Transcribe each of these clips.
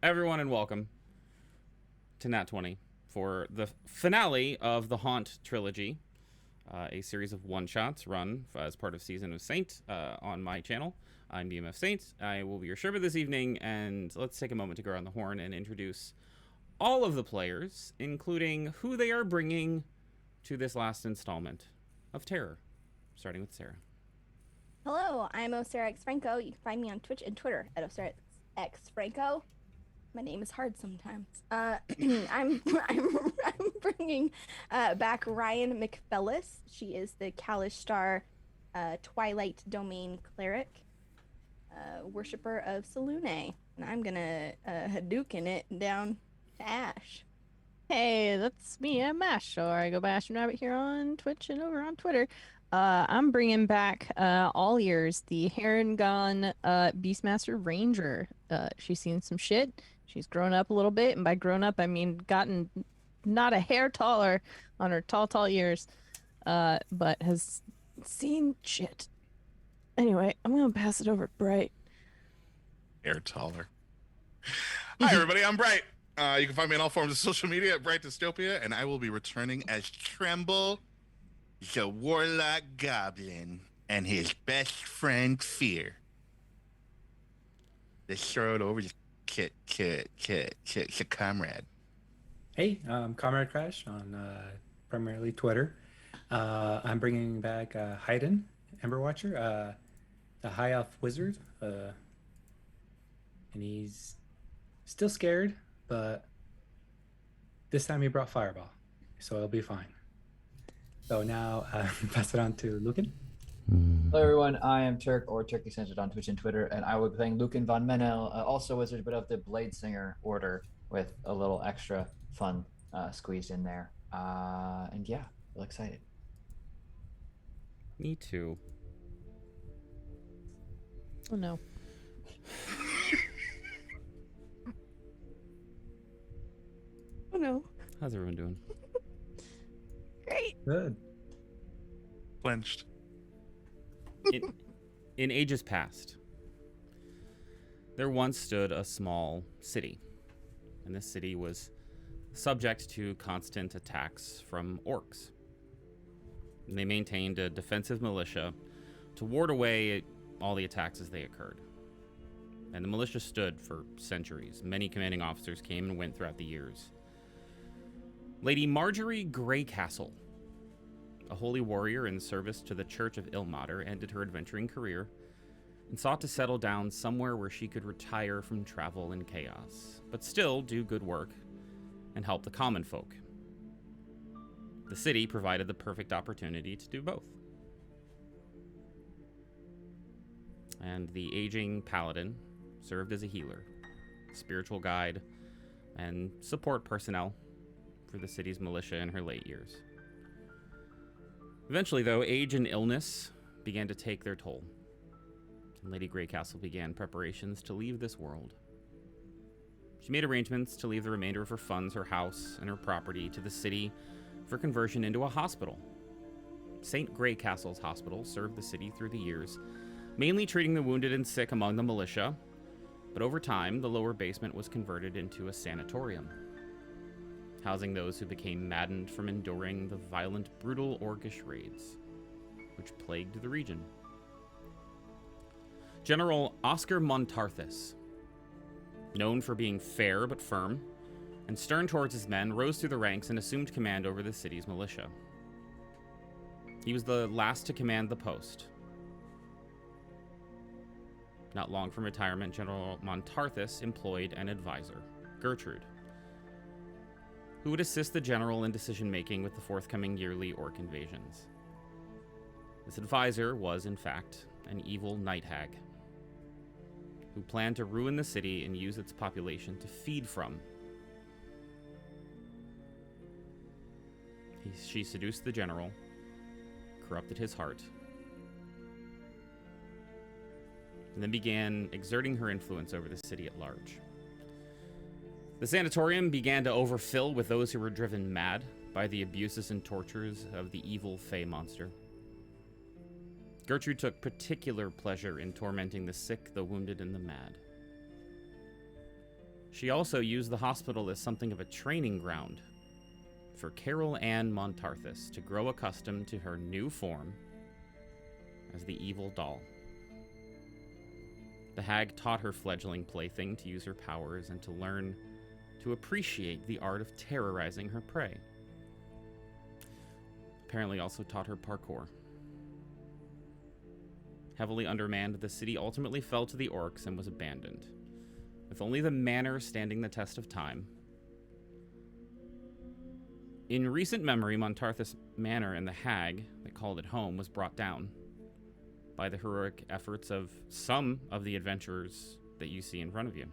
everyone, and welcome to Nat 20 for the finale of the Haunt trilogy, a series of one-shots run as part of Season of Saint on my channel. I'm DMFSaint. I will be your shepherd this evening, and let's take a moment to go around the horn and introduce all of the players, including who they are bringing to this last installment of Terror, starting with Sarah. Hello, I'm Osara X Franco. You can find me on Twitch and Twitter at Osara X Franco. My name is hard sometimes. I'm bringing back Ryan McFellis. She is the Kalish Star Twilight Domain cleric, worshiper of Selune, and I'm gonna Hadouken it down to Ash. Hey, that's me. I'm Ash, or I go by Ash and Rabbit here on Twitch and over on Twitter. I'm bringing back all ears, the Harengon Beastmaster Ranger. She's seen some shit. She's grown up a little bit, and by grown up I mean gotten not a hair taller on her tall ears, but has seen shit. Anyway, I'm gonna pass it over to Bright. Hair taller. Hi everybody, I'm Bright. You can find me on all forms of social media at Bright Dystopia, and I will be returning as Tremble, the Warlock Goblin, and his best friend Fear. Let's throw it over to Comrade. Hey, Comrade Crash on primarily Twitter. I'm bringing back Haydn, Ember Watcher, the High Elf Wizard, and he's still scared, but this time he brought Fireball, so it'll be fine. So now pass it on to Lucan. Hello everyone, I am Turk, or Turkey Centered on Twitch and Twitter, and I will be playing Lucan von Menel, also wizard, but of the Blade Singer order, with a little extra fun squeezed in there. And yeah, real excited. Me too. Oh no. Oh no. How's everyone doing? Great. Good. Clenched. In ages past, there once stood a small city, and this city was subject to constant attacks from orcs. And they maintained a defensive militia to ward away all the attacks as they occurred. And the militia stood for centuries. Many commanding officers came and went throughout the years. Lady Marjorie Greycastle, a holy warrior in service to the Church of Ilmater, ended her adventuring career and sought to settle down somewhere where she could retire from travel and chaos, but still do good work and help the common folk. The city provided the perfect opportunity to do both. And the aging paladin served as a healer, spiritual guide, and support personnel for the city's militia in her late years. Eventually, though, age and illness began to take their toll, and Lady Greycastle began preparations to leave this world. She made arrangements to leave the remainder of her funds, her house, and her property to the city for conversion into a hospital. St. Greycastle's Hospital served the city through the years, mainly treating the wounded and sick among the militia, but over time, the lower basement was converted into a sanatorium, housing those who became maddened from enduring the violent, brutal orcish raids, which plagued the region. General Oscar Montarthus, known for being fair but firm, and stern towards his men, rose through the ranks and assumed command over the city's militia. He was the last to command the post. Not long from retirement, General Montarthus employed an advisor, Gertrude, who would assist the general in decision-making with the forthcoming yearly orc invasions. This advisor was, in fact, an evil night hag, who planned to ruin the city and use its population to feed from. She seduced the general, corrupted his heart, and then began exerting her influence over the city at large. The sanatorium began to overfill with those who were driven mad by the abuses and tortures of the evil Fey monster. Gertrude took particular pleasure in tormenting the sick, the wounded, and the mad. She also used the hospital as something of a training ground for Carol Ann Montarthis to grow accustomed to her new form as the evil doll. The hag taught her fledgling plaything to use her powers and to learn to appreciate the art of terrorizing her prey. Apparently also taught her parkour. Heavily undermanned, the city ultimately fell to the orcs and was abandoned, with only the manor standing the test of time. In recent memory, Montarthis Manor and the hag that called it home was brought down by the heroic efforts of some of the adventurers that you see in front of you.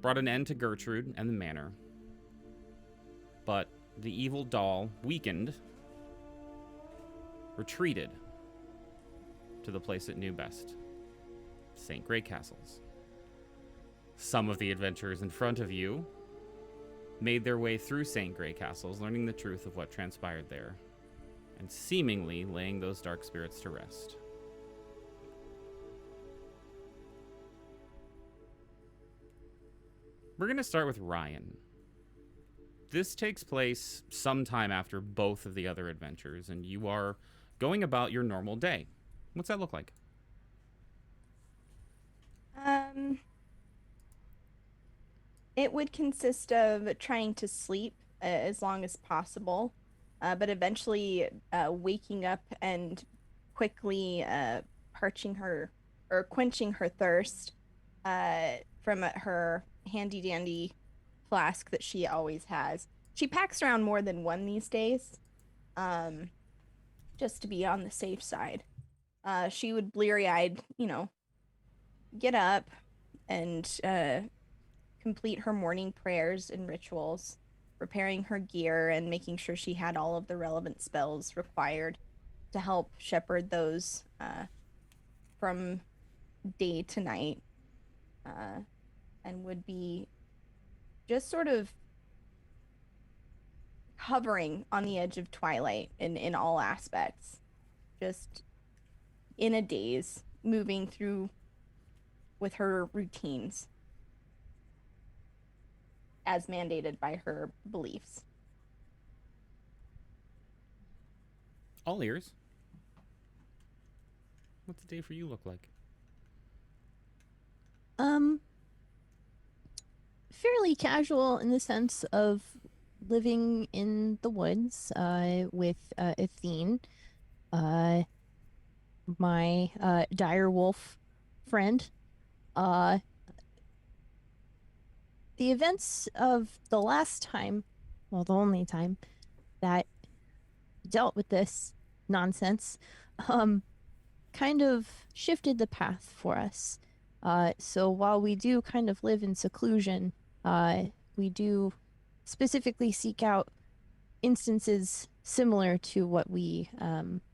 Brought an end to Gertrude and the manor, but the evil doll, weakened, retreated to the place it knew best, St. Grey Castles. Some of the adventurers in front of you made their way through St. Grey Castles, learning the truth of what transpired there, and seemingly laying those dark spirits to rest. We're going to start with Ryan. This takes place sometime after both of the other adventures, and you are going about your normal day. What's that look like? It would consist of trying to sleep as long as possible, but eventually waking up and quickly quenching her thirst from her handy dandy flask that she always has. She packs around more than one these days, just to be on the safe side. She would bleary-eyed, get up and complete her morning prayers and rituals, preparing her gear and making sure she had all of the relevant spells required to help shepherd those from day to night, and would be just sort of hovering on the edge of twilight in all aspects, just in a daze, moving through with her routines as mandated by her beliefs. All ears. What's the day for you look like? Fairly casual in the sense of living in the woods with Athene, my dire wolf friend. The events of the last time, well, the only time that dealt with this nonsense, kind of shifted the path for us. So while we do kind of live in seclusion, we do specifically seek out instances similar to what we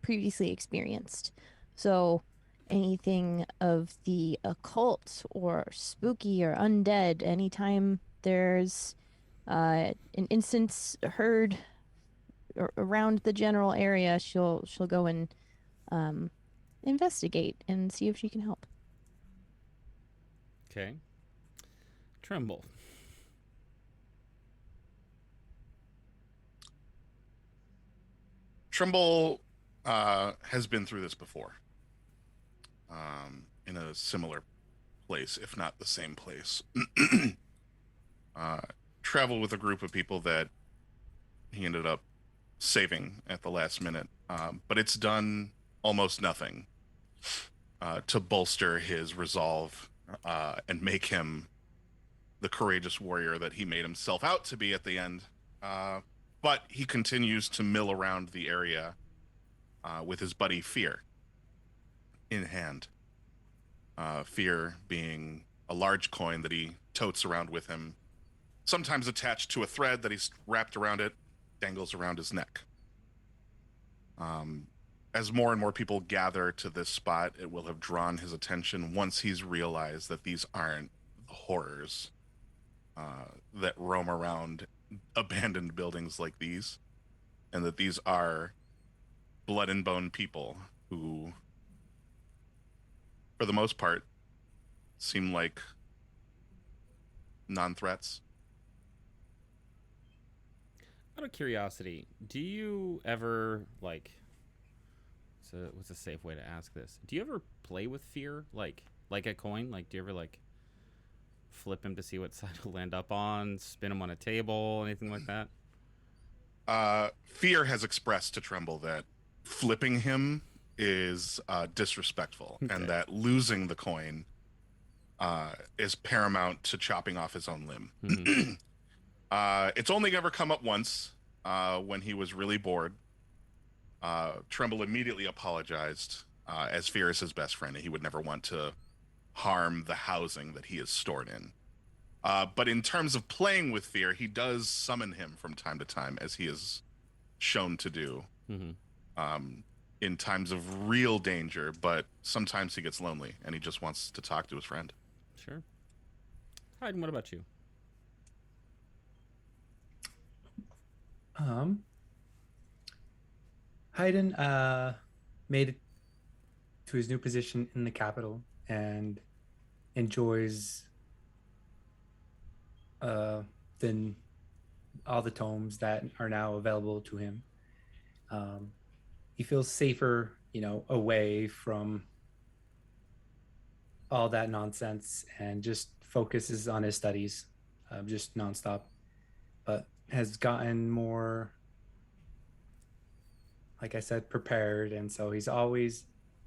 previously experienced. So anything of the occult or spooky or undead, anytime there's an instance heard around the general area, she'll go and investigate and see if she can help. Okay. Tremble. Tremble has been through this before, in a similar place, if not the same place. Traveled with a group of people that he ended up saving at the last minute, but it's done almost nothing to bolster his resolve and make him the courageous warrior that he made himself out to be at the end. But he continues to mill around the area with his buddy Fear in hand. Fear being a large coin that he totes around with him, sometimes attached to a thread that he's wrapped around it, dangles around his neck. As more and more people gather to this spot, it will have drawn his attention once he's realized that these aren't the horrors that roam around abandoned buildings like these, and that these are blood and bone people who, for the most part, seem like non-threats. Out of curiosity, do you ever like? So what's a safe way to ask this? Do you ever play with fear, like a coin? Like, do you ever like flip him to see what side he'll land up on, spin him on a table, anything like that? Fear has expressed to Tremble that flipping him is disrespectful, Okay. and that losing the coin is paramount to chopping off his own limb. Mhm. It's only ever come up once when he was really bored. Tremble immediately apologized, as Fear is his best friend, and he would never want to harm the housing that he is stored in. But in terms of playing with Fear, he does summon him from time to time, as he is shown to do in times of real danger. But sometimes he gets lonely, and he just wants to talk to his friend. Sure. Hayden, what about you? Hayden made it to his new position in the capital and enjoys then all the tomes that are now available to him. He feels safer, away from all that nonsense and just focuses on his studies, just nonstop. But has gotten more, like I said, prepared, and so he always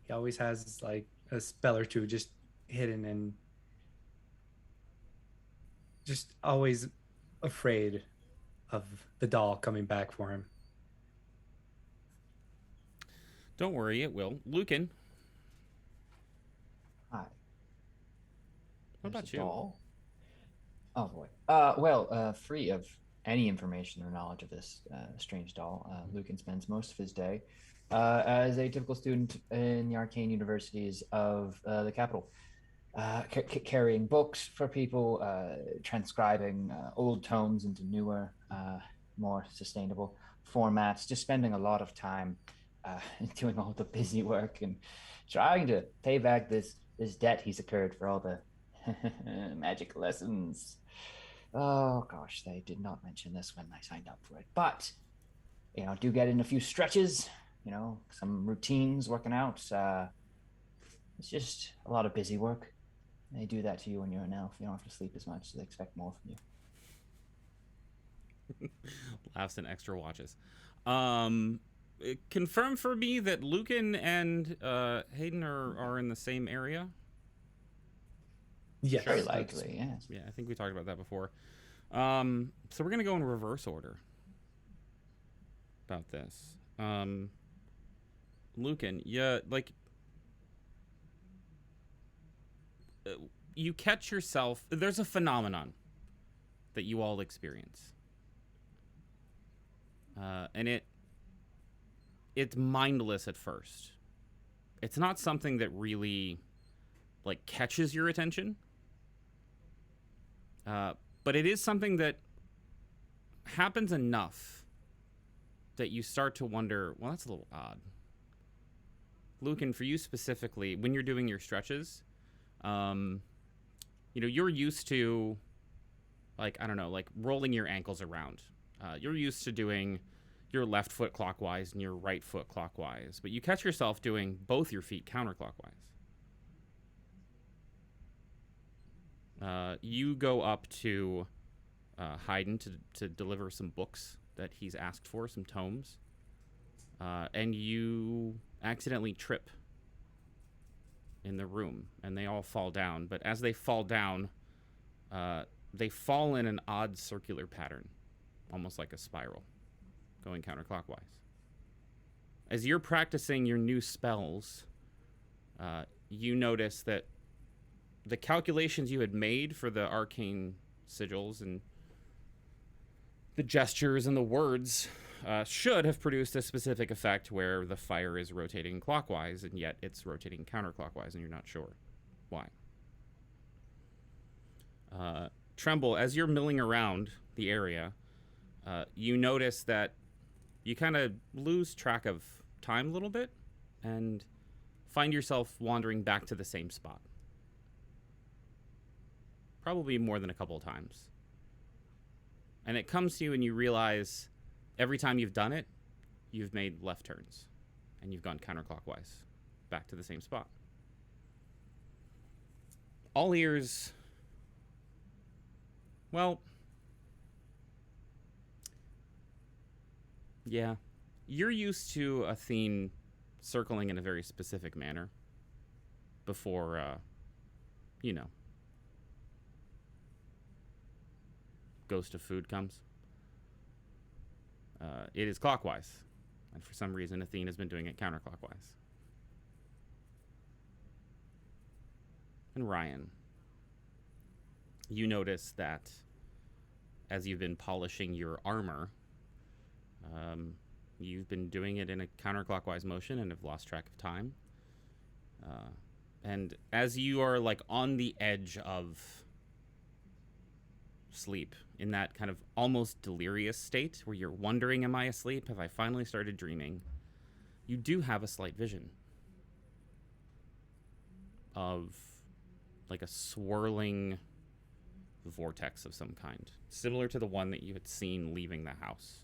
has like a spell or two just hidden, and just always afraid of the doll coming back for him. Don't worry, it will. Lucan, Hi. what about you? Doll. Oh boy. Free of any information or knowledge of this strange doll, Lucan spends most of his day as a typical student in the arcane universities of the capital, carrying books for people, transcribing old tomes into newer, more sustainable formats, just spending a lot of time doing all the busy work and trying to pay back this debt he's incurred for all the magic lessons. Oh gosh, they did not mention this when I signed up for it, but do get in a few stretches, some routines, working out. It's just a lot of busy work. They do that to you when you're an elf. You don't have to sleep as much, so they expect more from you. Laughs and extra watches. Confirm for me that Lucan and Hayden are in the same area. Yes, Very likely, yes. Yeah, I think we talked about that before. So we're gonna go in reverse order about this. Lucan, yeah, like you catch yourself. There's a phenomenon that you all experience, and it's mindless at first. It's not something that really like catches your attention. But it is something that happens enough that you start to wonder, well, that's a little odd. Lucan, for you specifically, when you're doing your stretches, you're used to, like, I don't know, like rolling your ankles around. You're used to doing your left foot clockwise and your right foot clockwise, but you catch yourself doing both your feet counterclockwise. You go up to Hayden to deliver some books that he's asked for, some tomes, and you accidentally trip in the room, and they all fall down. But as they fall down, they fall in an odd circular pattern, almost like a spiral, going counterclockwise. As you're practicing your new spells, you notice that the calculations you had made for the arcane sigils and the gestures and the words should have produced a specific effect where the fire is rotating clockwise, and yet it's rotating counterclockwise, and you're not sure why. Tremble, as you're milling around the area, you notice that you kind of lose track of time a little bit and find yourself wandering back to the same spot. probably more than a couple of times. And it comes to you and you realize every time you've done it, you've made left turns and you've gone counterclockwise back to the same spot. All ears, well, yeah, you're used to Athene circling in a very specific manner before, ghost of food comes. It is clockwise, and for some reason Athene has been doing it counterclockwise. And Ryan, you notice that as you've been polishing your armor, you've been doing it in a counterclockwise motion and have lost track of time. And as you are like on the edge of sleep, in that kind of almost delirious state where you're wondering, am I asleep? Have I finally started dreaming? You do have a slight vision of like a swirling vortex of some kind, similar to the one that you had seen leaving the house,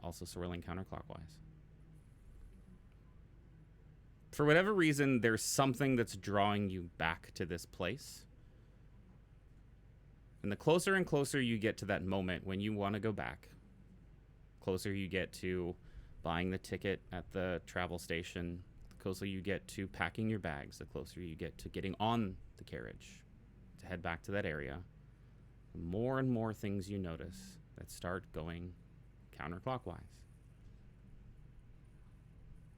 also swirling counterclockwise. For whatever reason, there's something that's drawing you back to this place. And the closer and closer you get to that moment when you want to go back, closer you get to buying the ticket at the travel station, the closer you get to packing your bags, the closer you get to getting on the carriage to head back to that area, the more and more things you notice that start going counterclockwise.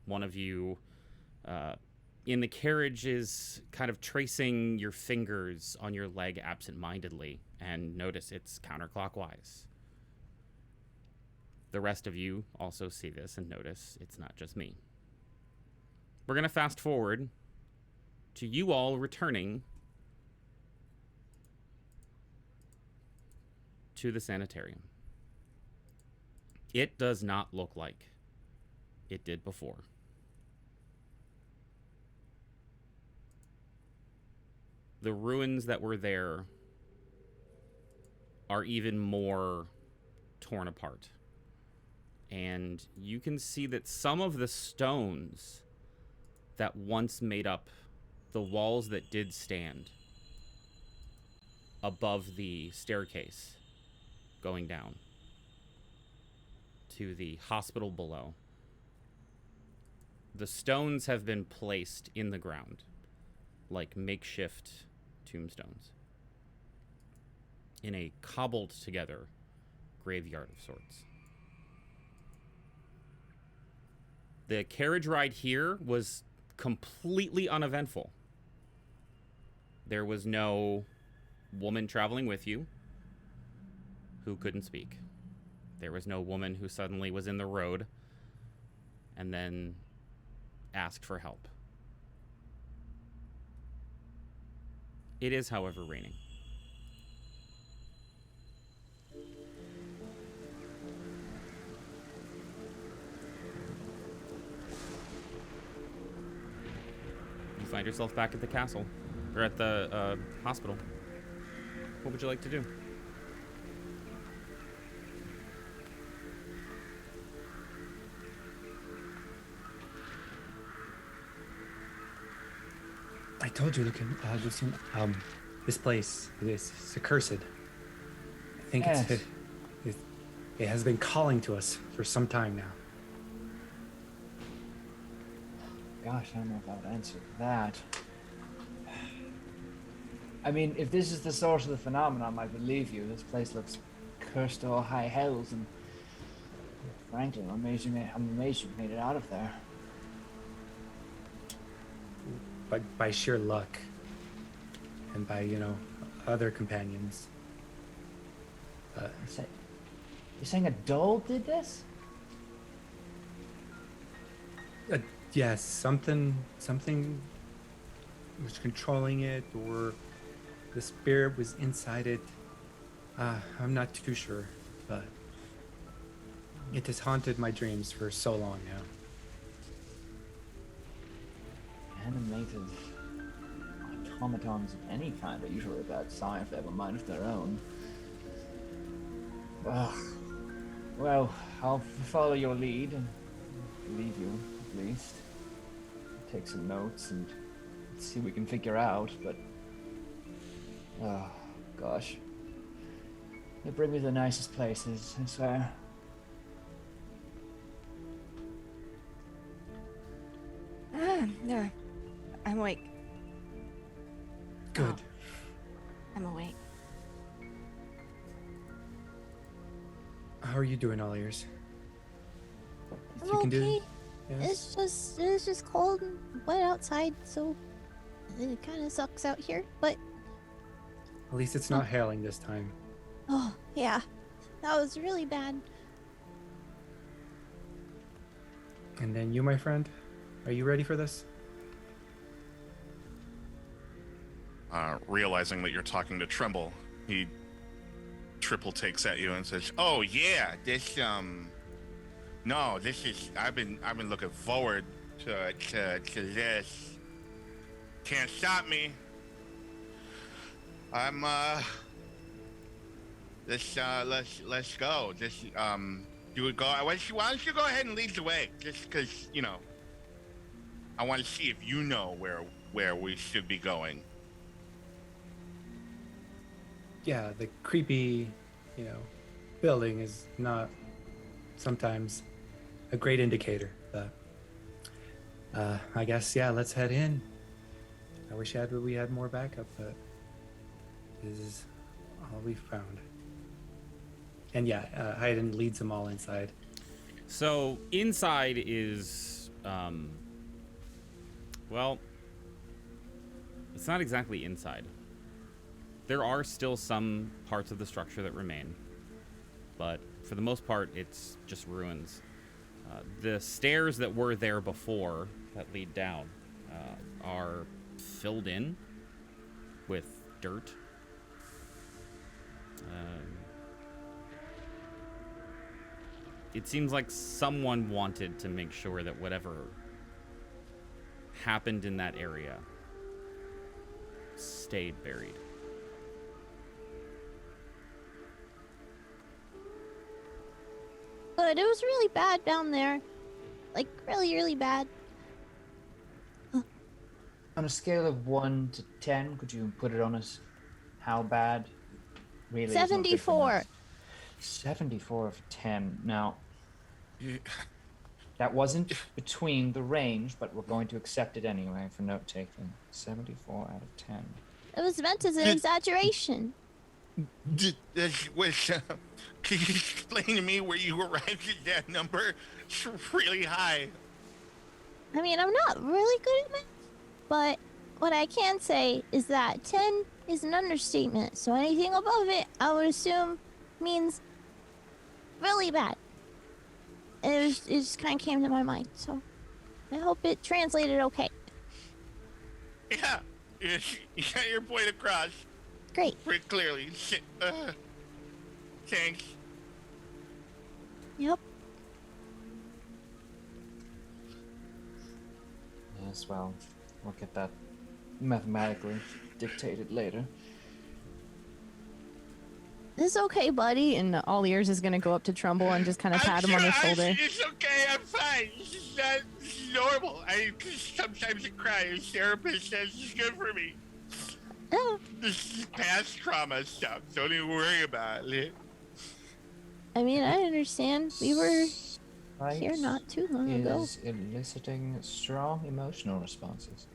One of you in the carriage is kind of tracing your fingers on your leg absent-mindedly and notice it's counterclockwise. The rest of you also see this and notice it's not just me. We're going to fast forward to you all returning to the sanitarium. It does not look like it did before. The ruins that were there are even more torn apart. And you can see that some of the stones that once made up the walls that did stand above the staircase going down to the hospital below, the stones have been placed in the ground like makeshift tombstones in a cobbled together graveyard of sorts. The carriage ride here was completely uneventful. There was no woman traveling with you who couldn't speak. There was no woman who suddenly was in the road and then asked for help. It is, however, raining. You find yourself back at the castle, or at the hospital. What would you like to do? I told you, Lucan, Lucien, this place, it's accursed. I think Yes. it has been calling to us for some time now. Gosh, I don't know if I would answer that. I mean, if this is the source of the phenomenon, I believe you. This place looks cursed to all high hells, and frankly, I'm amazed you made it out of there. But by sheer luck, and by, other companions. You're saying a doll did this? Yes, something was controlling it, or the spirit was inside it. I'm not too sure, but it has haunted my dreams for so long now. Animated automatons of any kind are usually a bad sign if they have a mind of their own. Well, I'll follow your lead and leave you, at least. Take some notes and see what we can figure out, but... Oh, gosh. They bring me to the nicest places, I swear. No, I'm awake. Good. I'm awake. How are you doing, all ears? I'm You can do okay. it? Yes? It's just cold and wet outside, so it kind of sucks out here. But At least it's not hailing this time. oh yeah, that was really bad. And then you, my friend, are you ready for this? Realizing that you're talking to Tremble, he triple takes at you and says, "Oh yeah, this no, this is I've been looking forward to this. Can't stop me. I'm let's go. This you would go. Why don't you go ahead and lead the way? Just because I want to see if you know where we should be going." Yeah, the creepy, building is not sometimes a great indicator, but I guess, yeah, let's head in. I wish we had more backup, but this is all we found. And yeah, Hayden leads them all inside. So inside is, well, it's not exactly inside. There are still some parts of the structure that remain, but for the most part, it's just ruins. The stairs that were there before that lead down are filled in with dirt. It seems like someone wanted to make sure that whatever happened in that area stayed buried. But it was really bad down there. Like, really, really bad. On a scale of 1 to 10, could you put it on us? How bad? Really, is not good for 74. us. 74 of 10. Now, Yeah. that wasn't between the range, but we're going to accept it anyway for note taking. 74 out of 10. It was meant as an exaggeration. Can you explain to me where you arrived at that number? It's really high. I mean, I'm not really good at math, but what I can say is that 10 is an understatement, so anything above it, I would assume, means really bad. It just kind of came to my mind, so I hope it translated okay. Yeah, you got your point across Great. pretty clearly. Thanks. Yep. Yes, well, we'll get that mathematically dictated later. It's okay, buddy. And all ears is gonna go up to Trumble and just kind of pat him on the shoulder. It's okay, I'm fine. This is normal. Sometimes I cry. A therapist says it's good for me. Oh, This is past trauma stuff. Don't even worry about it. I mean, I understand. We were Right here not too long ago. is eliciting strong emotional responses.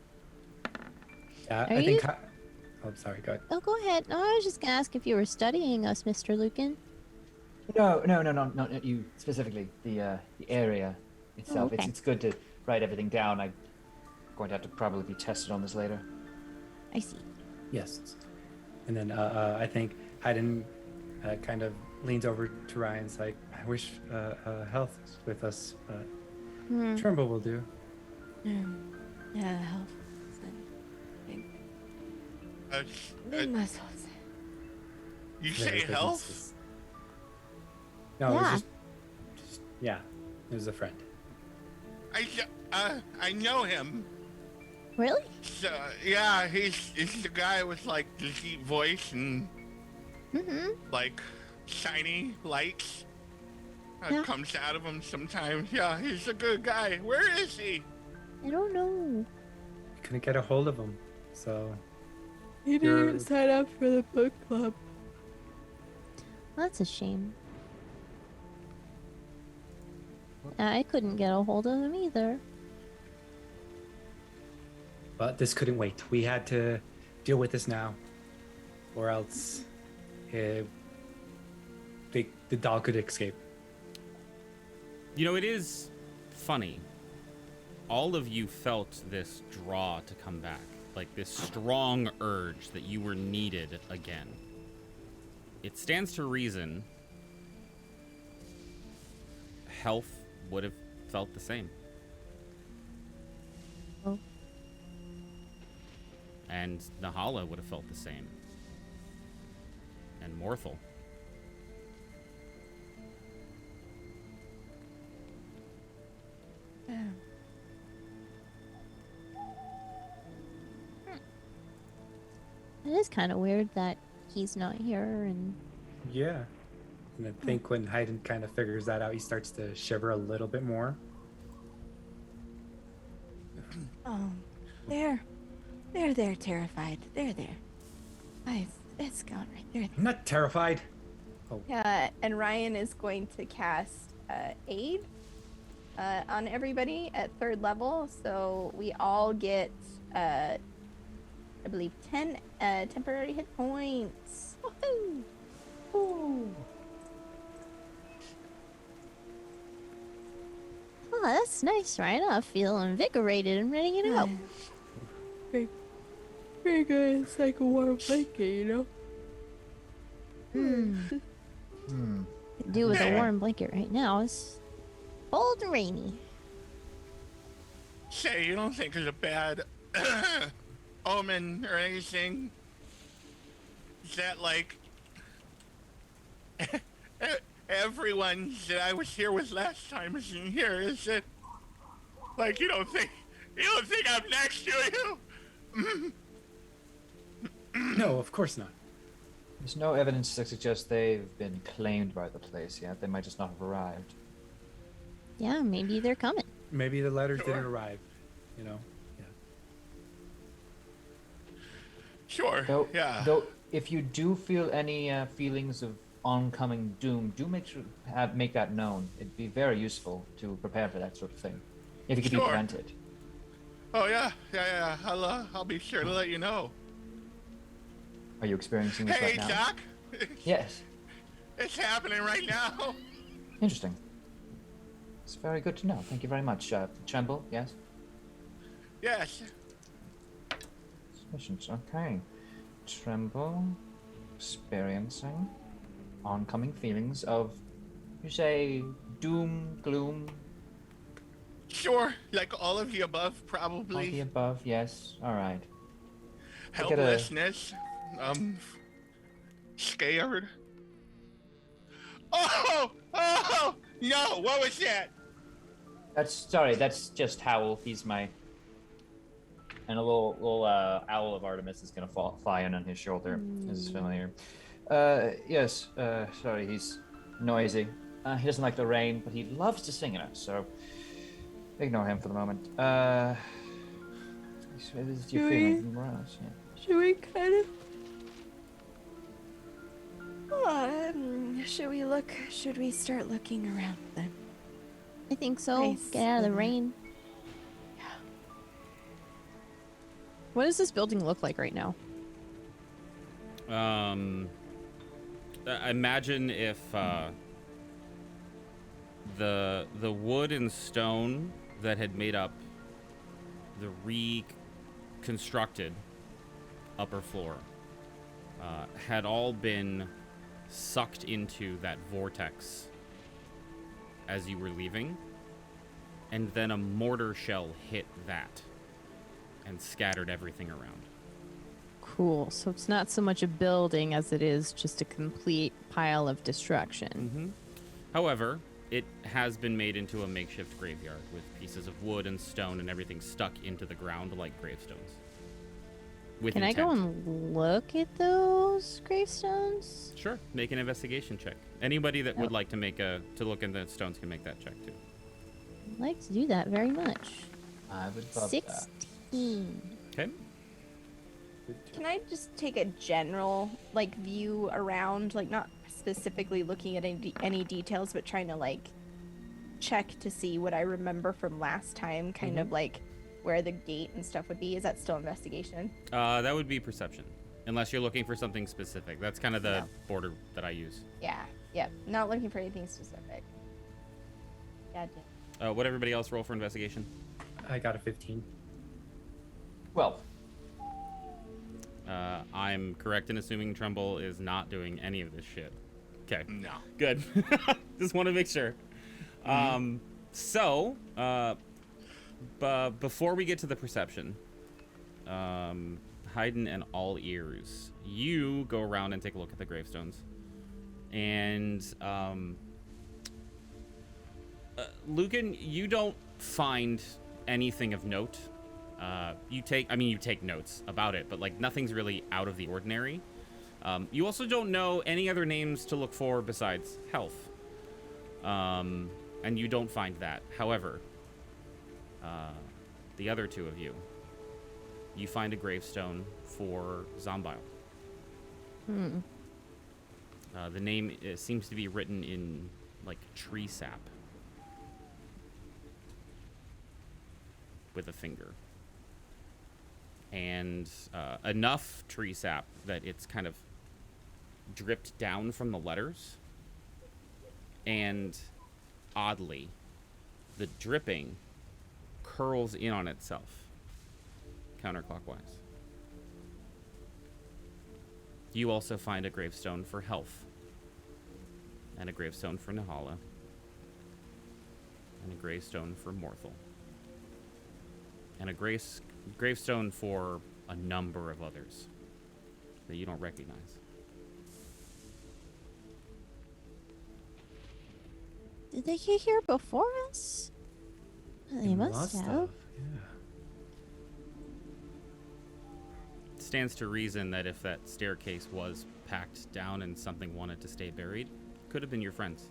Yeah, Are I think. you- Oh, sorry. Go ahead. Oh, go ahead. No, I was just gonna ask if you were studying us, Mr. Lucan. No, not you specifically. The area itself. okay. It's good to write everything down. I'm going to have to probably be tested on this later. I see. Yes. And then I think Hayden kind of leans over to Ryan's like, I wish Health was with us, but Trumbull will do. Yeah, health. Big muscles. You Very say big health? misses. No, it Yeah. was just yeah, it was a friend. I know him. Really? So, yeah, he's the guy with like the deep voice and Mm-hmm. like shiny lights that Yeah. comes out of him sometimes. Yeah, he's a good guy. Where is he? I don't know. Couldn't get a hold of him, so He You're- didn't sign up for the book club. That's a shame. I couldn't get a hold of him either. but this couldn't wait. We had to deal with this now, or else the doll could escape. You know, it is funny. All of you felt this draw to come back, like this strong urge that you were needed again. It stands to reason Health would have felt the same. Oh. And Nahala would have felt the same. And Morthal. It is kind of weird that he's not here and Yeah. And I think when Hayden kind of figures that out, he starts to shiver a little bit more. Oh, they're terrified. They're there. It's gone right there. I'm not terrified. Yeah, and Ryan is going to cast aid on everybody at 3rd level, so we all get, I believe, 10 temporary hit points. Woohoo! Ooh. oh, that's nice, right? I feel invigorated and ready to go. Very good. It's like a warm blanket, you know? Do with a warm blanket right now. It's cold and rainy. Say, you don't think it's a bad omen or anything? Is that like everyone that I was here with last time isn't here? Is it like you don't think I'm next to you? No, of course not. There's no evidence to suggest they've been claimed by the place yet. They might just not have arrived. Yeah, maybe they're coming. Maybe the letters Sure. didn't arrive, you know? Yeah. Sure. Though, if you do feel any feelings of oncoming doom, do make that known. It'd be very useful to prepare for that sort of thing, if it could be Sure. prevented. Oh yeah. I'll be sure to let you know. Are you experiencing this Hey, right now? Doc. Yes. It's happening right now. Interesting. It's very good to know. Thank you very much. Tremble, yes? Yes. Suspicions, okay. Tremble, experiencing oncoming feelings of, you say, doom, gloom, Sure. Like all of the above, all probably. the above, yes. Alright. Look at a- Helplessness. Scared. Oh! No, what was that? That's just Howl. He's my... And a little owl of Artemis is gonna fly in on his shoulder. This is familiar. Yes, sorry, he's noisy. He doesn't like the rain, but he loves to sing in it, so ignore him for the moment. What is your feeling? Morales, yeah. Should we kind of... should we start looking around then? I think so. Nice. Get out of the rain. What does this building look like right now? Imagine if the wood and stone that had made up the reconstructed upper floor had all been sucked into that vortex as you were leaving, and then a mortar shell hit that and scattered everything around. Cool. So it's not so much a building as it is just a complete pile of destruction. However, it has been made into a makeshift graveyard with pieces of wood and stone and everything stuck into the ground like gravestones. With Can intent. I go and look at those gravestones? Sure, make an investigation check. Anybody that would Oh. like to look in the stones can make that check too. I'd like to do that very much. I would love that. 16. Okay. Can I just take a general like view around, like not specifically looking at any details, but trying to like check to see what I remember from last time, kind of like where the gate and stuff would be? Is that still investigation? That would be perception, unless you're looking for something specific. That's kind of the No. border that I use. Yeah. Yep. Not looking for anything specific. God damn. What everybody else roll for investigation? I got a 15. Well, I'm correct in assuming Trumbull is not doing any of this shit. Okay. No. Good. Just want to make sure. Before we get to the perception, Haydn and all ears, you go around and take a look at the gravestones. And, Lucan, you don't find anything of note. You take notes about it, but like nothing's really out of the ordinary. You also don't know any other names to look for besides health. And you don't find that. However, the other two of you find a gravestone for Zombile. The name seems to be written in like tree sap with a finger. And enough tree sap that it's kind of dripped down from the letters. And oddly, the dripping curls in on itself counterclockwise. You also find a gravestone for health, and a gravestone for Nahala, and a gravestone for Morthal, and a gravestone for a number of others that you don't recognize. Did they get here before us? They must have. Yeah. It stands to reason that if that staircase was packed down and something wanted to stay buried, could have been your friends.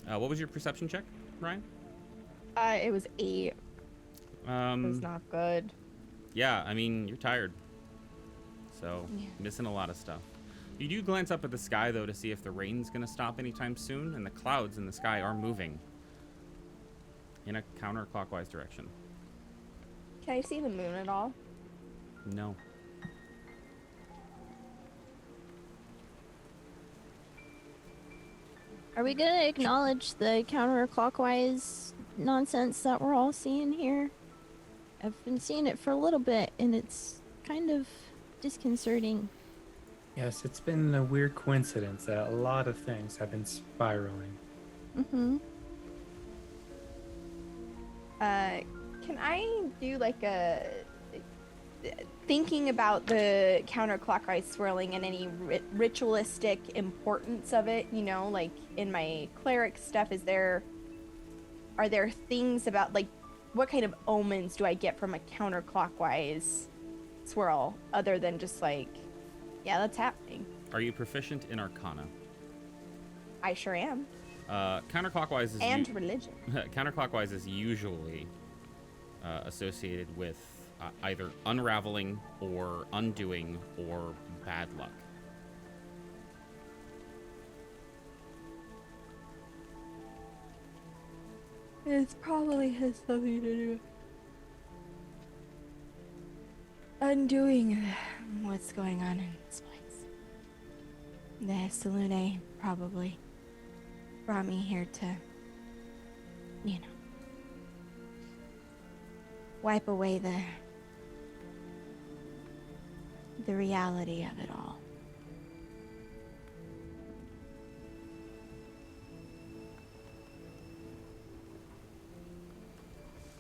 What was your perception check, Ryan? It was 8. It was not good. Yeah, I mean, you're tired. So, Yeah. missing a lot of stuff. You do glance up at the sky, though, to see if the rain's going to stop anytime soon, and the clouds in the sky are moving in a counterclockwise direction. Can I see the moon at all? No. Are we gonna acknowledge the counterclockwise nonsense that we're all seeing here? I've been seeing it for a little bit, and it's kind of disconcerting. Yes, it's been a weird coincidence that a lot of things have been spiraling. Mm-hmm. Can I do like a thinking about the counterclockwise swirling and any ritualistic importance of it? You know, like in my cleric stuff, are there things about like what kind of omens do I get from a counterclockwise swirl other than just like, yeah, that's happening? Are you proficient in Arcana? I sure am. Counterclockwise is And religion. counterclockwise is usually associated with either unraveling or undoing or bad luck. It probably has something to do with undoing what's going on in this place. The Salune probably brought me here to, you know, wipe away the reality of it all.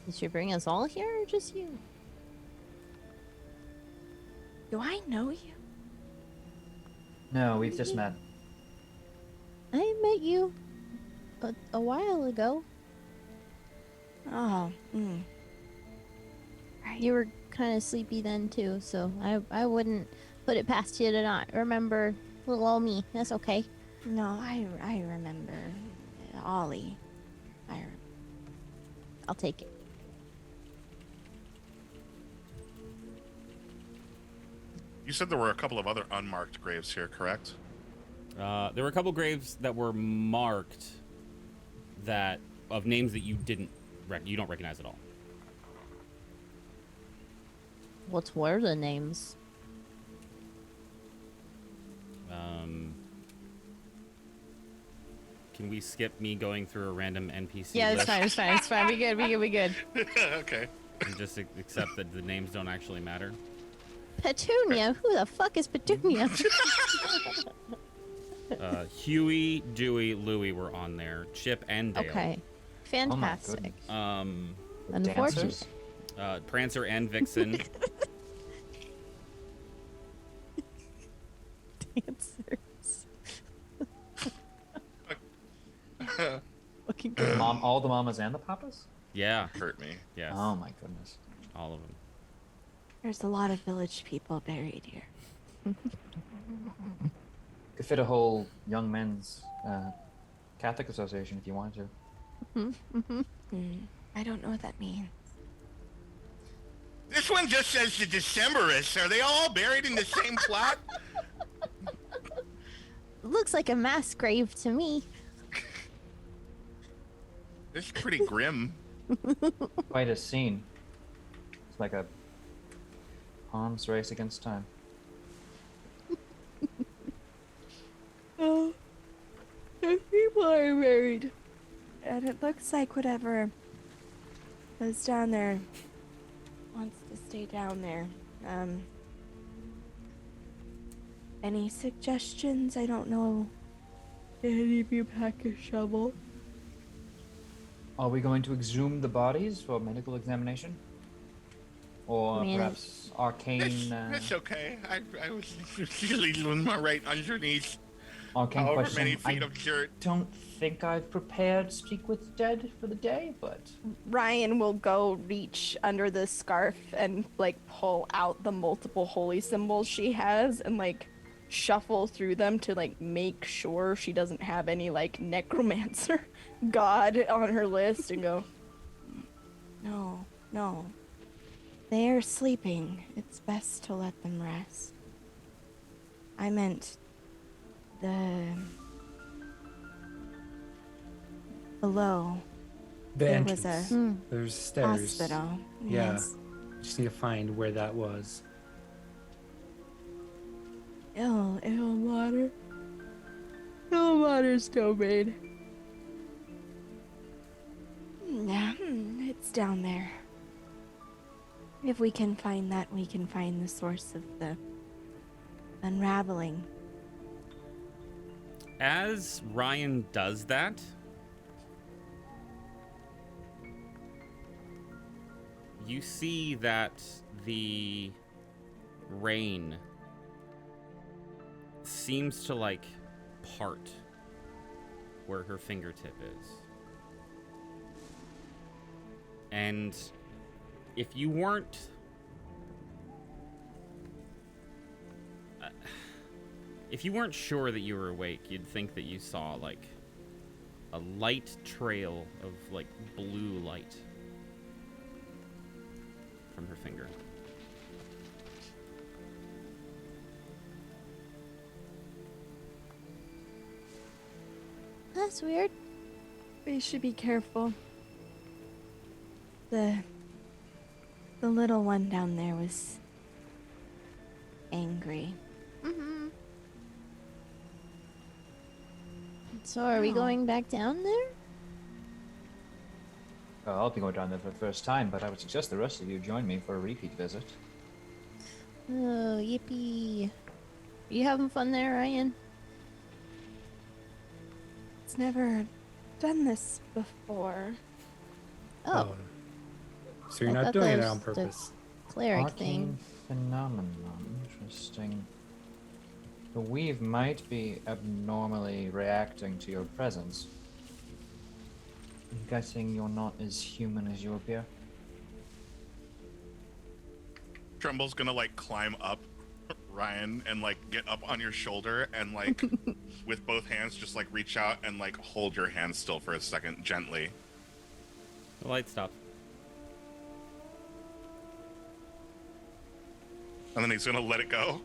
Did she bring us all here, or just you? Do I know you? no, we've just met. met you a while ago. Oh, right. You were kind of sleepy then too, so I wouldn't put it past you to not remember little old me. That's okay. No, I remember Ollie. I'll take it. You said there were a couple of other unmarked graves here, correct? There were a couple graves that were marked that of names that you don't recognize at all. What were the names? Can we skip me going through a random NPC Yeah, list? it's fine. We good. Okay. And just accept that the names don't actually matter? Petunia? Who the fuck is Petunia? Huey, Dewey, Louie were on there. Chip and Dale. Okay. Fantastic. Unfortunate. Dancers? Prancer and Vixen. Dancers. Fucking Mom, all the mamas and the papas? Yeah. Hurt me. Yes. Oh my goodness. All of them. There's a lot of village people buried here. Could fit a whole young men's Catholic association if you wanted to. I don't know what that means. This one just says the Decemberists. Are they all buried in the same plot? Looks like a mass grave to me. This is pretty grim. Quite a scene. It's like a arms race against time. Oh, the people are buried. And it looks like whatever was down there wants to stay down there. Any suggestions? I don't know. Did any of you pack a shovel? Are we going to exhume the bodies for medical examination? Or Man. perhaps arcane It's okay. I was usually doing my right underneath. arcane However question? many feet I of dirt. don't think I've prepared Speak with the Dead for the day, but Ryan will go reach under the scarf and like pull out the multiple holy symbols she has and like shuffle through them to like make sure she doesn't have any like necromancer god on her list and go, no. They are sleeping. It's best to let them rest. I meant below. The There entrance. was a There's stairs. hospital. Yeah. Yes. Just need to find where that was. Ill water. Ill water's domain. Yeah, it's down there. If we can find that, we can find the source of the unraveling. As Ryan does that, you see that the rain seems to like part where her fingertip is. And if you weren't sure that you were awake, you'd think that you saw like a light trail of like blue light from her finger. That's weird. We should be careful. The little one down there was angry. So are we Oh. going back down there? I'll be going down there for the first time, but I would suggest the rest of you join me for a repeat visit. Oh, yippee. You having fun there, Ryan? It's never done this before. Oh, So you're I not thought doing that it was on the- purpose. cleric Arcane thing. phenomenon. Interesting. The weave might be abnormally reacting to your presence. I'm guessing you're not as human as you appear. Tremble's gonna like climb up Ryan and like get up on your shoulder and like with both hands just like reach out and like hold your hand still for a second gently. The light stops. And then he's gonna let it go.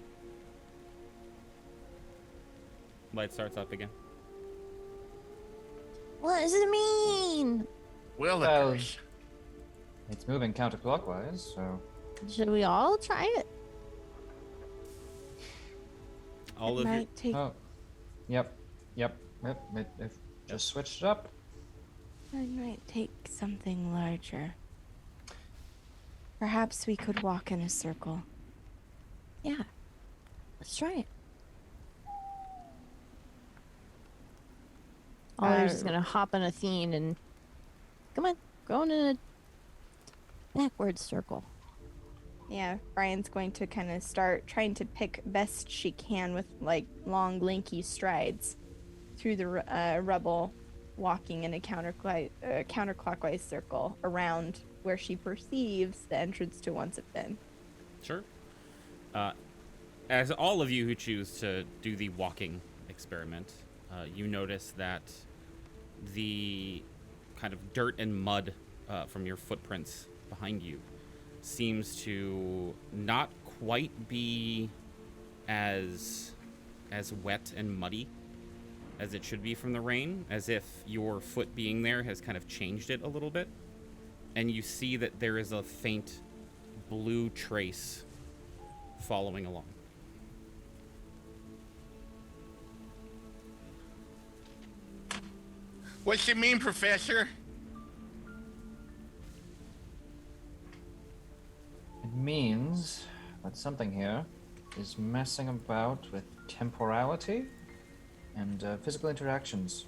Light starts up again. What does it mean? Well, It's moving counterclockwise, so Should we all try it? All It of you. might take. Yep. It just switched it up. It might take something larger. Perhaps we could walk in a circle. Yeah. Let's try it. Oliver's just gonna hop on Athene and come on, going in a backwards circle. Yeah, Brian's going to kind of start trying to pick best she can with like long, lanky strides through the rubble, walking in a counterclockwise circle around where she perceives the entrance to once have been. Sure. As all of you who choose to do the walking experiment, you notice that the kind of dirt and mud from your footprints behind you seems to not quite be as wet and muddy as it should be from the rain, as if your foot being there has kind of changed it a little bit. And you see that there is a faint blue trace following along. What's it mean, Professor? It means that something here is messing about with temporality and physical interactions.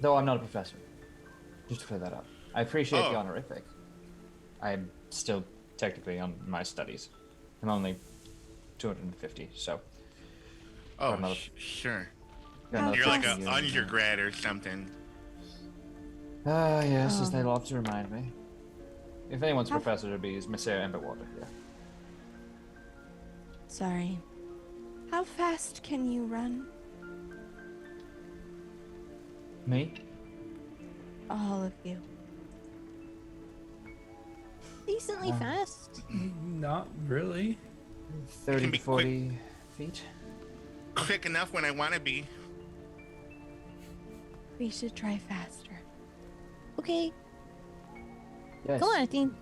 Though I'm not a professor. Just to clear that up. I appreciate the honorific. I'm still technically on my studies. I'm only 250, so. Oh, sure. Got You're like another an 50 years. undergrad or something. Ah, yes, as they love to remind me. If anyone's How- professor, it'd be Miss Sarah Emberwater, yeah. Sorry. How fast can you run? Me? All of you. Decently Uh, fast. Not really. 30 be to 40 feet? Quick enough when I want to be. We should try faster. Okay, Yes. come on, Athene.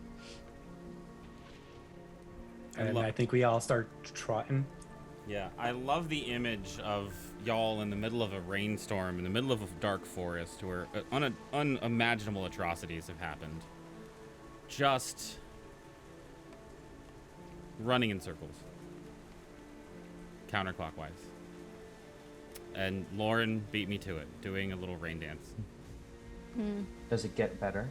And love- I think we all start trotting. Yeah, I love the image of y'all in the middle of a rainstorm, in the middle of a dark forest, where unimaginable atrocities have happened. Just running in circles, counterclockwise. And Lauren beat me to it, doing a little rain dance. Does it get better?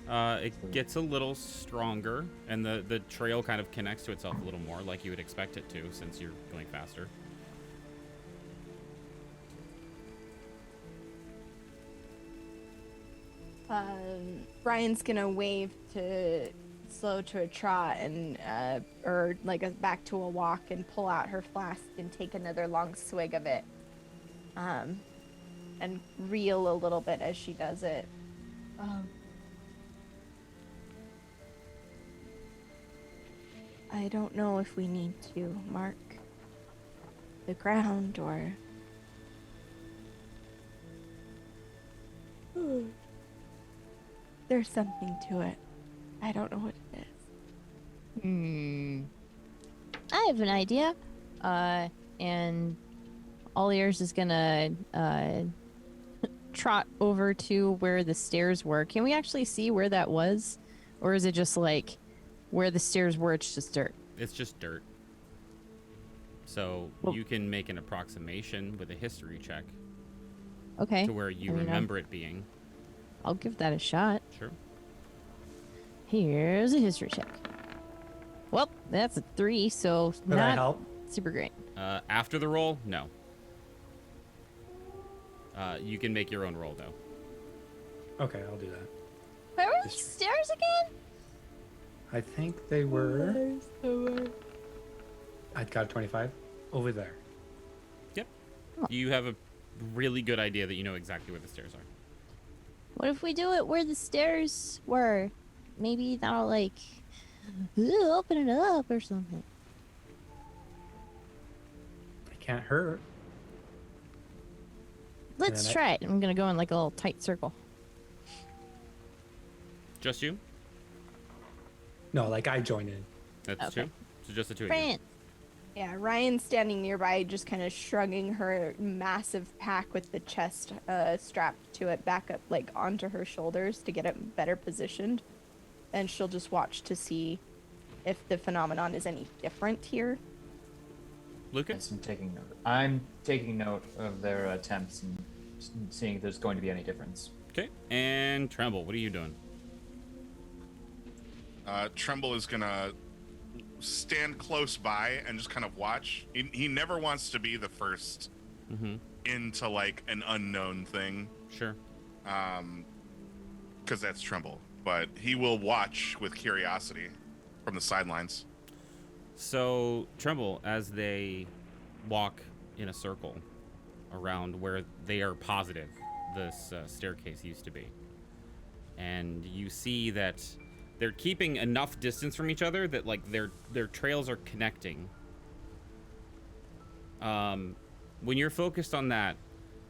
It gets a little stronger, and the trail kind of connects to itself a little more, like you would expect it to, since you're going faster. Brian's gonna wave to slow to a trot and or like back to a walk and pull out her flask and take another long swig of it. And reel a little bit as she does it. I don't know if we need to mark the ground or. There's something to it. I don't know what it is. I have an idea. And all ears is gonna trot over to where the stairs were. Can we actually see where that was? Or is it just like where the stairs were, it's just dirt? It's just dirt. So Well- you can make an approximation with a history check Okay. to where you I mean, remember it being. I'll give that a shot. Sure. Here's a history check. Well, that's a 3, so Could I not help? super great. After the roll, no. You can make your own roll, though. Okay, I'll do that. Where were the stairs again? I think they were. I got a 25 over there. Yep. You have a really good idea that you know exactly where the stairs are. What if we do it where the stairs were? Maybe that'll like open it up or something. It can't hurt. Let's then try it. I'm gonna go in like a little tight circle. Just you? No, like I join in. That's Okay. two? So just the two of you. Friend. Yeah, Ryan's standing nearby, just kind of shrugging her massive pack with the chest strapped to it back up, like onto her shoulders to get it better positioned. And she'll just watch to see if the phenomenon is any different here. Lucas? Yes, I'm taking note of their attempts and seeing if there's going to be any difference. Okay. And Tremble, what are you doing? Tremble is gonna stand close by and just kind of watch. He never wants to be the first into like an unknown thing, Sure. because that's Tremble. But he will watch with curiosity from the sidelines. So, Tremble, as they walk in a circle around where they are positive this staircase used to be, and you see that they're keeping enough distance from each other that like their trails are connecting. When you're focused on that,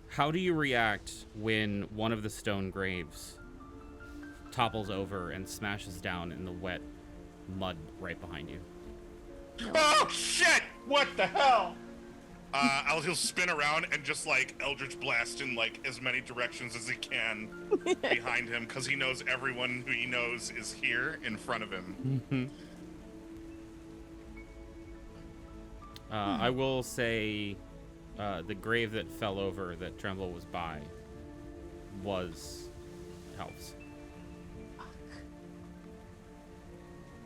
how do you react when one of the stone graves topples over and smashes down in the wet mud right behind you? Oh shit! What the hell? He'll spin around and just like Eldritch blast in like as many directions as he can behind him, because he knows everyone who he knows is here in front of him. I will say the grave that fell over that Tremble was by was Helf's.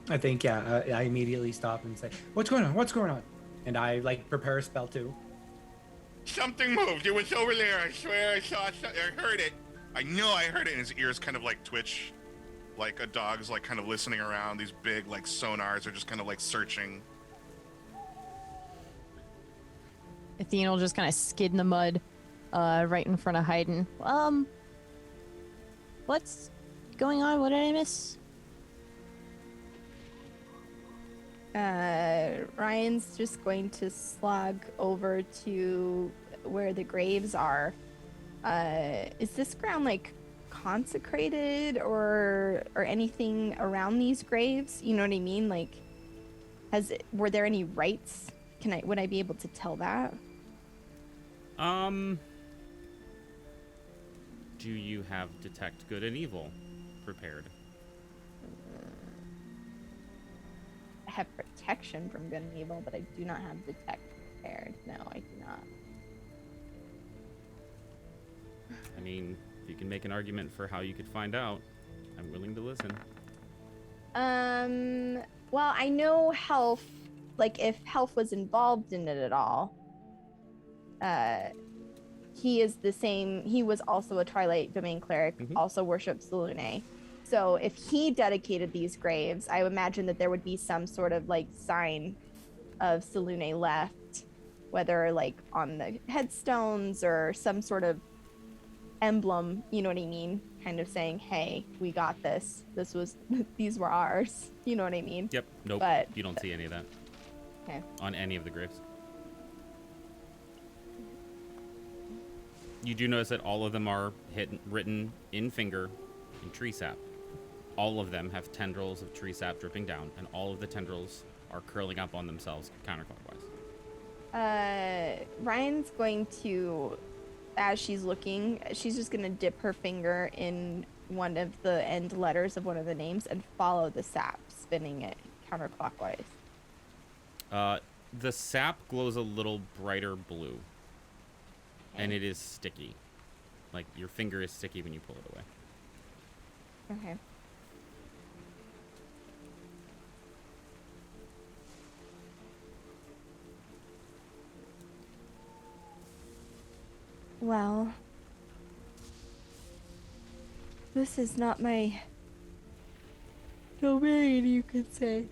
I think, yeah, I immediately stop and say, what's going on? What's going on? And I, like, prepare a spell, too. Something moved. It was over there. I swear I saw something. I heard it. I know I heard it. And his ears kind of, like, twitch. Like a dog's, like, kind of listening around. These big, like, sonars are just kind of, like, searching. Athena will just kind of skid in the mud right in front of Hayden. What's going on? What did I miss? Ryan's just going to slog over to where the graves are. Is this ground like consecrated or anything around these graves? You know what I mean? Like, were there any rites? Would I be able to tell that? Do you have detect good and evil prepared? I have protection from good and evil, but I do not have detect prepared. No, I do not. I mean, if you can make an argument for how you could find out, I'm willing to listen. Well, I know Helf, like if Helf was involved in it at all, he is the same, he was also a Twilight Domain cleric, also worships the Lunae. So if he dedicated these graves, I would imagine that there would be some sort of like sign of Selune left, whether like on the headstones or some sort of emblem, you know what I mean? Kind of saying, hey, we got this. These were ours. You know what I mean? Yep. Nope. But you don't see any of that. Okay. On any of the graves. You do notice that all of them are written in finger in tree sap. All of them have tendrils of tree sap dripping down, and all of the tendrils are curling up on themselves counterclockwise. Ryan's going to, as she's looking, she's just going to dip her finger in one of the end letters of one of the names and follow the sap, spinning it counterclockwise. The sap glows a little brighter blue, and it is sticky. Like, your finger is sticky when you pull it away. Okay. Well, this is not my domain, you could say.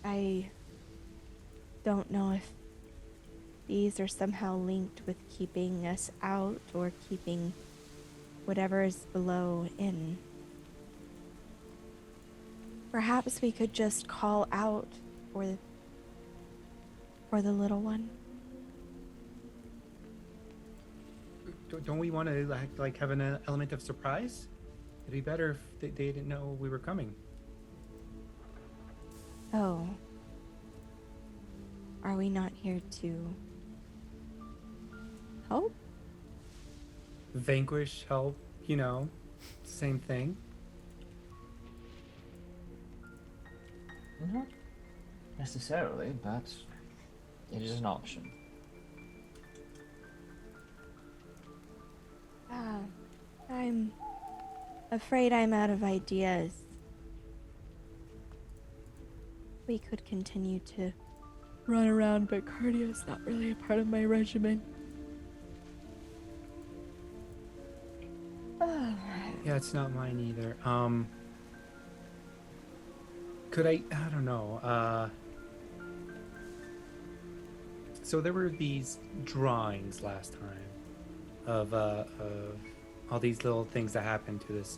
I don't know if these are somehow linked with keeping us out or keeping whatever is below in. Perhaps we could just call out for the little one. Don't we want to like have an element of surprise? It'd be better if they didn't know we were coming. Oh. Are we not here to help? Vanquish, help, you know, same thing. Not necessarily, but it is an option. I'm afraid I'm out of ideas. We could continue to run around, but cardio's not really a part of my regimen. Yeah, it's not mine either. Could I don't know. So there were these drawings last time of all these little things that happened to this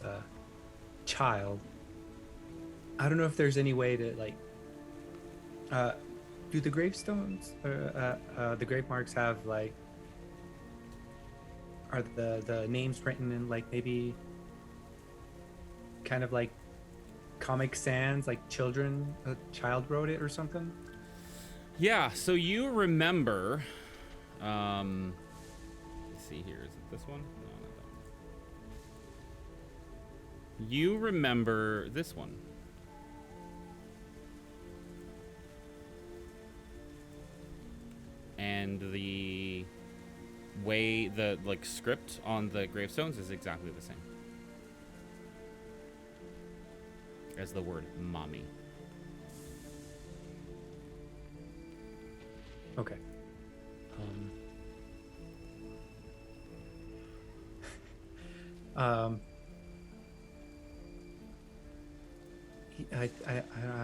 child. I don't know if there's any way to like do the gravestones the grave marks have like, are the names written in like maybe kind of like Comic Sans, like a child wrote it or something? Yeah, so you remember, let's see here, is it this one? No, not that one. You remember this one. And the way the like script on the gravestones is exactly the same as the word mommy. Okay. I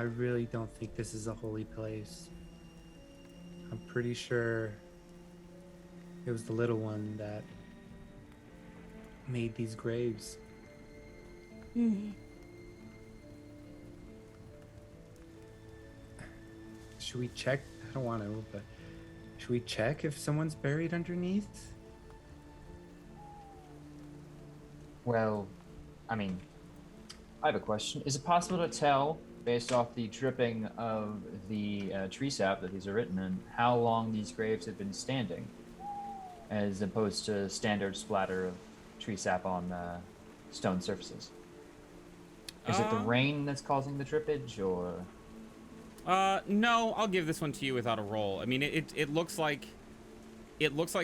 really don't think this is a holy place. I'm pretty sure it was the little one that made these graves. Should we check? I don't want to, but should we check if someone's buried underneath? Well, I mean, I have a question. Is it possible to tell, based off the dripping of the tree sap that these are written in, how long these graves have been standing, as opposed to standard splatter of tree sap on stone surfaces? Is it the rain that's causing the drippage, or? No, I'll give this one to you without a roll. I mean, it looks like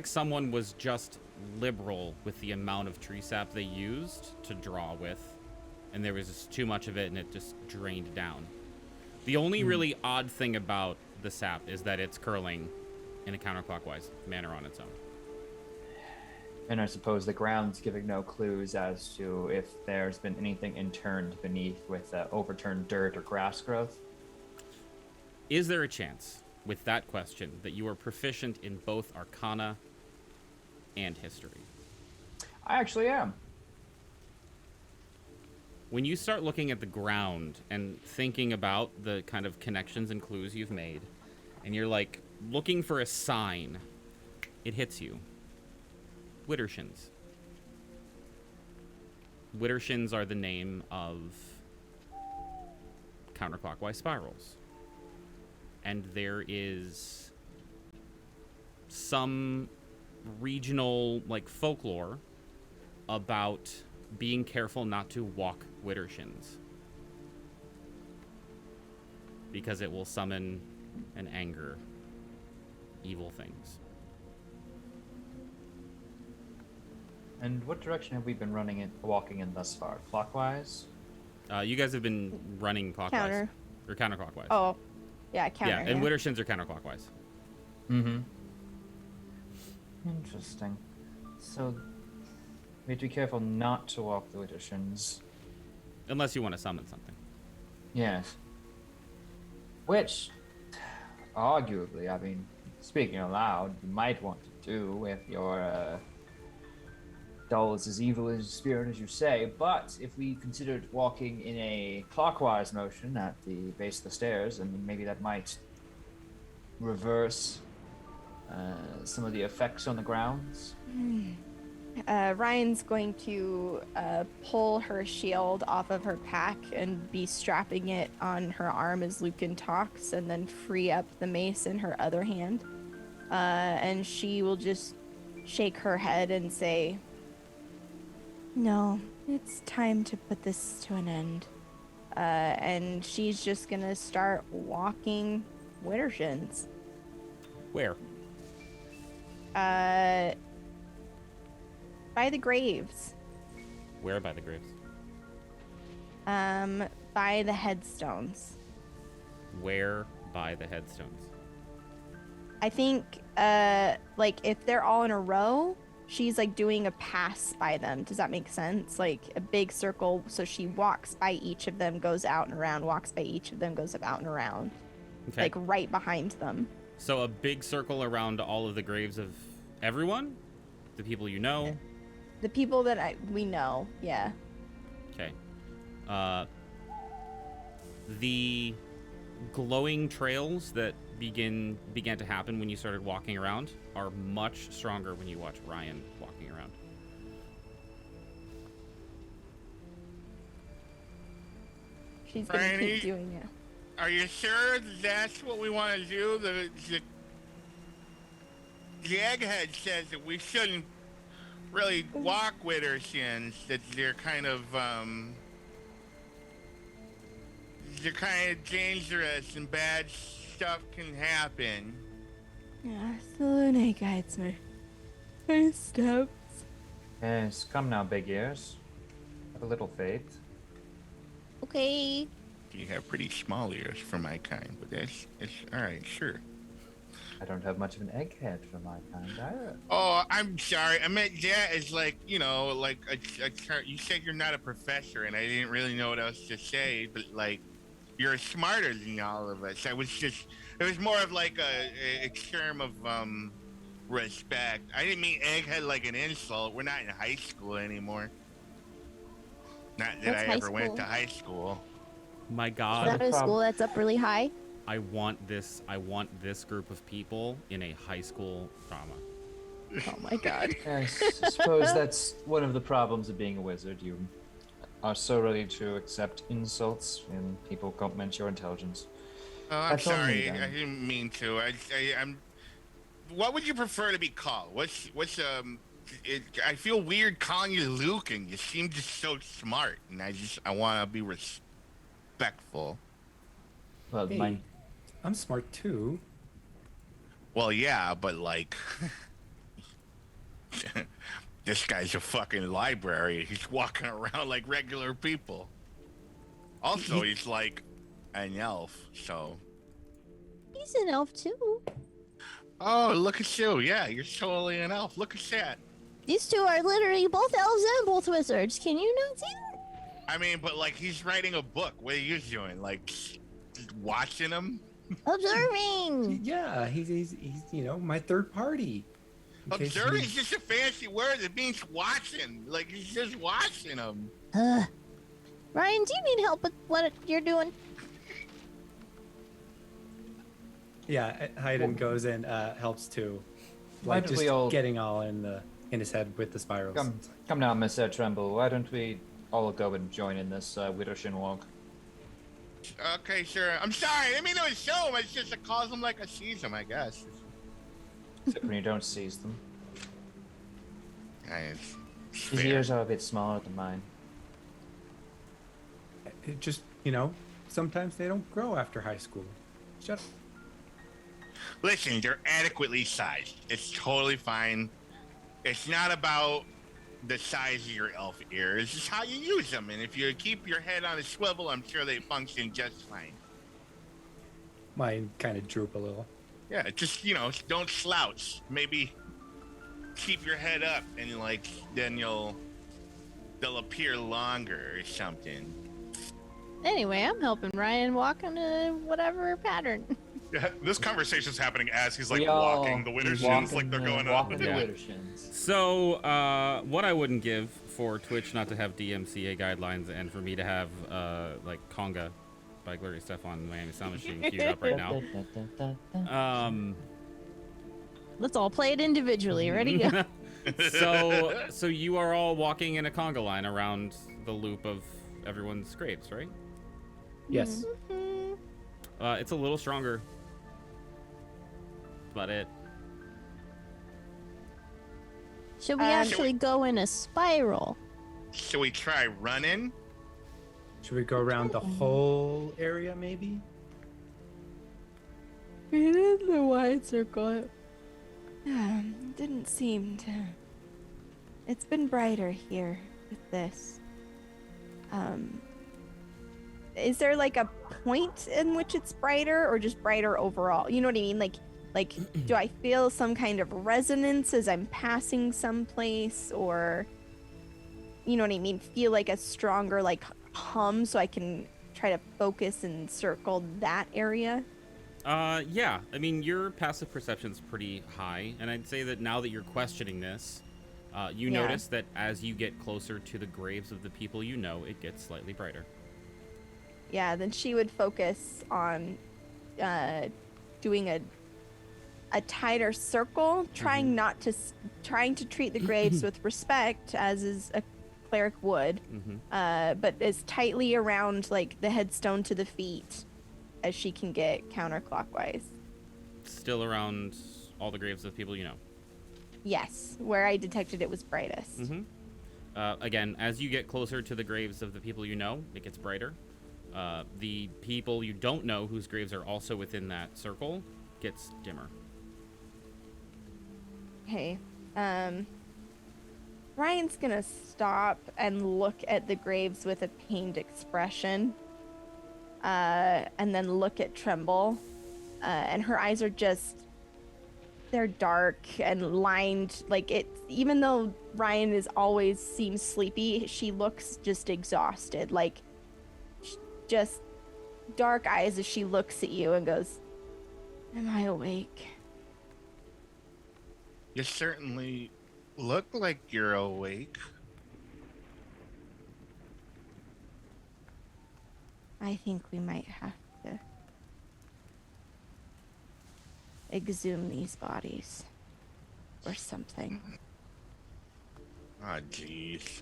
someone was just liberal with the amount of tree sap they used to draw with, and there was just too much of it, and it just drained down. The only really odd thing about the sap is that it's curling in a counterclockwise manner on its own. And I suppose the ground's giving no clues as to if there's been anything interned beneath with overturned dirt or grass growth. Is there a chance, with that question, that you are proficient in both Arcana and History? I actually am. When you start looking at the ground and thinking about the kind of connections and clues you've made, and you're like looking for a sign, it hits you. Widdershins. Widdershins are the name of counterclockwise spirals. And there is some regional like folklore about being careful not to walk Widdershins, because it will summon and anger evil things. And what direction have we been walking in thus far? Clockwise? You guys have been running clockwise. Counter. Or counterclockwise. Oh, yeah, counter. Yeah, and Widdershins are counterclockwise. Mm-hmm. Interesting. So, we have to be careful not to walk the Widdershins. Unless you want to summon something. Yes. Which, arguably, I mean, speaking aloud, you might want to do if your doll is as evil as spirit as you say. But if we considered walking in a clockwise motion at the base of the stairs, and maybe that might reverse some of the effects on the grounds. Ryan's going to pull her shield off of her pack and be strapping it on her arm as Lucan talks, and then free up the mace in her other hand. And she will just shake her head and say, "No, it's time to put this to an end." And she's just gonna start walking Widdershins. Where? By the graves. Where by the graves? By the headstones. Where by the headstones? I think, like, if they're all in a row, she's, like, doing a pass by them. Does that make sense? Like, a big circle, so she walks by each of them, goes out and around, walks by each of them, goes out and around. Okay. Like, right behind them. So a big circle around all of the graves of everyone? The people you know? The people that we know, yeah. Okay. The glowing trails that began to happen when you started walking around are much stronger when you watch Ryan walking around. She's gonna Franny? keep doing it. Are you sure that's what we want to do? The egghead says that we shouldn't really walk with our sins, that they're kind of dangerous and bad stuff can happen. Yeah, the Lune guides my steps. Yes, come now, big ears. Have a little faith. Okay. You have pretty small ears for my kind, but it's all right, sure. I don't have much of an egghead for my kind either. Oh, I'm sorry. I meant that as like, you know, like you said you're not a professor, and I didn't really know what else to say, but like, you're smarter than all of us. It was more of like a term of respect. I didn't mean egghead like an insult. We're not in high school anymore. Not that What's I high ever went school? to high school. My Is God, that a school that's up really high? I want this group of people in a high school drama. Oh my god. Yes, I suppose that's one of the problems of being a wizard. You are so ready to accept insults when people compliment your intelligence. Oh, I'm That's on me, sorry. then. I didn't mean to. I'm. What would you prefer to be called? I feel weird calling you Luke, and you seem just so smart, and I want to be respectful. Well, Hey, I'm smart too. Well, yeah, but like, this guy's a fucking library. He's walking around like regular people. Also, he's like an elf, so. He's an elf too. Oh, look at you. Yeah, you're totally an elf. Look at that. These two are literally both elves and both wizards. Can you not see that? I mean, but like, he's writing a book. What are you doing? Like, watching him? Observing. Yeah, he's you know, my third party. In case Observing you- is just a fancy word. It means watching. Like, he's just watching him. Ryan, do you need help with what you're doing? Yeah, Hayden goes and helps too. Why Like don't just we all- getting all in his head with the spirals. come now, Mr. Tremble. Why don't we all go and join in this Widdershin walk? Okay, sure. I'm sorry. I didn't mean to assume. It's just it calls him like I sees him, I guess. Except when you don't seize them. It's His fair. ears are a bit smaller than mine. It just, you know, sometimes they don't grow after high school. Shut up. Listen, they're adequately sized. It's totally fine. It's not about the size of your elf ears. It's how you use them. And if you keep your head on a swivel, I'm sure they function just fine. Mine kind of droop a little. Yeah, just, you know, don't slouch. Maybe keep your head up, and like then they'll appear longer or something. Anyway, I'm helping Ryan walk on a whatever pattern. Yeah, this conversation's happening as he's like We all walking the winter shins, like they're going up. walking the Yeah. winter shins. So, what I wouldn't give for Twitch not to have DMCA guidelines and for me to have, like, Conga by Gloria Stefan, Miami Sound Machine queued up right now. Let's all play it individually. Ready? Go. So you are all walking in a conga line around the loop of everyone's graves, right? Yes. It's a little stronger. But it... Should we actually go in a spiral? Should we try running? Should we go around the whole area, maybe? We did the wide circle. Didn't seem to. It's been brighter here with this. Is there like a point in which it's brighter, or just brighter overall? You know what I mean? Like, do I feel some kind of resonance as I'm passing someplace, or, you know what I mean? Feel like a stronger like hum, so I can try to focus and circle that area. Yeah. I mean, your passive perception's pretty high, and I'd say that now that you're questioning this, you Yeah. notice that as you get closer to the graves of the people you know, it gets slightly brighter. Yeah, then she would focus on doing a tighter circle, trying not to trying to treat the graves with respect, as is a cleric would, but as tightly around like the headstone to the feet as she can get counterclockwise. Still around all the graves of people you know. Yes, where I detected it was brightest. Again, as you get closer to the graves of the people you know, it gets brighter. The people you don't know, whose graves are also within that circle, gets dimmer. Okay. Ryan's gonna stop and look at the graves with a pained expression. And then look at Tremble. And her eyes are just, they're dark and lined. Like it, even though Ryan is always seems sleepy, she looks just exhausted. Like just dark eyes as she looks at you and goes, "Am I awake?" You certainly look like you're awake. I think we might have to exhume these bodies or something. Ah, jeez.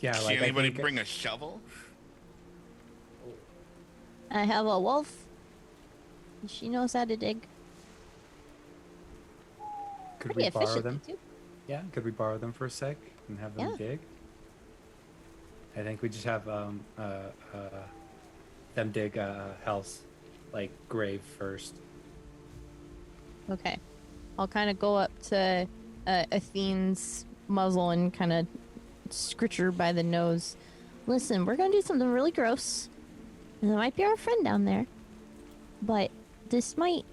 Yeah, Can like anybody I think, bring a shovel? I have a wolf. She knows how to dig. could Pretty we borrow efficiently, them? too. Yeah, could we borrow them for a sec and have them Yeah. dig? I think we just have them dig Hell's like grave first. Okay. I'll kind of go up to Athene's muzzle and kind of scritch her by the nose. Listen, we're going to do something really gross. And it might be our friend down there. But this might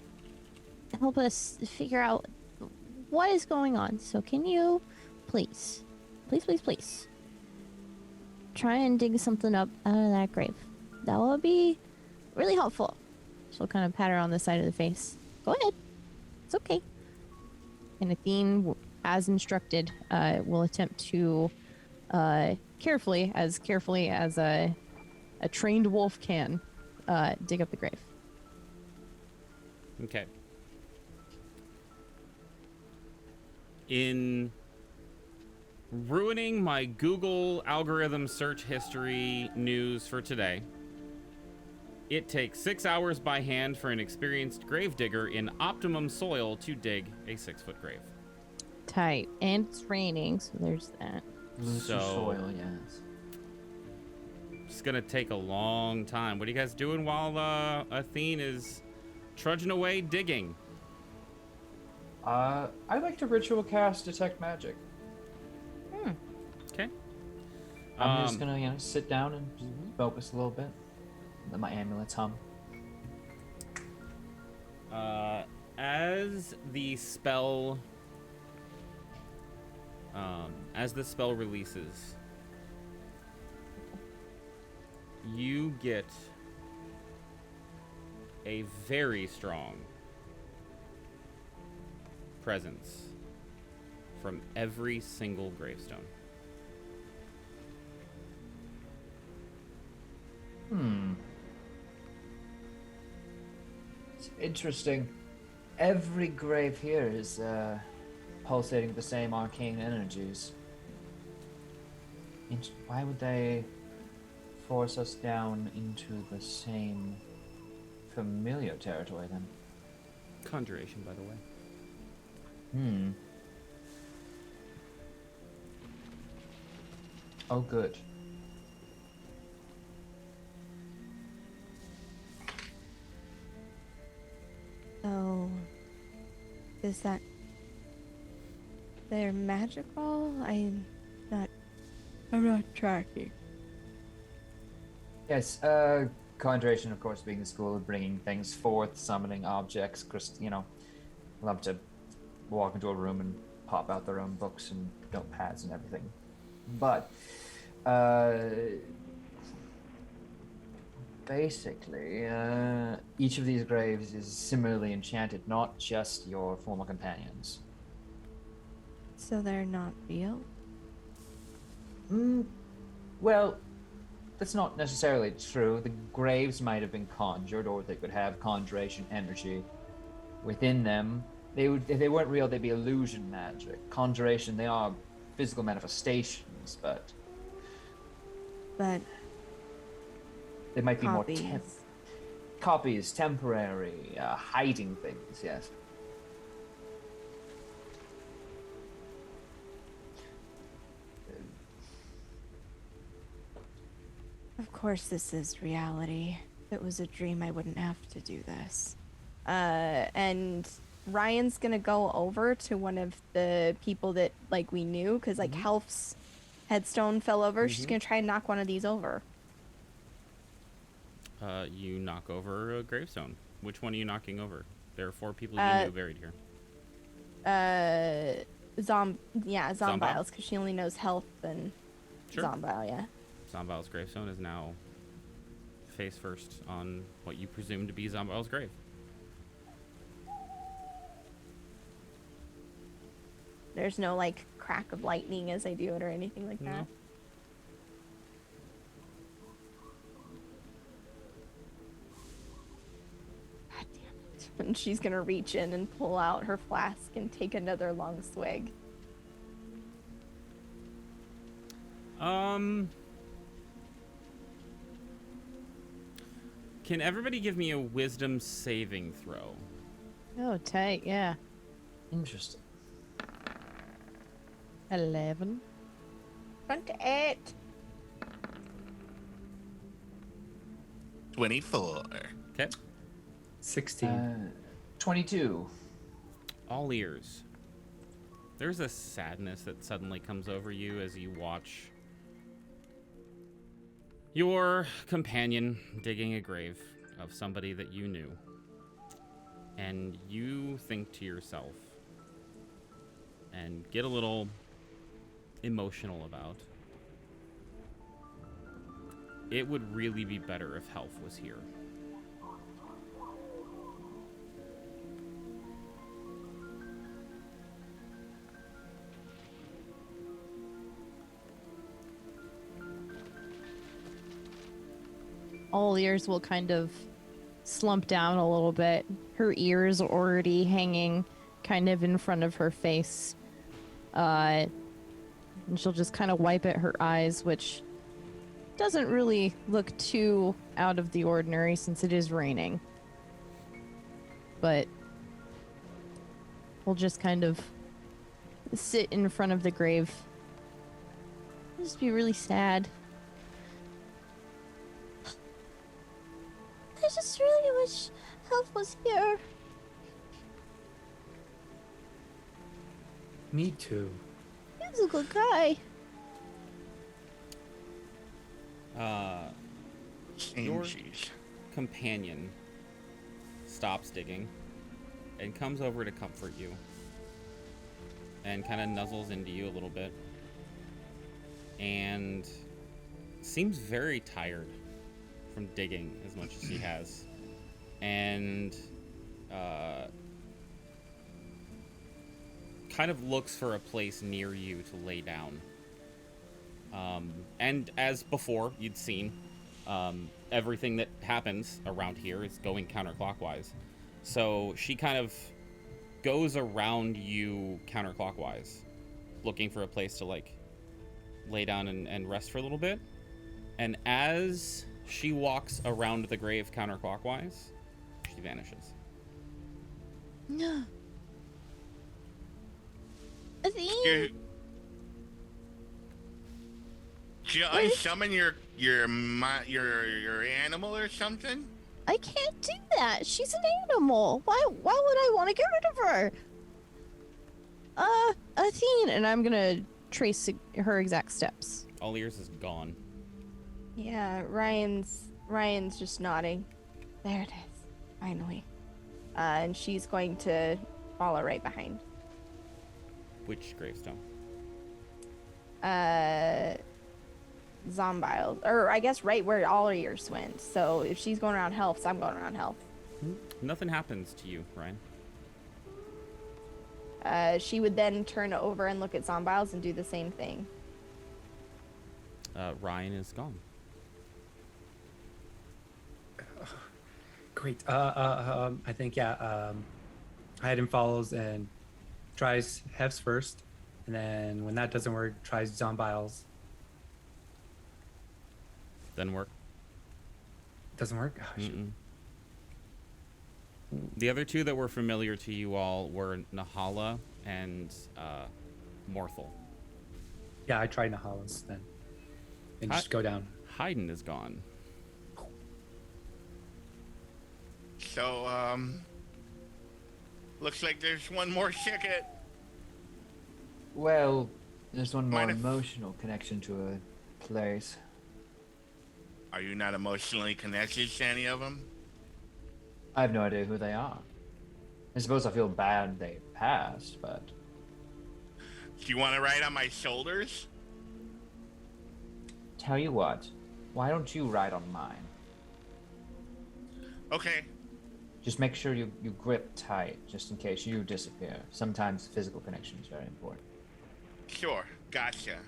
help us figure out what is going on. So can you please, try and dig something up out of that grave? That will be really helpful. She'll kind of pat her on the side of the face. Go ahead. It's okay. And Athene, as instructed, will attempt to carefully as a trained wolf can, dig up the grave. Okay. In ruining my Google algorithm search history news for today, it takes 6 hours by hand for an experienced grave digger in optimum soil to dig a 6-foot grave. Tight. And it's raining, so there's that. Looser So- soil, yes. It's gonna take a long time. What are you guys doing while Athene is trudging away digging? I'd like to ritual cast detect magic. Okay. I'm just gonna, sit down and focus a little bit. Let my amulets hum. As the spell releases, you get a very strong presence from every single gravestone. It's interesting. Every grave here is pulsating the same arcane energies. Why would they force us down into the same familiar territory then? Conjuration, by the way. Oh, good. So, is that they're magical? I'm not tracking. Yes, conjuration, of course, being the school of bringing things forth, summoning objects. Love to walk into a room and pop out their own books and notepads and everything. But, basically, each of these graves is similarly enchanted, not just your former companions. So they're not real? Well, that's not necessarily true. The graves might have been conjured, or they could have conjuration energy within them. If they weren't real, they'd be illusion magic. Conjuration, they are physical manifestations, but But they might be copies. more copies, temporary, hiding things. Yes. Of course, this is reality. If it was a dream, I wouldn't have to do this. And Ryan's gonna go over to one of the people that we knew, because Helf's headstone fell over. She's gonna try and knock one of these over. You knock over a gravestone. Which one are you knocking over? There are 4 people you knew buried here. Zombiles, because she only knows Helf and Sure. Zombile, yeah. Zombile's gravestone is now face first on what you presume to be Zombile's grave. There's no crack of lightning as I do it or anything like that. No. God damn it. And she's gonna reach in and pull out her flask and take another long swig. Can everybody give me a wisdom saving throw? Oh, tight, yeah. Interesting. 11. 28. 24. Okay. 16. 22. All ears. There's a sadness that suddenly comes over you as you watch your companion digging a grave of somebody that you knew. And you think to yourself and get a little emotional about, it would really be better if Helf was here. All ears will kind of slump down a little bit. Her ears already hanging kind of in front of her face. And she'll just kind of wipe at her eyes, which doesn't really look too out of the ordinary since it is raining. But we'll just kind of sit in front of the grave. It'll just be really sad. I just really wish Helf was here. Me too. He was a good guy. Your Changes. companion stops digging and comes over to comfort you and kind of nuzzles into you a little bit and seems very tired from digging as much as he has, and kind of looks for a place near you to lay down. And as before, you'd seen, everything that happens around here is going counterclockwise. So she kind of goes around you counterclockwise, looking for a place to, like, lay down and rest for a little bit. And as she walks around the grave counterclockwise, she vanishes. No. Should I summon your animal or something? I can't do that. She's an animal. Why would I want to get rid of her? Athene, and I'm gonna trace her exact steps. All ears is gone. Yeah, Ryan's just nodding. There it is, finally. And she's going to follow right behind. Which gravestone? Zombiles, or I guess right where all ears went. So if she's going around health, so I'm going around health. Nothing happens to you, Ryan. She would then turn over and look at Zombiles and do the same thing. Ryan is gone. Great. I think, Hayden follows and tries Hef's first. And then when that doesn't work, tries Zombiles. Doesn't work. Doesn't work? Oh, shoot. Mm-mm. The other two that were familiar to you all were Nahala and Morthal. Yeah, I tried Nahalas then. And just go down. Hayden is gone. So, looks like there's one more ticket. Well, there's one more Mind if- emotional connection to a place. Are you not emotionally connected to any of them? I have no idea who they are. I suppose I feel bad they passed, but Do you want to ride on my shoulders? tell you what, why don't you ride on mine? Okay. Just make sure you grip tight, just in case you disappear. Sometimes physical connection is very important. Sure. Gotcha.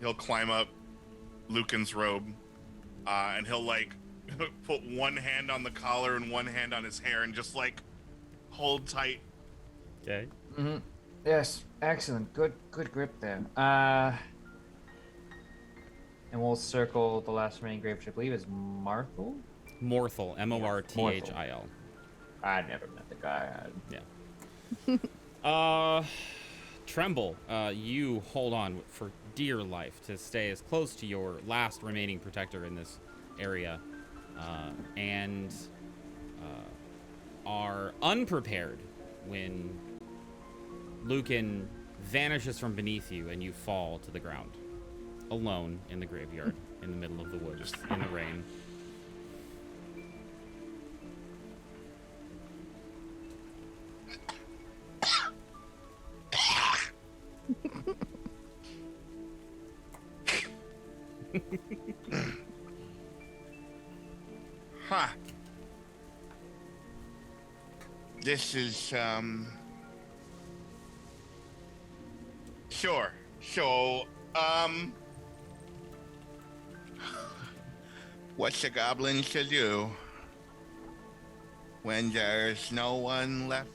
He'll climb up Lucan's robe, and he'll, like, put one hand on the collar and one hand on his hair and just, like, hold tight. Okay. Mm-hmm. Yes, excellent. Good grip there. And we'll circle the last remaining grave, which I believe is Marthel? Morthal. Morthil. I never met the guy. Yeah. Tremble, you hold on for dear life to stay as close to your last remaining protector in this area, and are unprepared when Lucan vanishes from beneath you and you fall to the ground, alone in the graveyard, in the middle of the woods, in the rain. Huh. This is, Sure. So, what's a goblin to do when there's no one left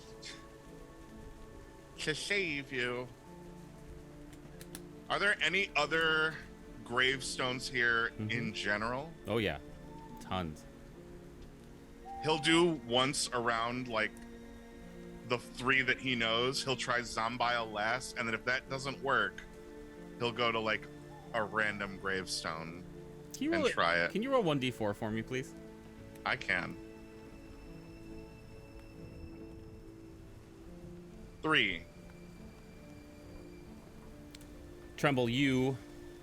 to save you? Are there any other gravestones here in general? Oh yeah, tons. He'll do once around, like, the 3 that he knows. He'll try Zombile last, and then if that doesn't work, he'll go to, like, a random gravestone and try it. Can you roll 1d4 for me, please? I can. 3. Tremble, you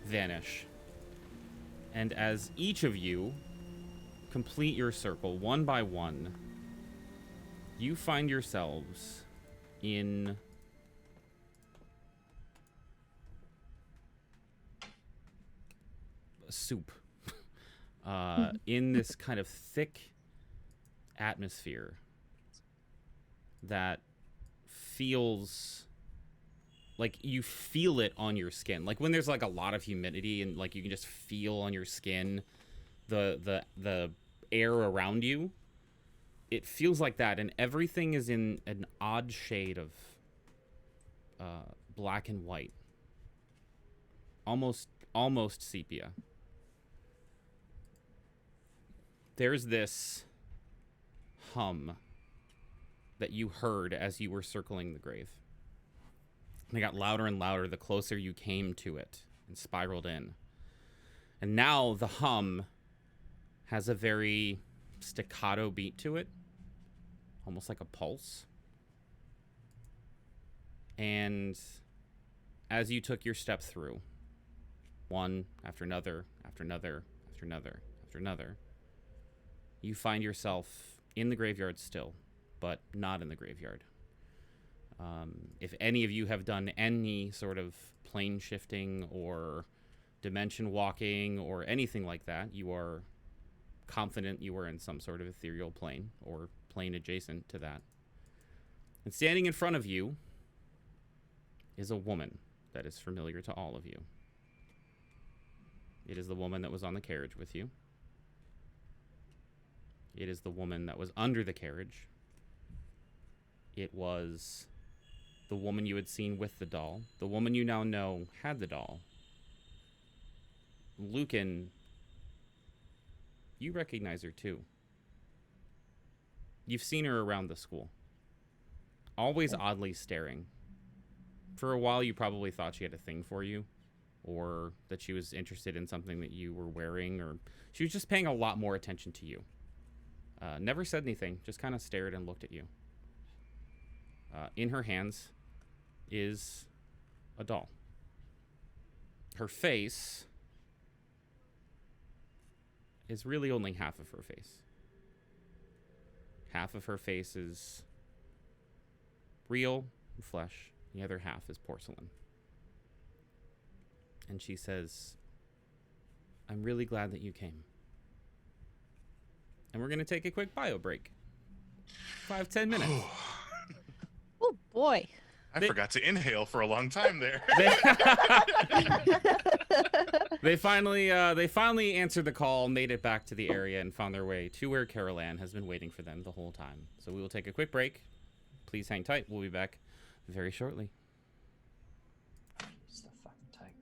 vanish. And as each of you complete your circle one by one, You find yourselves in a soup. In this kind of thick atmosphere that feels like you feel it on your skin. Like when there's like a lot of humidity and like you can just feel on your skin the air around you. It feels like that, and everything is in an odd shade of black and white. Almost sepia. There's this hum that you heard as you were circling the grave. And it got louder and louder the closer you came to it and spiraled in. And now the hum has a very staccato beat to it, almost like a pulse. And as you took your step through, one after another, after another, after another, after another, you find yourself in the graveyard still, but not in the graveyard. If any of you have done any sort of plane shifting or dimension walking or anything like that, you are confident you are in some sort of ethereal plane or plane adjacent to that. And standing in front of you is a woman that is familiar to all of you. It is the woman that was on the carriage with you. It is the woman that was under the carriage. It was the woman you had seen with the doll. The woman you now know had the doll. Lucan, you recognize her too. You've seen her around the school. Always oddly staring. For a while you probably thought she had a thing for you, or that she was interested in something that you were wearing, or she was just paying a lot more attention to you. Never said anything, just kind of stared and looked at you. In her hands is a doll. Her face is really only half of her face. Half of her face is real flesh. The other half is porcelain. And she says, "I'm really glad that you came." And we're going to take a quick bio break. 5-10 minutes. Oh boy. I forgot to inhale for a long time there. They finally answered the call, made it back to the area, and found their way to where Carol Ann has been waiting for them the whole time. So we will take a quick break. Please hang tight. We'll be back very shortly. It's the fucking tigers.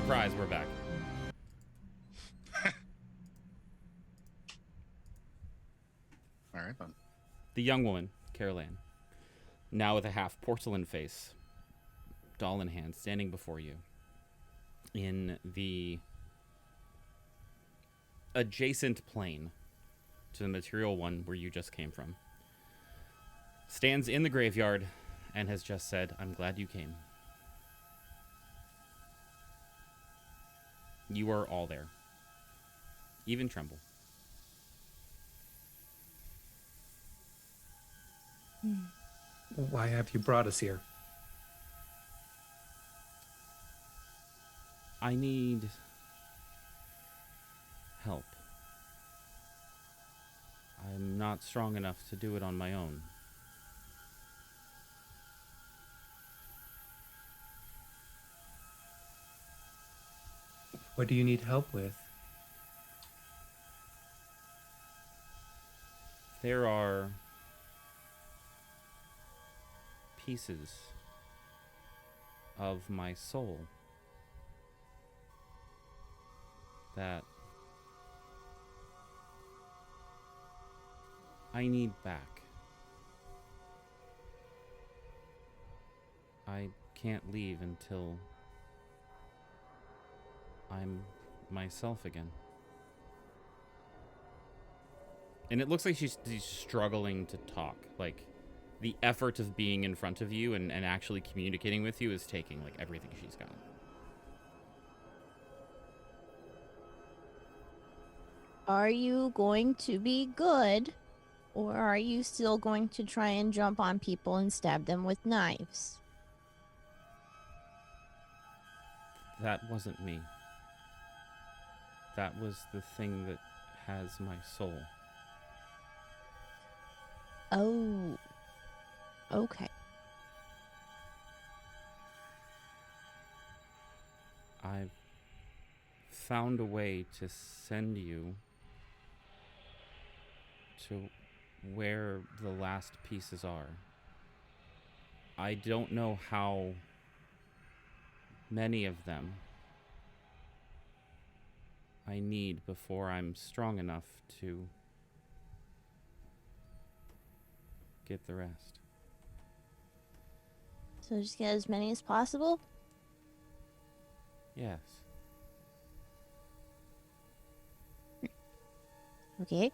surprise, we're back. All right, then. The young woman, Carol Ann, now with a half porcelain face, doll in hand, standing before you in the adjacent plane to the material one where you just came from, stands in the graveyard and has just said, "I'm glad you came." You are all there. Even Tremble. Why have you brought us here? I need help. I'm not strong enough to do it on my own. What do you need help with? There are pieces of my soul that I need back. I can't leave until I'm myself again. And it looks like she's struggling to talk. Like, the effort of being in front of you and actually communicating with you is taking, like, everything she's got. Are you going to be good, or are you still going to try and jump on people and stab them with knives? That wasn't me. That was the thing that has my soul. Oh. Okay. I've found a way to send you to where the last pieces are. I don't know how many of them I need before I'm strong enough to get the rest. So just get as many as possible? Yes. Okay.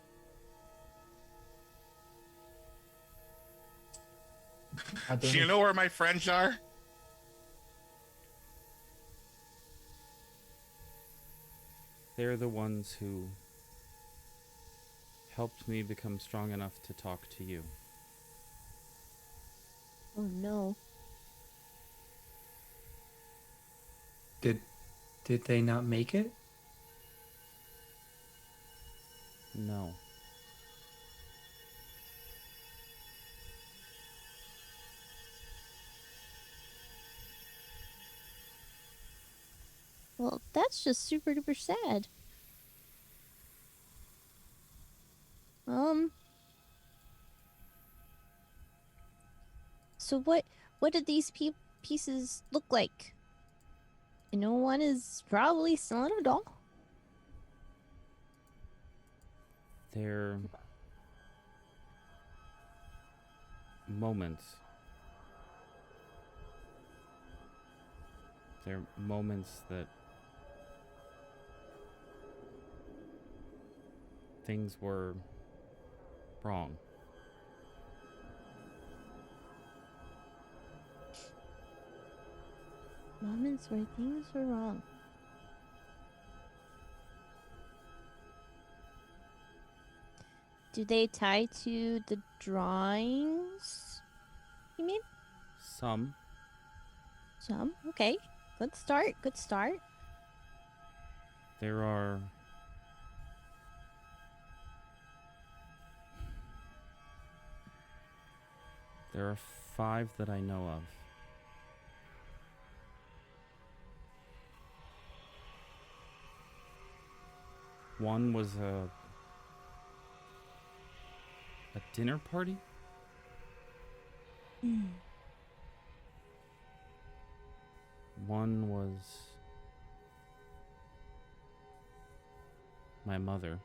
Do you know where my friends are? They're the ones who helped me become strong enough to talk to you. Oh no. Did they not make it? No. Well, that's just super duper sad. So what did these pieces look like? You know, one is probably still in a doll. They're moments. They're moments that things were wrong. Moments where things were wrong. Do they tie to the drawings? You mean? Some. Some? Okay. Good start. Good start. There are There are 5 that I know of. One was a dinner party? One was my mother.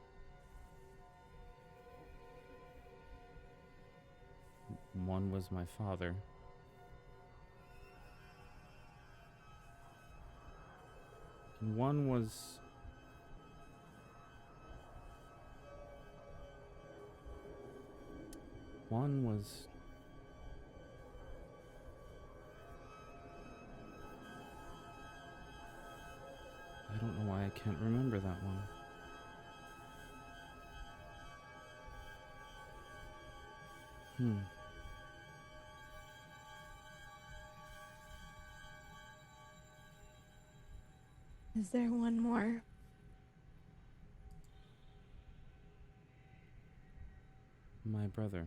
One was my father. And one was... One was... I don't know why I can't remember that one. Is there one more? My brother.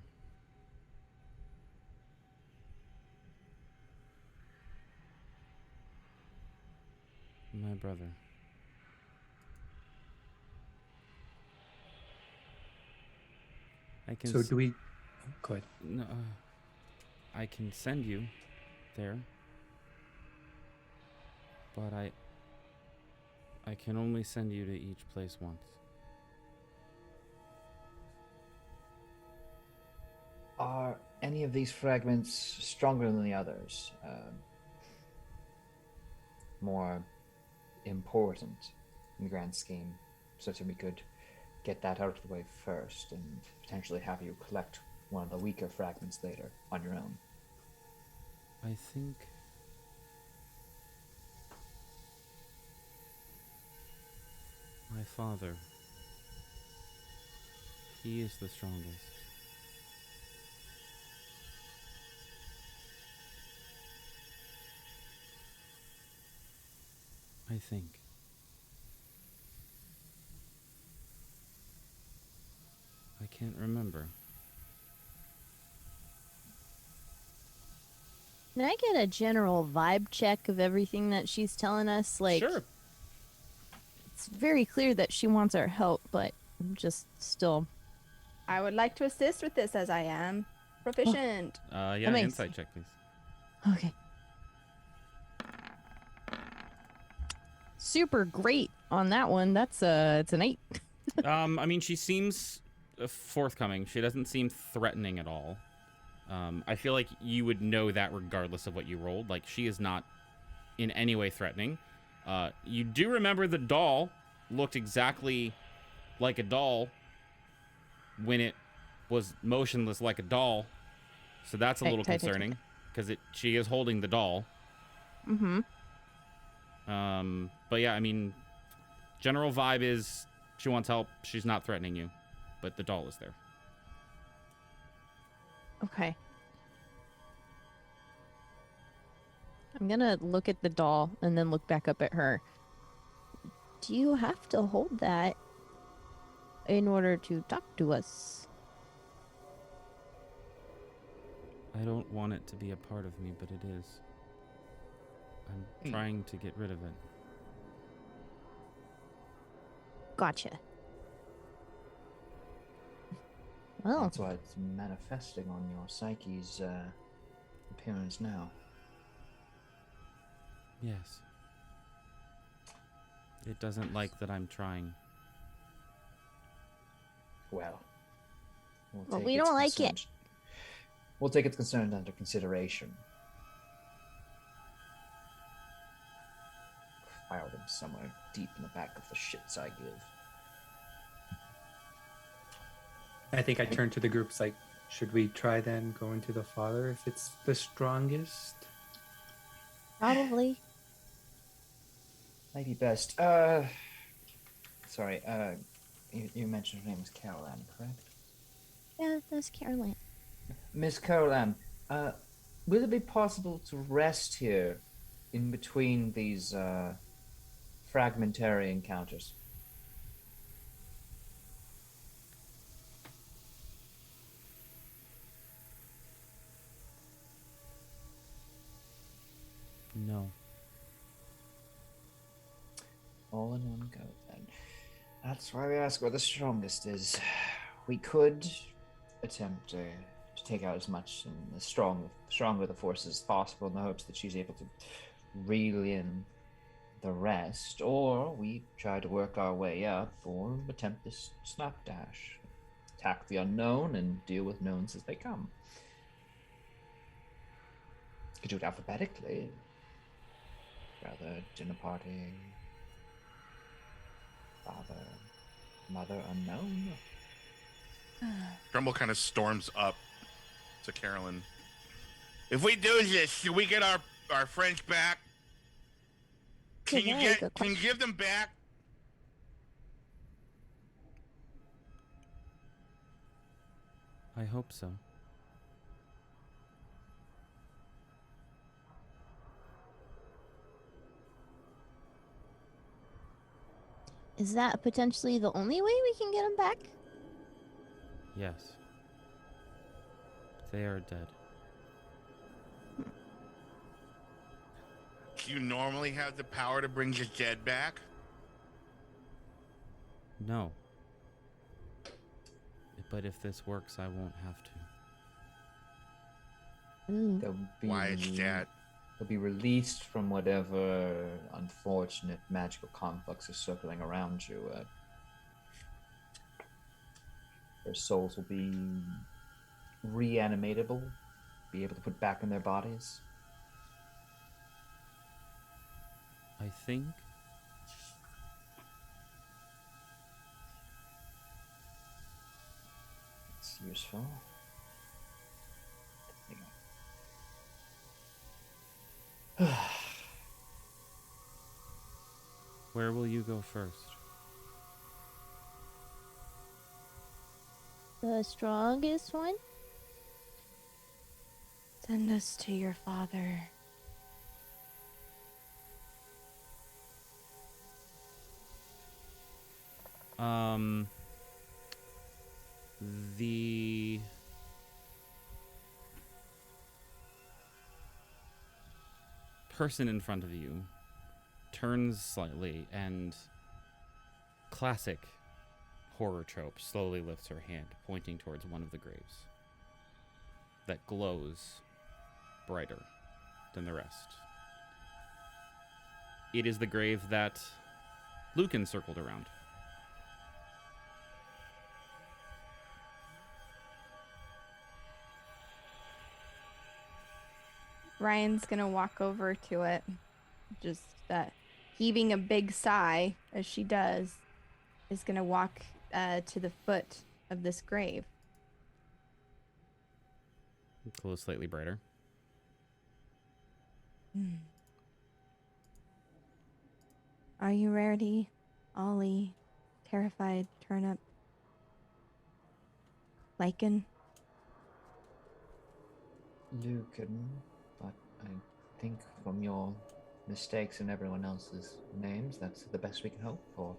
My brother. I can So do we? Oh, go ahead. No, I can send you there, but I can only send you to each place once. Are any of these fragments stronger than the others? More important in the grand scheme, so that we could get that out of the way first and potentially have you collect one of the weaker fragments later on your own. I think my father, he is the strongest. I think. I can't remember. Can I get a general vibe check of everything that she's telling us? Like, Sure. it's very clear that she wants our help, but I'm just still. I would like to assist with this as I am proficient. Yeah, Amazing. insight check, please. Okay. Super great on that one. That's it's an 8. I mean, she seems forthcoming. She doesn't seem threatening at all. I feel like you would know that regardless of what you rolled. Like, she is not in any way threatening. You do remember the doll looked exactly like a doll when it was motionless like a doll. So that's a little concerning because she is holding the doll. Mm-hmm. But yeah, I mean, general vibe is she wants help. She's not threatening you, but the doll is there. Okay. I'm gonna look at the doll and then look back up at her. Do you have to hold that in order to talk to us? I don't want it to be a part of me, but it is. I'm trying to get rid of it. Gotcha. Well, That's why it's manifesting on your psyche's appearance now. Yes. It doesn't like that I'm trying. Well, Well, take we its don't like it. concerns- We'll take its concerns under consideration. File them somewhere deep in the back of the shits I give. I think I turned to the groups like, should we try then going to the father if it's the strongest? probably. Might be best. Sorry, you mentioned her name was Carol Ann, correct? Yeah, that's Caroline. Miss Carol Ann, will it be possible to rest here in between these fragmentary encounters? No. All in one go, then. That's why we ask where the strongest is. We could attempt to take out as much and as stronger the forces as possible in the hopes that she's able to reel in the rest, or we try to work our way up, or attempt this snapdash. Attack the unknown and deal with knowns as they come. Could do it alphabetically. Brother, dinner party. Father, mother unknown. Tremble kind of storms up to Carolyn. If we do this, do we get our friends back? Can you give them back? I hope so. Is that potentially the only way we can get him back? Yes. They are dead. Do you normally have the power to bring the dead back? No. But if this works, I won't have to. They'll be Why is that? They'll be released from whatever unfortunate magical complex is circling around you. Their souls will be reanimatable, be able to put back in their bodies. I think It's useful. where will you go first? The strongest one? Send us to your father. The person in front of you turns slightly and classic horror trope slowly lifts her hand, pointing towards one of the graves that glows brighter than the rest. It is the grave that Lucan circled around. Ryan's gonna walk over to it, just heaving a big sigh as she does, is gonna walk to the foot of this grave. It glows slightly brighter. Are you ready, Ollie? Terrified turnip. Lichen? Lucan, but I think from your mistakes and everyone else's names, that's the best we can hope for.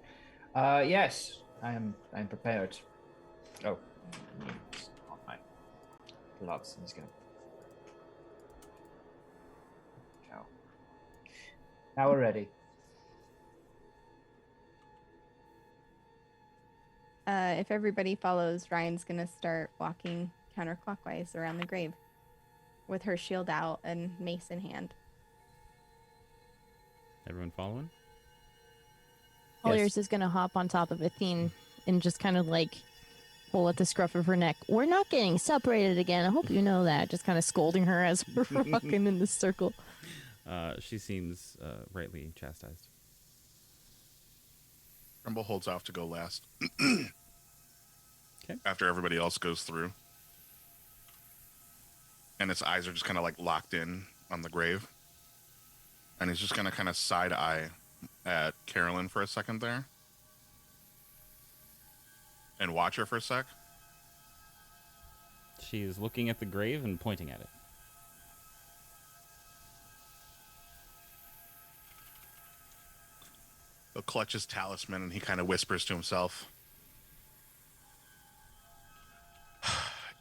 Yes, I'm prepared. Oh, it's on my gloves. I'm just gonna. Ciao. Now we're ready. If everybody follows, Ryan's gonna start walking counterclockwise around the grave with her shield out and mace in hand. Everyone following? Colliers is gonna hop on top of Athene and just kind of like pull at the scruff of her neck. We're not getting separated again. I hope you know that. Just kind of scolding her as we're walking in this circle. She seems rightly chastised. Tremble holds off to go last. Okay. After everybody else goes through. And its eyes are just kind of like locked in on the grave. And he's just going to kind of side eye at Carolyn for a second there. And watch her for a sec. She is looking at the grave and pointing at it. He'll clutch his talisman and he kind of whispers to himself.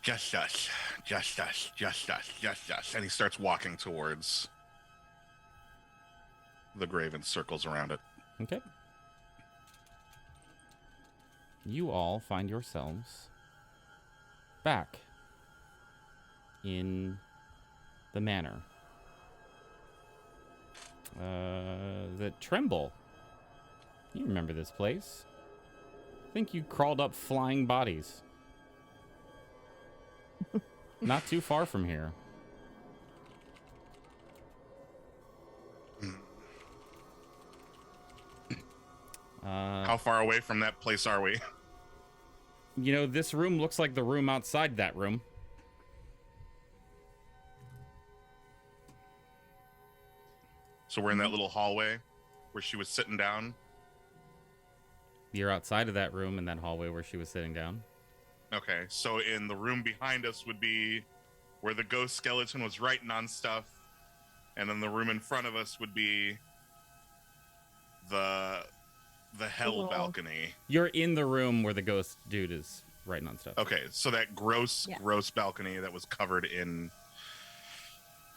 Just us, just us, just us, just us. And he starts walking towards the grave and circles around it. Okay. You all find yourselves back in the manor. The Tremble. You remember this place. I think you crawled up flying bodies. Not too far from here. How far away from that place are we? You know, this room looks like the room outside that room. So we're in that little hallway where she was sitting down. You're outside of that room in that hallway where she was sitting down. Okay, so in the room behind us would be where the ghost skeleton was writing on stuff, and then the room in front of us would be the hell balcony. You're in the room where the ghost dude is writing on stuff. Okay, so that gross balcony that was covered in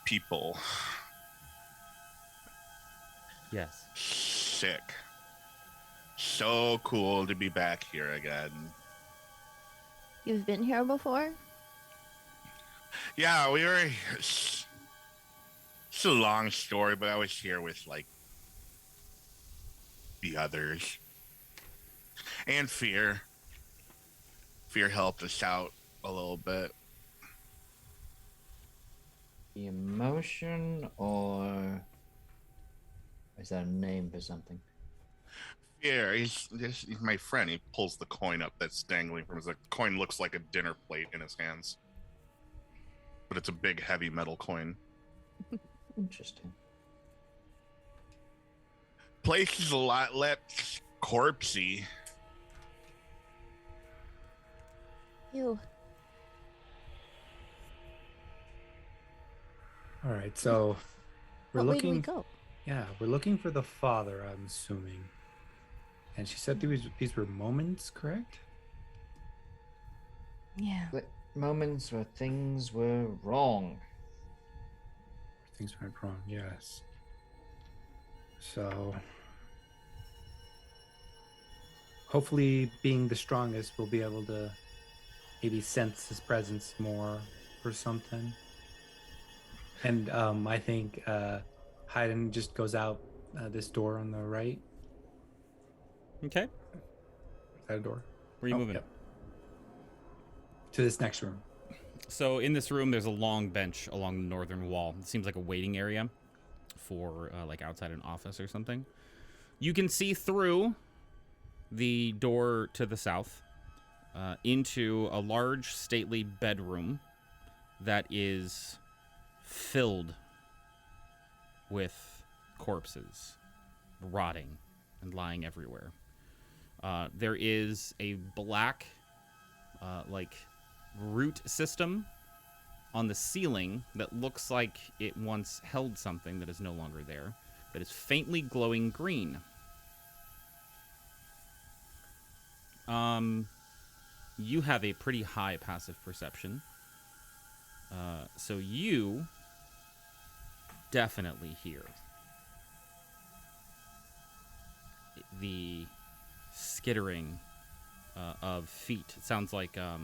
people. Yes. Sick. So cool to be back here again. You've been here before? Yeah, we were. It's a long story, but I was here with like the others and Fear. Fear helped us out a little bit. The emotion, or is that a name for something? Fear, he's my friend. He pulls the coin up that's dangling from his. The coin looks like a dinner plate in his hands, but it's a big, heavy metal coin. Interesting. Place is a lot less corpsey. Ew. All right, so we're What way do we looking. go? Yeah, we're looking for the father, I'm assuming. And she said these were moments, correct? Yeah. Moments where things were wrong. Things went wrong, yes. So hopefully being the strongest, we'll be able to maybe sense his presence more or something. And I think Hayden just goes out this door on the right. Okay. Is that a door? Where are you moving? Yep. To this next room. So in this room, there's a long bench along the northern wall. It seems like a waiting area for like outside an office or something. You can see through the door to the south into a large, stately bedroom that is filled with corpses, rotting and lying everywhere. There is a black, like, root system on the ceiling that looks like it once held something that is no longer there, that is faintly glowing green. You have a pretty high passive perception. So you definitely hear the skittering of feet. It sounds like a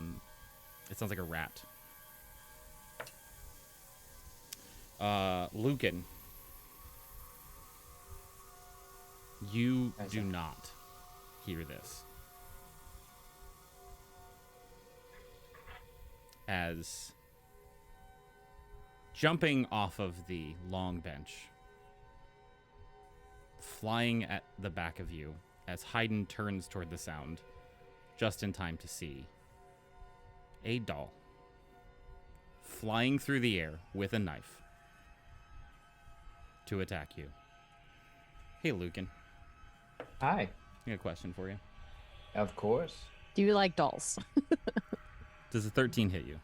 rat. Lucan, you do not hear this. As jumping off of the long bench, flying at the back of you, as Hayden turns toward the sound, just in time to see a doll flying through the air with a knife to attack you. Hey, Lucan. Hi. I got a question for you. Of course. Do you like dolls? Does a 13 hit you?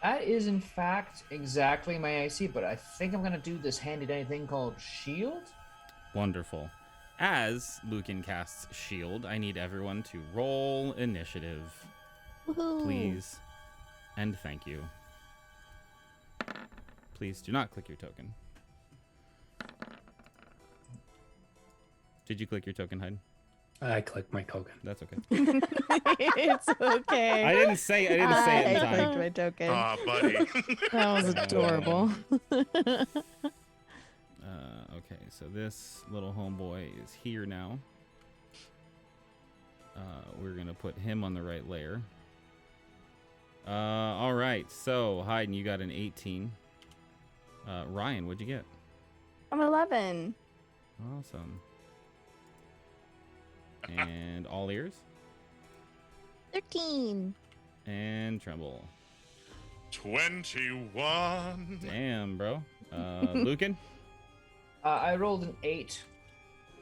That is, in fact, exactly my AC, but I think I'm going to do this handy-dandy thing called Shield. Wonderful. As Lucan casts Shield, I need everyone to roll initiative. Woohoo. Please. And thank you. Please do not click your token. Did you click your token, Hayden? I clicked my token. That's okay. It's okay. I didn't say it in I time. clicked my token. Aw, buddy. That was adorable. Okay, so this little homeboy is here now. We're gonna put him on the right layer. All right. So Hayden, you got an 18. Ryan, what'd you get? I'm 11. Awesome. And all ears 13. and tremble. 21. Damn, bro. Lucan. I rolled an 8.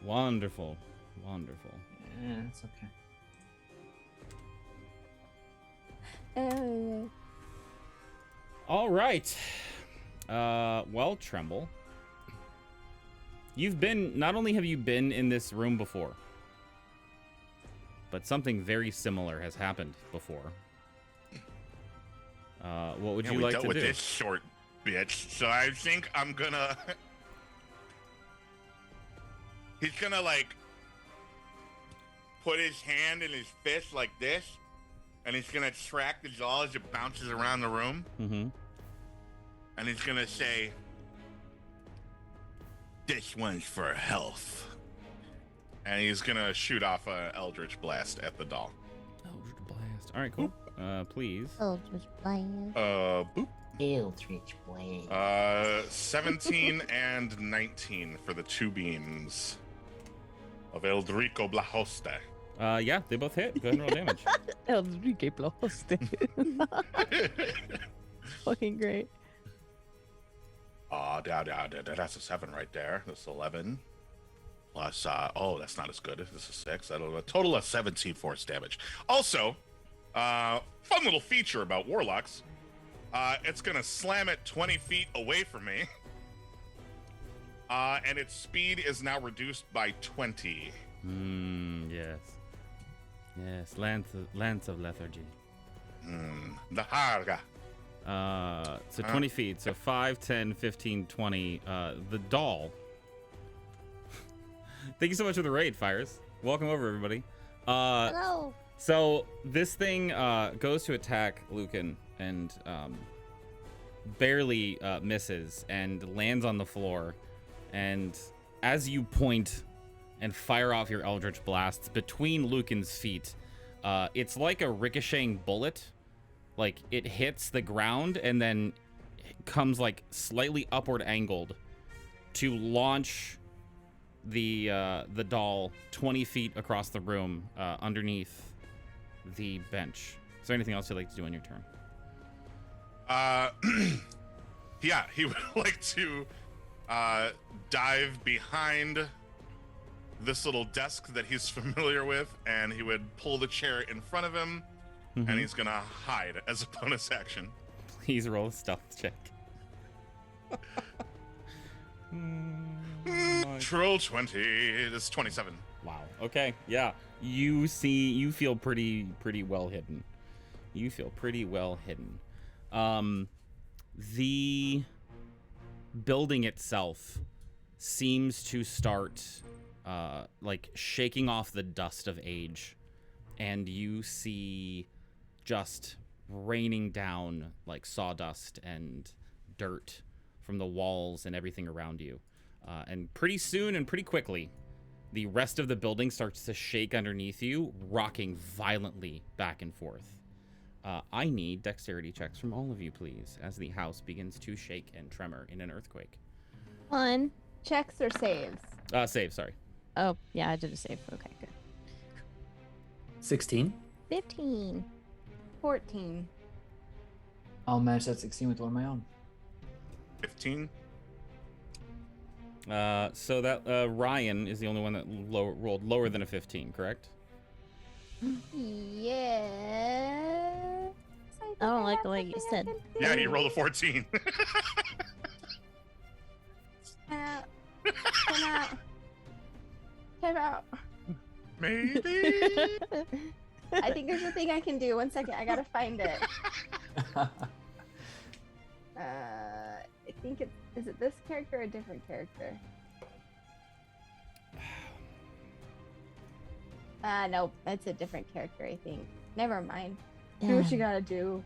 Wonderful. Wonderful. Yeah, that's okay. All right. Well, Tremble. Not only have you been in this room before, but something very similar has happened before. What would you like to do? We dealt with this short bitch, so I think I'm gonna... He's gonna, like, put his hand in his fist like this, and he's gonna track the jaw as it bounces around the room. Mm-hmm. And he's gonna say, "This one's for health." And he's gonna shoot off a Eldritch Blast at the doll. Eldritch Blast. All right, cool. Please. Eldritch Blast. Boop. Eldritch Blast. 17 and 19 for the 2 beams of Eldrico Blahoste. Yeah, they both hit. Go ahead and roll damage. Eldritch Blast. Fucking great. That's a 7 right there. That's 11. Plus, oh, that's not as good. This is 6. That'll a total of 17 force damage. Also, fun little feature about warlocks. It's gonna slam it 20 feet away from me. And its speed is now reduced by 20. Yes. Yes, Lance of Lethargy. The Harga. So 20 feet. So 5, 10, 15, 20. The doll. Thank you so much for the raid, Fires. Welcome over, everybody. Hello. So this thing goes to attack Lucan and barely misses and lands on the floor. And as you point and fire off your Eldritch Blasts between Lucan's feet, it's like a ricocheting bullet. Like, it hits the ground and then comes, like, slightly upward angled to launch the doll 20 feet across the room underneath the bench. Is there anything else you'd like to do on your turn? Yeah, he would like to dive behind this little desk that he's familiar with, and he would pull the chair in front of him. Mm-hmm. And he's gonna hide as a bonus action. Please roll a stealth check. Troll 20. It's 27. Wow. Okay. Yeah. You feel pretty well hidden. You feel pretty well hidden. The building itself seems to start like shaking off the dust of age, and you see just raining down like sawdust and dirt from the walls and everything around you. And pretty soon and pretty quickly, the rest of the building starts to shake underneath you, rocking violently back and forth. I need dexterity checks from all of you, please, as the house begins to shake and tremor in an earthquake. 1. Checks or saves? Save, sorry. Oh, yeah, I did a save. Okay, good. 16. 15. 14. I'll match that 16 with one of my own. 15. So that Ryan is the only one that rolled lower than a 15, correct? Yes. I don't like the way you said. Yeah, he rolled a 14. Time out. Maybe. I think there's a thing I can do. 1 second, I gotta find it. I think is it this character or a different character? Nope, it's a different character, I think. Never mind. Do what you gotta do.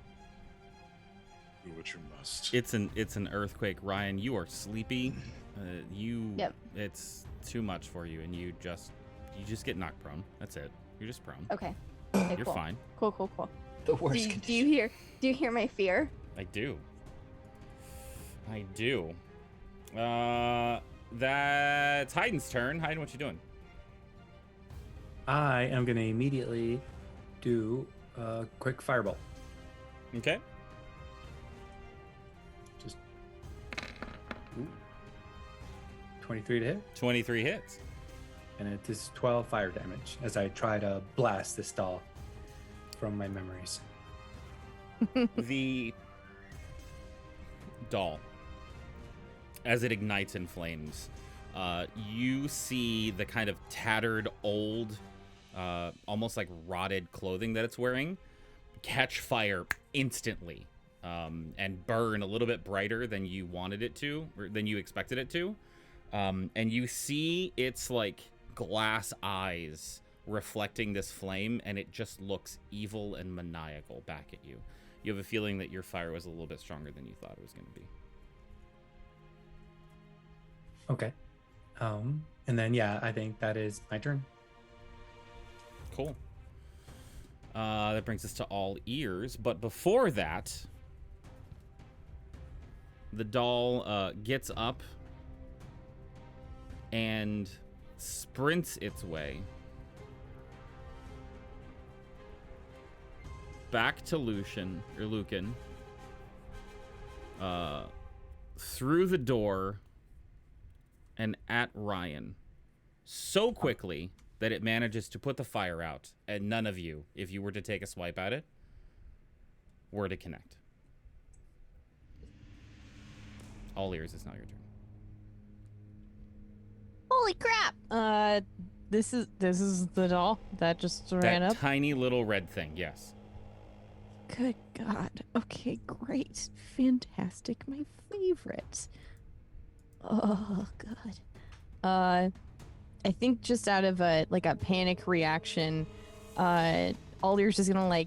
Do what you must. It's an earthquake, Ryan. You are sleepy. Yep. It's too much for you, and you just get knocked prone. That's it. You're just prone. Okay. Okay, You're cool. fine. Cool. The worst Do condition. you hear my fear? I do. That's Hayden's turn. Hayden, what you doing? I am going to immediately do a quick fireball. Okay. Just 23 to hit, 23 hits. and it is 12 fire damage as I try to blast this doll from my memories. The doll, as it ignites in flames, you see the kind of tattered, old, almost like rotted clothing that it's wearing catch fire instantly, and burn a little bit brighter than you wanted it to, or than you expected it to. And you see its like glass eyes reflecting this flame, and it just looks evil and maniacal back at you. You have a feeling that your fire was a little bit stronger than you thought it was going to be. Okay. And then, yeah, I think that is my turn. Cool. That brings us to all ears. But before that, the doll gets up and sprints its way back to Lucan, through the door and at Ryan so quickly that it manages to put the fire out, and none of you, if you were to take a swipe at it, were to connect. All ears, it's now your turn. Holy crap! This is the doll that just ran That up. tiny little red thing, yes. Good God. Okay, great. Fantastic. My favorite. Oh, God. I think just out of a panic reaction, all ears is gonna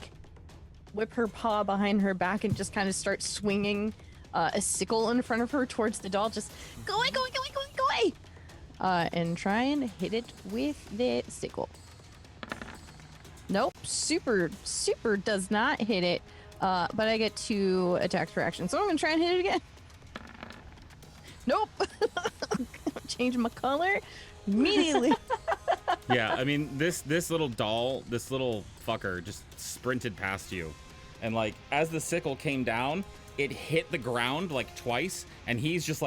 whip her paw behind her back and just kind of start swinging a sickle in front of her towards the doll. Just go away, go away, go away, go away, go away! And try and hit it with the sickle. Nope, super does not hit it, but I get 2 attacks per action, so I'm gonna try and hit it again. Nope. Change my color immediately. Yeah, I mean, this little doll, this little fucker just sprinted past you. And as the sickle came down, it hit the ground twice, and he's just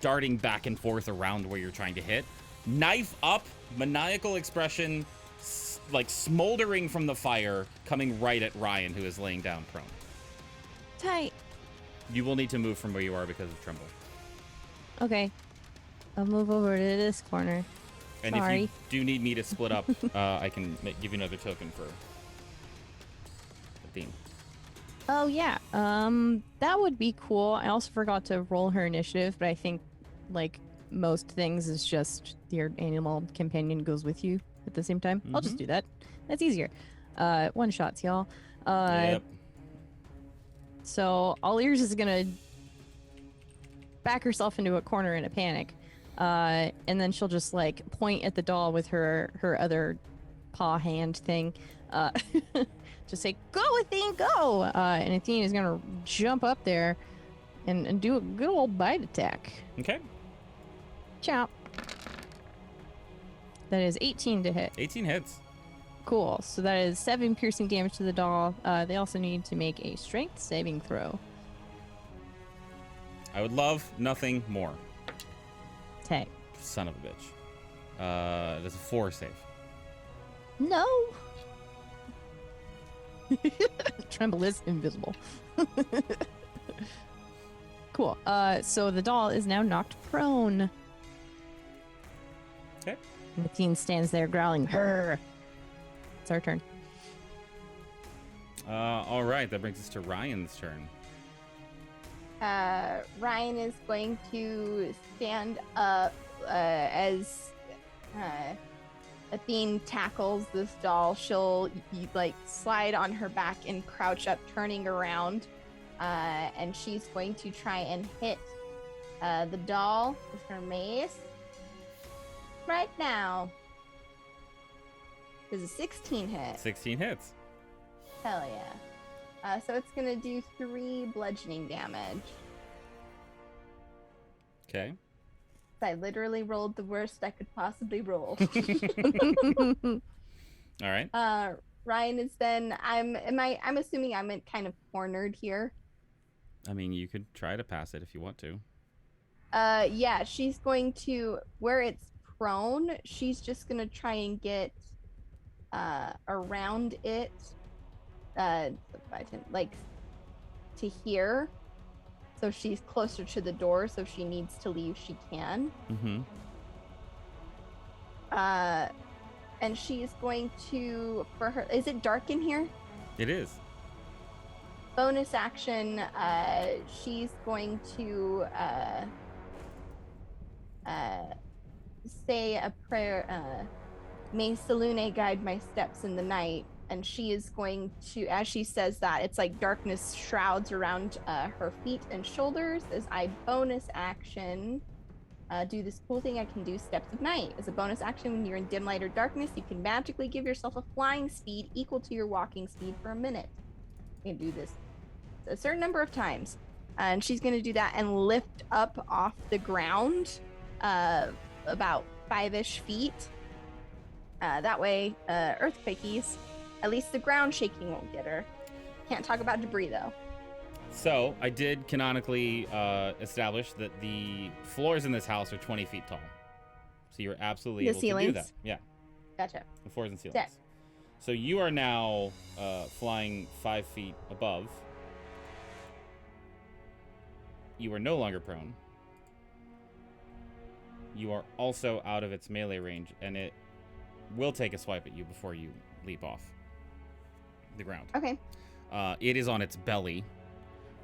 darting back and forth around where you're trying to hit. Knife up, maniacal expression, smoldering from the fire, coming right at Ryan, who is laying down prone. Tight. You will need to move from where you are because of Tremble. Okay. I'll move over to this corner. And Sorry. if you do need me to split up, I can give you another token for Athene. Oh, yeah. That would be cool. I also forgot to roll her initiative, but I think, most things is just your animal companion goes with you at the same time. I'll just do that. That's easier. One shots, y'all. Yep. So all ears is gonna back herself into a corner in a panic, and then she'll just point at the doll with her other paw hand thing, just say, "Go, Athene, go!" And Athene is gonna jump up there and do a good old bite attack. Okay. Chop. That is 18 to hit. 18 hits. Cool. So that is 7 piercing damage to the doll. They also need to make a strength saving throw. I would love nothing more. Tag. Son of a bitch. Does a 4 save? No. Tremble is invisible. Cool. So the doll is now knocked prone. Okay. And Athene stands there growling, "Her." It's our turn. All right. That brings us to Ryan's turn. Ryan is going to stand up as Athene tackles this doll. She'll slide on her back and crouch up, turning around, and she's going to try and hit The doll with her mace. Right now. There's a 16 hit. 16 hits. Hell yeah. So it's gonna do 3 bludgeoning damage. Okay. I literally rolled the worst I could possibly roll. All right. Ryan is then I'm assuming I'm kind of cornered here. I mean, you could try to pass it if you want to. Yeah, she's going to where it's prone, she's just gonna try and get around it. Like to here. So she's closer to the door, so if she needs to leave, she can. Mm-hmm. And she's going to, for her, is it dark in here? It is. Bonus action, she's going to say a prayer, may Salune guide my steps in the night. And she is going to, as she says that, it's like darkness shrouds around her feet and shoulders. As I bonus action, do this cool thing I can do, Steps of Night. As a bonus action, when you're in dim light or darkness, you can magically give yourself a flying speed equal to your walking speed for a minute. You can do this a certain number of times. And she's going to do that and lift up off the ground about 5-ish feet. That way, earthquakies, at least the ground shaking won't get her. Can't talk about debris, though. So I did canonically establish that the floors in this house are 20 feet tall. So you're absolutely The able ceilings? to do that. Yeah, Gotcha. the floors and ceilings. Sick. So you are now flying 5 feet above. You are no longer prone. You are also out of its melee range, and it will take a swipe at you before you leap off the ground. Okay. It is on its belly,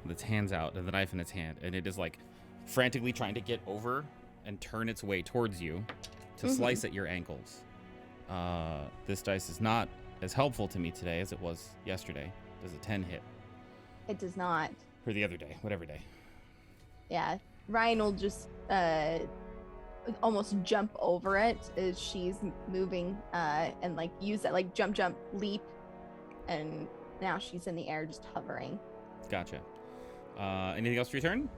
with its hands out and the knife in its hand, and it is like frantically trying to get over and turn its way towards you to slice at your ankles. This dice is not as helpful to me today as it was yesterday. Does a 10 hit? It does not. Or the other day, whatever day. Yeah. Ryan will just almost jump over it as she's moving and like use that like jump, leap. And now she's in the air just hovering. Gotcha. Anything else for your turn?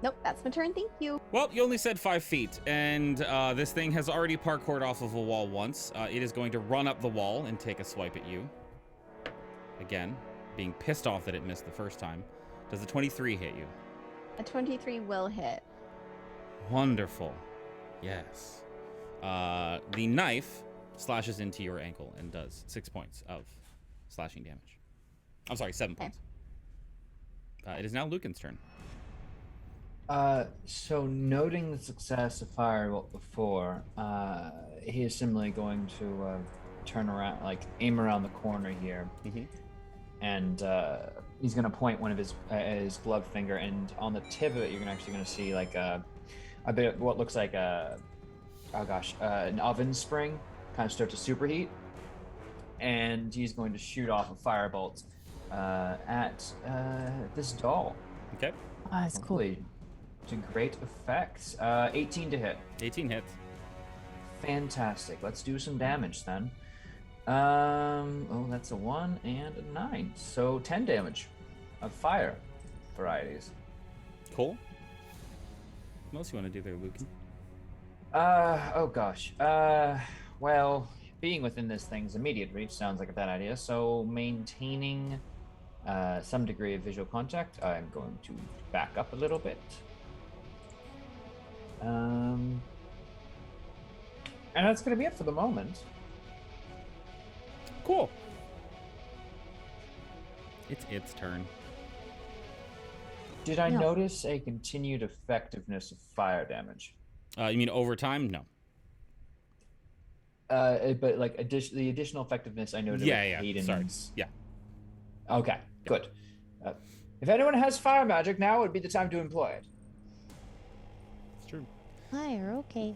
Nope, that's my turn. Thank you. Well, you only said 5 feet, and this thing has already parkoured off of a wall once. It is going to run up the wall and take a swipe at you. Again, being pissed off that it missed the first time. Does the 23 hit you? A 23 will hit. Wonderful. Yes. The knife slashes into your ankle and does 6 points of slashing damage. I'm sorry, 7 Okay. points. It is now Lucan's turn. So noting the success of Firebolt before, he is similarly going to turn around, like aim around the corner here, and he's going to point one of his gloved finger, and on the tip of it, you're actually going to see like a bit of what looks like an oven spring kind of start to superheat, and he's going to shoot off a firebolt at this doll. Okay. Ah, that's cool. Hopefully to great effect. 18 to hit. 18 hits. Fantastic. Let's do some damage then. Oh, that's a 1 and a 9. So 10 damage of fire varieties. Cool. What else you want to do there, Lucan? Oh gosh. Well, being within this thing's immediate reach sounds like a bad idea. So maintaining some degree of visual contact, I'm going to back up a little bit. And that's going to be it for the moment. Cool. It's its turn. Did I No. notice a continued effectiveness of fire damage? You mean over time? No. But like the additional effectiveness I noted. Yeah, with yeah. Sorry. Hayden's- Yeah. Okay, good. If anyone has fire magic, now would be the time to employ it. It's true. Fire, okay.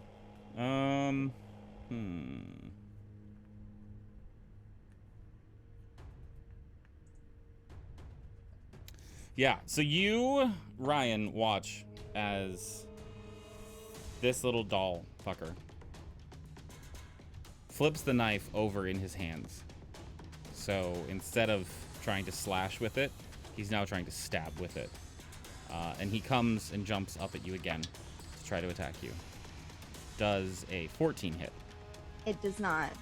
Yeah, so you, Ryan, watch as this little doll fucker flips the knife over in his hands. So instead of trying to slash with it, he's now trying to stab with it. And he comes and jumps up at you again to try to attack you. Does a 14 hit. It does not.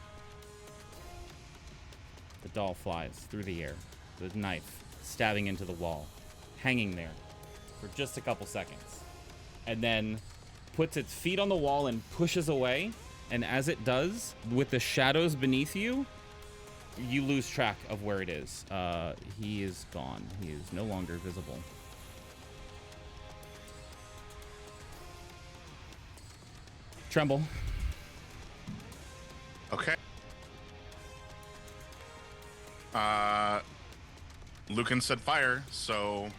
The doll flies through the air, the knife stabbing into the wall, hanging there for just a couple seconds, and then puts its feet on the wall and pushes away. And as it does, with the shadows beneath you, you lose track of where it is. He is gone. He is no longer visible. Tremble. Okay. Lucan said fire, so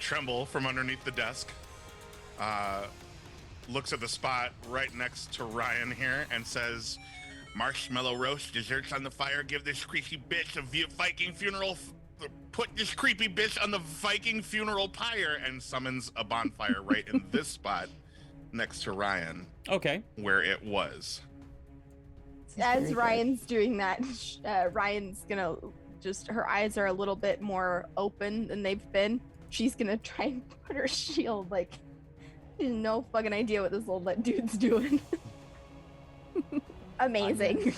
Tremble from underneath the desk looks at the spot right next to Ryan here and says, "Marshmallow roast, desserts on the fire. Give this creepy bitch a Viking funeral. Put this creepy bitch on the Viking funeral pyre," and summons a bonfire right in this spot next to Ryan. Okay. Where it was. As Ryan's doing that, Ryan's gonna just, her eyes are a little bit more open than they've been. She's gonna try and put her shield, like, she has no fucking idea what this little dude's doing. Amazing.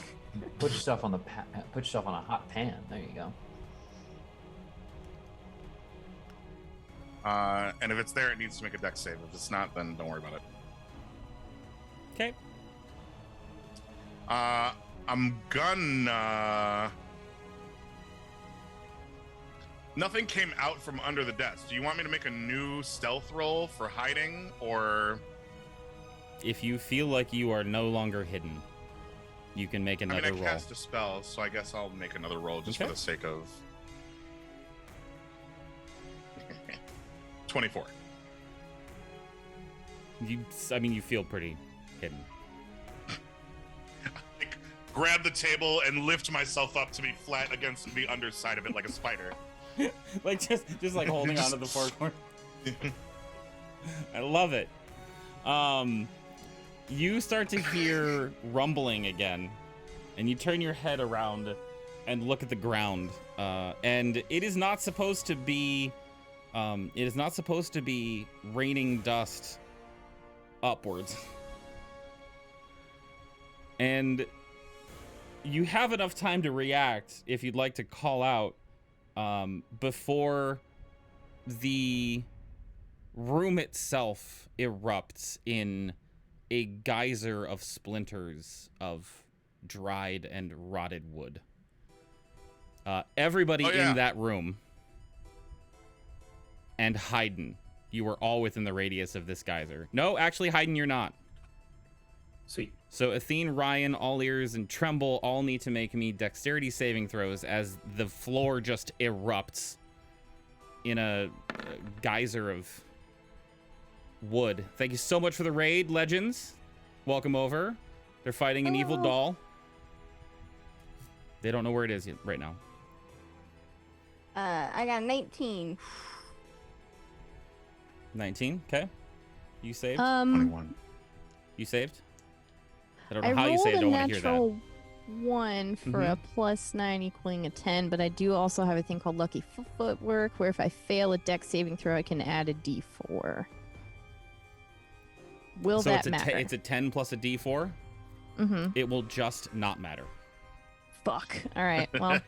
Put yourself on the put yourself on a hot pan. There you go. And if it's there, it needs to make a dex save. If it's not, then don't worry about it. Okay. I'm gonna... Nothing came out from under the desk. Do you want me to make a new stealth roll for hiding, or... If you feel like you are no longer hidden, you can make another roll. I cast a spell, so I guess I'll make another roll just for the sake of... 24. You feel pretty hidden. Grab the table and lift myself up to be flat against the underside of it like a spider. Like just like holding onto the far corner. I love it. You start to hear rumbling again, and you turn your head around and look at the ground. And it is not supposed to be. It is not supposed to be raining dust upwards. And you have enough time to react if you'd like to call out before the room itself erupts in a geyser of splinters of dried and rotted wood. Everybody in that room and Haydn, you are all within the radius of this geyser. No, actually, Haydn, you're not. Sweet. So Athene, Ryan, All Ears, and Tremble all need to make me dexterity saving throws as the floor just erupts in a geyser of wood. Thank you so much for the raid, Legends. Welcome over. They're fighting an evil doll. They don't know where it is right now. I got 19. 19, okay. You saved? 21. You saved? I don't know how you saved. I don't want to hear that. I rolled a natural 1 for a +9 equaling a 10, but I do also have a thing called Lucky Footwork, where if I fail a dex saving throw, I can add a d4. Will so that matter? It's a 10 plus a d4? Mm-hmm. It will just not matter. Fuck. All right, well.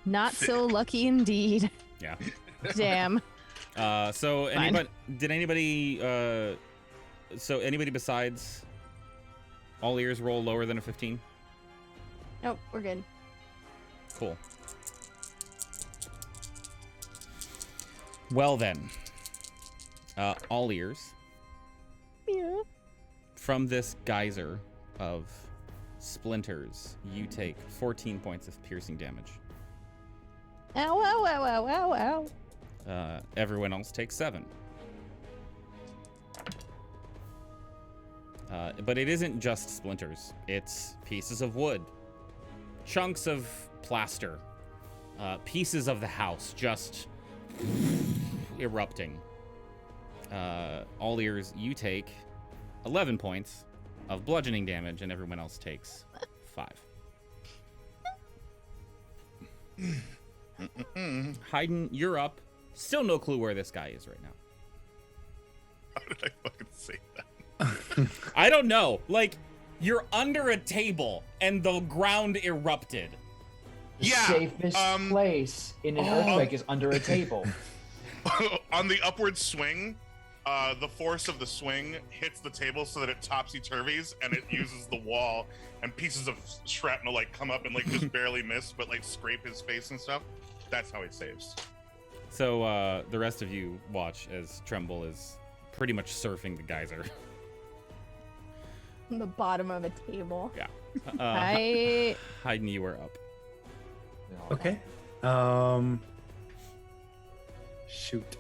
Not so lucky indeed. Yeah. Damn. So anybody besides All Ears roll lower than a 15? Nope, we're good. Cool. Well then, All Ears. Yeah. From this geyser of splinters, you take 14 points of piercing damage. Ow, ow, ow, ow, ow, ow. Everyone else takes 7. But it isn't just splinters. It's pieces of wood, chunks of plaster, pieces of the house just erupting. All ears, you take 11 points of bludgeoning damage, and everyone else takes 5. Hayden, you're up. Still no clue where this guy is right now. How did I fucking say that? I don't know. Like, you're under a table, and the ground erupted. The Yeah, safest place in an earthquake is under a table. On the upward swing, the force of the swing hits the table so that it topsy-turvies, and it uses the wall, and pieces of shrapnel like come up and like just barely miss, but like scrape his face and stuff. That's how he saves. So the rest of you watch as Tremble is pretty much surfing the geyser. On the bottom of a table. Yeah. Hayden, you are up. Okay. Shoot.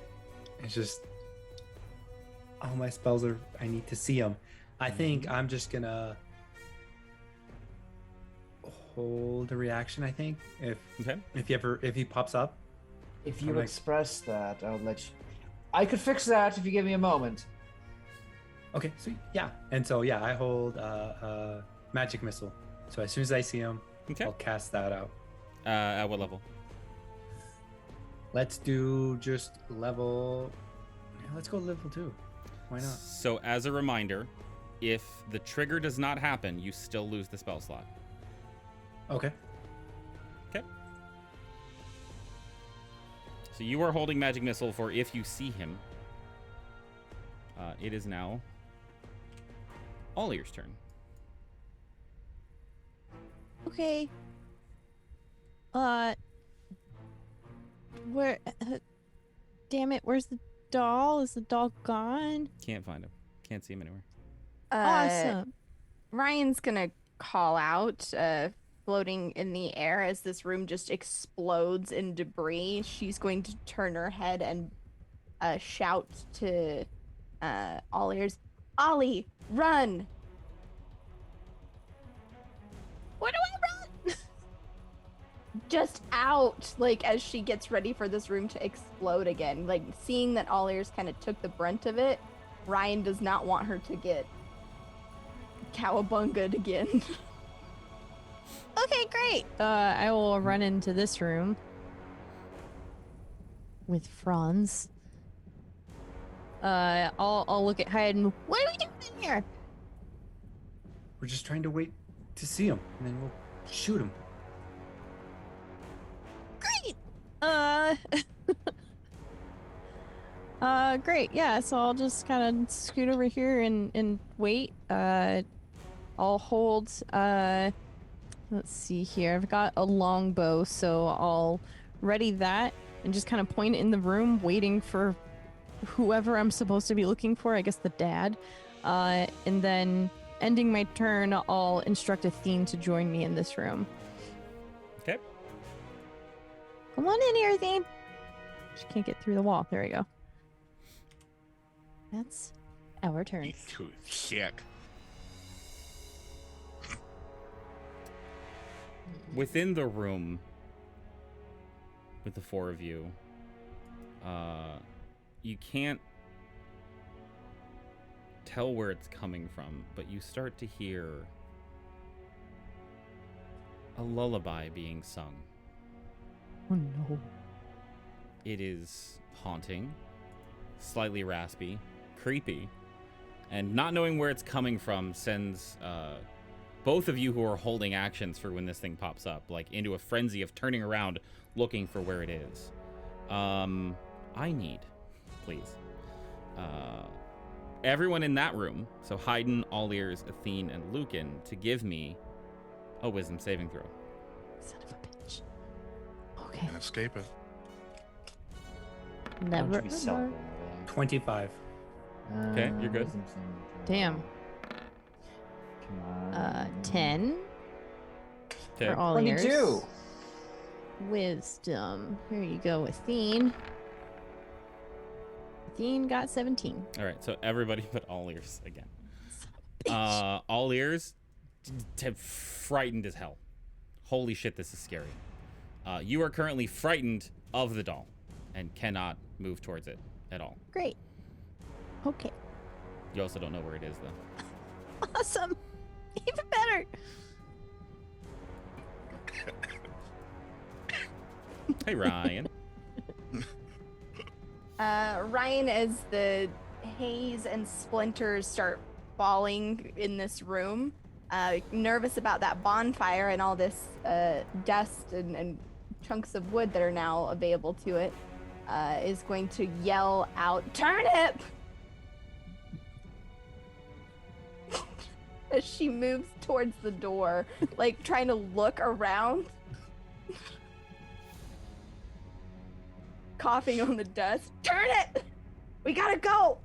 It's just all my spells are. I need to see them. I think I'm just gonna hold a reaction. I think if he pops up. If you I'm like- express that, I'll let you. I could fix that if you give me a moment. Okay, sweet. Yeah. And so yeah, I hold magic missile. So as soon as I see him, Okay. I'll cast that out. At what level? Let's do just level. Yeah, let's go level 2. Why not? So as a reminder, if the trigger does not happen, you still lose the spell slot. Okay. Okay. So you are holding magic missile for if you see him. It is now all ears' turn. Okay. Where? Damn it! Where's the doll? Is the doll gone? Can't find him. Can't see him anywhere. Awesome. Ryan's gonna call out, floating in the air as this room just explodes in debris. She's going to turn her head and shout to all ears, Ollie, run! Where do I run? Just out, like, as she gets ready for this room to explode again. Like, seeing that all ears kind of took the brunt of it, Ryan does not want her to get cowabunga'd again. Okay, great. I will run into this room with Franz. I'll look at Hayden. What are we doing in here? We're just trying to wait to see him, and then we'll shoot him. Great. Great. Yeah. So I'll just kind of scoot over here and wait. I'll hold. Let's see here. I've got a longbow, so I'll ready that and just kind of point it in the room, waiting for whoever I'm supposed to be looking for. I guess the dad. And then ending my turn, I'll instruct Athene to join me in this room. Okay. Come on in here, Athene. She can't get through the wall. There we go. That's our turn. Sick. Within the room with the 4 of you, you can't tell where it's coming from, but you start to hear a lullaby being sung. Oh no. It is haunting, slightly raspy, creepy, and not knowing where it's coming from sends both of you who are holding actions for when this thing pops up, like, into a frenzy of turning around, looking for where it is. I need, please, everyone in that room, so Hayden, All Ears, Athene, and Lucan, to give me a wisdom saving throw. Son of a bitch. Okay. And escape it. Never. Don't be selfish ever. over there. 25. Okay, you're good. Wisdom saving throw. Damn. Come on. 10 Okay. for all 22. ears. Wisdom. Here you go, Athene. Athene got 17. All right, so everybody but All Ears again. Bitch. All Ears, frightened as hell. Holy shit, this is scary. You are currently frightened of the doll and cannot move towards it at all. Great. Okay. You also don't know where it is, though. Awesome. Even better. Hey, Ryan. Ryan, as the haze and splinters start falling in this room, nervous about that bonfire and all this dust and chunks of wood that are now available to it, is going to yell out, "Turnip!" as she moves towards the door, like trying to look around. Coughing on the dust. "Turnip! We gotta go!"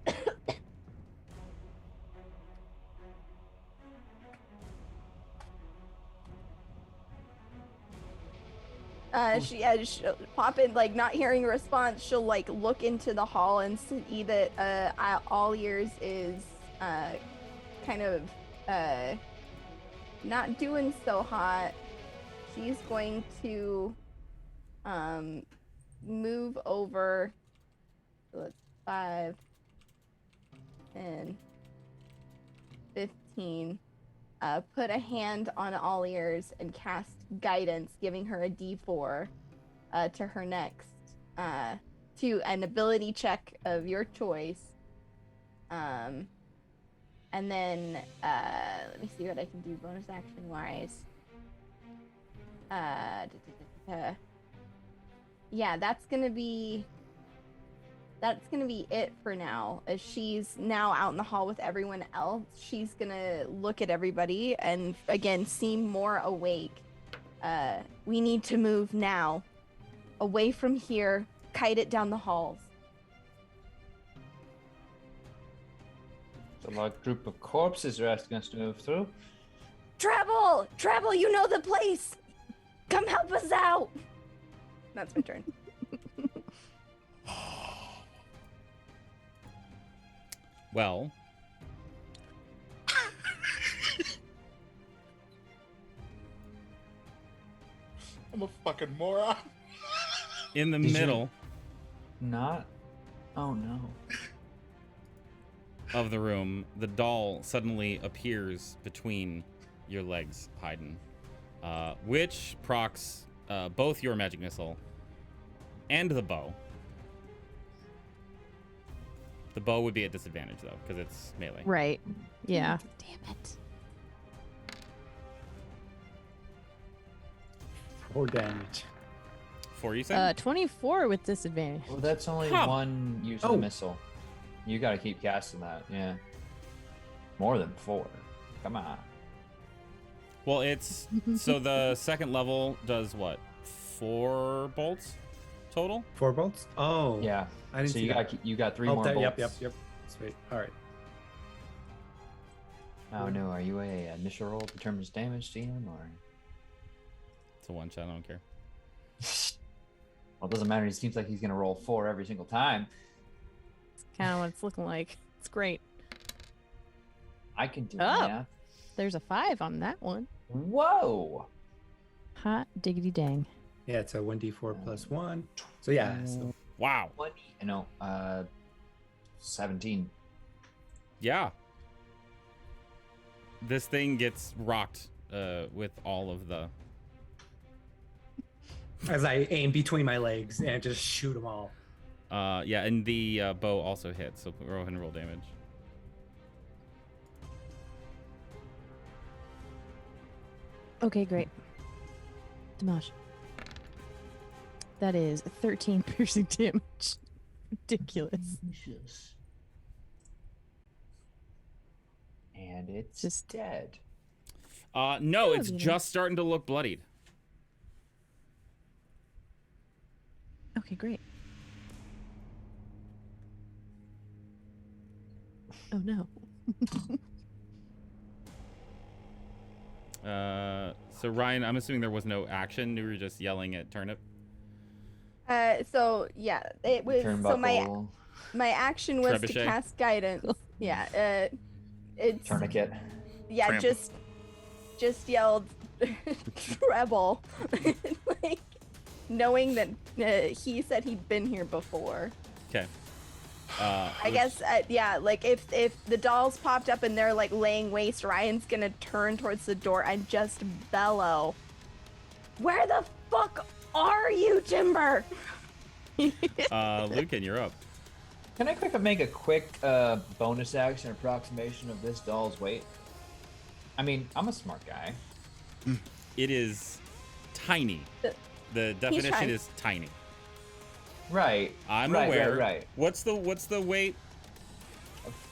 She'll pop in, like, not hearing a response. She'll, like, look into the hall and see that all ears is kind of not doing so hot. She's going to move over. So it's 5, 10, 15. Put a hand on all ears and cast guidance, giving her a D4 to her next to an ability check of your choice. And then let me see what I can do bonus action wise. Yeah, that's gonna be it for now. As she's now out in the hall with everyone else, she's gonna look at everybody and again seem more awake. We need to move now, away from here. Kite it down the halls. It's a large group of corpses you're asking us to move through. Travel, you know the place. Come help us out. That's my turn. Well, I'm a fucking moron. in the Did you- middle Not? Oh no. of the room, the doll suddenly appears between your legs, Haydn, which procs both your magic missile and the bow. The bow would be at disadvantage, though, because it's melee. Right. Yeah. Damn it. 4 damage. 4, you said? 24 with disadvantage. Well, that's only Huh. one use of Oh. the missile. You gotta keep casting that, yeah. More than 4. Come on. Well, it's... so the second level does what? 4 bolts total? 4 bolts? Oh. Yeah. I didn't So see you that. got 3 Oh, more there, bolts. yep. Sweet. All right. Oh no, are you a initial roll determines damage DM or? It's a one-shot, I don't care. Well, it doesn't matter. It seems like he's gonna roll 4 every single time. It's kind of what it's looking like. It's great. I can do Oh. math. There's a 5 on that one. Whoa! Hot diggity dang. Yeah, it's a 1d4 plus 1. So yeah. So Wow. 20, no, 17. Yeah. This thing gets rocked with all of the... as I aim between my legs and just shoot them all. yeah, and the bow also hits, so go ahead and roll damage. Okay, great. Dimash. That is 13 piercing damage. Ridiculous. And it's Just- dead. No, Oh, it's you know. just starting to look bloodied. Okay, great. Oh no. So Ryan, I'm assuming there was no action. You were just yelling at Turnip. So yeah, it was. So Turnbuckle, my action was to Trebuchet. cast guidance. Yeah. It's tourniquet. yeah. Tramp. Just yelled treble, like knowing that he said he'd been here before. Okay. I guess, yeah, like if the dolls popped up and they're like laying waste, Ryan's gonna turn towards the door and just bellow, "Where the fuck are you, Timber?" Lucan, you're up. Can I make a quick bonus action approximation of this doll's weight? I mean, I'm a smart guy. It is tiny. The definition trying. is tiny. Right. I'm right, aware. Right. What's the weight?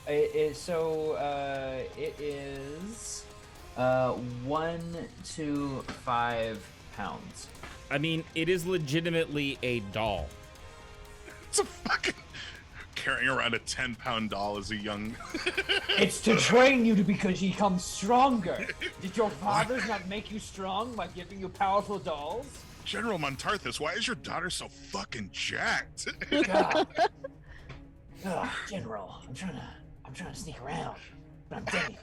It is 1 to 5 pounds. I mean, it is legitimately a doll. It's a fucking carrying around a 10-pound doll as a young. It's to train you to become stronger. Did your fathers not make you strong by giving you powerful dolls? General Montarthus, why is your daughter so fucking jacked? God. Ugh, General, I'm trying to sneak around, but I'm dead.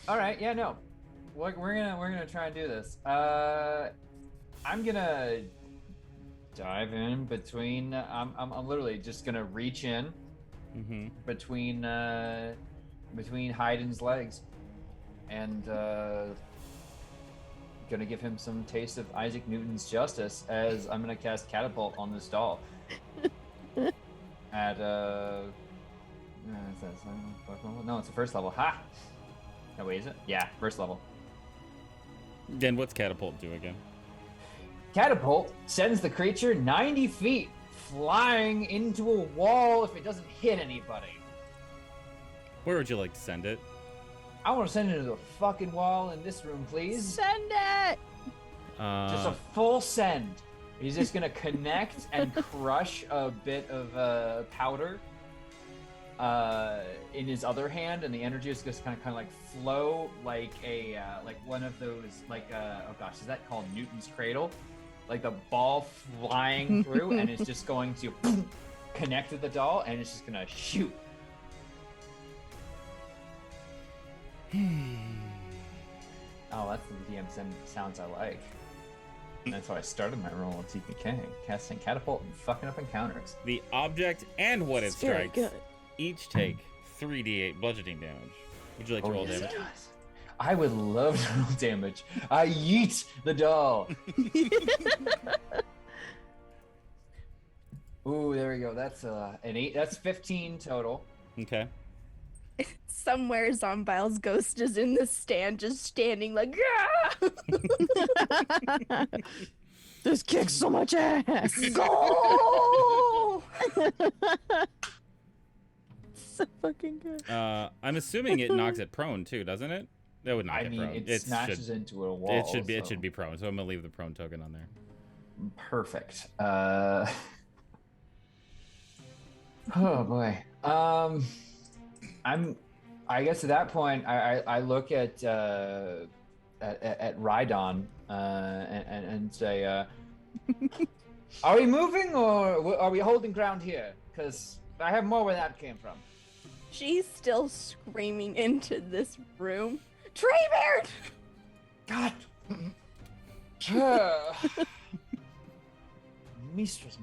All right, yeah, no, we're gonna try and do this. I'm gonna dive in between. I'm literally just gonna reach in between Hayden's legs, and gonna give him some taste of Isaac Newton's justice as I'm gonna cast Catapult on this doll. At no, it's the first level. Ha! No, wait, is it? Yeah, first level. Then what's catapult do again? Catapult sends the creature 90 feet, flying into a wall if it doesn't hit anybody. Where would you like to send it? I want to send it into the fucking wall in this room, please. Send it! Just a full send. He's just gonna connect and crush a bit of powder in his other hand, and the energy is just kind of like flow like a like one of those oh gosh, is that called Newton's cradle? Like the ball flying through, and it's just going to connect with the doll, and it's just gonna shoot. Oh, that's the DM sounds I like. That's how I started my role in TPK, casting Catapult and fucking up encounters. The object and what it It's very strikes good. each take 3d8 bludgeoning damage. Would you like to roll yes, damage? it does. I would love to roll damage. I yeet the doll. Ooh, there we go. That's an 8. That's 15 total. Okay. Somewhere Zombile's ghost is in the stand, just standing like, "Ah!" This kicks so much ass. Go! So fucking good. I'm assuming it knocks it prone too, doesn't it? That would knock I it mean, prone. it smashes into a wall. It should so- be prone. So I'm gonna leave the prone token on there. Perfect. Oh boy. I guess at that point, I look at Rhydon and say, "Are we moving or are we holding ground here? Because I have more where that came from." She's still screaming into this room. Treebeard! God. Mistress,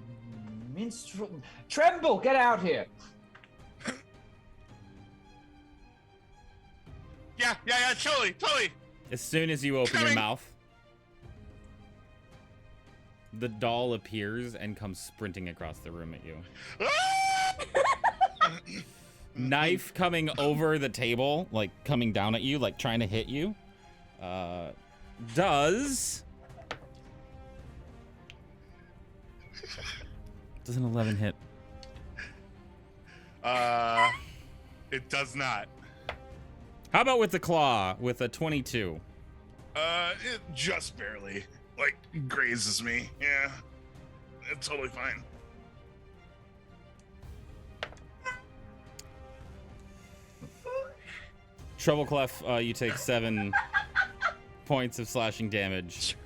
minstrel, Tremble, get out here! Yeah, totally. As soon as you open your Coming. mouth, the doll appears and comes sprinting across the room at you. Knife coming over the table, like coming down at you, like trying to hit you. Does an 11 hit? It does not. How about with the claw with a 22? It just barely, like, grazes me. Yeah, it's totally fine. Treble Clef, you take 7 points of slashing damage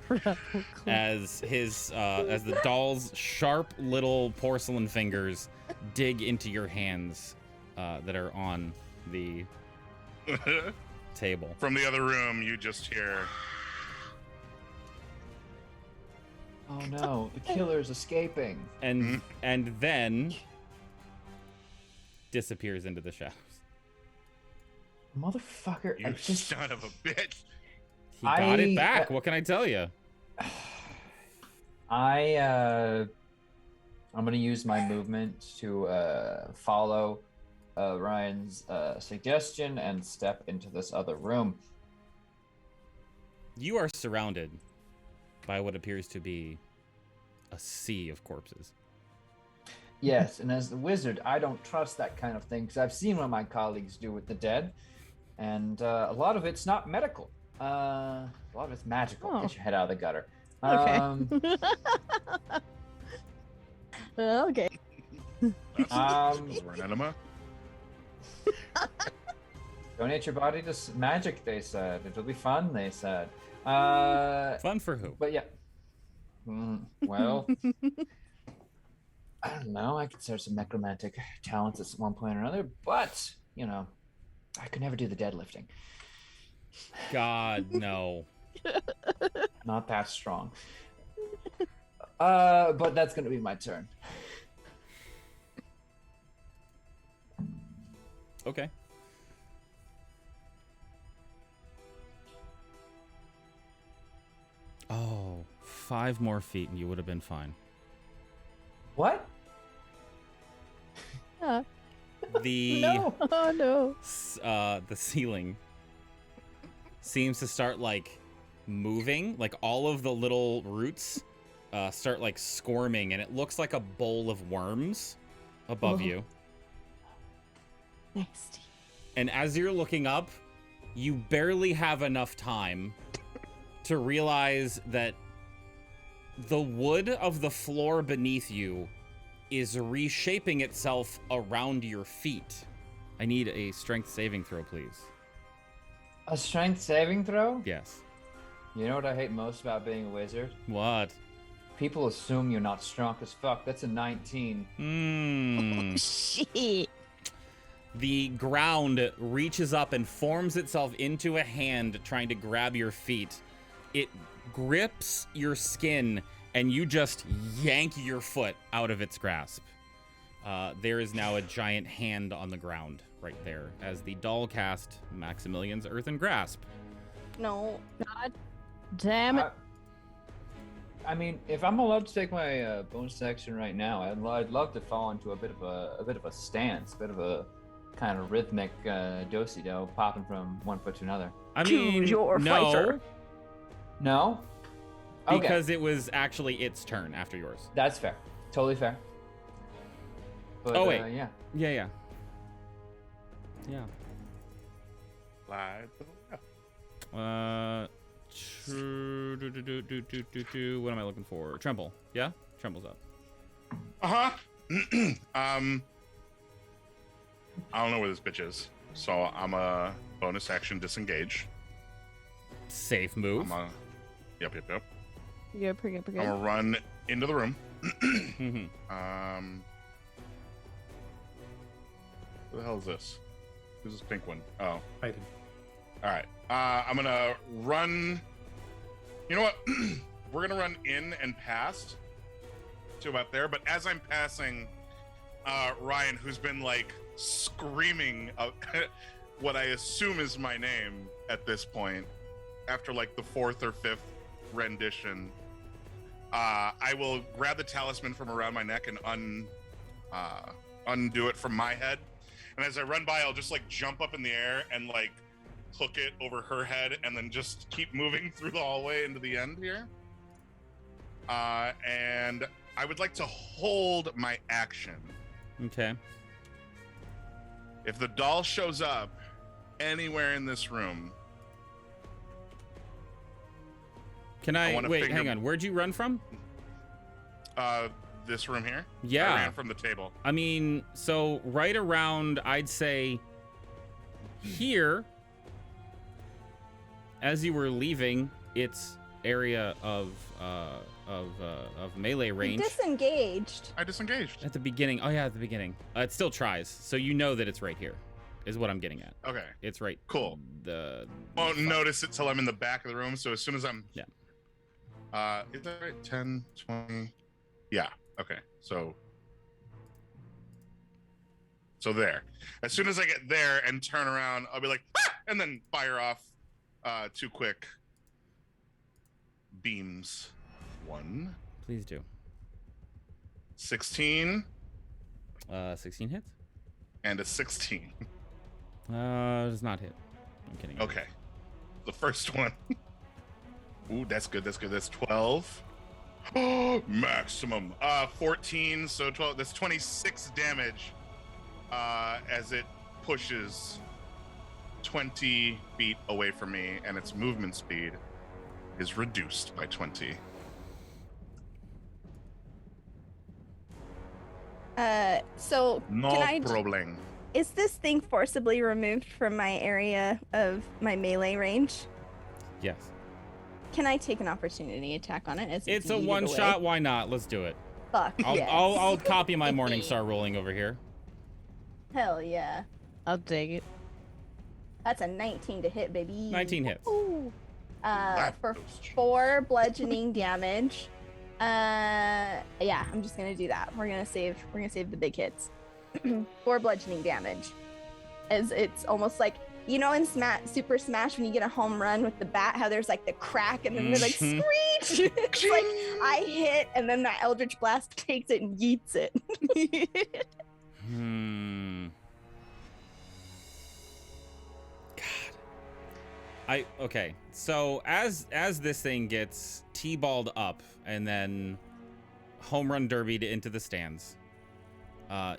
as the doll's sharp little porcelain fingers dig into your hands that are on the table. From the other room, you just hear. Oh no, the killer's escaping. and then disappears into the shadows. Motherfucker! You son of a bitch. He got it I- back. What can I tell you? I'm gonna use my movement to follow Ryan's suggestion and step into this other room. You are surrounded by what appears to be a sea of corpses. Yes, and as the wizard, I don't trust that kind of thing because I've seen what my colleagues do with the dead, and a lot of it's not medical. A lot of it's magical. Oh. Get your head out of the gutter. Okay. Okay. We're an enema. Donate your body to magic, they said. It'll be fun, they said. Fun for who? But yeah. Well, I don't know. I consider some necromantic talents at one point or another, but, you know, I could never do the deadlifting. God, no. Not that strong. But that's going to be my turn. Okay. Oh, 5 more feet and you would have been fine. What? The No. Oh no. The ceiling seems to start like moving, like all of the little roots start like squirming, and it looks like a bowl of worms above you. Nasty. And as you're looking up, you barely have enough time to realize that the wood of the floor beneath you is reshaping itself around your feet. I need a strength saving throw, please. A strength saving throw? Yes. You know what I hate most about being a wizard? What? People assume you're not strong as fuck. That's a 19. Hmm. Shit. The ground reaches up and forms itself into a hand trying to grab your feet. It grips your skin, and you just yank your foot out of its grasp. There is now a giant hand on the ground right there as the doll cast Maximilian's Earthen Grasp. No. God damn it. I mean, if I'm allowed to take my bonus action right now, I'd love to fall into a bit of a stance, a bit of a kind of rhythmic do-si-do, popping from one foot to another. I mean, Choose your no, fighter. No? Okay, because it was actually its turn after yours. that's fair. Totally fair. But, Oh, wait. yeah. Yeah. Live. What am I looking for? Tremble. Yeah? Tremble's up. Uh-huh. I don't know where this bitch is, so I'm a bonus action disengage. Safe move. Yep. You're pretty good. I'm gonna run into the room. Mhm. Who the hell is this? Who's this pink one? Oh, I did. all right. I'm gonna run. You know what? We're gonna run in and past to about there. But as I'm passing, Ryan, who's been like screaming what I assume is my name at this point, after like the 4th or 5th rendition, I will grab the talisman from around my neck and undo it from my head. And as I run by, I'll just like jump up in the air and like hook it over her head, and then just keep moving through the hallway into the end here. And I would like to hold my action. Okay. If the doll shows up anywhere in this room, Can I I wanna wait? finger- Hang on. Where'd you run from? this room here. Yeah. I ran from the table. I mean, so right around, I'd say here, as you were leaving its area of melee You range disengaged. I disengaged. at the beginning. Oh yeah, at the beginning. It still tries, so you know that it's right here. Is what I'm getting at. Okay, It's right. cool. The Won't notice it till I'm in the back of the room. So as soon as I'm Is that right? 10, 20. Yeah. Okay. So there. As soon as I get there and turn around, I'll be like, ah! And then fire off 2 quick beams. 1. Please do. 16 16 hits. and a 16. Does not hit. I'm kidding. Okay. The first one. Ooh, that's good. That's good. That's 12. Maximum. 14. So 12. That's 26 damage. As it pushes 20 feet away from me, and its movement speed is reduced by 20. So No can I? problem. Is this thing forcibly removed from my area of my melee range? Yes. Can I take an opportunity attack on it? As It's a yeeted one away? shot. Why not? Let's do it. Fuck yes. I'll copy my morning star rolling over here. Hell yeah. I'll take it. That's a 19 to hit, baby. 19 hits. Ooh. That For goes 4 bludgeoning damage. Yeah, I'm just gonna do that. We're gonna save the big hits. 4 bludgeoning damage. As it's almost like, you know, in Super Smash when you get a home run with the bat, how there's like the crack and then they're like Mhm. screech. It's like I hit and then that Eldritch Blast takes it and yeets it. God. Okay. So as this thing gets T-balled up and then home run derbied into the stands,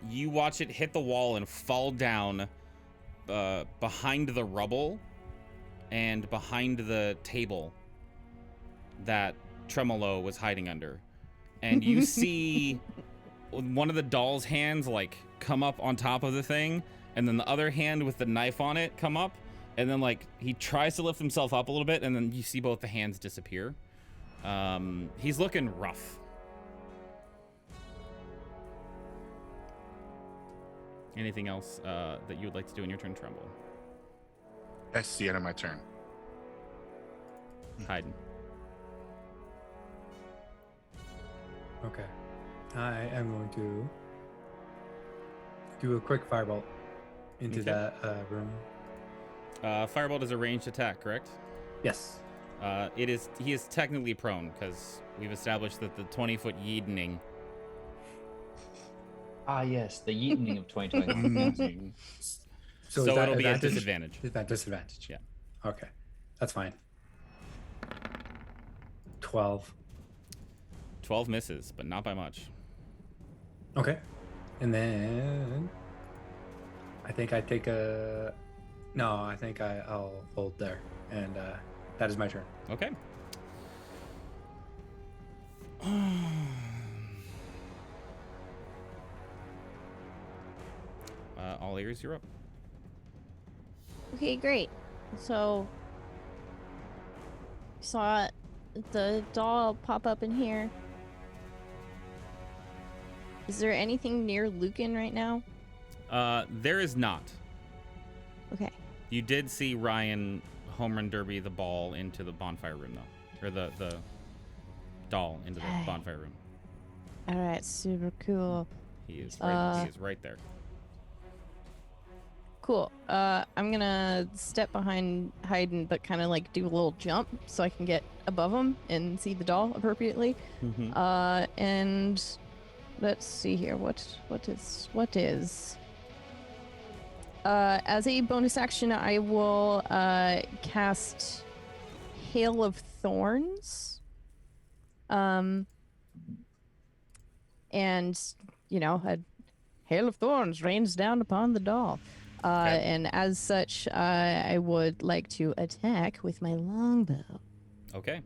you watch it hit the wall and fall down behind the rubble and behind the table that Tremolo was hiding under. And you see one of the doll's hands like come up on top of the thing, and then the other hand with the knife on it come up, and then like he tries to lift himself up a little bit, and then you see both the hands disappear. He's looking rough. Anything else that you would like to do in your turn, Tremble? That's the end of my turn. Hayden. Okay. I am going to do a quick firebolt into Okay. that room. Firebolt is a ranged attack, correct? Yes. He is technically prone because we've established that the 20-foot yeetening. Ah, yes, the yeetening of 2020. So is that it'll be at advantage? disadvantage. Is that disadvantage? Yeah. Okay. That's fine. 12. 12 misses, but not by much. Okay. And then I think I take a... No, I think I'll hold there. And that is my turn. Okay. All ears, you're up. Okay, great. So, saw the doll pop up in here. Is there anything near Lucan right now? There is not. Okay. You did see Ryan home run derby the ball into the bonfire room, though. Or the doll into the Okay. bonfire room. All right, super cool. He is right there. Cool. I'm gonna step behind Hayden, but kind of like do a little jump so I can get above him and see the doll appropriately. Mhm. And let's see here. What is? As a bonus action, I will cast Hail of Thorns. And a Hail of Thorns rains down upon the doll. Okay. And as such, I would like to attack with my longbow. Okay.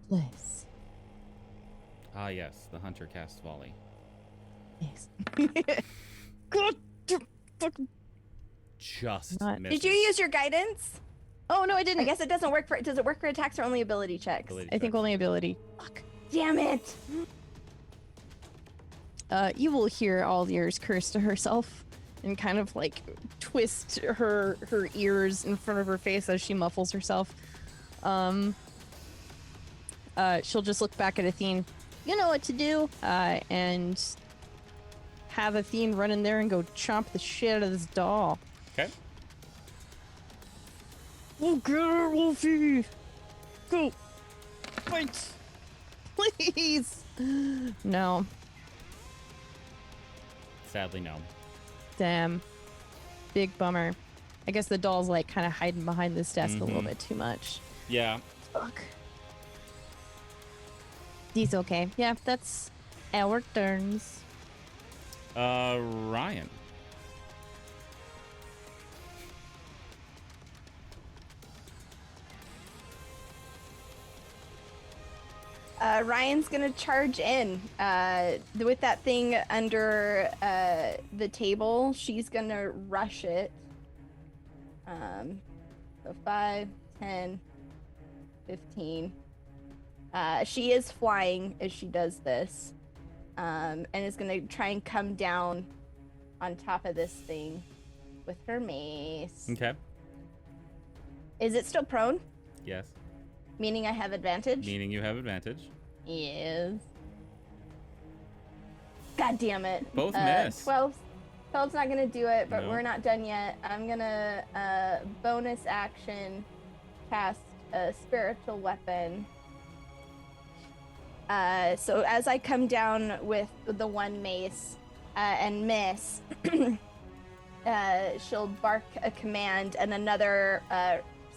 Please. Ah, yes. The hunter casts volley. Yes. God. Just Not- misses. Did you use your guidance? Oh no, I didn't. I guess it doesn't work for. Does it work for attacks or only ability checks? Ability I think checks. only ability. Fuck. Damn it. You will hear all ears curse to herself and kind of like twist her ears in front of her face as she muffles herself. she'll just look back at Athene. You know what to do, and have Athene run in there and go chomp the shit out of this doll. Okay. Oh, get her, Wolfie! Go! Fight! Please! No. Sadly, no. Damn. Big bummer. I guess the doll's like kind of hiding behind this desk a little bit too much. Yeah. Fuck. He's okay. Yeah, that's our turns. Ryan. Ryan's gonna charge in with that thing under the table. She's gonna rush it. So 5, 10, 15. She is flying as she does this, and is gonna try and come down on top of this thing with her mace. Okay. Is it still prone? Yes. Meaning I have advantage? Meaning you have advantage. Yes. God damn it. Both miss. 12's not gonna do it, but No. we're not done yet. I'm gonna bonus action cast a spiritual weapon. So as I come down with the one mace and miss, she'll bark a command, and another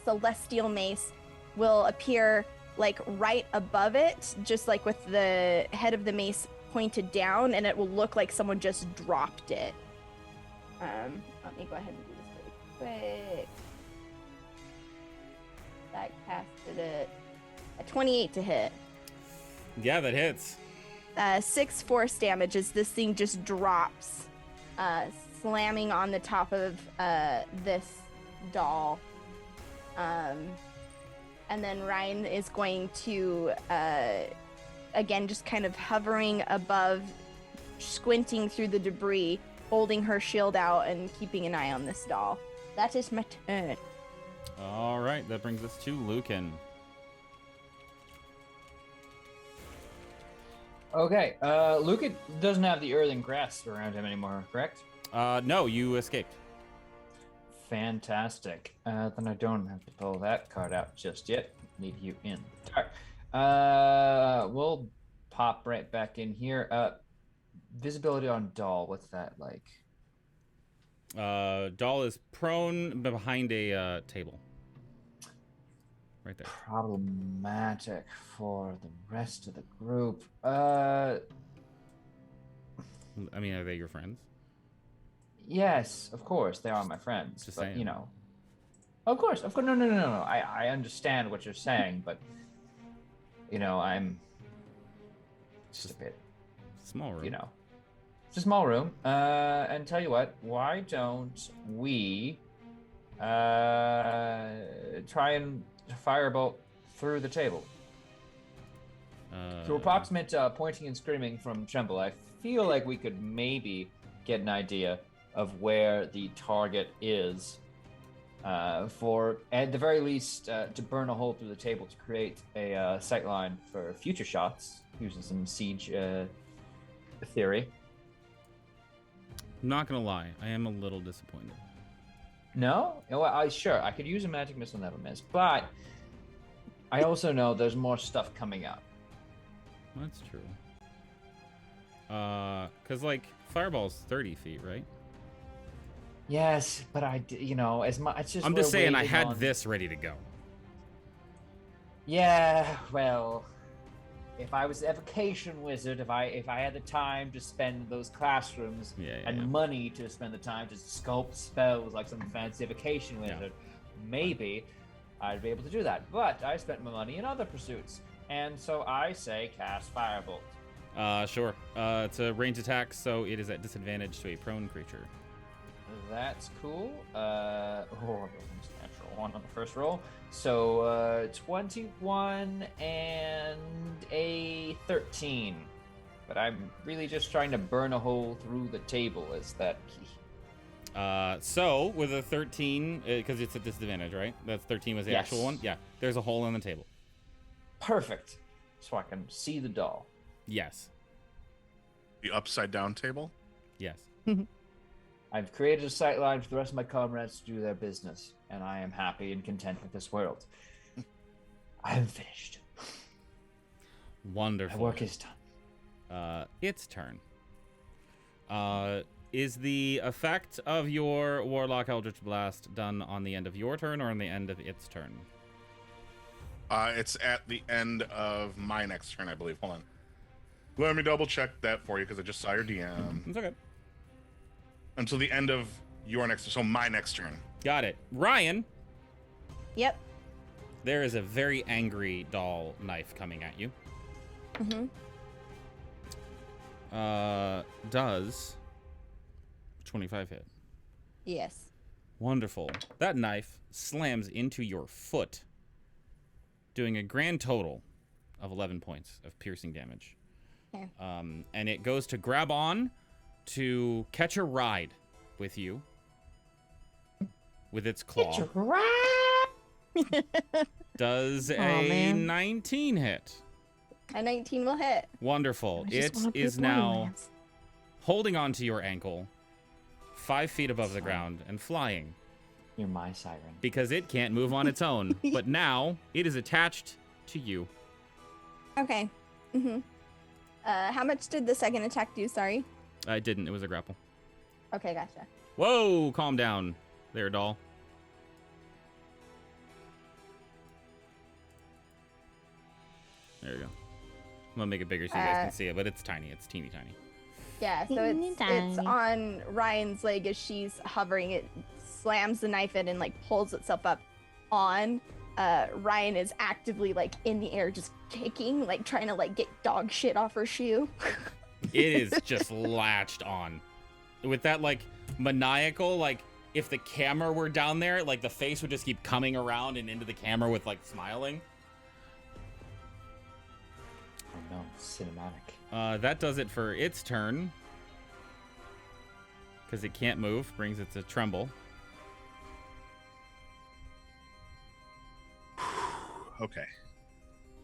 celestial mace will appear like right above it, just like with the head of the mace pointed down, and it will look like someone just dropped it. Let me go ahead and do this really quick. That casted it a 28 to hit. Yeah, that hits. 6 force damage as this thing just drops, slamming on the top of this doll. And then Ryan is going to, again, just kind of hovering above, squinting through the debris, holding her shield out and keeping an eye on this doll. That is my turn. All right, that brings us to Lucan. Okay, Luca doesn't have the earthen grasp around him anymore, correct? No, you escaped. Fantastic. Then I don't have to pull that card out just yet. Need you in. All right. We'll pop right back in here. Visibility on doll. What's that like? Doll is prone behind a table. Right there. Problematic for the rest of the group. I mean, are they your friends? Yes, of course they are my friends. Just but saying. you know, of course. No. I understand what you're saying, but you know, I'm just a bit. Small room. You know, it's a small room. And tell you what, why don't we try and firebolt through the table? To approximate pointing and screaming from Tremble, I feel like we could maybe get an idea of where the target is, for at the very least to burn a hole through the table to create a sightline for future shots using some siege theory. I'm not gonna lie, I am a little disappointed. No? Well, sure, I could use a magic missile, never miss, but I also know there's more stuff coming up. That's true. Cause like fireball's 30 feet, right? Yes, but as much. It's just. I'm just we're saying, I waiting had on- this ready to go. Yeah, well, if I was a vacation wizard, if I had the time to spend those classrooms and money to spend the time to sculpt spells like some fancy vacation wizard, maybe I'd be able to do that. But I spent my money in other pursuits, and so I say cast Firebolt. Sure. It's a range attack, so it is at disadvantage to a prone creature. That's cool. Natural 1 on the first roll. So 21 and a 13. But I'm really just trying to burn a hole through the table. Is that key? So with a 13, because it's a disadvantage, right? That's 13 was the Yes. actual one. Yeah. There's a hole in the table. Perfect. so I can see the doll. Yes. The upside down table. Yes. I've created a sight line for the rest of my comrades to do their business, and I am happy and content with this world. I am finished. Wonderful. My work is done. Its turn. Is the effect of your Warlock Eldritch Blast done on the end of your turn or on the end of its turn? It's at the end of my next turn, I believe. Hold on. Let me double check that for you because I just saw your DM. It's okay. Until the end of your next, so my next turn. Got it. Ryan, Yep. there is a very angry doll knife coming at you. Mm-hmm. Does 25 hit? Yes. Wonderful. That knife slams into your foot, doing a grand total of 11 points of piercing damage. Okay. And it goes to grab on to catch a ride with you with its claw. Does a man. 19 hit? A 19 will hit. Wonderful. I just It wanna play is now Borderlands. holding onto your ankle 5 feet above the ground and flying You're my siren. because it can't move on its own. But now it is attached to you. Okay. Mm-hmm. How much did the second attack do? Sorry. I didn't. It was a grapple. Okay, gotcha. Whoa, calm down there, doll. There you go. I'm gonna make it bigger so you guys can see it, but it's tiny. It's teeny tiny. Yeah, so Teeny it's tiny. on Ryan's leg as she's hovering. It slams the knife in and like pulls itself up on. Ryan is actively like in the air, just kicking, like trying to like get dog shit off her shoe. It is just latched on. With that like maniacal, like if the camera were down there, like the face would just keep coming around and into the camera with like smiling. Oh no, cinematic. That does it for its turn. Because it can't move, brings it to tremble. Okay.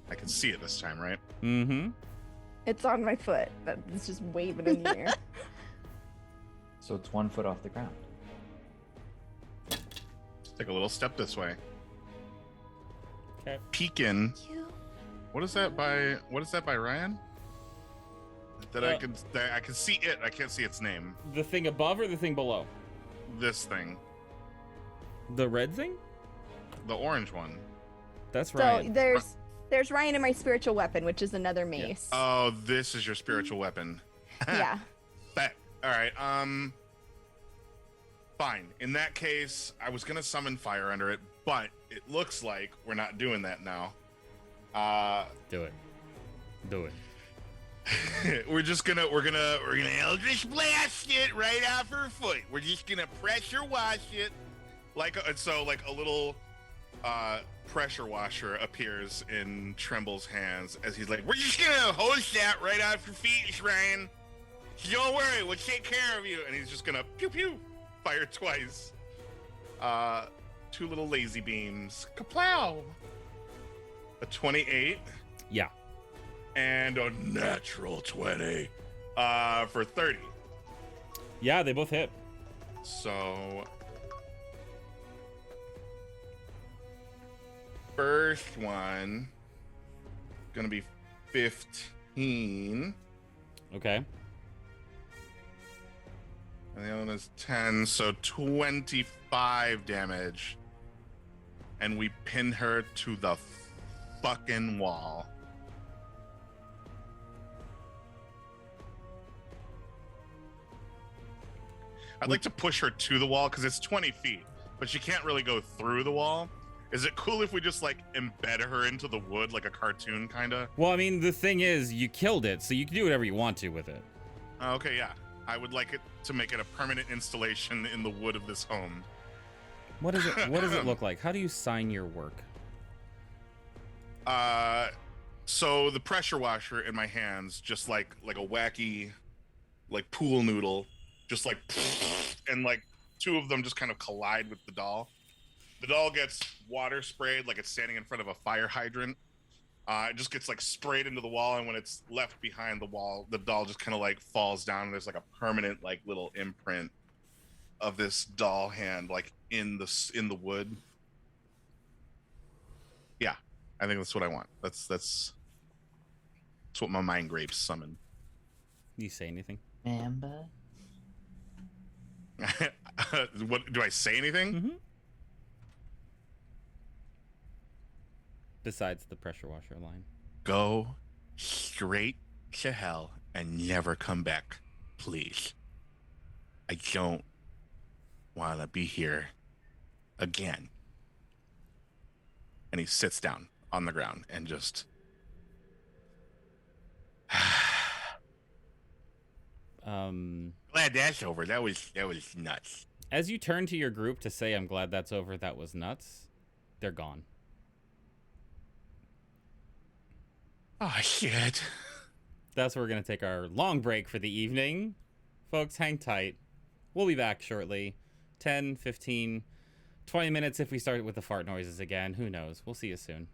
I can see it this time, right? Mm-hmm. It's on my foot, but it's just waving in the air. So it's 1 foot off the ground. Take a little step this way. Okay. Peekin. What is that by Ryan? That I can see it. I can't see its name. The thing above or the thing below? This thing. The red thing? The orange one. That's So right. there's Ryan and my spiritual weapon, which is another mace. Oh, this is your spiritual weapon. Yeah. Bet. All right. Fine. In that case, I was gonna summon fire under it, but it looks like we're not doing that now. Do it. Do it. we're gonna Eldritch blast it right off her foot. We're just gonna pressure wash it, like a little pressure washer appears in Tremble's hands as he's like, "We're just gonna hose that right off your feet, Ryan. Don't worry, we'll take care of you." And he's just gonna pew pew fire twice. 2 little lazy beams. Kaplow. A 28. Yeah. And a natural 20 for 30. Yeah, they both hit. So first one gonna be 15. Okay. And the other one is 10, so 25 damage. And we pin her to the fucking wall. I'd like to push her to the wall because it's 20 feet, but she can't really go through the wall. Is it cool if we just like embed her into the wood like a cartoon kind of? Well, I mean, the thing is, you killed it, so you can do whatever you want to with it. Okay, yeah. I would like it to make it a permanent installation in the wood of this home. What does it? What does it look like? How do you sign your work? So the pressure washer in my hands, just like a wacky, like pool noodle, just like, and like 2 of them just kind of collide with the doll. The doll gets water sprayed like it's standing in front of a fire hydrant, It just gets like sprayed into the wall, and when it's left behind the wall, the doll just kind of like falls down. And there's like a permanent like little imprint of this doll hand like in the wood. Yeah, I think that's what I want. That's what my mind grapes summon. You say anything? Amber. What do I say anything? Mm-hmm. Besides the pressure washer line. Go straight to hell and never come back, please. I don't want to be here again. And he sits down on the ground and just glad that's over. That was nuts. As you turn to your group to say, I'm glad that's over, that was nuts, they're gone. Oh, shit. That's where we're going to take our long break for the evening. Folks, hang tight. We'll be back shortly. 10, 15, 20 minutes if we start with the fart noises again. Who knows? We'll see you soon.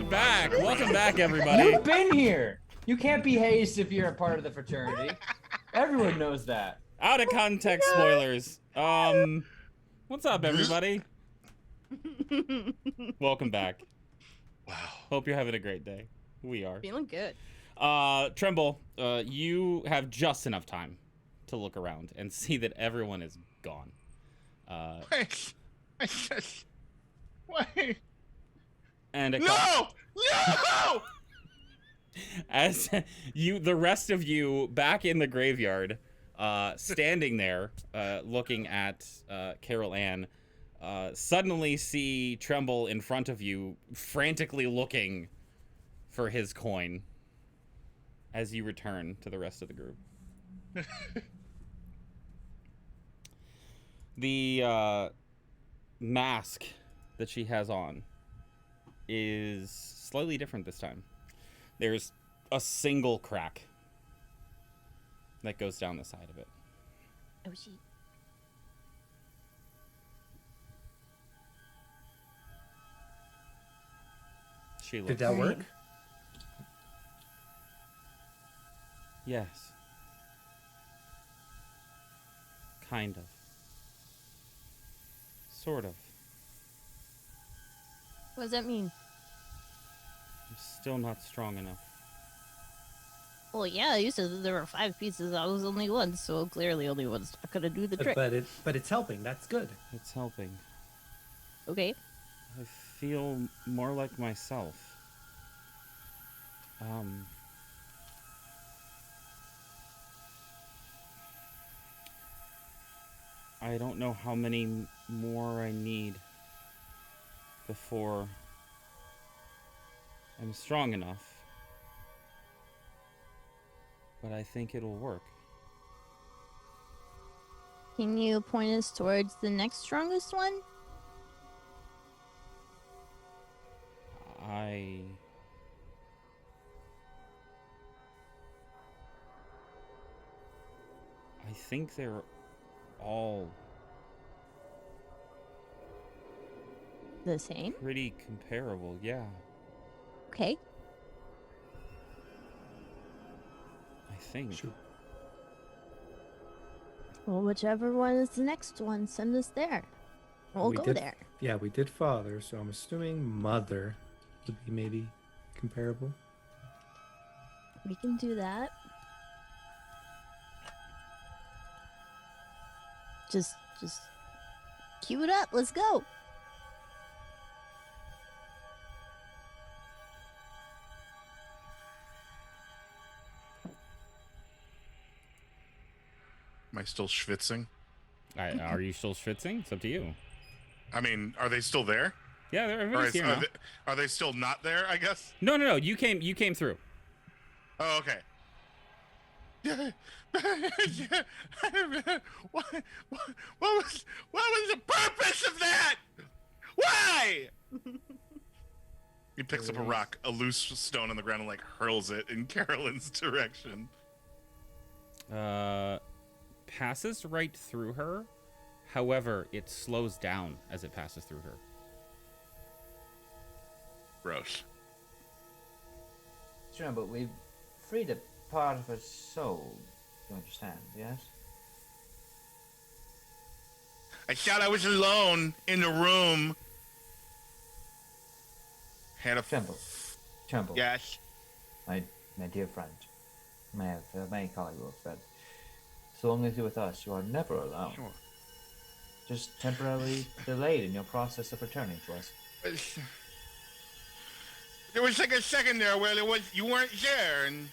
back. Welcome back, everybody. You've been here. You can't be hazed if you're a part of the fraternity. Everyone knows that. Out of context spoilers. What's up, everybody? Welcome back. Wow. Hope you're having a great day. We are. Feeling good. Tremble, you have just enough time to look around and see that everyone is gone. Wait. Wait. And it No! as the rest of you back in the graveyard, standing there, looking at Carol Ann, suddenly see Tremble in front of you, frantically looking for his coin as you return to the rest of the group. The mask that she has on is slightly different this time. There's a single crack that goes down the side of it. Oh, shit. She looks. Did that work? Yes. Kind of. Sort of. What does that mean? I'm still not strong enough. Well, yeah, you said that there were 5 pieces. I was only one, so clearly only one's not gonna do the trick. But it's helping. That's good. It's helping. Okay. I feel more like myself. I don't know how many more I need before I'm strong enough, but I think it'll work. Can you point us towards the next strongest one? I think they're all The same? pretty comparable, yeah. Okay. I think. Sure. Well, whichever one is the next one, send us there. We'll We go did- there. Yeah, we did father, so I'm assuming mother would be maybe comparable. We can do that. Just cue it up. Let's go. Am I still schwitzing? Are you still schwitzing? It's up to you. I mean, are they still there? Yeah, Or everybody's here now. are they still not there, I guess? No. You came through. Oh, okay. What was the purpose of that? Why? He picks up a rock, a loose stone on the ground, and like hurls it in Carolyn's direction. Passes right through her. However, it slows down as it passes through her. Gross. Sure, but we've freed a part of her soul. You understand, yes? I thought I was alone in the room. Had a Tremble. Yes. My dear friend. I have many call you, but so long as you're with us, you are never alone. Sure. Just temporarily delayed in your process of returning to us. There was like a second there where you weren't there, and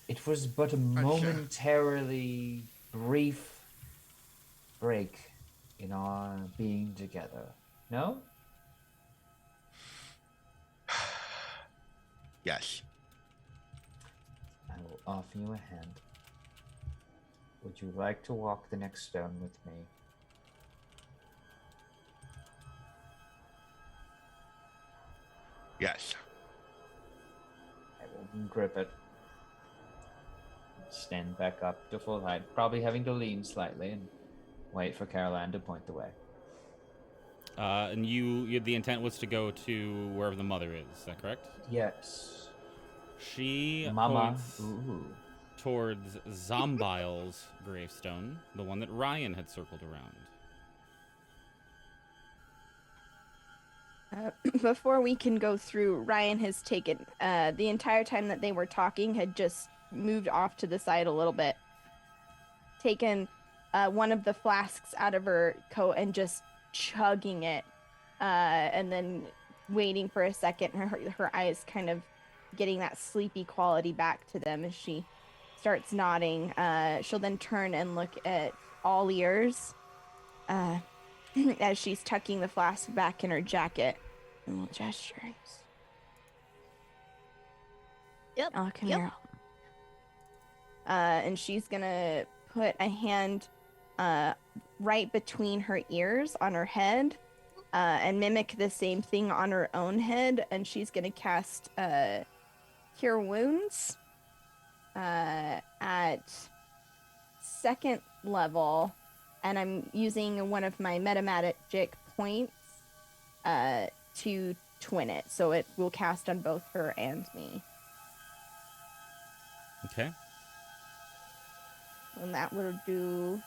It was but a momentarily brief break in our being together. No? yes. I will offer you a hand. Would you like to walk the next stone with me? Yes. I will grip it. Stand back up to full height, probably having to lean slightly and wait for Caroline to point the way. And the intent was to go to wherever the mother is. Is that correct? Yes. She Mama. points Ooh. towards Zombile's gravestone, the one that Ryan had circled around. Before we can go through, Ryan has taken the entire time that they were talking had just moved off to the side a little bit, taken one of the flasks out of her coat and just chugging it, and then waiting for a second, her eyes kind of getting that sleepy quality back to them as she starts nodding. She'll then turn and look at all ears as she's tucking the flask back in her jacket. And little gestures. Yep. Oh, come Yep. here. And she's gonna put a hand right between her ears on her head, and mimic the same thing on her own head. And she's gonna cast Cure Wounds at 2nd level, and I'm using one of my metamagic points to twin it, so it will cast on both her and me. Okay. And that will do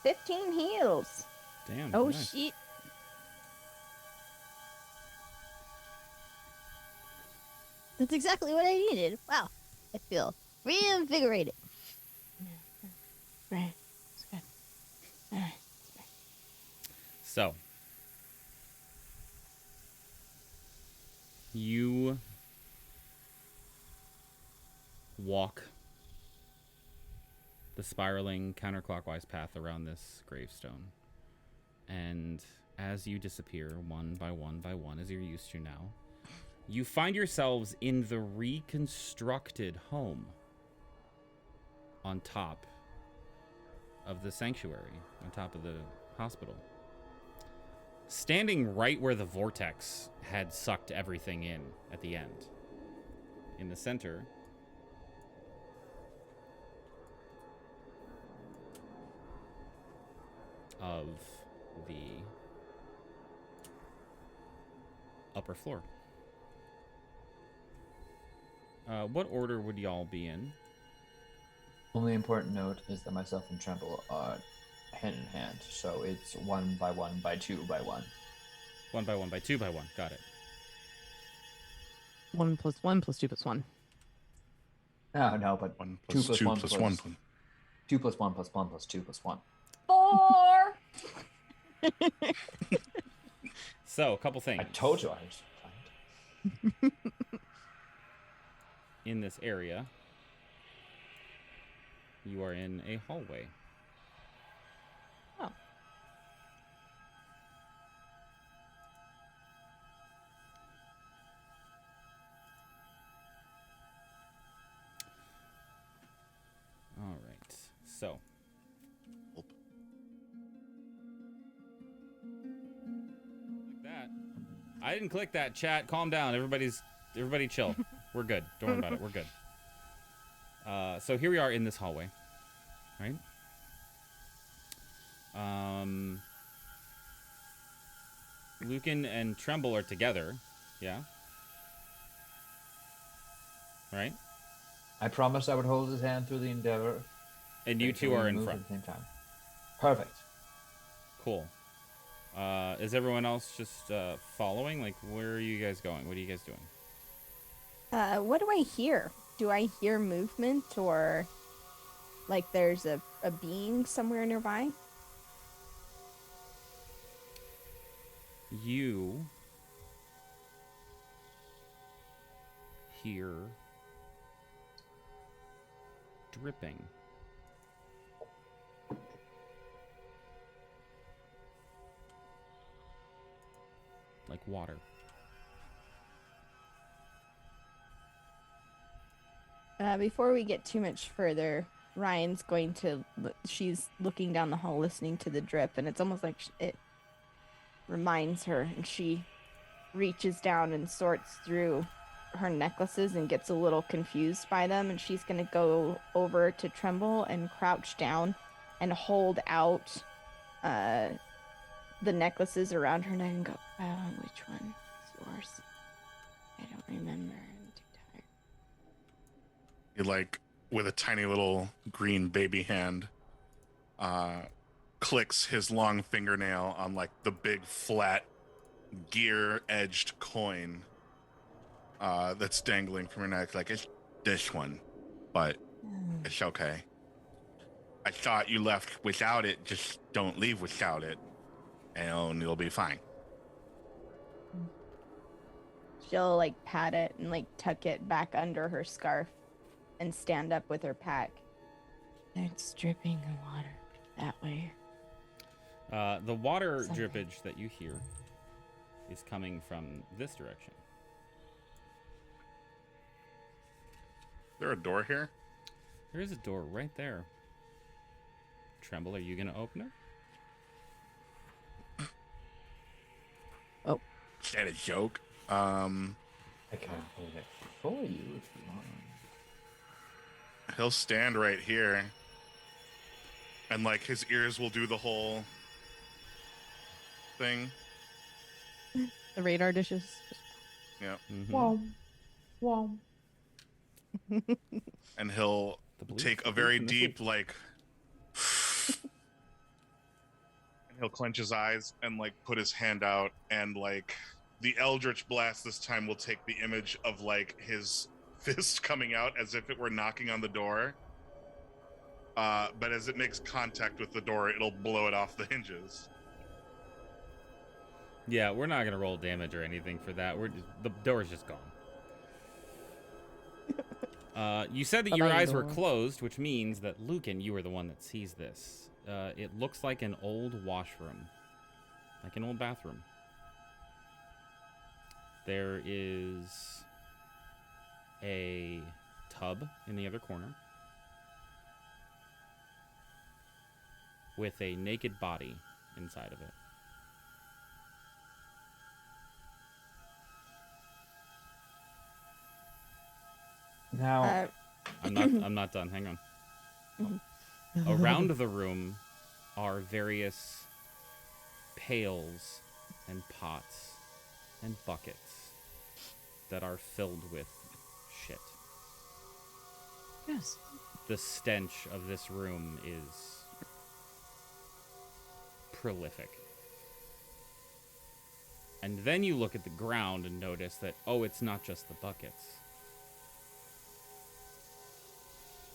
15 heals. Damn. Oh nice. shit. That's exactly what I needed. Wow. I feel reinvigorated. Right. It's good. All right. So, you walk the spiraling counterclockwise path around this gravestone. And as you disappear one by one, as you're used to now, you find yourselves in the reconstructed home on top of the sanctuary, on top of the hospital. Standing right where the vortex had sucked everything in at the end. In the center of the upper floor. What order would y'all be in? Only important note is that myself and Tremble are hand in hand, so it's 1 by 1 by 2 by 1. 1 by 1 by 2 by 1. Got it. 1 plus 1 plus 2 plus 1. No, but 1 2 plus plus 2 1 plus plus 1. 2 plus 1 plus 1 plus 2 plus 1. 4. So, a couple things. I told you I was blind. In this area, you are in a hallway. Oh. All right. So, like that. I didn't click that, chat. Calm down. Everybody chill. We're good. Don't worry about it. We're good. So here we are in this hallway, right? Lucan and Tremble are together, yeah? Right? I promised I would hold his hand through the endeavor. And you two We are in move front. at the same time. Perfect. Cool. Is everyone else just following? Like, where are you guys going? What are you guys doing? What do I hear? Do I hear movement, or like there's a being somewhere nearby? You hear dripping. Like water. Before we get too much further, Ryan's going to. She's looking down the hall, listening to the drip, and it's almost like it reminds her, and she reaches down and sorts through her necklaces and gets a little confused by them, and she's going to go over to Tremble and crouch down and hold out the necklaces around her neck and go, which one is yours? I don't remember. I'm too tired. You like, with a tiny little green baby hand, clicks his long fingernail on like the big flat gear-edged coin that's dangling from her neck. Like, it's this one, but it's okay. I thought you left without it. Just don't leave without it, and it'll be fine. She'll like pat it and like tuck it back under her scarf and stand up with her pack. It's dripping in water that way. The water Something. drippage that you hear is coming from this direction. Is there a door here? There is a door right there. Tremble, are you going to open it? Is that a joke? I can hold it for you if you want. He'll stand right here, and like his ears will do the whole thing. The radar dishes. Yeah, Mhm. Wow. and he'll The blue- take the a blue very from the deep sleep. like, and he'll clench his eyes and like put his hand out, and like the Eldritch Blast this time will take the image of like his fist coming out as if it were knocking on the door. But as it makes contact with the door, it'll blow it off the hinges. Yeah, we're not going to roll damage or anything for that. The door's just gone. You said that But your my eyes were door. closed, which means that Lucan, you were the one that sees this. It looks like an old washroom, like an old bathroom. There is a tub in the other corner with a naked body inside of it. Now, I'm not done. Hang on. Mhm. Around the room are various pails and pots and buckets that are filled with shit. Yes. The stench of this room is prolific. And then you look at the ground and notice that, oh, it's not just the buckets.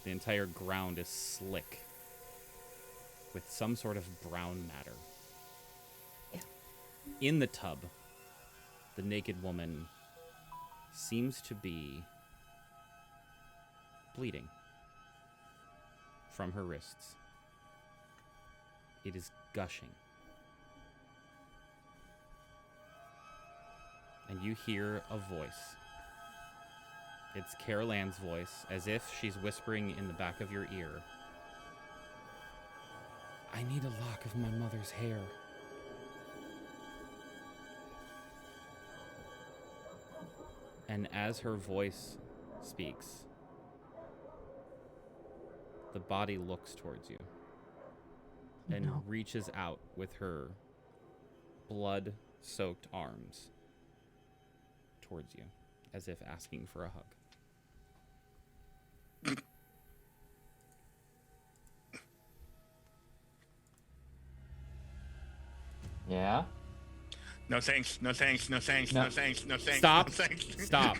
The entire ground is slick with some sort of brown matter. Yeah. In the tub, the naked woman seems to be bleeding from her wrists. It is gushing. And you hear a voice. It's Carol Ann's voice, as if she's whispering in the back of your ear. I need a lock of my mother's hair. And as her voice speaks, the body looks towards you and No. reaches out with her blood-soaked arms towards you, as if asking for a hug. yeah. No thanks, no thanks, no thanks, No. no thanks, no thanks. Stop. No thanks. Stop.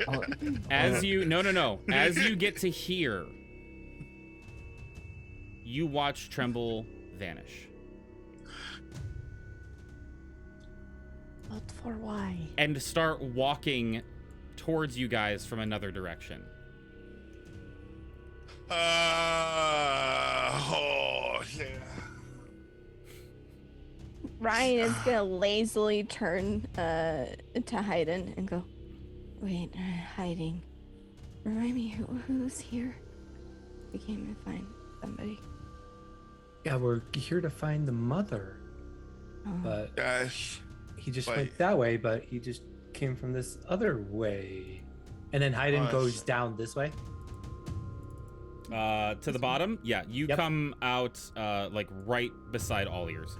Oh, As you no. As you get to here, you watch Tremble vanish. But for why? And start walking towards you guys from another direction. Oh, yeah. Ryan is gonna lazily turn to Hayden and go, wait, hiding. Remind me who's here? We came to find somebody. Yeah, we're here to find the mother. Oh. But Gosh. he just But- went that way, but he just came from this other way. And then Hayden Oh, goes shit. down this way. To the bottom? Yeah, you Yep. come out like right beside all ears.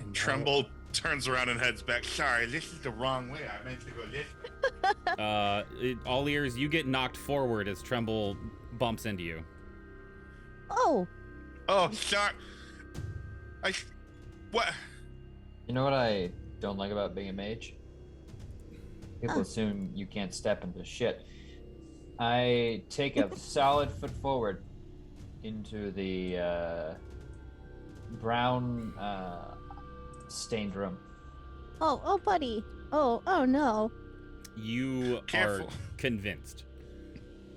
And Tremble turns around and heads back. Sorry, this is the wrong way. I meant to go this way. All ears, you get knocked forward as Tremble bumps into you. Oh, Oh, sorry. What? You know what I don't like about being a mage? People assume you can't step into shit. I take a solid foot forward into the brown stained room. oh, buddy. Oh, no. You Careful. are convinced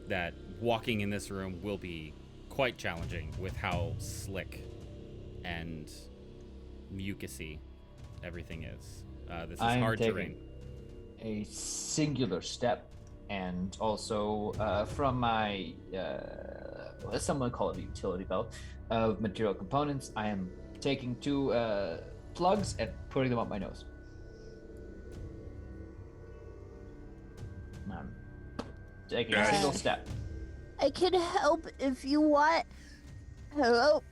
that walking in this room will be quite challenging with how slick and mucusy everything is. This is I'm hard taking terrain. a singular step, and also from my someone call it a utility belt of material components, I am taking 2 plugs and putting them up my nose. I'm taking a Yes. single step. I can help if you want. Hello?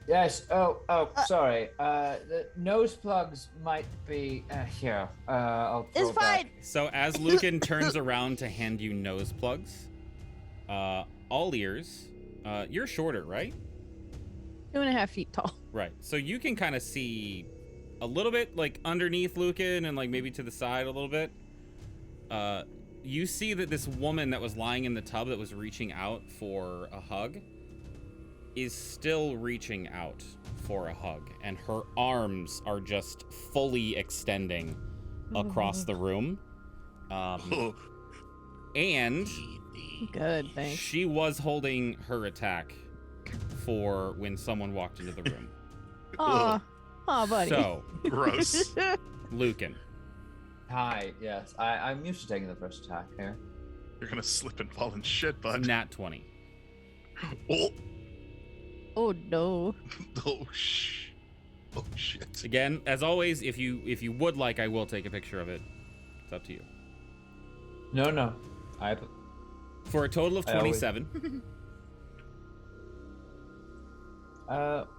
Yes. Oh, sorry. The nose plugs might be here. I'll throw It's it back. fine. So as Lucan turns around to hand you nose plugs, all ears, you're shorter, right? 2.5 feet tall. Right. So you can kind of see a little bit like underneath Lucan and like maybe to the side a little bit. You see that this woman that was lying in the tub that was reaching out for a hug is still reaching out for a hug, and her arms are just fully extending across the room. And Good, thanks. she was holding her attack for when someone walked into the room. Aw, buddy. So, Gross. Lucan, Hi. Yes. I'm used to taking the first attack here. You're gonna slip and fall in shit, bud. nat 20. Oh, Oh no. oh, oh shit. Again, as always, if you would like, I will take a picture of it. It's up to you. No. For a total of I always- 27.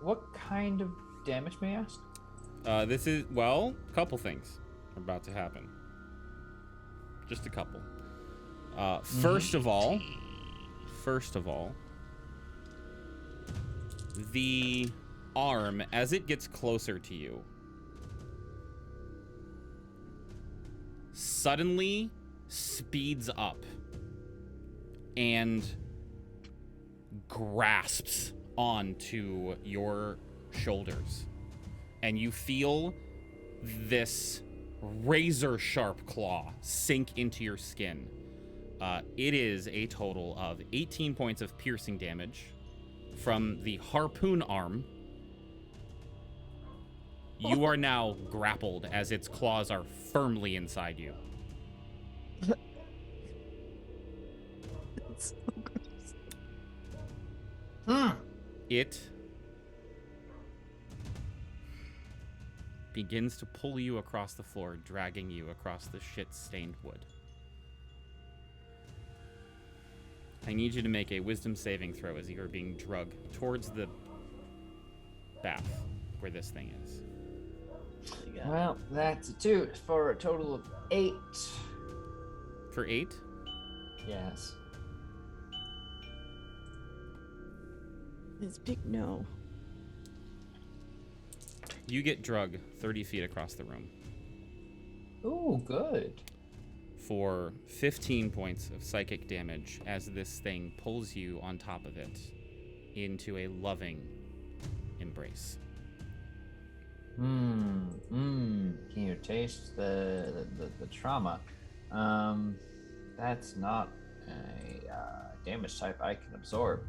What kind of damage, may I ask? This is, well, a couple things are about to happen. Just a couple. First of all, the arm, as it gets closer to you, suddenly speeds up and grasps onto your shoulders. And you feel this razor sharp claw sink into your skin. It is a total of 18 points of piercing damage from the harpoon arm. You are now grappled as its claws are firmly inside you. That's so gross. It begins to pull you across the floor, dragging you across the shit-stained wood. I need you to make a wisdom saving throw as you are being drugged towards the bath where this thing is. Well, that's a 2 for a total of 8. For 8, Yes. It's big no. you get drugged 30 feet across the room Ooh, good. for 15 points of psychic damage as this thing pulls you on top of it into a loving embrace. Can you taste the trauma? That's not a damage type I can absorb.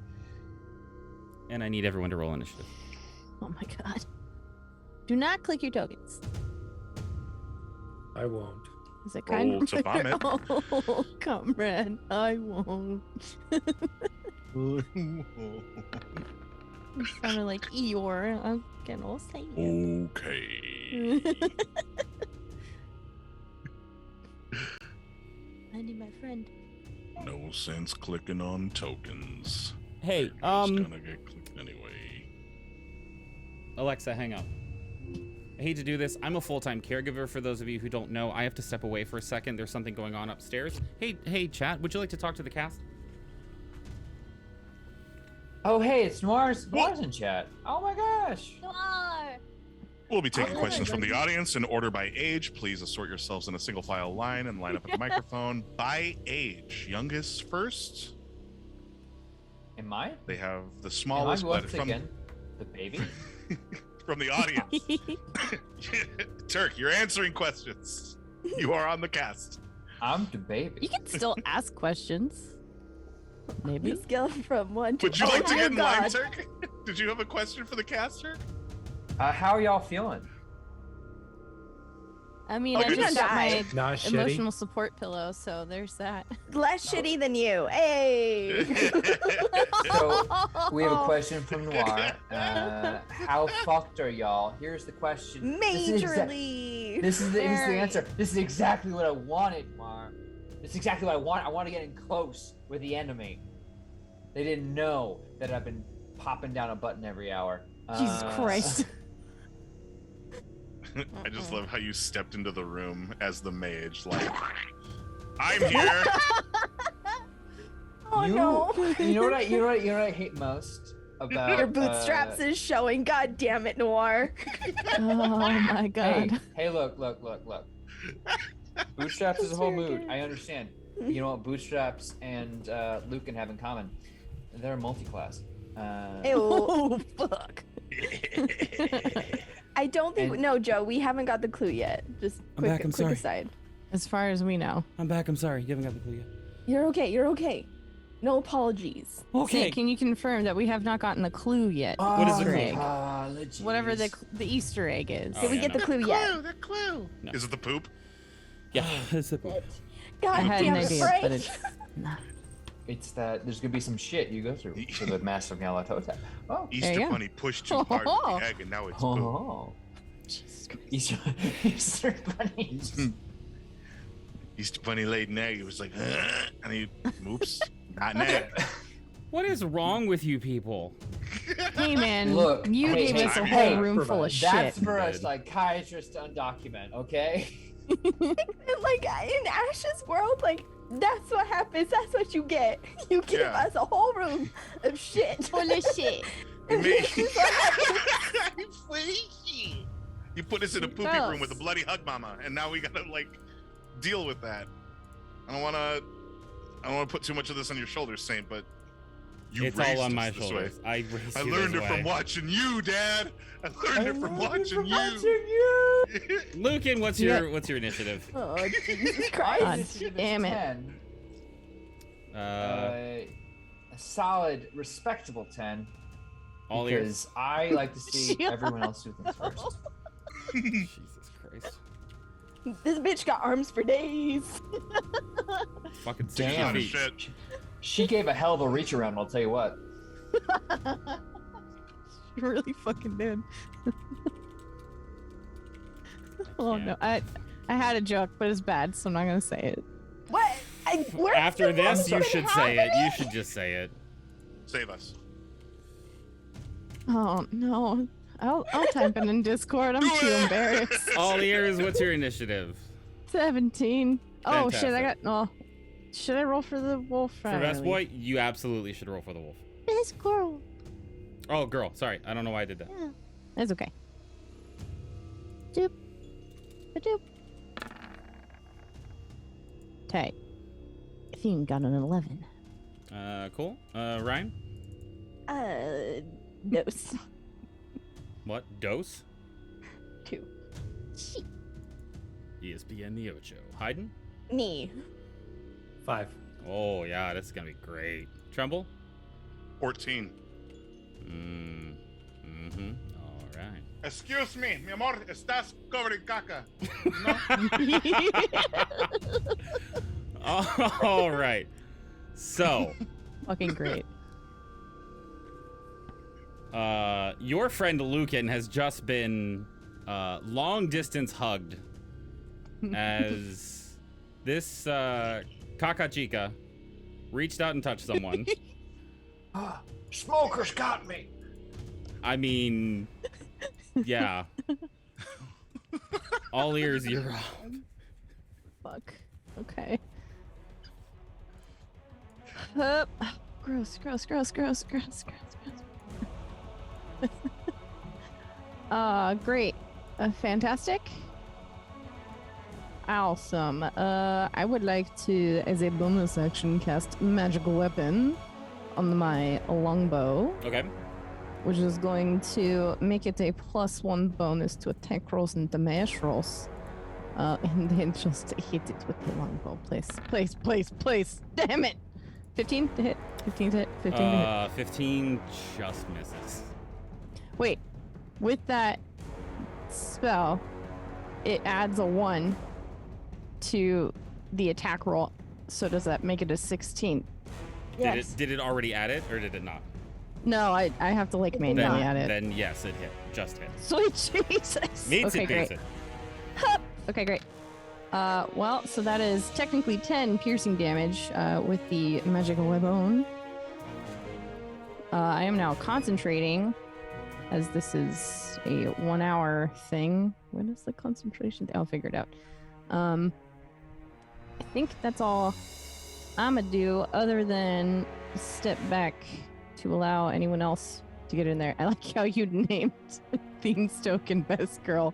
And I need everyone to roll initiative. Oh my god. Do not click your tokens. I won't. Is it kind Roll of to vomit. Oh, comrade, I won't. You sounded like Eeyore. I can all say it. Okay. I need my friend. No sense clicking on tokens. Hey, It's gonna get clicked anyway. Alexa, hang up. I hate to do this. I'm a full-time caregiver. For those of you who don't know, I have to step away for a second. There's something going on upstairs. Hey, chat. Would you like to talk to the cast? Oh, hey, it's Noir's in chat. Oh my gosh. Noir! We'll be taking questions from the audience in order by age. Please assort yourselves in a single file line and line up at the microphone by age. Youngest first. Am I? They have the Am I smallest, but once from again the baby? from the audience. Turk, you're answering questions. You are on the cast. I'm the baby. You can still ask questions. Maybe. The scale from 1 to Would you like to dear get in line, God. Turk? Did you have a question for the caster? How are y'all feeling? I mean, Oh, I you're just not got my dying. Not shitty. emotional support pillow, so there's that. Less shitty than you. Hey. So we have a question from Noir. How fucked are y'all? Here's the question. Majorly. This is the Very. answer. This is exactly what I wanted, Noir. This is exactly what I want. I want to get in close with the enemy. They didn't know that I've been popping down a button every hour. Jesus Christ. I just love how you stepped into the room as the mage, like, I'm here. Oh no. You know what I hate most about Your bootstraps is showing. God damn it, Noir. Oh my god. Hey, look. Bootstraps is a whole mood. I understand. You know what Bootstraps and Lucan have in common? They're multi-class. Ew. Oh fuck. I don't think. And- No, Joe, we haven't got the clue yet. Just I'm back, I'm quick sorry. aside. As far as we know. I'm back. I'm sorry. You haven't got the clue yet. You're okay. You're okay. No apologies. Okay. Saint, can you confirm that we have not gotten the clue yet? What is the clue? Apologies. Whatever the Easter egg is. Oh, Did we yeah, get no. the clue yet? The clue. No. Is it the poop? Yeah. It's a poop. God I had damn an it, idea, Frank. but it's It's that there's gonna be some shit you go through for the Master Galatota. Oh. There Easter you go. Bunny pushed too hard with the egg, and now it's poop. Oh. Jesus Christ. Easter bunnies. Easter Bunny laid an egg. It was like, and he, oops, not an egg. What is wrong with you people? Hey man, Look, you hey, gave us a hey, whole room full of shit. That's for a Good. psychiatrist to undocument, okay? Like in Ash's world, like that's what happens. That's what you get. You give Yeah. us a whole room of shit. Full of shit. You And made- this is what happens. You put us in a poopy room with a bloody hug mama, and now we gotta like deal with that. I don't wanna put too much of this on your shoulders, Saint, but you It's raised all on us my this way. shoulders. I raised I you learned this it from way. watching you, Dad. I learned it from watching you. Lucan, what's your initiative? Oh Jesus My Christ! initiative is damn it. 10. Uh, A solid, respectable 10. all ears. Because I like to see everyone else do things first. Jesus Christ. This bitch got arms for days. Fucking Damn. 60 feet. Shit. She gave a hell of a reach around, I'll tell you what. You really fucking did. Oh no, I had a joke, but it's bad, so I'm not gonna say it. What? We're After still this, you watching should it say it. You happening? should just say it. Save us. Oh no, I'll type it in Discord. I'm too embarrassed. All ears, what's your initiative? 17. Oh shit, I got. Fantastic. Oh, should I roll for the wolf? For best boy, you absolutely should roll for the wolf. Best girl. Oh, girl. Sorry. I don't know why I did that. Yeah. It's okay. Doop. Ba-doop. Tight. Theme got an 11. Cool. Ryan? Dose. What? Dose? 2. Shit. ESPN the Ocho. Hayden? Knee. 5. Oh, yeah. This is going to be great. Tremble? 14. Mm-hmm. All right. Excuse me, mi amor, estás covered in caca. All right. So, Fucking great. your friend Lucan has just been long distance hugged as this Kaka Chica reached out and touched someone. Smokers got me. I mean, yeah. All ears, you're up. Fuck. Okay. Up. Gross. Great. Fantastic. Awesome. I would like to, as a bonus action, cast magical weapon on my longbow, Okay. which is going to make it a +1 bonus to attack rolls and damage rolls. And then just hit it with the longbow. Place. Damn it! 15 to hit. 15 to hit. 15 to hit. 15 just misses. Wait. With that spell, it adds a 1 to the attack roll. So does that make it a 16? Yes. Did it already add it, or did it not? No, I have to like manually add it. Then yes, it hit. Just hit. Sweet Jesus. Meets Okay, it, great. beats it. Okay, great. Well, so that is technically 10 piercing damage with the magical weapon. I am now concentrating, as this is a 1 hour thing. When is the concentration? I'll figure it out. I think that's all I'm gonna do, other than step back to allow anyone else to get in there. I like how you named Beanstalk and Best Girl.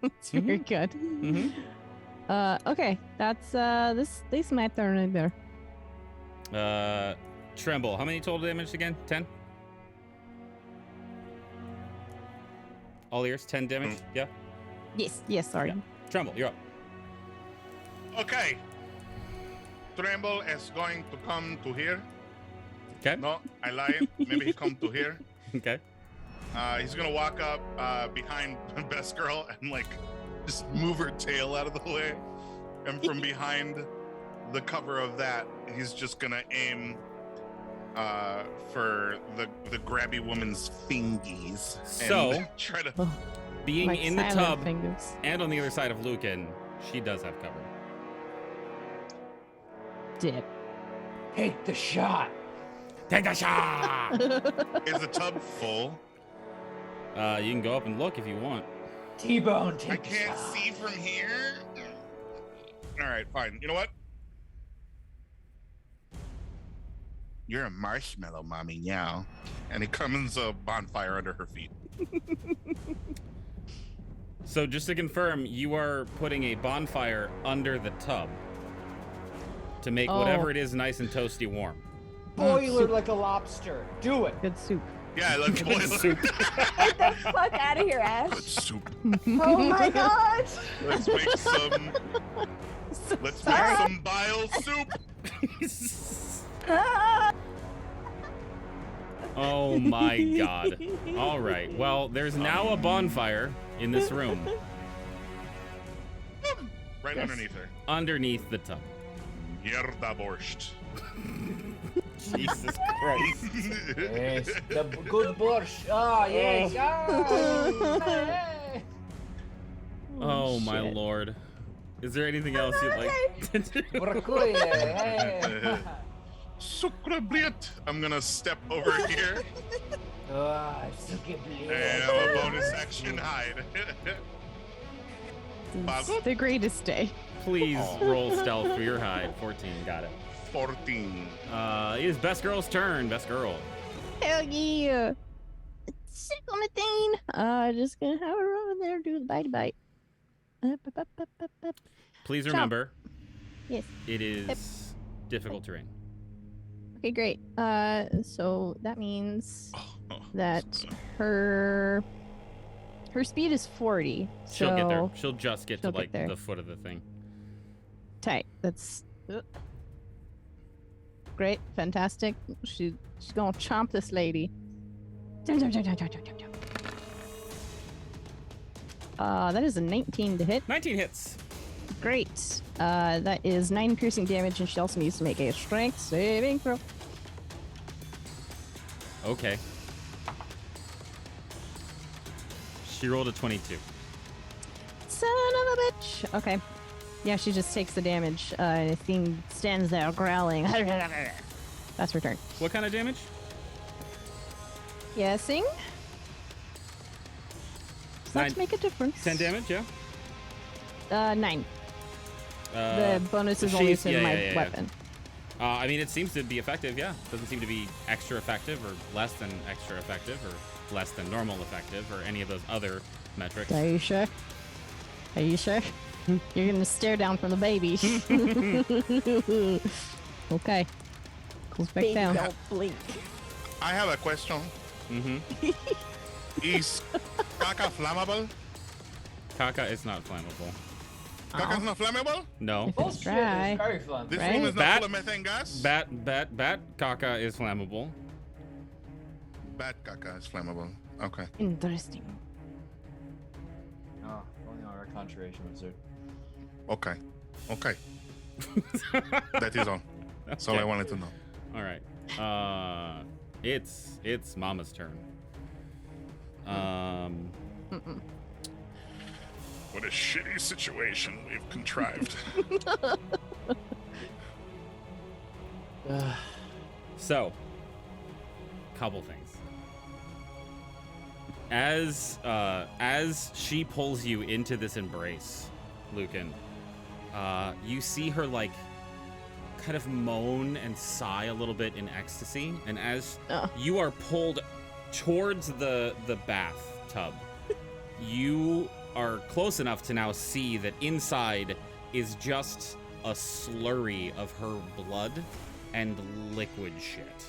It's very good. Mm-hmm. Okay, that's this is my turn right there. Tremble. How many total damage again? 10? All ears, 10 damage? Yeah? Yes, sorry. Yeah. Tremble, you're up. Okay. Tremble is going to come to here. Okay. No, I lied. Maybe he come to here. Okay. He's gonna walk up behind Best Girl and like just move her tail out of the way. And from behind the cover of that, he's just gonna aim for the grabby woman's fingies. So, and try to. Oh, being my in the silent tub fingers. and on the other side of Lucan, she does have cover. Dip. Take the shot. Take a shot! Is the tub full? You can go up and look if you want. T-bone. I Take the can't shot. see from here. All right, fine. You know what? You're a marshmallow, mommy, meow. And it comes a bonfire under her feet. So just to confirm, you are putting a bonfire under the tub to make whatever it is nice and toasty warm. Boiler like a lobster. Do it. Good soup. Yeah, let's boil Soup. Get the fuck out of here, Ash. Good soup. Oh my god. Let's make some. Let's make some bile soup. Ah! Oh my god. All right. Well, there's now a bonfire in this room Right underneath her. underneath the tub. Mierda borscht. Jesus Christ. Yes, the good borscht. Oh, yes. Oh, hey. Oh my shit. lord. Is there anything else you'd like to do? Broccoli, hey. Sucre bliet. I'm gonna step over here Ah, suke and bliet. have a bonus action hide. Bob. It's the greatest day. Please roll stealth for your hide. 14. Got it. 14. It is Best Girl's turn. Best Girl. Hell yeah. Sick on the thing. Just gonna have her over there, do the bitey bite. Please Chomp. remember, Yes. it is difficult terrain. Okay, great. So that means that her speed is 40. She'll so get there. She'll just get she'll to get like there. the foot of the thing. Tight. That's great. Fantastic. She's gonna chomp this lady. Jump, jump, jump, jump, jump, jump, jump. That is a 19 to hit. 19 hits. Great. That is 9 piercing damage, and she also needs to make a strength saving throw. Okay. She rolled a 22. Son of a bitch. Okay. Yeah, she just takes the damage. The thing stands there growling. That's her turn. What kind of damage? Guessing. Does that Nine- make a difference? 10 damage, yeah. 9. The bonus is she's- only to yeah, my yeah, yeah, yeah. weapon. I mean, it seems to be effective, yeah. Doesn't seem to be extra effective or less than extra effective or less than normal effective or any of those other metrics. Are you sure? Are you sure? You're gonna stare down from the baby. Okay. Close back Baby, down. don't blink. I have a question. Mm-hmm. Is caca flammable? Caca is not flammable. Caca's not flammable? No. If it's Bullshit, dry. it's very fun. This Right? room is not Bat- full of methane gas? Bat caca is flammable. Bat caca is flammable. Okay. Interesting. Oh, only our conjuration wizard. Okay. Okay. That is all. That's all I wanted to know. All right. It's Mama's turn. Mm-mm. What a shitty situation we've contrived. So, couple things. As she pulls you into this embrace, Lucan, you see her like kind of moan and sigh a little bit in ecstasy, and as you are pulled towards the bathtub, you are close enough to now see that inside is just a slurry of her blood and liquid shit.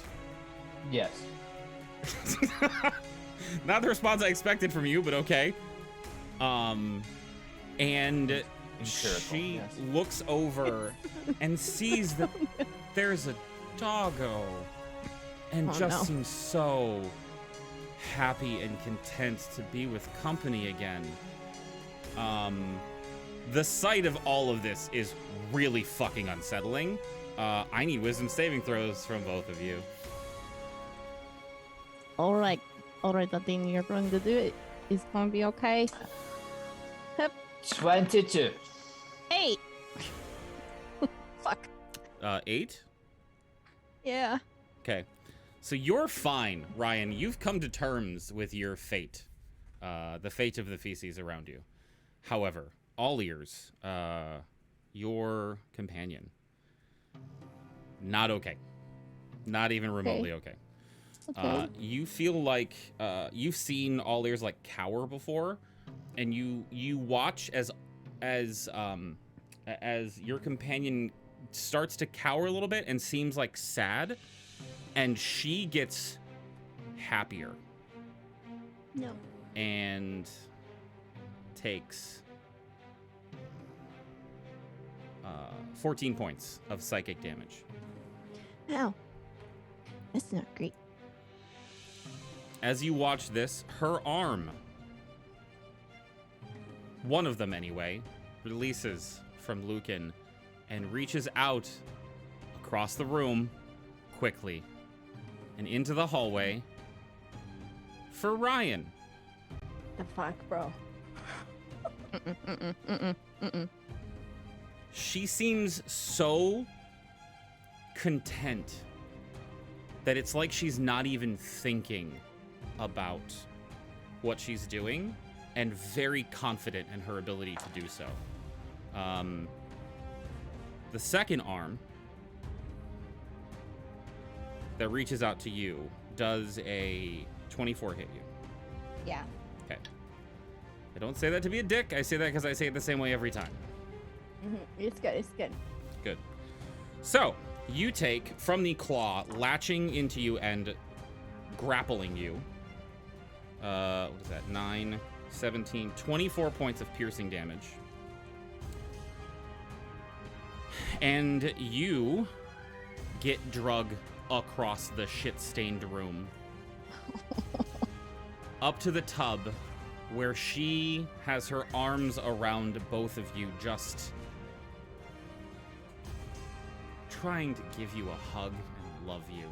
Yes. Not the response I expected from you, but okay. And Empirical, she yes. looks over and sees that there's a doggo and Oh, just no. seems so happy and content to be with company again. The sight of all of this is really fucking unsettling. I need wisdom saving throws from both of you. All right, I think you're going to do it. It's going to be okay. 22. 8. Fuck. 8? Yeah. Okay. So you're fine, Ryan. You've come to terms with your fate. The fate of the feces around you. However, all ears, your companion, not okay. Not even remotely okay. Okay. You feel like you've seen all ears like cower before, and you watch as your companion starts to cower a little bit and seems like sad, and she gets happier No. and takes 14 points of psychic damage. Ow. That's not great. As you watch this, her arm, one of them anyway, releases from Lucan and reaches out across the room quickly and into the hallway for Ryan. The fuck, bro? She seems so content that it's like she's not even thinking about what she's doing and very confident in her ability to do so. The second arm that reaches out to you does a 24 hit you. Yeah. Okay. I don't say that to be a dick. I say that because I say it the same way every time. It's good. It's good. Good. So, you take from the claw, latching into you and grappling you. What is that? 9, 17, 24 points of piercing damage. And you get drug across the shit-stained room. Up to the tub, where she has her arms around both of you, just trying to give you a hug and love you.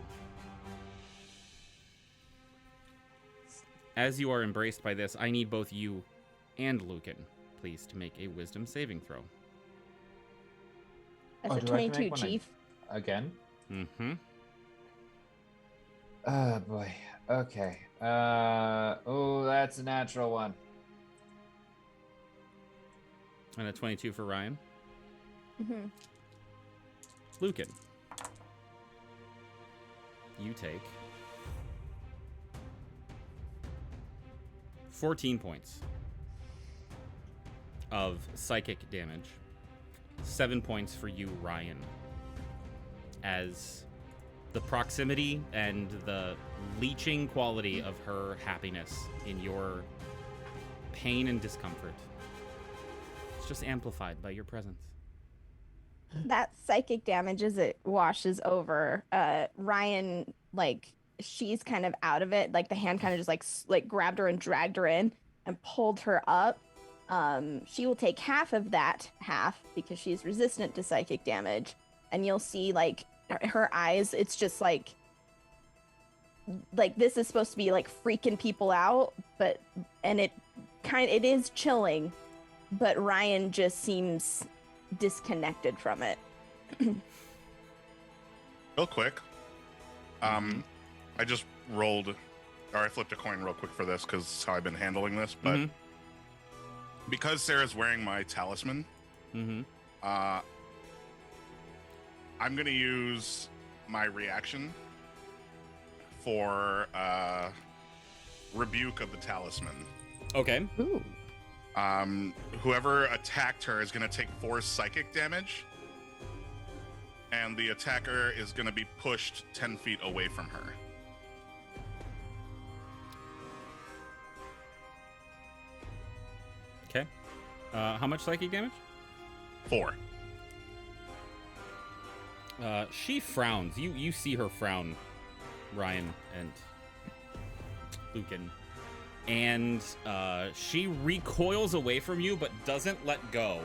As you are embraced by this, I need both you and Lucan, please, to make a wisdom saving throw. That's Oh, a do I have to 22, make one Chief. Again? Mm-hmm. Oh boy. Okay. Oh, that's a natural one. And a 22 for Ryan. Mm-hmm. Lucan. You take 14 points of psychic damage. 7 points for you, Ryan. As the proximity and the leeching quality of her happiness in your pain and discomfort, it's just amplified by your presence. That psychic damage, as it washes over, Ryan, like, she's kind of out of it. Like, the hand kind of just like grabbed her and dragged her in and pulled her up. She will take half of that because she's resistant to psychic damage. And you'll see, like, her eyes, it's just like this is supposed to be like freaking people out, and it is chilling, but Ryan just seems disconnected from it. Real quick, I just I flipped a coin real quick for this because it's how I've been handling this, but because Sarah's wearing my talisman, I'm going to use my reaction for rebuke of the talisman. Okay. Ooh. Whoever attacked her is going to take 4 psychic damage, and the attacker is going to be pushed 10 feet away from her. Okay. How much psychic damage? 4. She frowns. You see her frown, Ryan and Lucan. And she recoils away from you, but doesn't let go.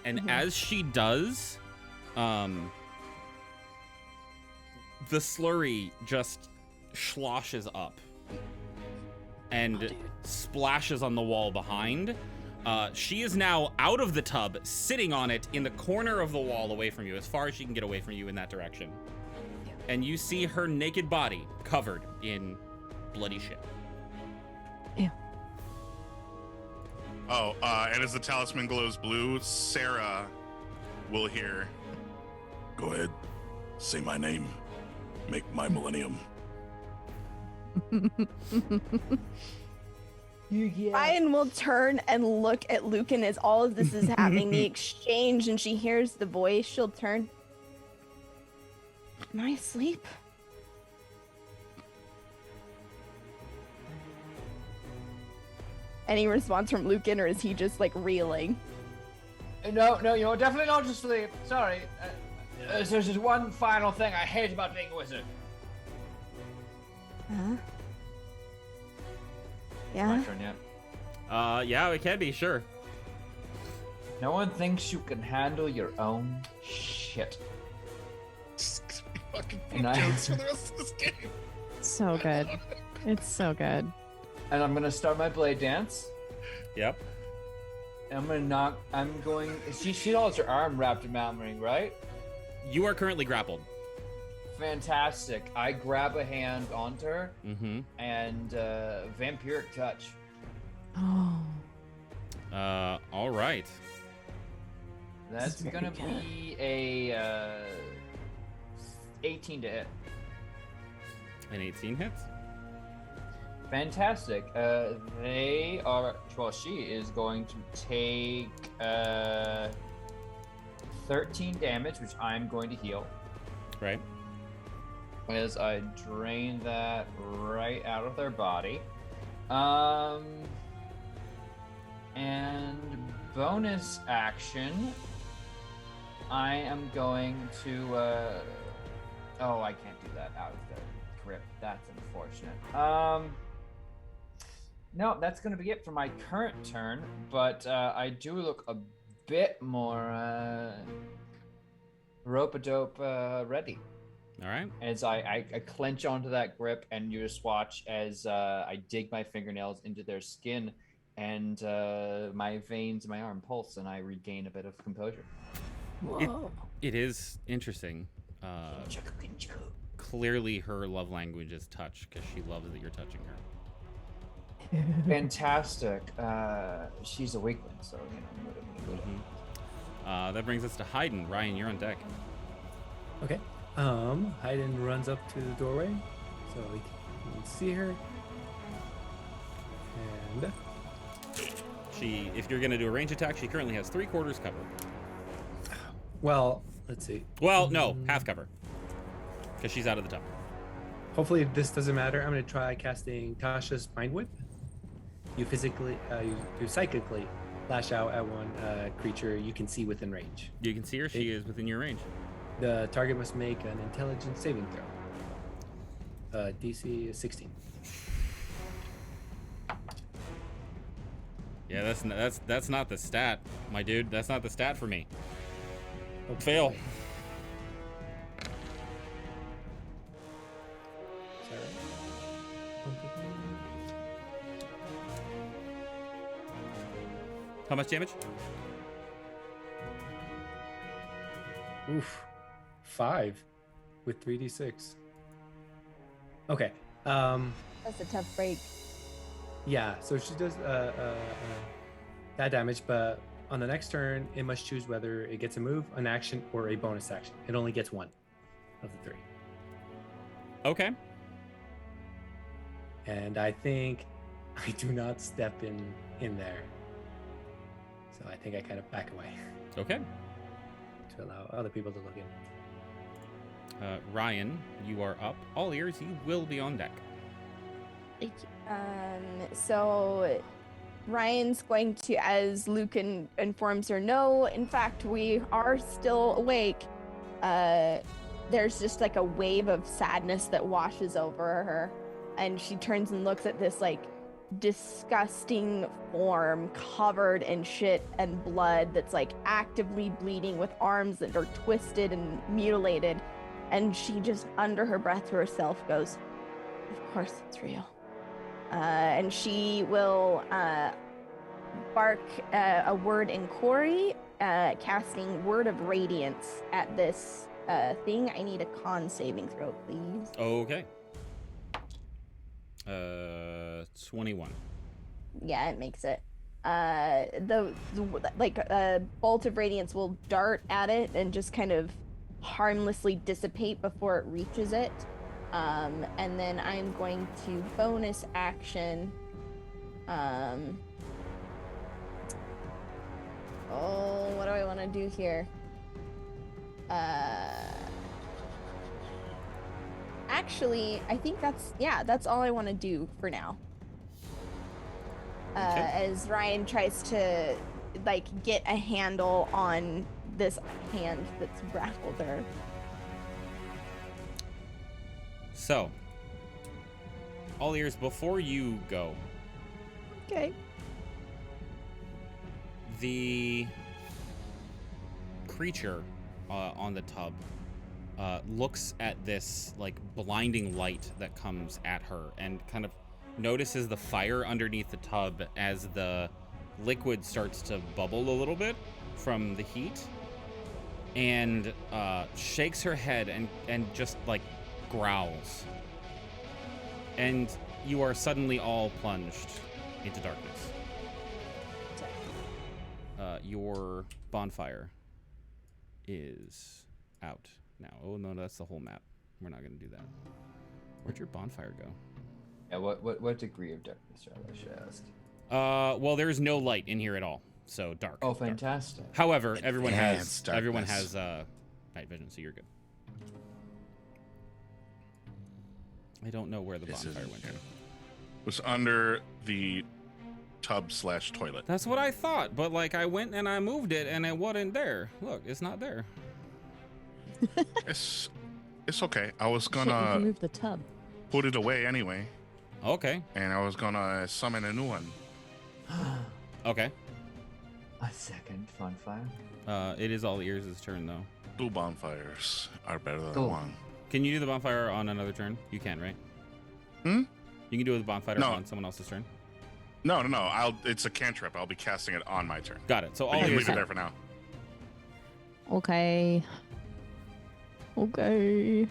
And as she does, the slurry just sloshes up and splashes on the wall behind. She is now out of the tub, sitting on it in the corner of the wall away from you, as far as she can get away from you in that direction. And you see her naked body covered in bloody shit. Yeah. Oh, and as the talisman glows blue, Sarah will hear, "Go ahead, say my name, make my millennium." Ryan will turn and look at Lucan as all of this is happening, the exchange, and she hears the voice. She'll turn. Am I asleep? Any response from Lucan, or is he just like reeling? No, you're definitely not just asleep. Sorry. There's just one final thing I hate about being a wizard. Huh? Yeah? My turn yet? Yeah, it can be, sure. No one thinks you can handle your own shit. Fucking And I- jokes for the rest of this game. So good. It's so good. And I'm gonna start my blade dance. Yep. And she still has her arm wrapped in Mount Ring, right? You are currently grappled. Fantastic. I grab a hand onto her and vampiric touch. Oh. All right. That's very gonna good. be a 18 to hit. An 18 hits. Fantastic. She is going to take 13 damage, which I'm going to heal. Right. As I drain that right out of their body. And bonus action, I am going to I can't do that out of the grip. That's unfortunate. No, that's gonna be it for my current turn, but I do look a bit more rope-a-dope ready. All right. As I clench onto that grip, and you just watch as I dig my fingernails into their skin, and my veins in my arm pulse, and I regain a bit of composure. Whoa. It is interesting. Clearly her love language is touch, because she loves that you're touching her. Fantastic. She's a weakling, so That brings us to Hayden. Ryan, you're on deck. Okay. Hayden runs up to the doorway so we can see her. And If you're gonna do a range attack, she currently has 3/4 cover. well, let's see. Well, no, half cover, because she's out of the tub. Hopefully this doesn't matter. I'm going to try casting Tasha's Mind Whip. You psychically lash out at one creature you can see within range. You can see her. She is within your range. The target must make an intelligence saving throw. DC is 16. Yeah, that's not the stat, my dude. That's not the stat for me. Okay. Fail. Is that right? How much damage? Oof. 5 with 3d6. Okay. That's a tough break. Yeah, so she does that damage, but on the next turn, it must choose whether it gets a move, an action, or a bonus action. It only gets one of the 3. Okay. And I think I do not step in there. So I think I kind of back away Okay. to allow other people to look in. Ryan, you are up. All ears. You will be on deck. Thank you. So Ryan's going to, as Luke informs her, no, in fact, we are still awake. There's just like a wave of sadness that washes over her, and she turns and looks at this like disgusting form covered in shit and blood that's like actively bleeding, with arms that are twisted and mutilated, and she just under her breath to herself goes, of course it's real. And she will bark a word in Corey, casting Word of Radiance at this thing. I need a con saving throw, please. Okay. 21. Yeah, it makes it. The bolt of radiance will dart at it and just kind of harmlessly dissipate before it reaches it. And then I'm going to bonus action. What do I want to do here? Actually, I think that's all I want to do for now. Okay. As Ryan tries to get a handle on this hand that's grappled her. So, all ears, before you go, Okay. the creature on the tub looks at this like blinding light that comes at her and kind of notices the fire underneath the tub as the liquid starts to bubble a little bit from the heat, and shakes her head and just like growls, and you are suddenly all plunged into darkness. Your bonfire is out now. Oh no, that's the whole map. We're not gonna do that. Where'd your bonfire go? Yeah, what degree of darkness I should ask? Well, there's no light in here at all, so dark. Oh, dark. fantastic. However, everyone Enhanced has darkness. night vision, so you're good. I don't know where the bonfire went to. Was under the tub/toilet. That's what I thought, but like I went and I moved it and it wasn't there. Look, it's not there. It's okay. I was Shit, you gonna can move the tub. put it away anyway, Okay. and I was gonna summon a new one. Okay. A second fun fire. It is all ears' turn though. 2 bonfires are better than Cool. 1. Can you do the bonfire on another turn? You can, right? Hmm? You can do the bonfire No. on someone else's turn. No. It's a cantrip. I'll be casting it on my turn. Got it. So But all you can ears. leave it there for now. Okay. Okay.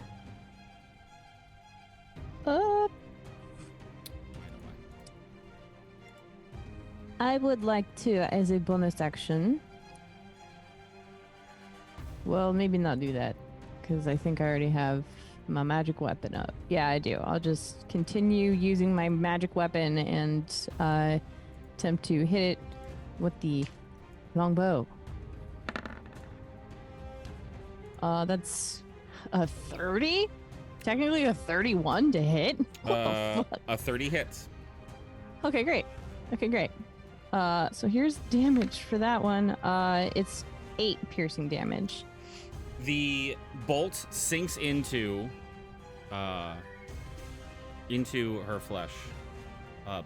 I would like to, as a bonus action. Well, maybe not do that, because I think I already have my magic weapon up. Yeah, I do. I'll just continue using my magic weapon and attempt to hit it with the longbow. That's a 30? Technically a 31 to hit? What the fuck? A 30 hits. Okay, great. Okay, great. So here's damage for that one. It's 8 piercing damage. The bolt sinks into her flesh,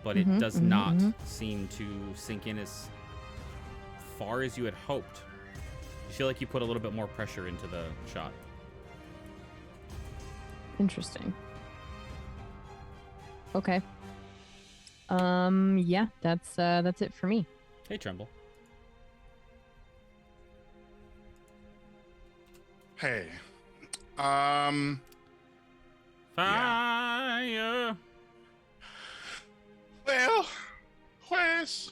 but it does not seem to sink in as far as you had hoped. You feel like you put a little bit more pressure into the shot. Interesting. Okay. Yeah, that's it for me. Hey, Tremble. Hey. Fire. Well, Wes.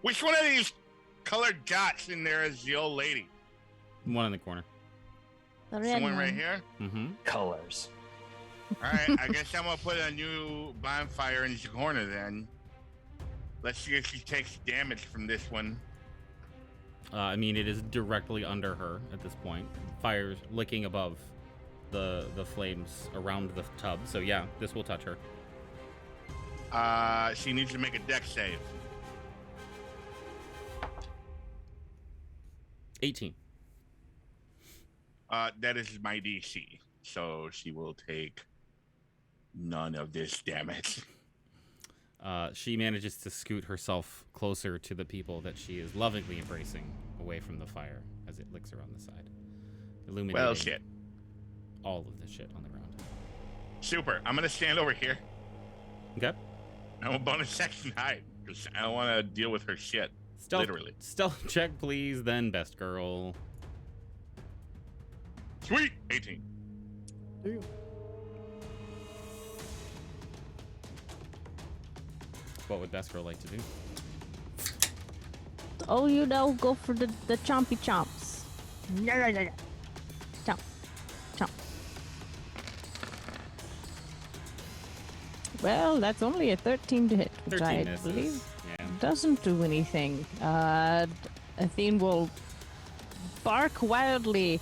Which one of these colored dots in there is the old lady? One in the corner. The This red one one. right here? Mm-hmm. Colors. All right, I guess I'm gonna put a new bonfire in the corner then. Let's see if she takes damage from this one. I mean, it is directly under her at this point. Fire's licking above the flames around the tub. So yeah, this will touch her. She needs to make a dex save. 18. That is my DC, so she will take none of this damage. She manages to scoot herself closer to the people that she is lovingly embracing away from the fire as it licks her on the side, illuminating Well, shit. all of the shit on the ground. Super. I'm gonna stand over here. Okay. I'm a bonus section hide because I don't want to deal with her shit. Literally. Stealth check, please, then best girl. Sweet. 18. What would best girl like to do? Oh, you know, go for the chompy chomps. Chomp. Chomp. Well, that's only a 13 to hit, which 13 I misses. believe Yeah. doesn't do anything. Athene will bark wildly,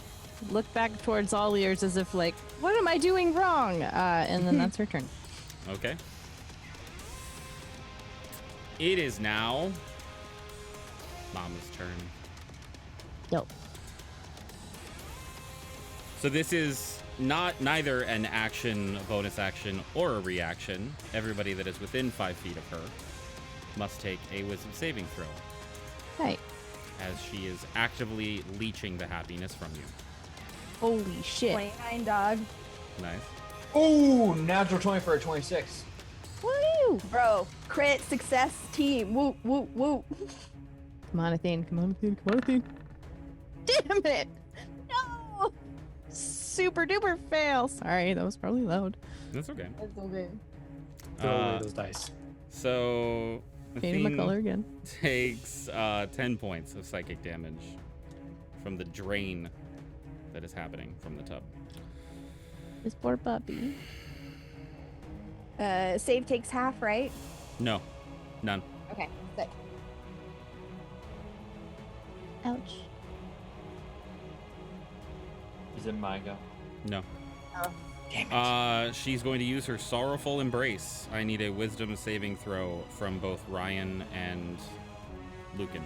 look back towards all ears as if like, what am I doing wrong? And then that's her turn. Okay. It is now Mama's turn. Yo. So this is neither an action, a bonus action, or a reaction. Everybody that is within 5 feet of her must take a wisdom saving throw, Right. as she is actively leeching the happiness from you. Holy shit. 29, dog. Nice. Ooh, natural 20 for a 26. Woo! Bro, crit success team. Woo, woo, woo. Come on, Athene. Come on, Athene. Come on, Athene. Damn it! No! Super duper fail. Sorry, that was probably loud. That's okay. That's okay. Throw away Uh, those dice. So Painting my Athene color again. takes 10 points of psychic damage from the drain that is happening from the tub. This poor puppy. Save takes half, right? No, none. Okay, sick. Ouch. Is it my go? No. Oh. Damn it. She's going to use her sorrowful embrace. I need a wisdom saving throw from both Ryan and Lucan.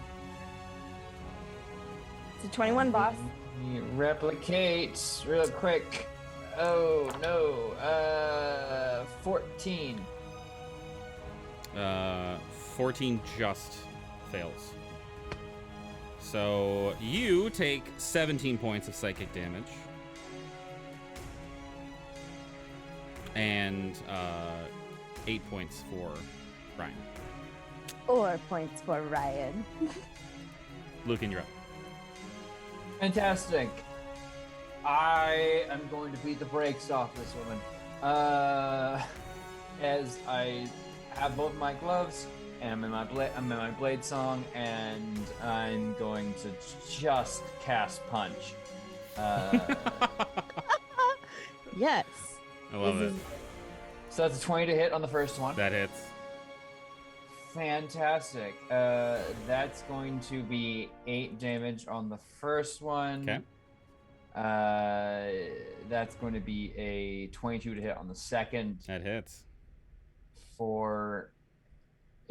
It's a 21, boss. Replicates real quick. Oh no. 14. 14 just fails. So you take 17 points of psychic damage. And 8 points for Ryan. 4 points for Ryan. Lucan, you're up. Fantastic. I am going to beat the brakes off this woman. as I have both my gloves and I'm in my blade song, and I'm going to just cast punch. Yes. I love it. So that's a 20 to hit on the first one. That hits. Fantastic. That's going to be 8 damage on the first one. Okay. That's going to be a 22 to hit on the second. That hits. For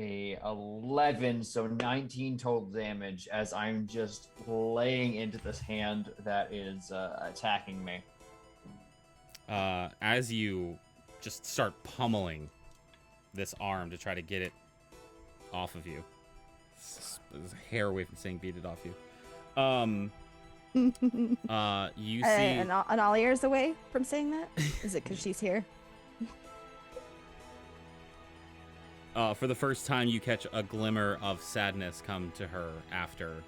a 11, so 19 total damage as I'm just laying into this hand that is attacking me. As you just start pummeling this arm to try to get it off of you. There's a hair away from saying beat it off you. You see... And all ears away from saying that? Is it because she's here? For the first time, you catch a glimmer of sadness come to her after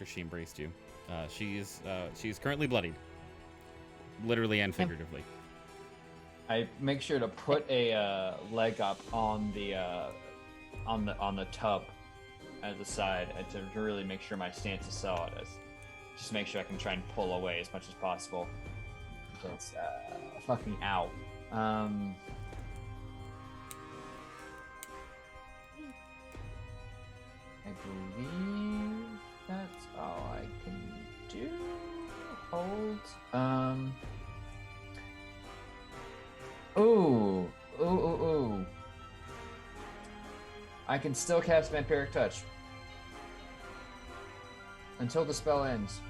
she embraced you. She's currently bloodied, literally and figuratively. I make sure to put a leg up on the tub as a side to really make sure my stance is solid. Just make sure I can try and pull away as much as possible. It's fucking out. I believe that's all I can do. Hold. Ooh. I can still cast Vampiric Touch until the spell ends,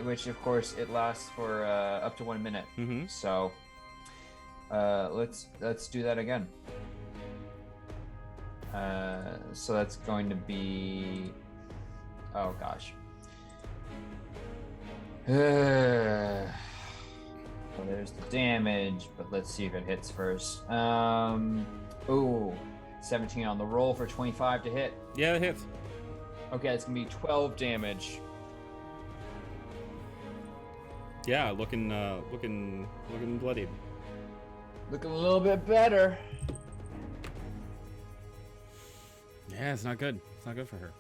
which of course it lasts for up to 1 minute. Mm-hmm. So let's do that again. So that's going to be, oh gosh. Well, there's the damage, but let's see if it hits first. Ooh, 17 on the roll for 25 to hit. Yeah, it hits. Okay, it's gonna be 12 damage. Yeah, looking bloodied. Looking a little bit better. Yeah, it's not good. It's not good for her.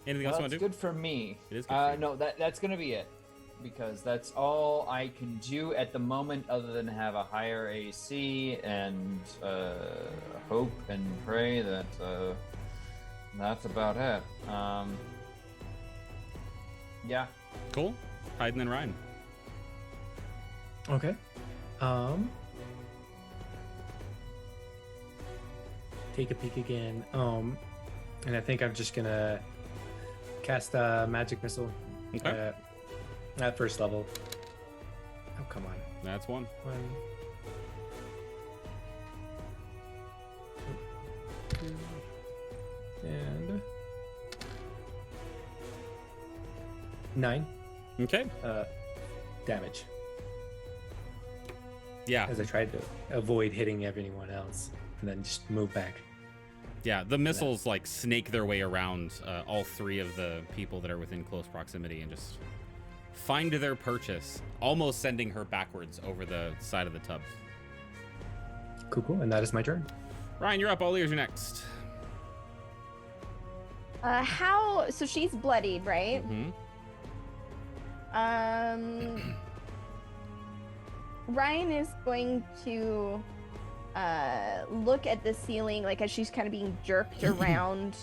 Anything else you want to That's do? good for me. It is good for you. No, that's gonna be it, because that's all I can do at the moment, other than have a higher AC and hope and pray that that's about it. Yeah. Cool. Hayden and Ryan. Okay. Take a peek again. And I think I'm just gonna cast a magic missile. Okay. At first level. Oh, come on. That's one. 1, 2, and 9 Okay. damage. Yeah. As I tried to avoid hitting everyone else, and then just move back. Yeah, the missiles like snake their way around all 3 of the people that are within close proximity and just find their purchase, almost sending her backwards over the side of the tub. Cool. And that is my turn. Ryan, you're up. All ears, you're next. So she's bloodied, right? Mm-hmm. Ryan is going to look at the ceiling, like as she's kind of being jerked around,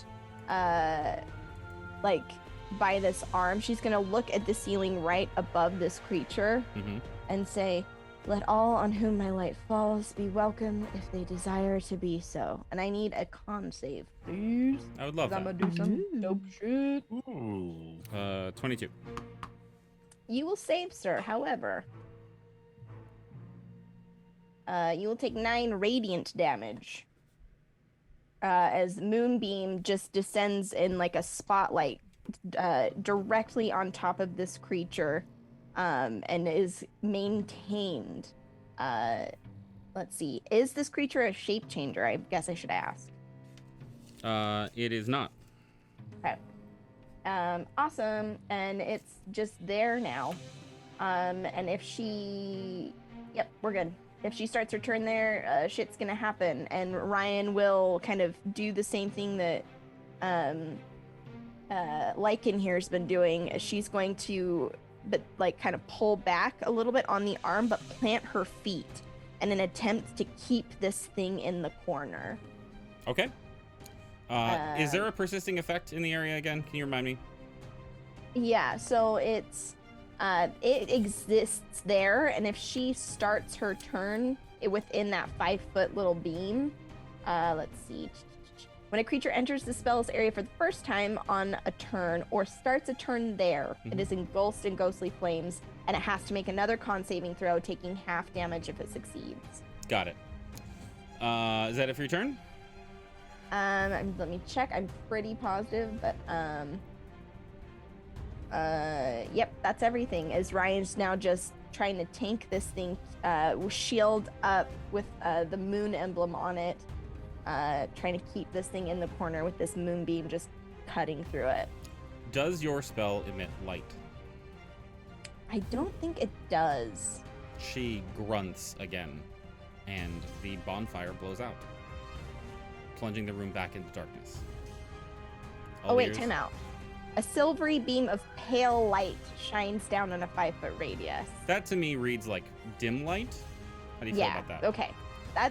like by this arm. She's gonna look at the ceiling right above this creature and say, "Let all on whom my light falls be welcome if they desire to be so." And I need a con save, please. I would love I'm that. gonna do some dope shit. Ooh. 22. You will save, sir. However, you will take 9 radiant damage as Moonbeam just descends in like a spotlight directly on top of this creature and is maintained. Let's see. Is this creature a shape changer? I guess I should ask. It is not. Okay. Awesome. And it's just there now. And if she Yep, we're good. If she starts her turn there, shit's gonna happen, and Ryan will kind of do the same thing that Lycan here's been doing. She's going to, kind of pull back a little bit on the arm, but plant her feet in an attempt to keep this thing in the corner. Okay. Is there a persisting effect in the area again? Can you remind me? Yeah, so it exists there, and if she starts her turn within that 5-foot little beam, let's see. When a creature enters the spell's area for the first time on a turn or starts a turn there, it is engulfed in ghostly flames, and it has to make another con saving throw, taking half damage if it succeeds. Got it. Is that it for your turn? Let me check. I'm pretty positive, but yep, that's everything. As Ryan's now just trying to tank this thing, shield up with the moon emblem on it, trying to keep this thing in the corner with this moonbeam just cutting through it. Does your spell emit light? I don't think it does. She grunts again, and the bonfire blows out, plunging the room back into darkness. Oh wait, time out. A silvery beam of pale light shines down on a 5-foot radius. That to me reads like dim light. How do you feel about that? Okay.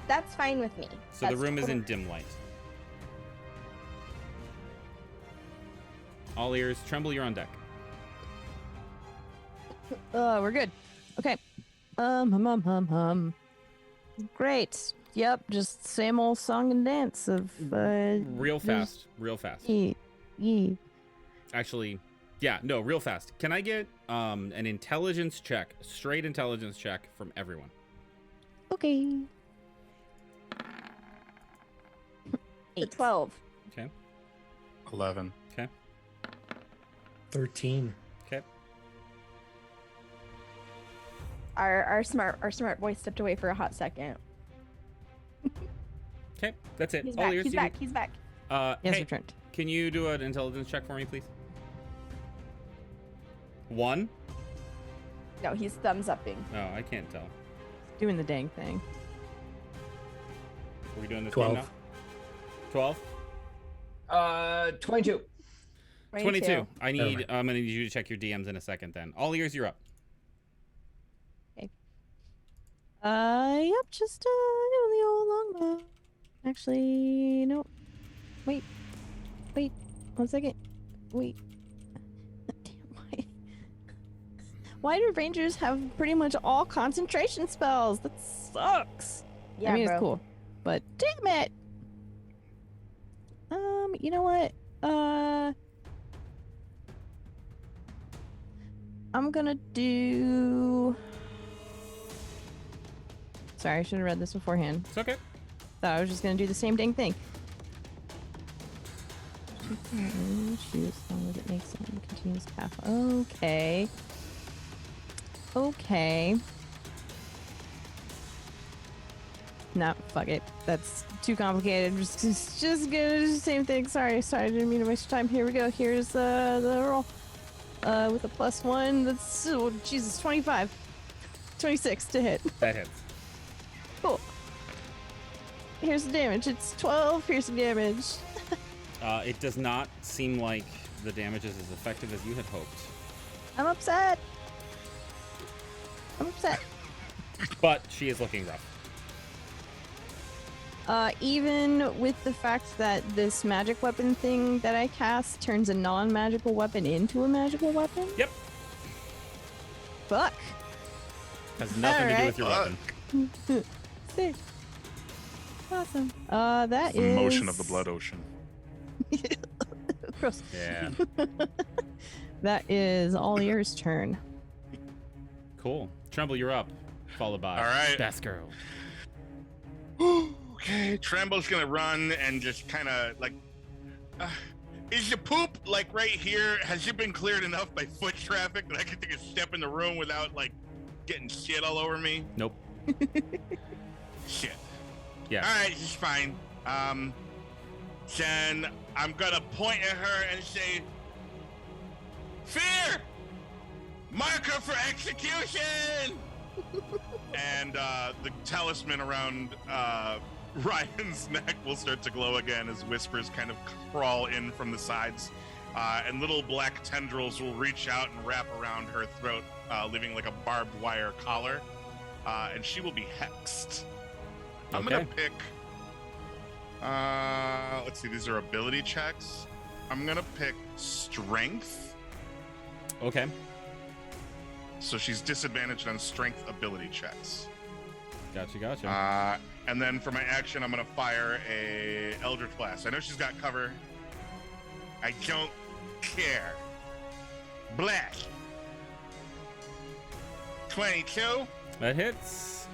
That's fine with me. So the room is in dim light. All ears. Tremble, you're on deck. We're good. Okay. Great. Yep, just same old song and dance of real fast. Yee. Actually, yeah, no, real fast. Can I get an intelligence check, straight intelligence check from everyone? Okay. 12. Okay. 11. Okay. 13. Okay. Our smart boy stepped away for a hot second. Okay, that's it. He's All back. ears. He's back. Yes, Hey, returned. can you do an intelligence check for me, please? 1? No, he's thumbs upping. Oh, I can't tell. Doing the dang thing. Are we doing this 12. game now? 12? 22. 22. I'm Never mind. gonna need you to check your DMs in a second then. All ears, you're up. Yep, just doing the old longbow. Actually, no. Wait, 1 second. Wait. Damn, why do rangers have pretty much all concentration spells? That sucks. Yeah, I mean, bro. it's cool, but damn it. You know what? I'm gonna do. Sorry, I should have read this beforehand. It's okay. Thought I was just gonna do the same dang thing. Shoot, as long as it makes some continuous path. Okay. Nah, fuck it. That's too complicated. I'm just gonna do the same thing. Sorry, I didn't mean to waste your time. Here we go. Here's the roll. With a +1, that's, oh, Jesus, 25. 26 to hit. That hits. Cool. Here's the damage. It's 12 piercing damage. It does not seem like the damage is as effective as you had hoped. I'm upset. But she is looking rough. Even with the fact that this magic weapon thing that I cast turns a non-magical weapon into a magical weapon? Yep. Fuck. Has nothing to do with your weapon. Sick. Awesome. That is... Motion of the blood ocean. Gross. Yeah. That is all yours turn. Cool. Tremble, you're up. Followed by All right. Best Girl. Okay, Tremble's gonna run and just kind of like, is the poop like right here? Has it been cleared enough by foot traffic that I can take a step in the room without like getting shit all over me? Nope. Shit. Yeah. All right, this is fine. Then I'm gonna point at her and say, "Fear, marker for execution." And the talisman around Ryan's neck will start to glow again as whispers kind of crawl in from the sides. And little black tendrils will reach out and wrap around her throat, leaving like a barbed wire collar. And she will be hexed. I'm going to pick... let's see, these are ability checks. I'm going to pick Strength. Okay. So she's disadvantaged on Strength ability checks. Gotcha. And then for my action, I'm going to fire a Eldritch Blast. I know she's got cover. I don't care. Blast. 22. That hits.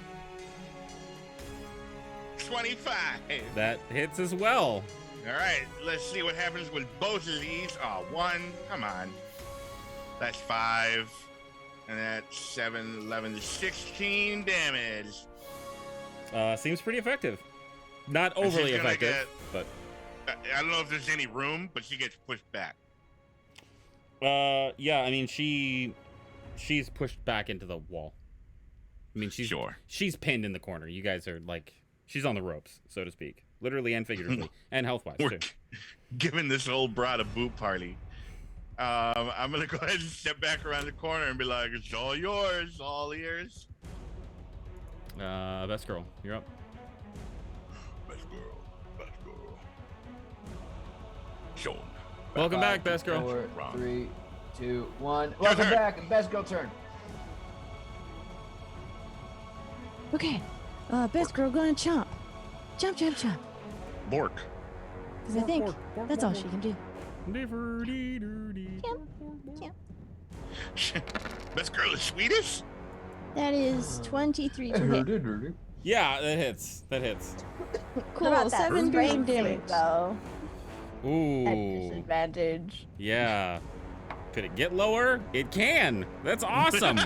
25. That hits as well. All right, let's see what happens with both of these. Oh, 1. Come on. That's 5. And that's 7, 11, 16 damage. Seems pretty effective. Not overly effective, but... I don't know if there's any room, but she gets pushed back. Yeah, I mean, she's pushed back into the wall. I mean, she's pinned in the corner. You guys are like, she's on the ropes, so to speak. Literally and figuratively, and health-wise, too. Giving this old broad a boot party. I'm going to go ahead and step back around the corner and be like, it's all yours, all ears. Best girl, you're up. Best girl. Sean. Welcome back, best girl. 4, 3, 2, 1. Your Welcome turn. back, best girl turn. Okay. Best girl gonna chomp. Chomp. Bork. Because I think that's all she can do. Best girl is Swedish? That is 23 to hit. Yeah, that hits. Cool. What about that 7 strength piercing damage. save, though? At Ooh. disadvantage. Yeah. Could it get lower? It can. That's awesome.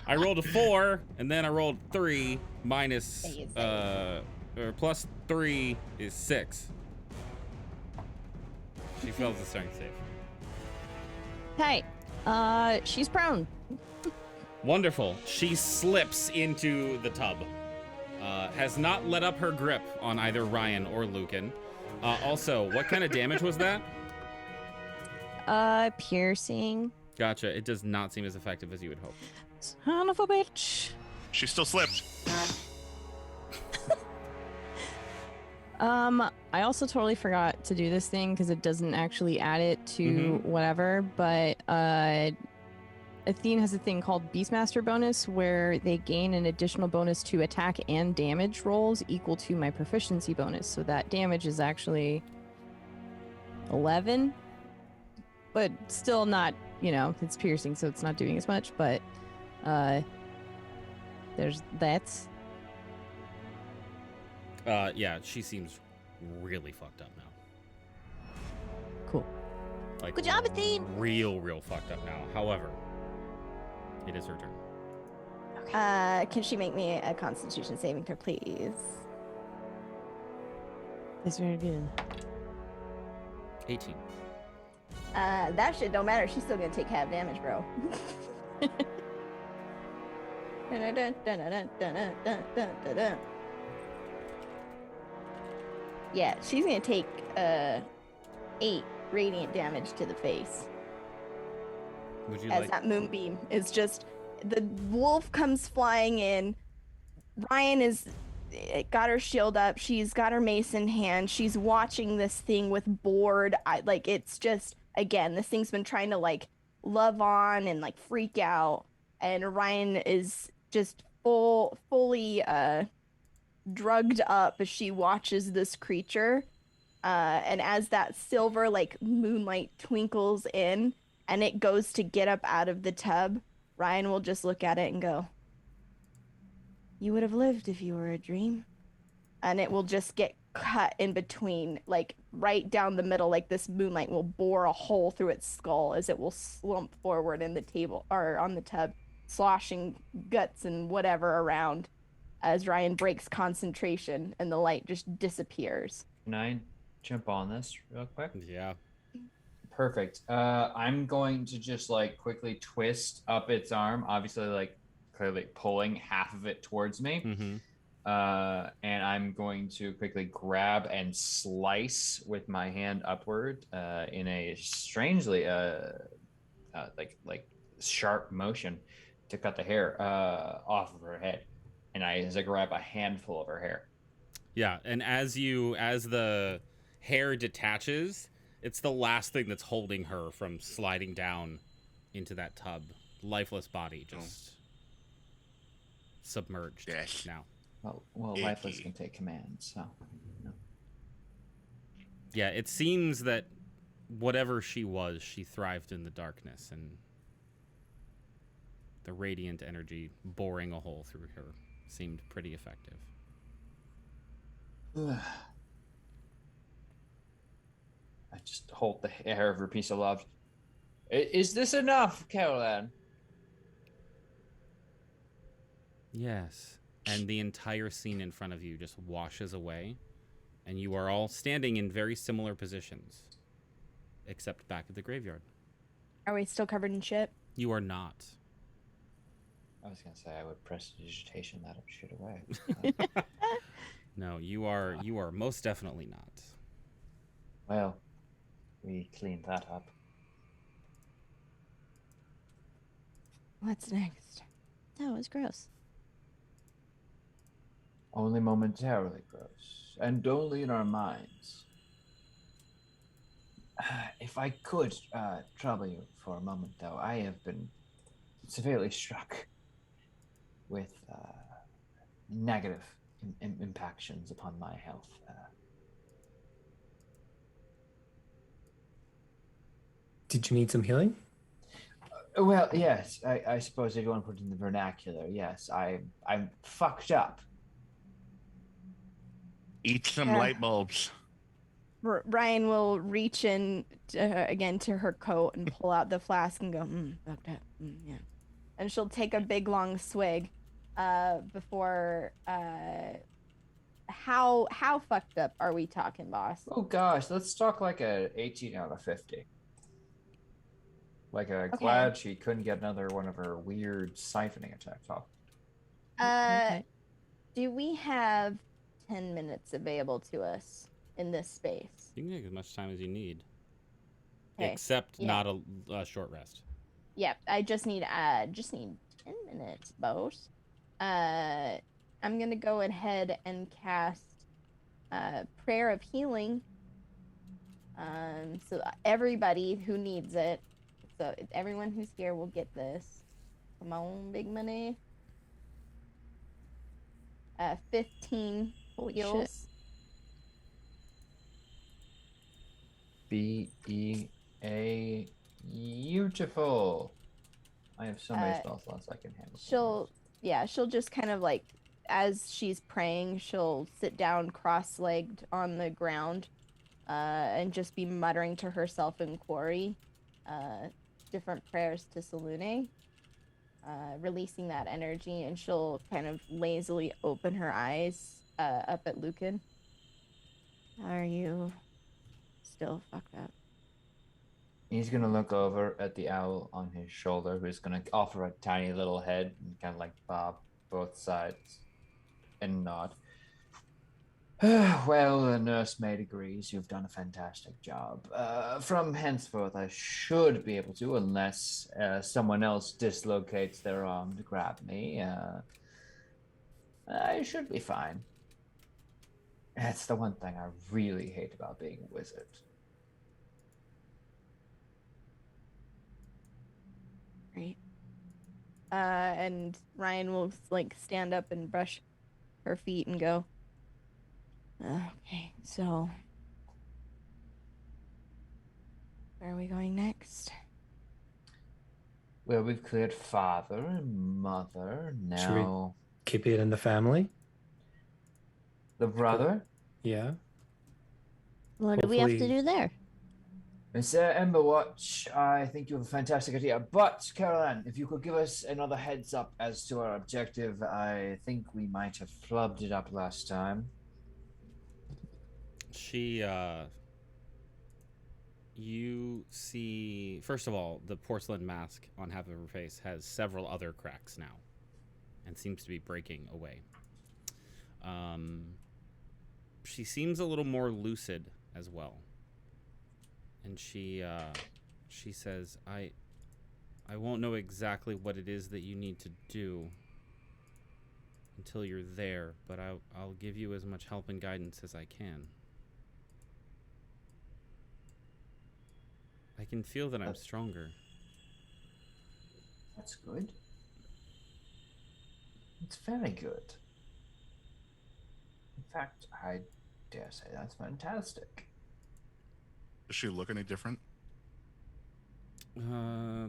I rolled a 4, and then I rolled 3 minus, or plus 3 is 6. She fails the strength save. Hey, she's prone. Wonderful. She slips into the tub. Has not let up her grip on either Ryan or Lucan. Also, what kind of damage was that? Piercing. Gotcha. It does not seem as effective as you would hope. Son of a bitch. She still slipped. I also totally forgot to do this thing because it doesn't actually add it to whatever, but Athene has a thing called Beastmaster bonus where they gain an additional bonus to attack and damage rolls equal to my proficiency bonus. So that damage is actually 11, but still not, it's piercing, so it's not doing as much, but there's that. Yeah, she seems really fucked up now. Cool. Like, Good job, Athene. real fucked up now. However, it is her turn. Can she make me a Constitution saving throw, please? That's very good. 18. That shit don't matter. She's still gonna take half damage, bro. Yeah, she's gonna take 8 radiant damage to the face. Would you As like... that moonbeam is just, the wolf comes flying in. Ryan is got her shield up. She's got her mace in hand. She's watching this thing with bored. It's just, again, this thing's been trying to love on and freak out. And Ryan is just fully drugged up as she watches this creature. And as that silver moonlight twinkles in and it goes to get up out of the tub, Ryan will just look at it and go, "You would have lived if you were a dream." And it will just get cut in between, right down the middle. This moonlight will bore a hole through its skull as it will slump forward in the table or on the tub, sloshing guts and whatever around as Ryan breaks concentration and the light just disappears. Can I jump on this real quick? Yeah. Perfect. I'm going to just quickly twist up its arm, obviously clearly pulling half of it towards me. Mm-hmm. And I'm going to quickly grab and slice with my hand upward in a strangely like sharp motion to cut the hair off of her head. And as I grab a handful of her hair. Yeah, and as the hair detaches, it's the last thing that's holding her from sliding down into that tub. Lifeless body, just submerged now. Well, lifeless can take command, so. No. Yeah, it seems that whatever she was, she thrived in the darkness, and the radiant energy boring a hole through her seemed pretty effective. I just hold the hair of her piece of love. Is this enough, Caroline? Yes. And the entire scene in front of you just washes away, and you are all standing in very similar positions, except back at the graveyard. Are we still covered in shit? You are not. I was gonna say I would prestidigitation that shit away. No, you are most definitely not. Well, we cleaned that up. What's next? That was gross. Only momentarily gross, and only in our minds. If I could trouble you for a moment, though, I have been severely struck with negative impactions upon my health. Did you need some healing? Well, yes, I suppose if you want to put it in the vernacular, yes, I'm fucked up. Eat some light bulbs. Ryan will reach in again to her coat and pull out the flask and go, fucked up. Yeah. And she'll take a big long swig before how fucked up are we talking, boss? Oh gosh, let's talk like a 18 out of 50. Like glad she couldn't get another one of her weird siphoning attacks off. Okay. Do we have 10 minutes available to us in this space? You can take as much time as you need. Okay. Except not a short rest. Yep, I just need 10 minutes, boss. I'm gonna go ahead and cast Prayer of Healing. So everybody who needs it. So everyone who's here will get this. Come on, big money. 15 heals. B-E-A, beautiful. I have so many spell slots I can handle. She'll just kind of like, as she's praying, she'll sit down cross-legged on the ground and just be muttering to herself in Quarry different prayers to Salune, releasing that energy, and she'll kind of lazily open her eyes up at Lucan. Are you still fucked up? He's gonna look over at the owl on his shoulder, who's gonna offer a tiny little head and kind of like bob both sides and nod. Well, the nursemaid agrees. You've done a fantastic job. From henceforth, I should be able to, unless someone else dislocates their arm to grab me. I should be fine. That's the one thing I really hate about being a wizard. Right. And Ryan will like stand up and brush her feet and go, okay, so where are we going next? Well, we've cleared father and mother. Now, should we keep it in the family? The brother? Yeah. What do we have to do there? Miss Emberwatch, I think you have a fantastic idea. But, Caroline, if you could give us another heads up as to our objective, I think we might have flubbed it up last time. You see, first of all, the porcelain mask on half of her face has several other cracks now. and seems to be breaking away. She seems a little more lucid as well. And she says, I won't know exactly what it is that you need to do until you're there, but I'll give you as much help and guidance as I can. I can feel that I'm stronger. That's good. It's very good. In fact, I dare say that's fantastic. Does she look any different?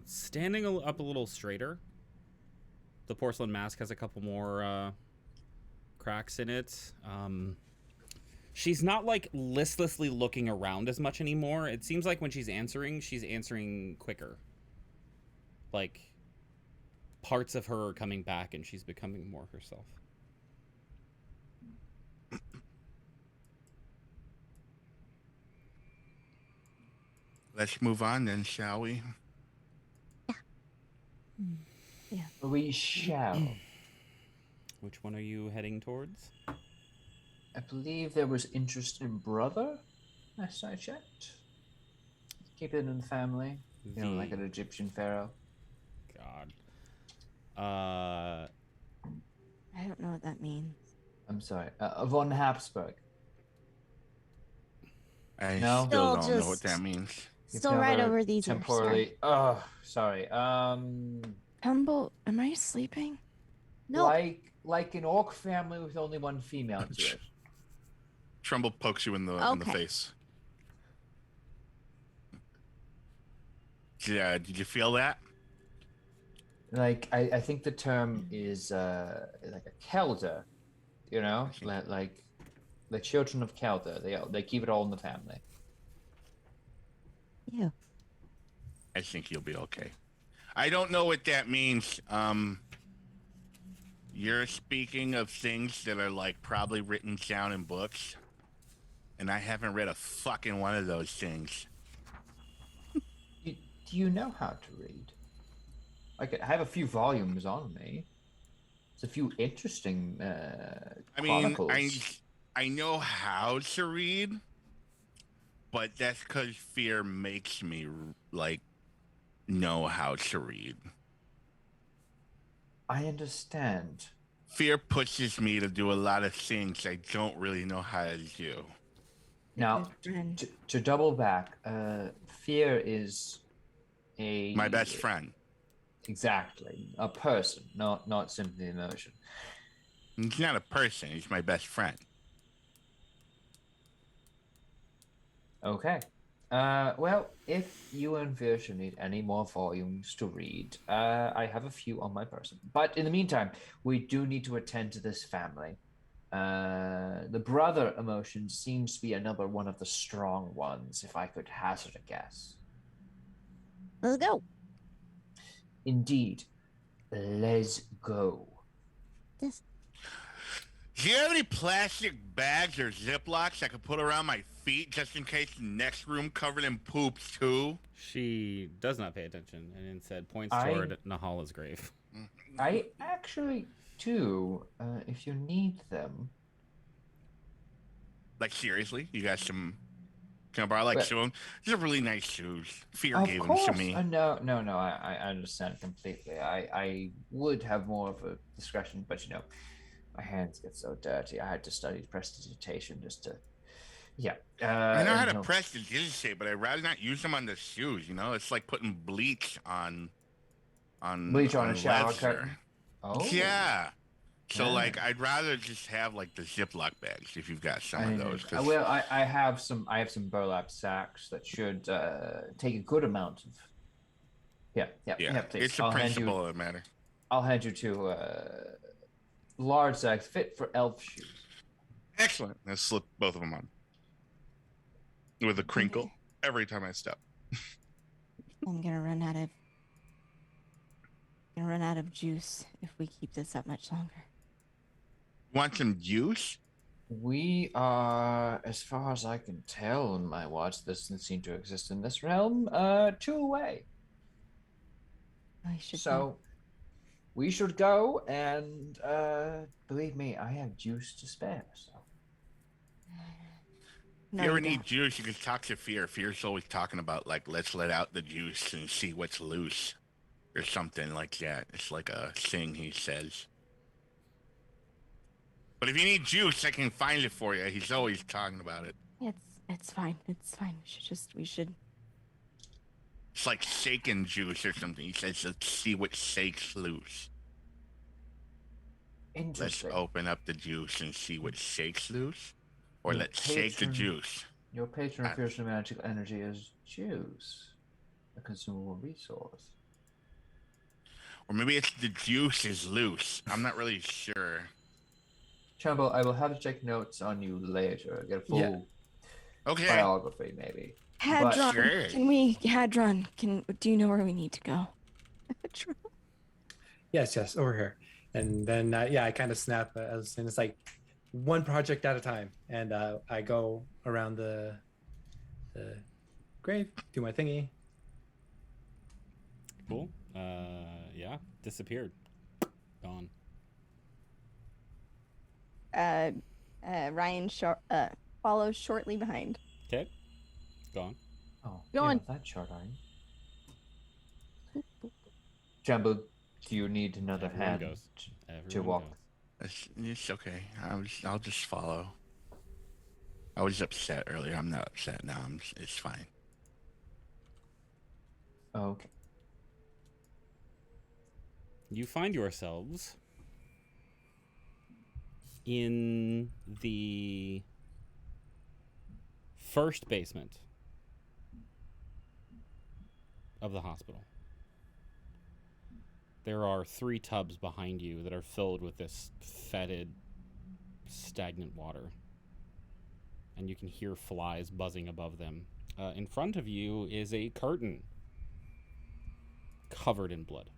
Standing up a little straighter. The porcelain mask has a couple more cracks in it. She's not like listlessly looking around as much anymore. It seems like when she's answering quicker. Like parts of her are coming back and she's becoming more herself. Let's move on then, shall we? Yeah. We shall. Which one are you heading towards? I believe there was interest in brother, last I checked. Keep it in the family. You know, like an Egyptian pharaoh. God. I don't know what that means. I'm sorry. Von Habsburg. I No? still Still don't know what just- that means. Still right over these ears. Temporally. Oh, sorry. Tumble, am I sleeping? No. Like an orc family with only one female to it. Trumbull pokes you in the Okay. face. Yeah, did you feel that? Like I think the term is like a kelder, you know, like the children of kelder. They keep it all in the family. Yeah. I think you'll be okay. I don't know what that means. You're speaking of things that are like probably written down in books, and I haven't read a fucking one of those things. Do you know how to read? Like I have a few volumes on me. There's a few interesting I mean, chronicles. I know how to read, but that's because fear makes me like know how to read. I understand. Fear pushes me to do a lot of things I don't really know how to do. Now, Good friend. to double back, fear is My best friend. Exactly, a person, not simply an emotion. He's not a person. He's my best friend. Okay. Well, if you and Virgil need any more volumes to read, I have a few on my person. But in the meantime, we do need to attend to this family. The brother emotion seems to be another one of the strong ones, if I could hazard a guess. Let's go. Indeed. Let's go. This. Do you have any plastic bags or Ziplocs I could put around my feet just in case the next room covered in poop too? She does not pay attention and instead points I- toward Nahala's grave. I actually do, if you need them. Like seriously, you got some? Can I borrow like But- shoes? These are really nice shoes. Fear Of gave course. them to me. No, I understand completely. I would have more of a discretion, but you know, my hands get so dirty. I had to study prestidigitation just to, yeah. I know how to no. prestidigitate, but I'd rather not use them on the shoes. You know, it's like putting bleach on Bleach on a shower leather. curtain. Oh, Yeah. So Yeah. like, I'd rather just have like the Ziploc bags if you've got some I of know. those. 'cause- Well, I have some burlap sacks that should take a good amount of. Yeah, please. it's a principle that matters. I'll hand you two large sacks fit for elf shoes. Excellent. I slip both of them on with a crinkle every time I step. I'm gonna run out of juice if we keep this up much longer. Want some juice? We are, as far as I can tell in my watch, this doesn't seem to exist in this realm, 2 away. I should So, we should go, and believe me, I have juice to spare. So. If you ever need juice, you can talk to Fear. Fear's always talking about, like, let's let out the juice and see what's loose. Or something like that. It's like a thing he says. But if you need juice, I can find it for you. He's always talking about it. It's fine. It's fine. We should. It's like shaken juice or something. He says, let's see what shakes loose. Let's Interesting. open up the juice and see what shakes loose. Or let's shake the juice. Your patron fears for magical energy is juice, a consumable resource. Or maybe it's the juice is loose. I'm not really sure. Tremble, I will have to take notes on you later. Get a full biography, maybe. Hadron, Sure. Hadron, do you know where we need to go? Yes, over here. And then, I kind of snap, and it's like one project at a time. And I go around the grave, do my thingy. Cool. Yeah, disappeared. Gone. Ryan follows shortly behind. Okay. Gone. Oh, Go on. That short, are you? Jumbo, do you need another Everyone hand goes. to Everyone walk? goes. It's okay. I'll just follow. I was upset earlier. I'm not upset now. It's fine. Okay. You find yourselves in the first basement of the hospital. There are 3 tubs behind you that are filled with this fetid, stagnant water. And you can hear flies buzzing above them. In front of you is a curtain covered in blood.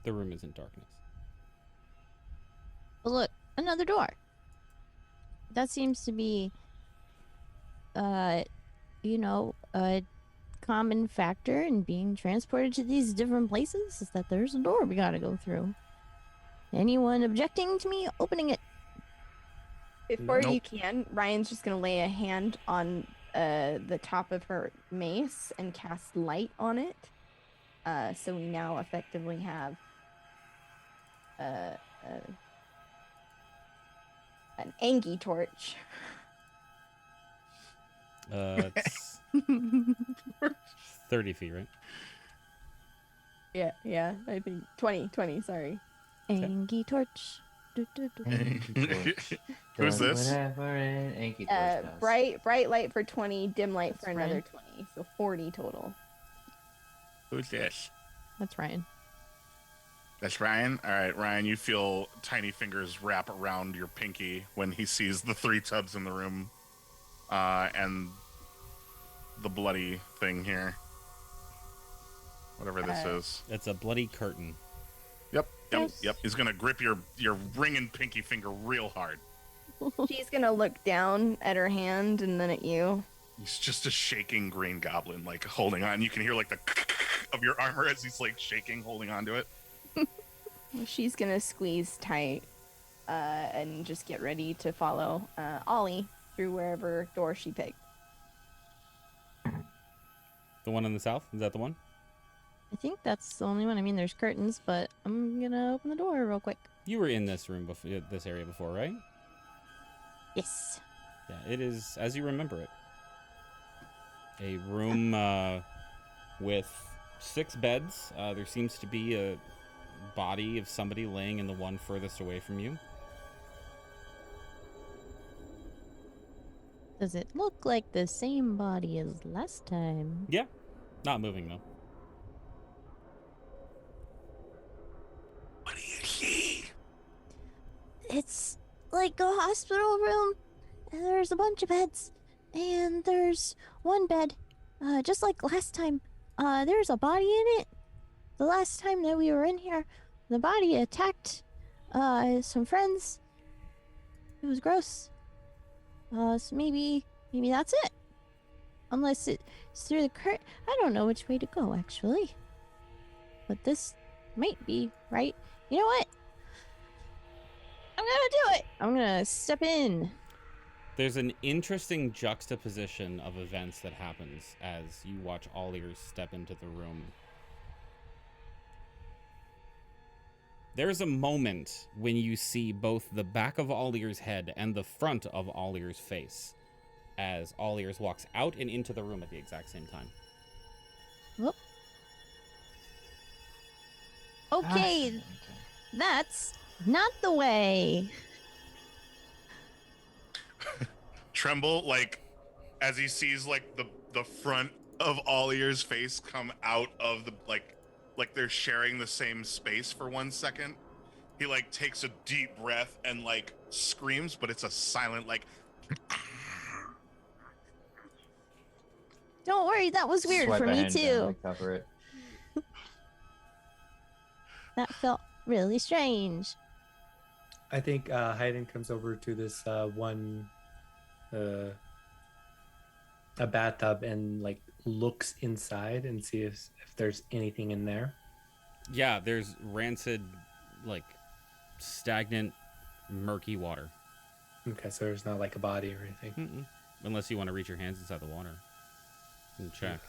The room is in darkness. Oh, look, another door. That seems to be, a common factor in being transported to these different places, is that there's a door we gotta go through. Anyone objecting to me opening it? Before Nope. you can, Ryan's just gonna lay a hand on the top of her mace and cast light on it. So we now effectively have an Angie torch. It's 30 feet, right? Yeah, I think 20, sorry. Angie torch. Who's this? Whatever an Anki torch does. Bright light for 20, dim light for another 20, so 40 total. Who's this? That's Ryan. That's Ryan? All right, Ryan, you feel tiny fingers wrap around your pinky when he sees the 3 tubs in the room and the bloody thing here. Whatever this is. It's a bloody curtain. Yep. He's going to grip your ringing pinky finger real hard. She's gonna look down at her hand and then at you. He's just a shaking green goblin, like, holding on. You can hear, like, the of your armor as he's, like, shaking, holding on to it. She's gonna squeeze tight and just get ready to follow Ollie through wherever door she picked. The one in the south? Is that the one? I think that's the only one. I mean, there's curtains, but I'm gonna open the door real quick. You were in this room before, this area before, right? Yes. Yeah, it is as you remember it. A room with 6 beds. There seems to be a body of somebody laying in the one furthest away from you. Does it look like the same body as last time? Yeah, not moving though. What do you see? It's like a hospital room. And there's a bunch of beds. And there's one bed. Just like last time. There's a body in it. The last time that we were in here, the body attacked some friends. It was gross. So maybe that's it. Unless it's through the curtain. I don't know which way to go, actually. But this might be right. You know what? I'm gonna do it! I'm gonna step in. There's an interesting juxtaposition of events that happens as you watch all ears step into the room. There's a moment when you see both the back of All Ears' head and the front of All Ears' face as All Ears walks out and into the room at the exact same time. Whoop. Okay, that's not the way. Tremble, like, as he sees, like, the front of All Ears' face come out of the, like they're sharing the same space for 1 second. He, like, takes a deep breath and, like, screams, but it's a silent, like... Don't worry, that was weird Swipe for a me hand down too. to cover it. That felt really strange. I think Hayden comes over to this one, a bathtub, and like looks inside and see if there's anything in there. Yeah, there's rancid, like, stagnant, murky water. Okay, so there's not like a body or anything. Mm-mm. Unless you want to reach your hands inside the water and check.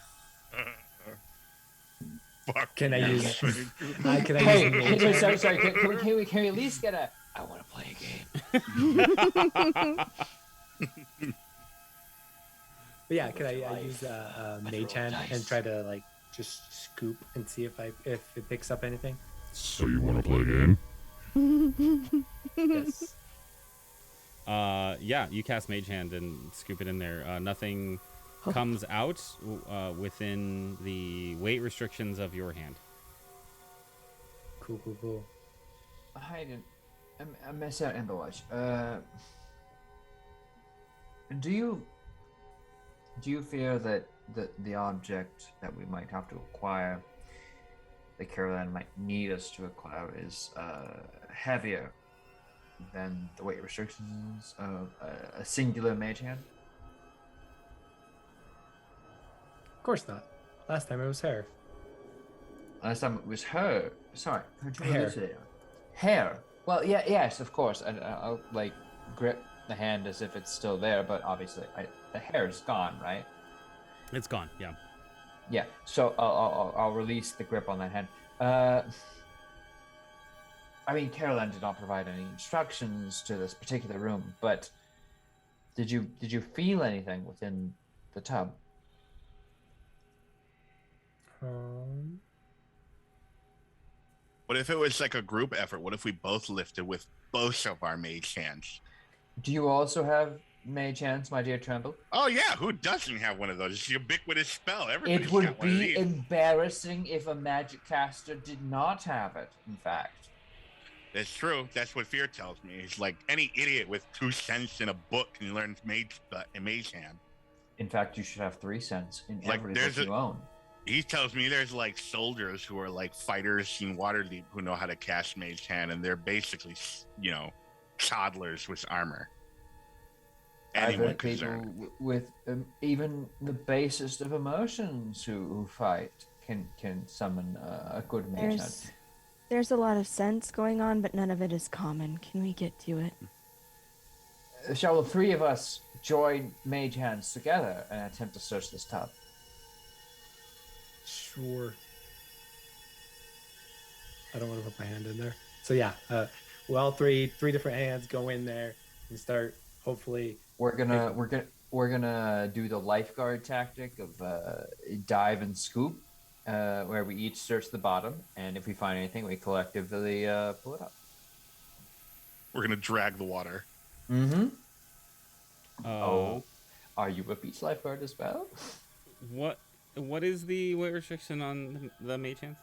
Fuck. Can I use? Can I Hey, use? wait, sorry. Can we at least get a? I want to play a game. But yeah, can I use mage hand dice. and try to like just scoop and see if it picks up anything? So you want to play a game? Yes. Yeah, you cast Mage Hand and scoop it in there. Nothing comes out within the weight restrictions of your hand. Cool. Hayden, I miss out Emberwatch. Do you fear that the object that we might have to acquire, that Caroline might need us to acquire, is heavier than the weight restrictions of a singular mage hand? Of course not. Last time it was hair. Last time it was her. Sorry, could you Hair. elucidate on? Hair. Well, yes, of course. I'll like grip the hand as if it's still there, but obviously the hair is gone, right? It's gone, yeah. Yeah. So I'll release the grip on that hand. I mean, Caroline did not provide any instructions to this particular room, but did you feel anything within the tub? What if it was like a group effort? What if we both lifted with both of our mage hands? Do you also have mage hands, my dear Tremble? Oh yeah, who doesn't have one of those? It's a ubiquitous spell. Everybody's It would got one of be these. embarrassing if a magic caster did not have it, in fact. That's true. That's what fear tells me. It's like any idiot with 2 cents in a book can learn a mage hand. In fact, you should have 3 cents in Like, every there's book you own. He tells me there's like soldiers who are like fighters in Waterdeep who know how to cast mage hand, and they're basically, toddlers with armor. I've Anyone heard could people learn. with even the basest of emotions who fight can summon a good mage hand. There's a lot of sense going on, but none of it is common. Can we get to it? Shall the 3 of us join mage hands together and attempt to search this tub? Sure. I don't want to put my hand in there. So yeah, we all three different hands go in there and start. Hopefully, We're gonna do the lifeguard tactic of dive and scoop, where we each search the bottom, and if we find anything, we collectively pull it up. We're gonna drag the water. Mm-hmm. Uh, Are you a beach lifeguard as well? What is the weight restriction on the mage hands?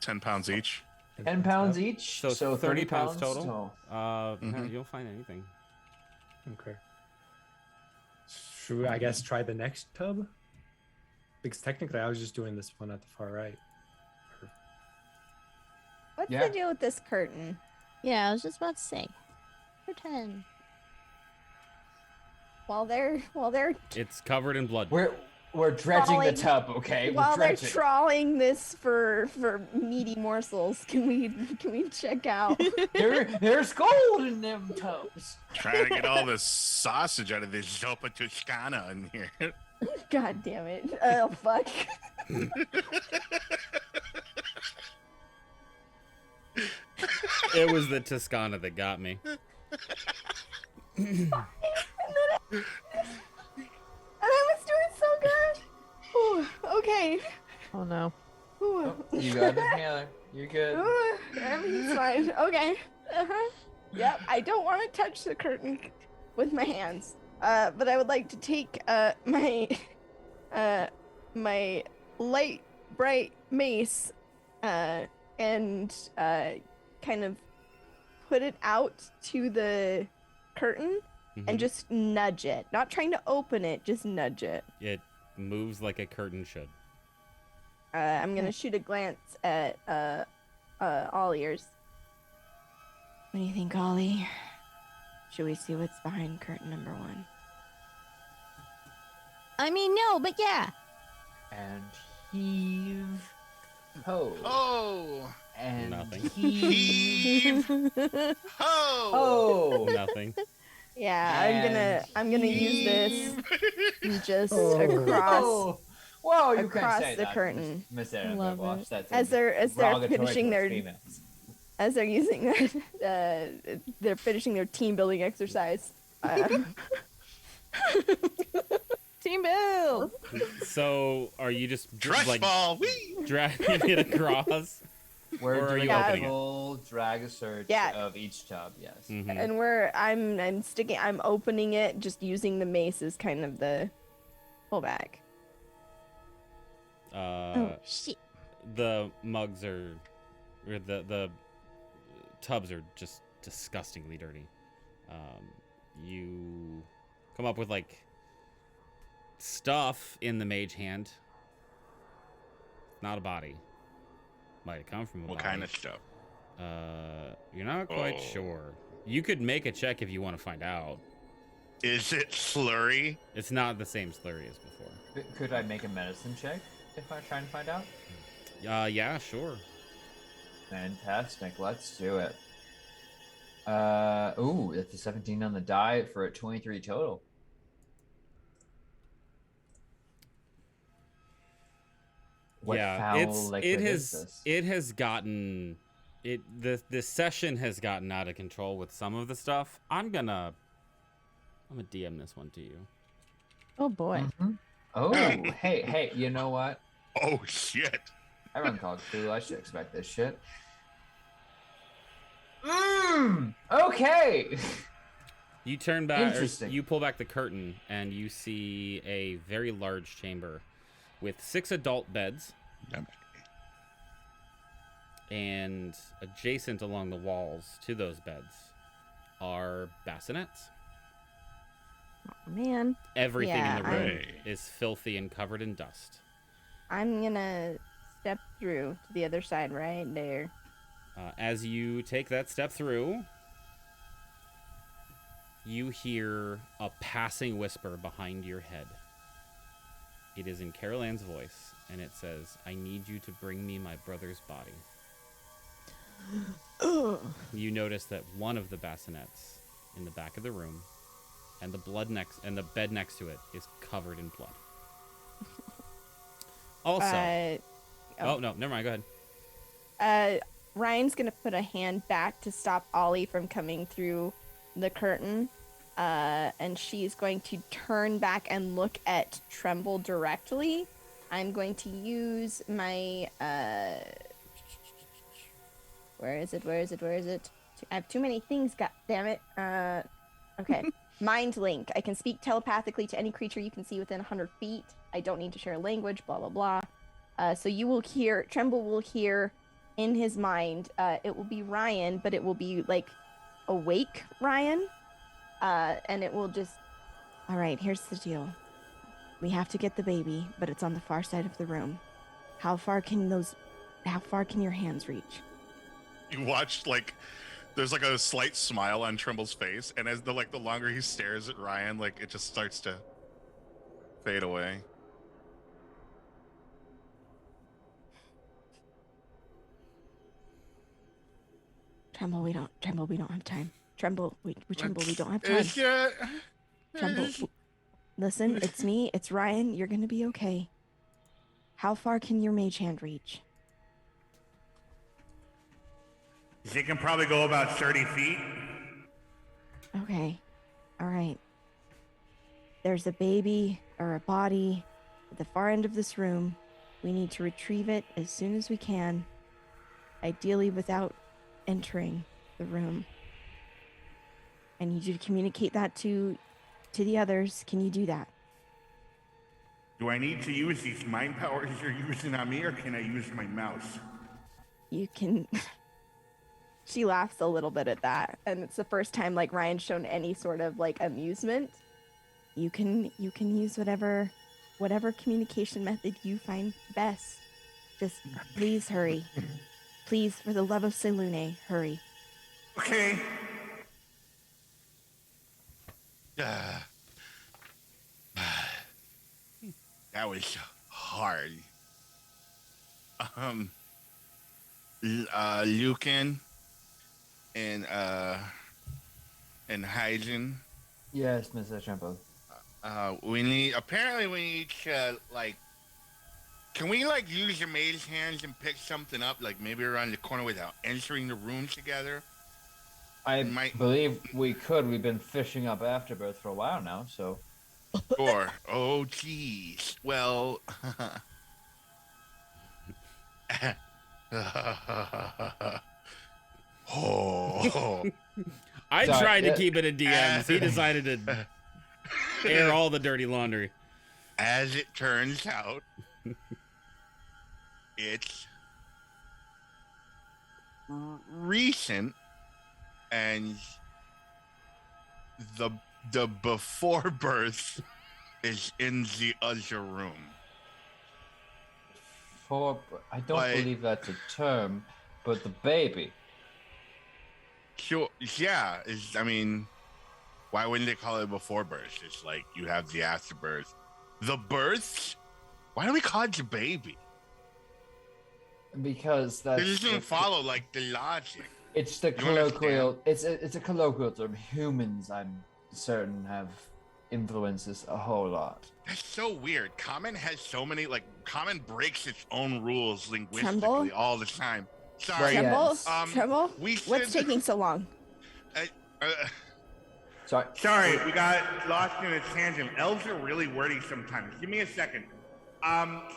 10 pounds each. 10 pounds each, So, so 30 pounds total. total. Yeah, you'll find anything. Okay. Should we, I guess, try the next tub? Because technically, I was just doing this one at the far right. What's Yeah. the deal with this curtain? Yeah, I was just about to say. Pretend. while they're It's covered in blood. We're dredging the Trawling- tub, okay? while We're they're dredging. trawling this for meaty morsels, can we check out? There's gold in them tubs. Trying to get all the sausage out of this Zoppa Toscana in here. God damn it! Oh fuck! It was the Toscana that got me. And I was doing so good. Ooh, okay. Oh no. Ooh. You got it, Taylor. You're good. Ooh, everything's fine. Okay. Yep. I don't want to touch the curtain with my hands. But I would like to take my my light bright mace and kind of put it out to the curtain and just nudge it. Not trying to open it, just nudge it. It moves like a curtain should. I'm gonna shoot a glance at all ears. What do you think, Ollie? Should we see what's behind curtain number 1? I mean, no, but yeah. And heave. Ho. Oh! And Nothing. heave. Oh! Oh! Nothing. Yeah, I'm gonna use this just Oh. across Oh! Whoa, you across can't say the that. curtain. Miss Aaron, Love watch it. that. as they're Derogatory finishing towards their females. as they're using that they're finishing their team building exercise. Team build. So, are you just Dress like ball! Whee! dragging it across? We're Or are doing you a opening it? full drag a search Yeah. of each tub, yes. Mhm. And I'm opening it, just using the mace as kind of the pullback. Oh shit. The mugs or the tubs are just disgustingly dirty. You come up with like stuff in the mage hand. Not a body. Might have come from a What body. kind of stuff? You're not quite Oh. sure. You could make a check if you want to find out. Is it slurry? It's not the same slurry as before. Could I make a medicine check if I try and find out? Yeah, sure. Fantastic, let's do it. Ooh, that's a 17 on the die for a 23 total. What foul liquid is this? It has gotten the session has gotten out of control with some of the stuff. I'm gonna DM this one to you. Oh boy. Mhm. Oh, hey, you know what? Oh shit! I run Call of Cthulhu, I should expect this shit. Okay! You turn back, or Interesting. you pull back the curtain, and you see a very large chamber with 6 adult beds, Yep. and adjacent along the walls to those beds are bassinets. Oh, man. Everything Yeah, in the room Hey. is filthy and covered in dust. I'm gonna step through to the other side right there. As you take that step through, you hear a passing whisper behind your head. It is in Carol Ann's voice, and it says, "I need you to bring me my brother's body." You notice that one of the bassinets in the back of the room, and the bed next to it is covered in blood. Also, oh no, never mind. Go ahead. Ryan's gonna put a hand back to stop Ollie from coming through the curtain, and she's going to turn back and look at Tremble directly. I'm going to use my where is it? I have too many things. God damn it. Okay. Mind link. I can speak telepathically to any creature you can see within 100 feet. I don't need to share language. Blah blah blah. So you will hear. Tremble will hear. In his mind, it will be Ryan, but it will be like awake Ryan, and it will just. All right, here's the deal. We have to get the baby, but it's on the far side of the room. How far can your hands reach? You watched like There's like a slight smile on Tremble's face, and as the longer he stares at Ryan, like it just starts to fade away. Tremble, we don't have time. Tremble, we Tremble, we don't have time. Tremble, listen, it's me, it's Ryan. You're gonna be okay. How far can your mage hand reach? She can probably go about 30 feet. Okay. All right. There's a baby or a body at the far end of this room. We need to retrieve it as soon as we can, ideally without entering the room. I need you to communicate that to the others. Can you do that? Do I need to use these mind powers you're using on me, or can I use my mouse? You can. She laughs a little bit at that, and it's the first time like Ryan's shown any sort of like amusement. You can use whatever communication method you find best. Just please hurry. Please, for the love of Selune, hurry. Okay. That was hard. Lucan and Hygen. Yes, Mr. Tremble. We need to can we use your maid's hands and pick something up, like maybe around the corner without entering the room together? I believe we could. We've been fishing up Afterbirth for a while now, so. Or, oh geez. Well, oh. I tried to keep it in DMs. He decided to air all the dirty laundry. As it turns out, it's recent, and the before birth is in the other room. I don't believe that's a term, but the baby. Sure, yeah. Why wouldn't they call it before birth? It's like you have the afterbirth. The births? Why do we call it the baby? Because that's. It doesn't follow the logic. It's the colloquial. It's a colloquial term. Humans, I'm certain, have influences a whole lot. That's so weird. Common has so many Common breaks its own rules linguistically Tremble? all the time. Sorry. Tremble? Yes. Tremble? What's taking so long? Sorry, we got lost in a tangent. Elves are really wordy sometimes. Give me a second.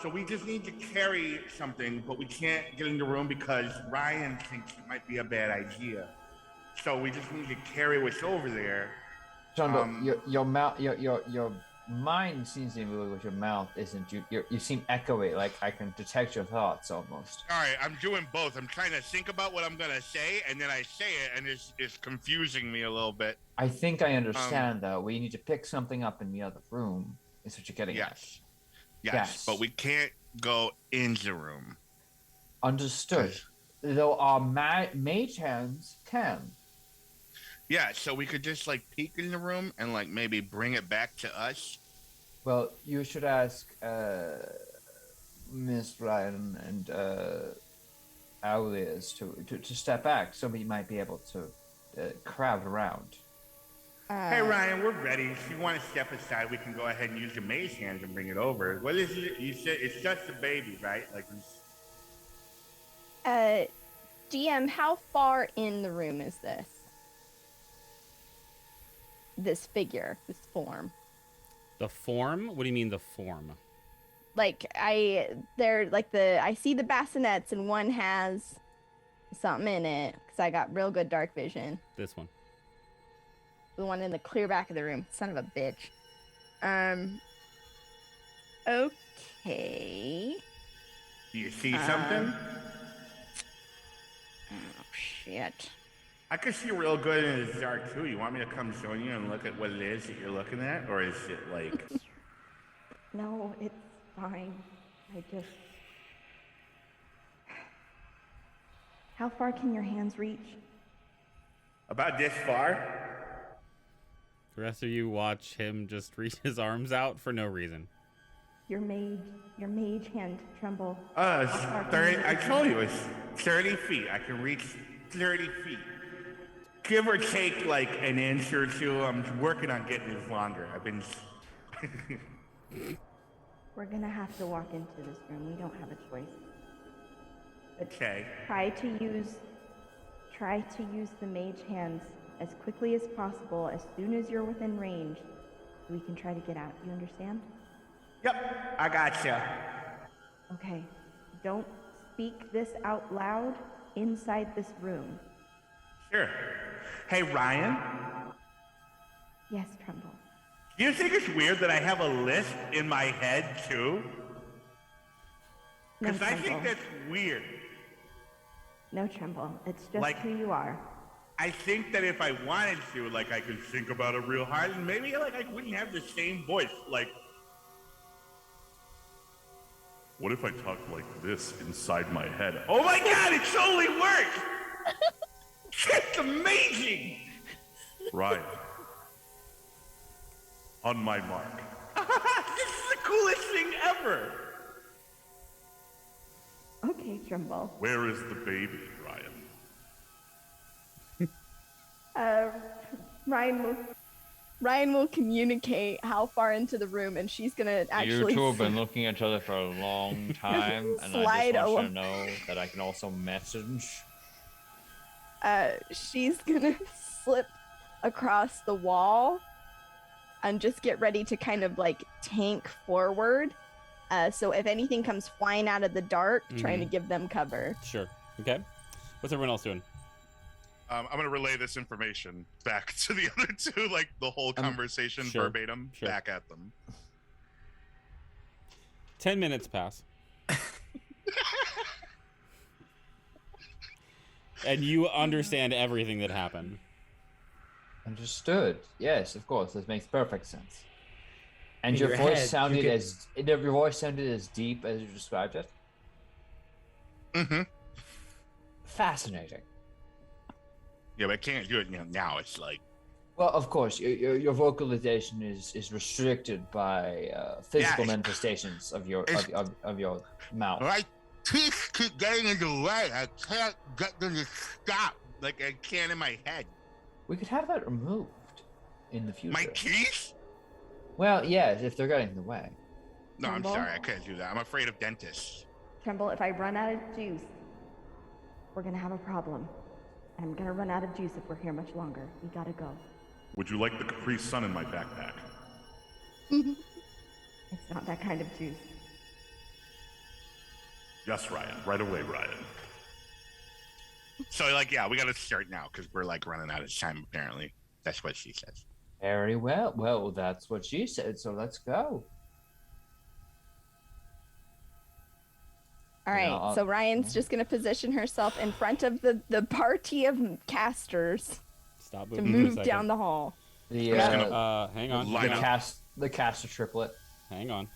So we just need to carry something, but we can't get in the room because Ryan thinks it might be a bad idea. So we just need to carry what's over there. Trumbo, your mouth, your mind seems to be moving with your mouth, isn't you? You seem echoey, like I can detect your thoughts almost. All right, I'm doing both. I'm trying to think about what I'm gonna say, and then I say it, and it's confusing me a little bit. I think I understand, though. We need to pick something up in the other room. Is what you're getting at. Yes, but we can't go in the room. Understood. Though our mage hands can. Yeah, so we could just peek in the room and maybe bring it back to us. Well, you should ask Miss Ryan and Aulias to step back. Somebody might be able to crowd around. Hey Ryan, we're ready. If you want to step aside, we can go ahead and use your mage hands and bring it over. What is it? You said it's just a baby, right? GM, how far in the room is this? This figure, this form. The form? What do you mean the form? I see the bassinets and one has something in it because I got real good dark vision. This one. The one in the clear back of the room. Son of a bitch. Okay. Do you see something? Oh, shit. I can see real good in the dark, too. You want me to come join you and look at what it is that you're looking at? Or is it No, it's fine. How far can your hands reach? About this far? The rest of you watch him just reach his arms out for no reason. Your mage hand tremble. 30, I told you it's 30 feet. I can reach 30 feet. Give or take like an inch or two. I'm working on getting this longer. I've been... We're gonna have to walk into this room. We don't have a choice. But Okay. try to use the mage hands as quickly as possible. As soon as you're within range, we can try to get out. You understand? Yep, I gotcha. Okay. Don't speak this out loud inside this room. Sure. Hey, Ryan, Yes, Tremble. do you think it's weird that I have a list in my head, too? No, Because I think Tremble. that's weird. No, Tremble. It's just Like- who you are. I think that if I wanted to, like, I could think about it real hard, and maybe, like, I wouldn't have the same voice. Like, What if I talked like this inside my head? oh my God, it totally works! It's amazing! Right. On my mark. This is the coolest thing ever! Okay, Tremble. Where is the baby, Ryan? Ryan will communicate how far into the room, and she's gonna actually. You two have been looking at each other for a long time, and I Slide just want over. you to know that I can also message. She's gonna slip across the wall and just get ready to kind of like tank forward. So if anything comes flying out of the dark, trying to give them cover. Sure. Okay. What's everyone else doing? I'm gonna relay this information back to the other two, like the whole conversation sure, verbatim, sure. back at them. 10 minutes pass. And you understand everything that happened. Understood. Yes, of course. This makes perfect sense. And In your your voice head, sounded you could- your voice sounded as deep as you described it. Mm-hmm. Fascinating. Yeah, but I can't do it now. It's like, Well, of course, your vocalization is restricted by physical Yeah. manifestations of your of your mouth. My teeth keep getting in the way. I can't get them to stop. Like I can in my head. We could have that removed in the future. My teeth? Well, yes, if they're getting in the way. No, I'm Tremble? sorry. I can't do that. I'm afraid of dentists. Tremble, if I run out of juice, we're gonna have a problem. I'm gonna run out of juice if we're here much longer. We gotta go. Would you like the Capri Sun in my backpack? It's not that kind of juice. Yes, Ryan. Right away, Ryan. So, like, yeah, we gotta start now because we're like running out of time. Apparently, that's what she says. Very well. Well, that's what she said. So let's go. All right, Yeah, so Ryan's just gonna position herself in front of the party of casters Stop to moving for a move second. down the hall. The just gonna Hang on. line up. the caster triplet. Hang on.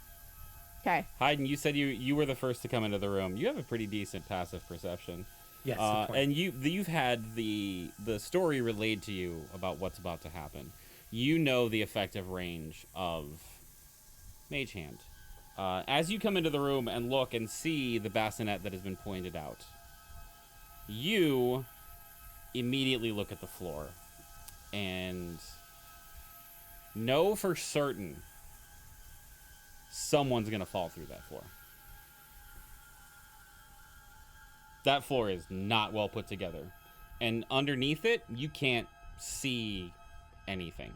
Okay. Hayden, you said you were the first to come into the room. You have a pretty decent passive perception. Yes. good point. And you've had the story relayed to you about what's about to happen. You know the effective range of Mage Hand. As you come into the room and look and see the bassinet that has been pointed out, you immediately look at the floor and know for certain someone's going to fall through that floor. That floor is not well put together. And underneath it, you can't see anything.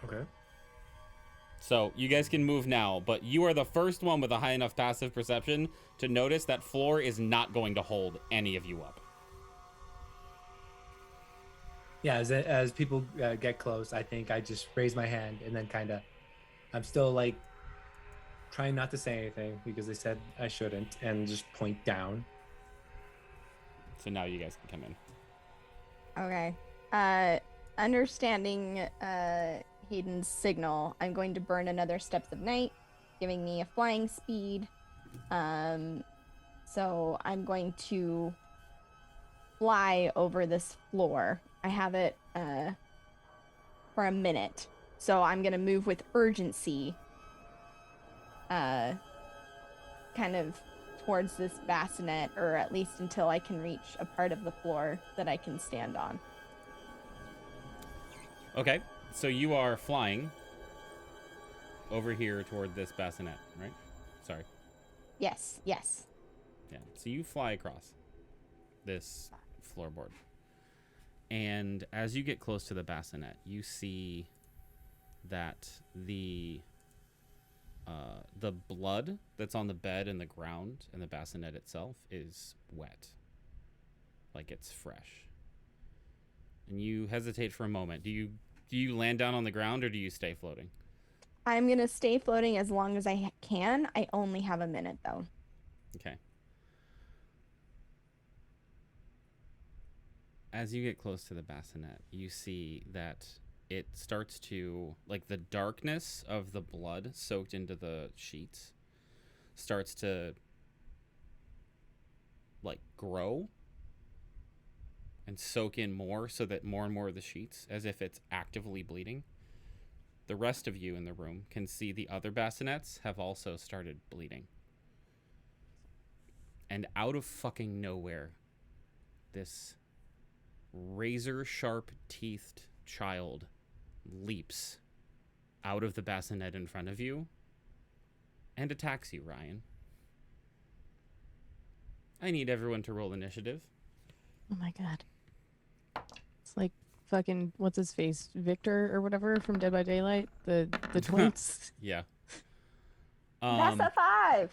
Okay. So you guys can move now, but you are the first one with a high enough passive perception to notice that floor is not going to hold any of you up. Yeah, as people get close, I think I just raise my hand and then kind of, I'm still like trying not to say anything because they said I shouldn't, and just point down. So now you guys can come in. Okay. Understanding Hayden's signal, I'm going to burn another Steps of Night, giving me a flying speed. So I'm going to fly over this floor. I have it for a minute. So I'm going to move with urgency kind of towards this bassinet, or at least until I can reach a part of the floor that I can stand on. Okay, so you are flying over here toward this bassinet, right? Sorry. Yes, yes. Yeah, so you fly across this floorboard. And as you get close to the bassinet, you see that the blood that's on the bed and the ground and the bassinet itself is wet. Like it's fresh. And you hesitate for a moment. Do you land down on the ground or do you stay floating? I'm going to stay floating as long as I can. I only have a minute, though. Okay. As you get close to the bassinet, you see that it starts to, like, the darkness of the blood soaked into the sheets starts to, like, grow and soak in more, so that more and more of the sheets, as if it's actively bleeding. The rest of you in the room can see the other bassinets have also started bleeding. And out of fucking nowhere, this razor-sharp teethed child leaps out of the bassinet in front of you and attacks you, Ryan. I need everyone to roll initiative. Oh my god. It's like fucking, what's his face? Victor or whatever from Dead by Daylight? The twins? Yeah. That's a 5.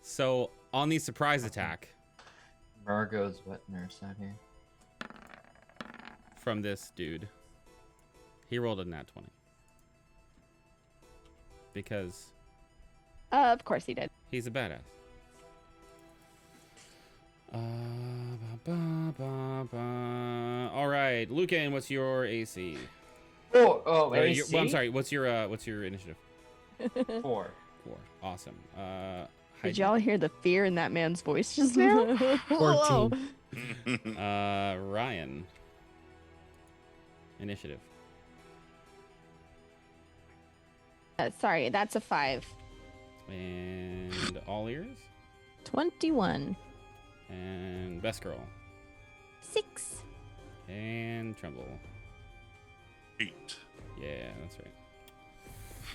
So, on the surprise attack Margot's wet nurse out here. from this dude, he rolled a nat 20. Because Of course he did. he's a badass. All right, Lucan, what's your AC? Oh, Or AC? well, I'm sorry. What's your initiative? 4. 4. Awesome. Did y'all hear the fear in that man's voice just now? 14. Ryan. Initiative. Sorry, that's a 5. And all ears. 21. And best girl. 6. And tremble. 8. Yeah, that's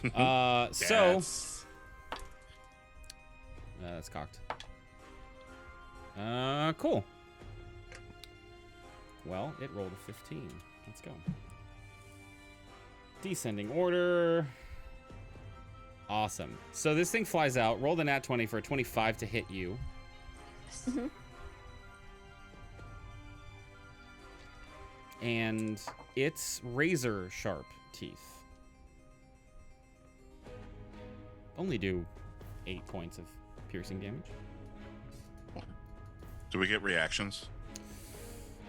right. So Yes. that's cocked. Cool. Well, it rolled a 15. Let's go. Descending order. Awesome. So this thing flies out. Roll the nat 20 for a 25 to hit you. Mhm. And its razor sharp teeth only do 8 points of piercing damage. Do we get reactions?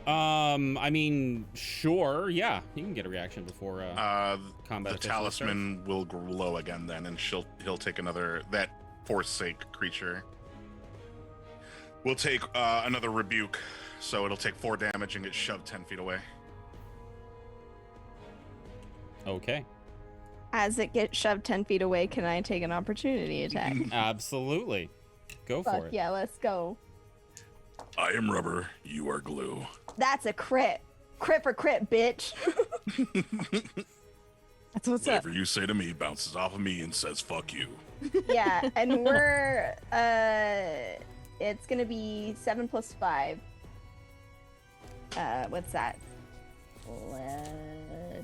I mean, sure, yeah, you can get a reaction before combat. The officially talisman will glow again then, and he'll take another, that forsake creature will take another rebuke, so it'll take 4 damage and get shoved 10 feet away. starts. Okay, As it gets shoved 10 feet away, can I take an opportunity attack? absolutely, go Fuck for it. yeah, let's go. I am rubber, you are glue. That's a crit. Crit for crit, bitch. That's what's Whatever you say to me bounces off of me and says fuck you. Yeah, and we're it's gonna be 7 plus 5. What's that?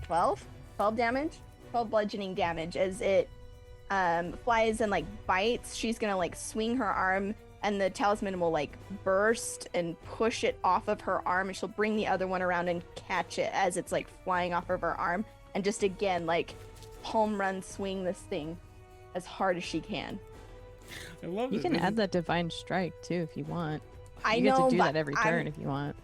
12? 12 damage? 12 bludgeoning damage as it flies and like bites. She's gonna like swing her arm and the talisman will like burst and push it off of her arm, and she'll bring the other one around and catch it as it's like flying off of her arm, and just again like home run swing this thing as hard as she can. I love You it. can This add is- that divine strike too if you want. I You know, get to do but that every turn if you want.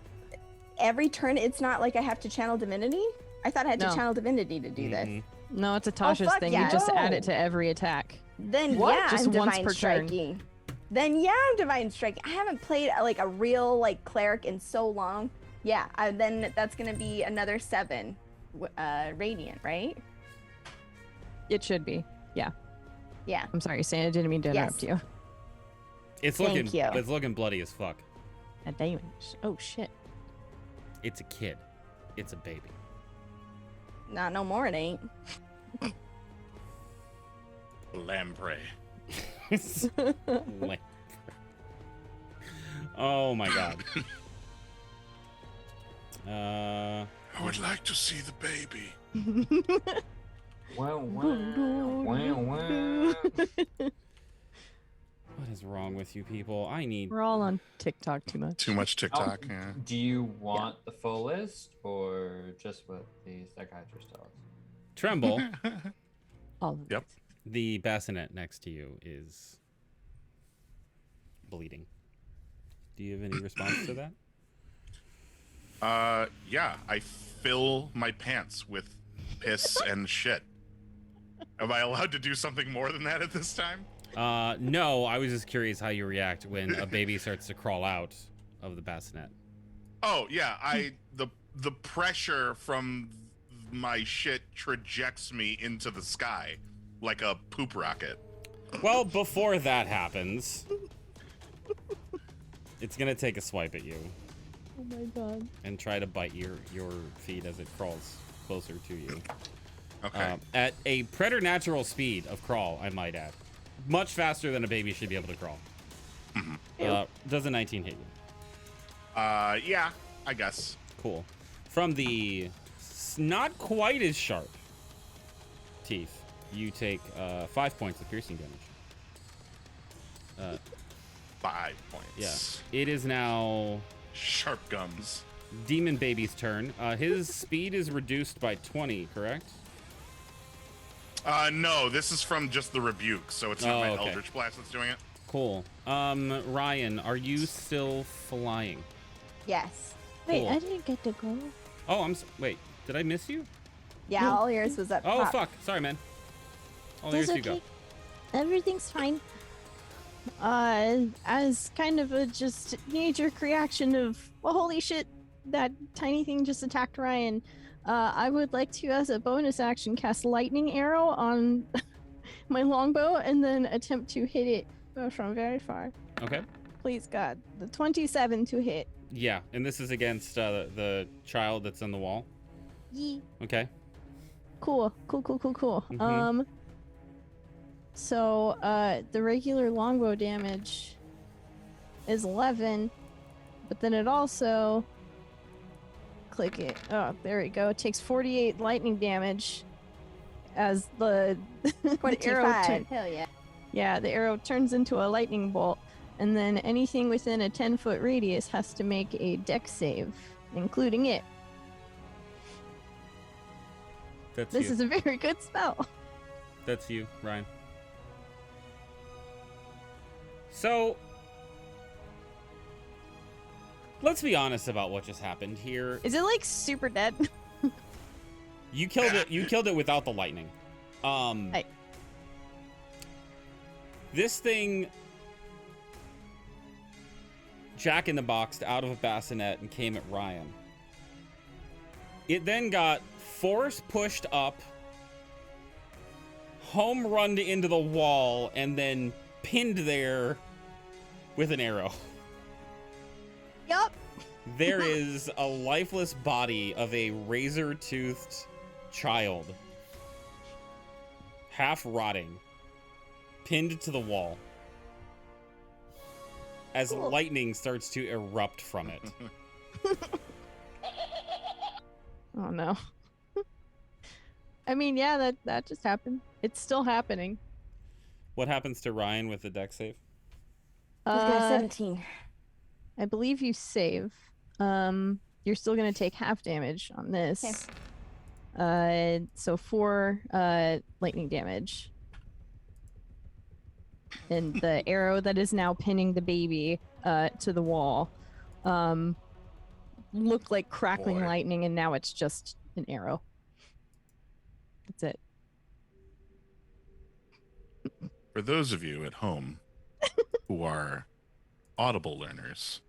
every turn. It's not like I have to channel divinity. I thought I had No. to channel divinity to do this. Mhm. No, it's a Tasha's fuck thing. yeah. You just add it No. to every attack. Then What? yeah, Just I'm once divine per turn. striking. Then yeah, divine strike. I haven't played like a real like cleric in so long. Yeah, then that's gonna be another 7 radiant, right? It should be. Yeah. Yeah. I'm sorry, Santa. Didn't mean to interrupt you. It's Thank looking you. it's looking bloody as fuck. A damage. Oh shit. It's a kid. It's a baby. Not no more. It ain't. Lamprey. Lamp. Oh my god. I would like to see the baby. Wow, wow, wow, wow. What is wrong with you people? I need. We're all on TikTok too much. Too much TikTok. Yeah. Do you want the full list or just what the psychiatrist tells us? Tremble. All of Yep. The bassinet next to you is bleeding. Do you have any response to that? Yeah. I fill my pants with piss and shit. Am I allowed to do something more than that at this time? No, I was just curious how you react when a baby starts to crawl out of the bassinet. Oh yeah, the pressure from my shit trajects me into the sky like a poop rocket. Well, before that happens, it's gonna take a swipe at you Oh my god. and try to bite your feet as it crawls closer to you. Okay. At a preternatural speed of crawl, I might add. Much faster than a baby should be able to crawl. Does a 19 hit you? Yeah, I guess. Cool. From the not quite as sharp teeth, you take 5 points of piercing damage. 5 points. Yeah. It is now Sharp gums. Demon Baby's turn. His speed is reduced by 20, correct? No, this is from just the rebuke, so it's not my okay. Eldritch Blast that's doing it. Cool. Ryan, are you still flying? Yes. Wait, Cool. I didn't get to go. Oh, wait. Did I miss you? Yeah, all yours was up Oh, top. fuck. Sorry, man. Oh, That's there's you okay. go. Everything's fine. As kind of a just knee-jerk reaction of, well, holy shit, that tiny thing just attacked Ryan. I would like to, as a bonus action, cast lightning arrow on my longbow and then attempt to hit it from very far. Okay. Please, God. The 27 to hit. Yeah, and this is against the child that's on the wall. Yee. Okay. Cool. Mhm. So, the regular longbow damage is 11, but then it also... Click it. Oh, there we go. It takes 48 lightning damage as the, the arrow 25. Hell yeah. yeah, the arrow turns into a lightning bolt, and then anything within a 10-foot radius has to make a dex save, including it. That's This you. is a very good spell. That's you, Ryan. So, let's be honest about what just happened here. Is it like super dead? You killed it. You killed it without the lightning. Hey. This thing, Jack in the Boxed out of a bassinet and came at Ryan. It then got force pushed up, home runned into the wall, and then pinned there with an arrow. Yup. There is a lifeless body of a razor-toothed child, half rotting, pinned to the wall as Cool. lightning starts to erupt from it. Oh no. I mean, yeah, that just happened. It's still happening. What happens to Ryan with the dex save? He's got 17. I believe you save. You're still gonna take half damage on this. So 4 lightning damage. And the arrow that is now pinning the baby to the wall looked like crackling Boy. lightning, and now it's just an arrow. That's it. For those of you at home who are audible learners,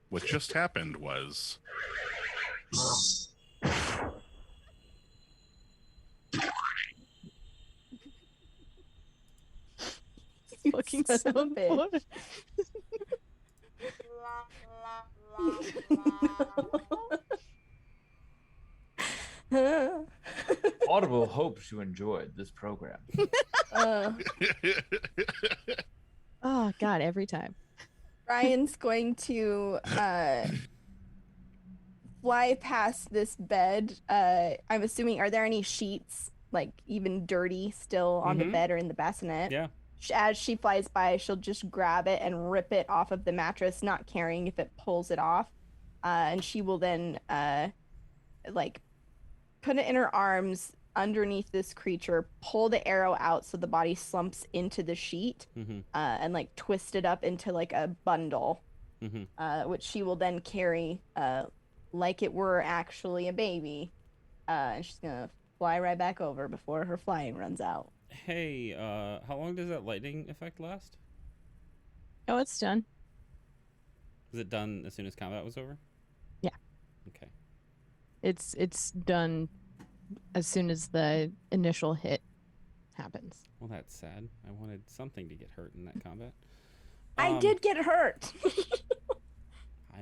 what just happened was Fucking Son of a so bitch. Audible hopes you enjoyed this program. uh, Oh god, every time. Ryan's going to fly past this bed. I'm assuming, are there any sheets, like even dirty, still on the Mhm. bed or in the bassinet? Yeah. As she flies by, she'll just grab it and rip it off of the mattress, not caring if it pulls it off. And she will then like put it in her arms underneath this creature, pull the arrow out so the body slumps into the sheet, Mm-hmm. and like twist it up into like a bundle, Mm-hmm. which she will then carry like it were actually a baby. And she's gonna fly right back over before her flying runs out. Hey, how long does that lightning effect last? Oh, it's done. Was it done as soon as combat was over? Yeah. Okay. It's done as soon as the initial hit happens. Well, that's sad. I wanted something to get hurt in that combat. I did get hurt.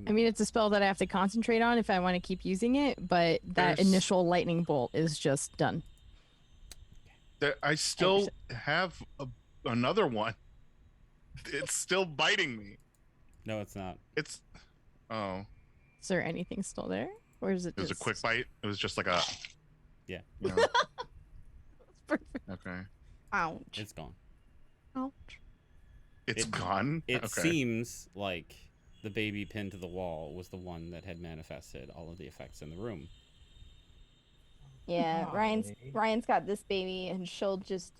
I mean, it's a spell that I have to concentrate on if I want to keep using it, but that There's- initial lightning bolt is just done. I still have another one. It's still biting me. No, it's not. It's oh, Is there anything still there? Or is it it was a just... quick bite. It was just like a Yeah. you know. Perfect. Okay. Ouch. It's gone. Ouch. It's It- gone. It okay. seems like the baby pinned to the wall was the one that had manifested all of the effects in the room. Yeah, Golly. Ryan's got this baby, and she'll just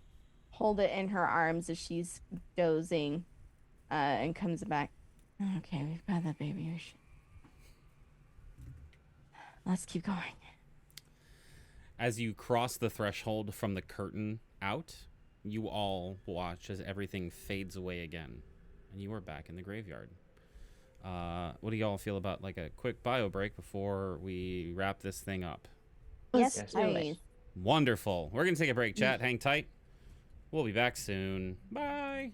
hold it in her arms as she's dozing, and comes back. Okay, we've got that baby. Let's keep going. As you cross the threshold from the curtain out, you all watch as everything fades away again, and you are back in the graveyard. What do y'all feel about like a quick bio break before we wrap this thing up? Yes, Yes, please. Wonderful. We're gonna take a break, chat. Hang tight. We'll be back soon. Bye.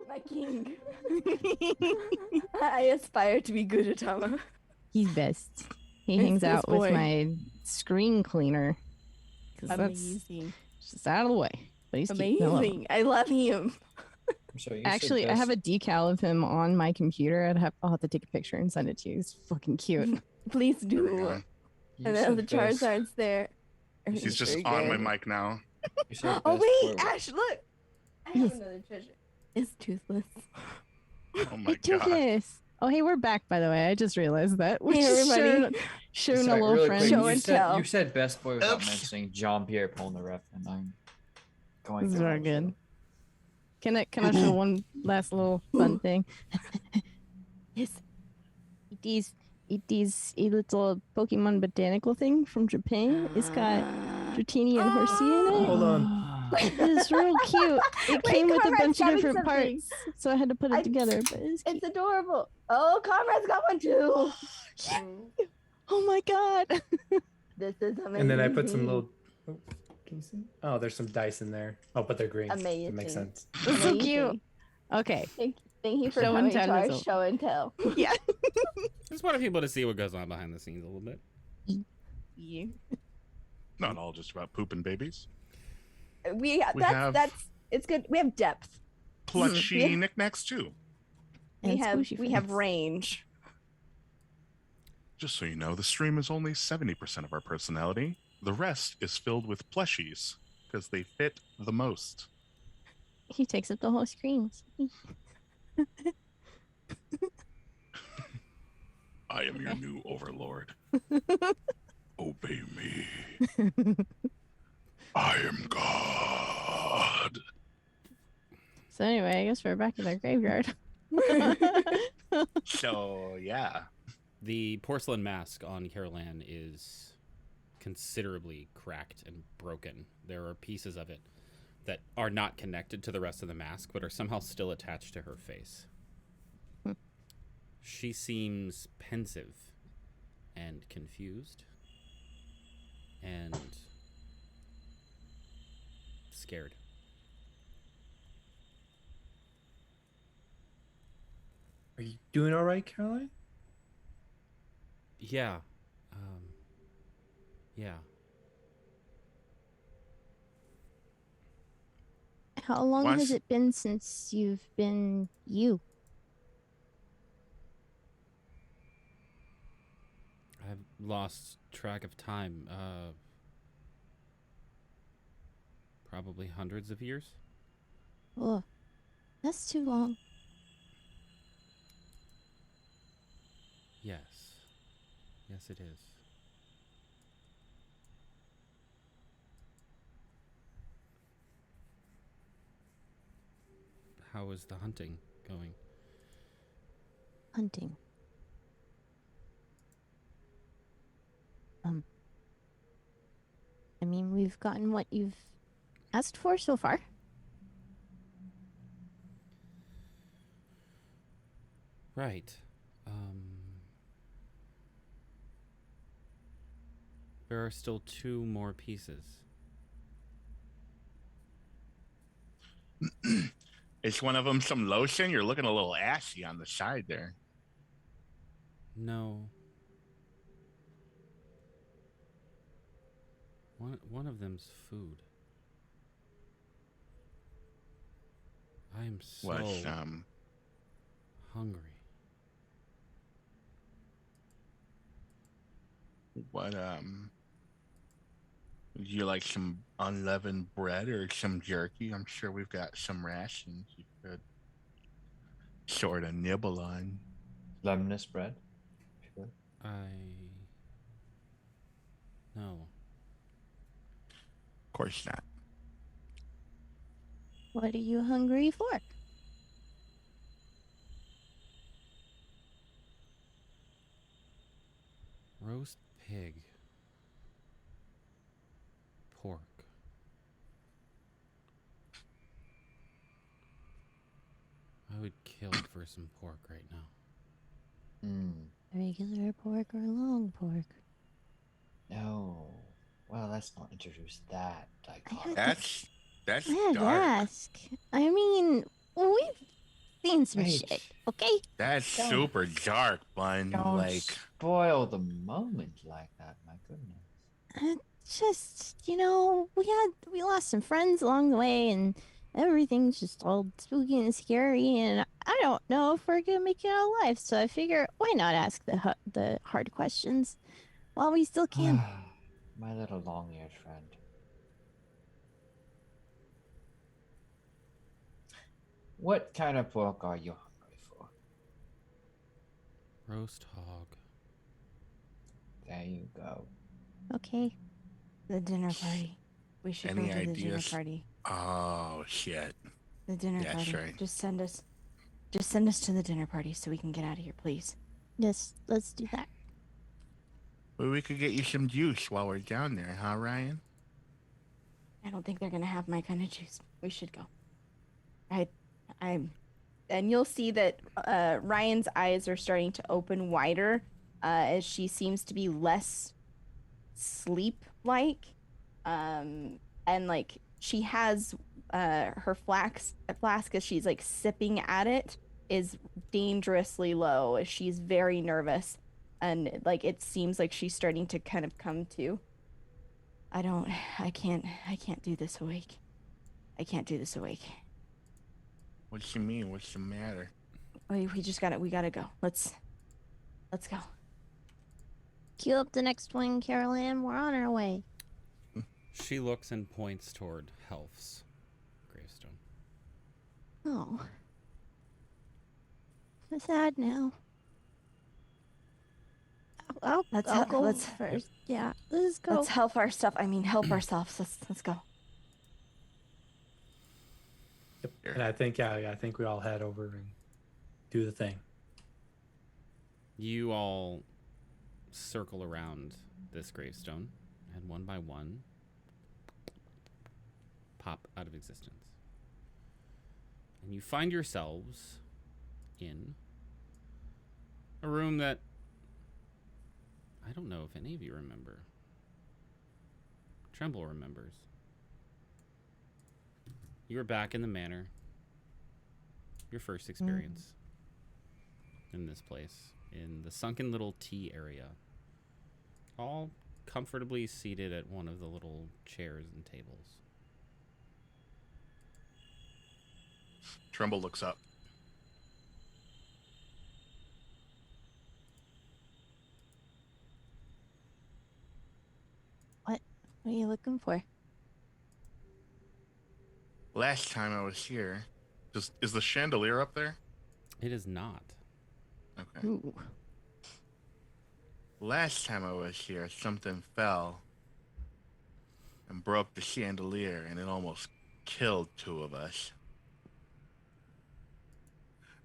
My king. I aspire to be good Atama. He's best. He It's hangs this out with boy. my screen cleaner. 'Cause that's Amazing. just out of the way. But he's cute. I love him. Amazing. I love him. So you Actually, I have a decal of him on my computer. I'll have to take a picture and send it to you. He's fucking cute. Please There we do. go. And then the Charizard's there. He's just Very on my good. mic now. Oh wait, Ash, look! I have another treasure. It's toothless. Oh my god. Toothless. Oh, hey, we're back, by the way. I just realized that. We Hey, just everybody. showing a Sorry, little really friend. quick, Show you and said, tell. you said best boy without Oops. mentioning Jean-Pierre Polnareff, and I'm going This is through very my good. Can I show one last little fun thing? Yes. It is a little Pokemon botanical thing from Japan. It's got Dratini and Horsea in it. Hold on. It's real cute. It Wait, came with a Conrad's bunch of grabbing different something. parts, so I had to put it together. But it's cute. It's adorable. Oh, Conrad's got one too. Oh my god! This is amazing. And then I put some little Oh, can you see? Oh, there's some dice in there. Oh, but they're green. Amazing. That makes sense. That's so cute. Amazing. Okay. Thank you for Show and coming to tell our is over. show and tell. Yeah. Just wanted people to see what goes on behind the scenes a little bit. Yeah. Not all just about pooping babies. That's it's good. We have depth. Plushy knickknacks too. We And have squishy friends. range. Just so you know, the stream is only 70% of our personality. The rest is filled with plushies because they fit the most. He takes up the whole screen. I am your new overlord. Obey me. I am God. So anyway, I guess we're back at our graveyard. So, yeah. The porcelain mask on Carolan is considerably cracked and broken. There are pieces of it that are not connected to the rest of the mask, but are somehow still attached to her face. She seems pensive and confused and scared. Are you doing all right, Caroline? Yeah. Yeah. How long Why has s- it been since you've been you? I've lost track of time. Probably hundreds of years. Oh, that's too long. Yes. Yes, it is. How is the hunting going? Hunting. I mean, we've gotten what you've asked for so far. Right. There are still 2 more pieces. Is one of them some lotion? You're looking a little ashy on the side there. No. One of them's food. I am so What, hungry. what, would you like some unleavened bread or some jerky? I'm sure we've got some rations you could sort of nibble on. Lemonous bread. Sure. No. Of course not. What are you hungry for? Roast pig. Pork. I would kill for some pork right now. Regular pork or long pork? No. Well, let's not introduce that dichotomy. That's I had to dark. ask. I mean, we've seen some Wait. shit, okay? That's Don't- super dark, bun. Don't Like, spoil the moment like that, my goodness. Just, we lost some friends along the way, and everything's just all spooky and scary, and I don't know if we're gonna make it out alive. So I figure, why not ask the hard questions while we still can? My little long-eared friend. What kind of pork are you hungry for? Roast hog. There you go. Okay. The dinner party. We should Any go to the dinner ideas? party. oh shit. The dinner Yeah, party. sure. Just send us to the dinner party so we can get out of here, please. Yes, let's do that. Well, we could get you some juice while we're down there, huh, Ryan? I don't think they're gonna have my kind of juice. We should go. And you'll see that Ryan's eyes are starting to open wider as she seems to be less sleep-like, And like she has her flask as she's like sipping at it is dangerously low. She's very nervous, and like it seems like she's starting to kind of come to. I can't do this awake. I can't do this awake. What you mean? What's the matter? We gotta go. Let's go. Cue up the next one, Carol Ann. We're on our way. She looks and points toward Helf's gravestone. Oh. I'm sad now. I'll go let's first. Yeah, let's go. Let's help our stuff. I mean, help ourselves. Let's go. Yep. And I think we all head over and do the thing. You all circle around this gravestone, and one by one pop out of existence. And you find yourselves in a room that I don't know if any of you remember. Tremble remembers. You were back in the manor. Your first experience in this place, in the sunken little tea area. All comfortably seated at one of the little chairs and tables. Tremble looks up. What are you looking for? Last time I was here, is the chandelier up there? It is not. Okay. Ooh. Last time I was here, something fell and broke the chandelier, and it almost killed two of us.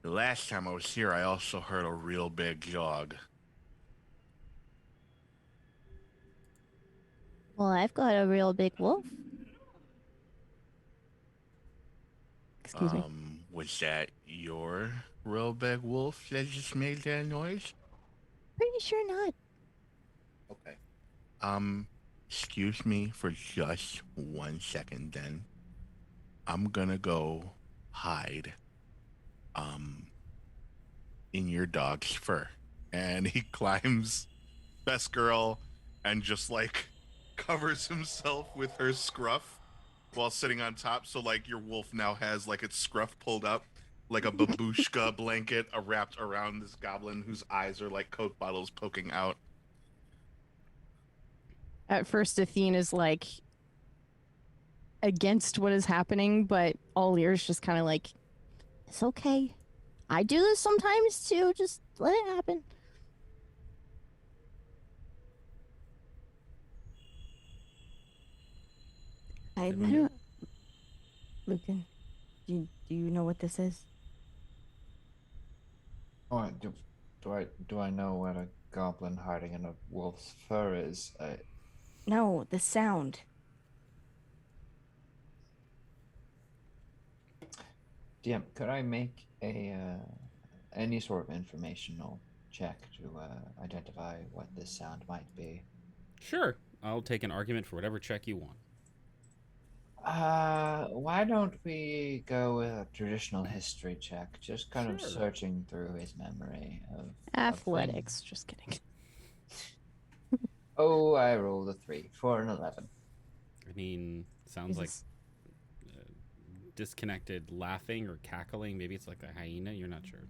The last time I was here, I also heard a real big jog. Well, I've got a real big wolf. Excuse me. Was that your real big wolf that just made that noise? Pretty sure not. Okay. Excuse me for just 1 second then. I'm gonna go hide, in your dog's fur. And he climbs Best Girl and just like covers himself with her scruff while sitting on top. So like your wolf now has like its scruff pulled up like a babushka blanket wrapped around this goblin whose eyes are like Coke bottles poking out. At first, Athene is like against what is happening, but all ears just kind of like, It's okay. I do this sometimes too. Just let it happen. I don't. Lucan, do you know what this is? Oh, do I know what a goblin hiding in a wolf's fur is? No, the sound. DM, could I make any sort of informational check to identify what this sound might be? Sure. I'll take an argument for whatever check you want. Why don't we go with a traditional history check? Just kind of Sure. searching through his memory of athletics. Just kidding. Oh, I rolled a 3 for an 11. I mean, sounds like disconnected laughing or cackling. Maybe it's like a hyena. You're not sure.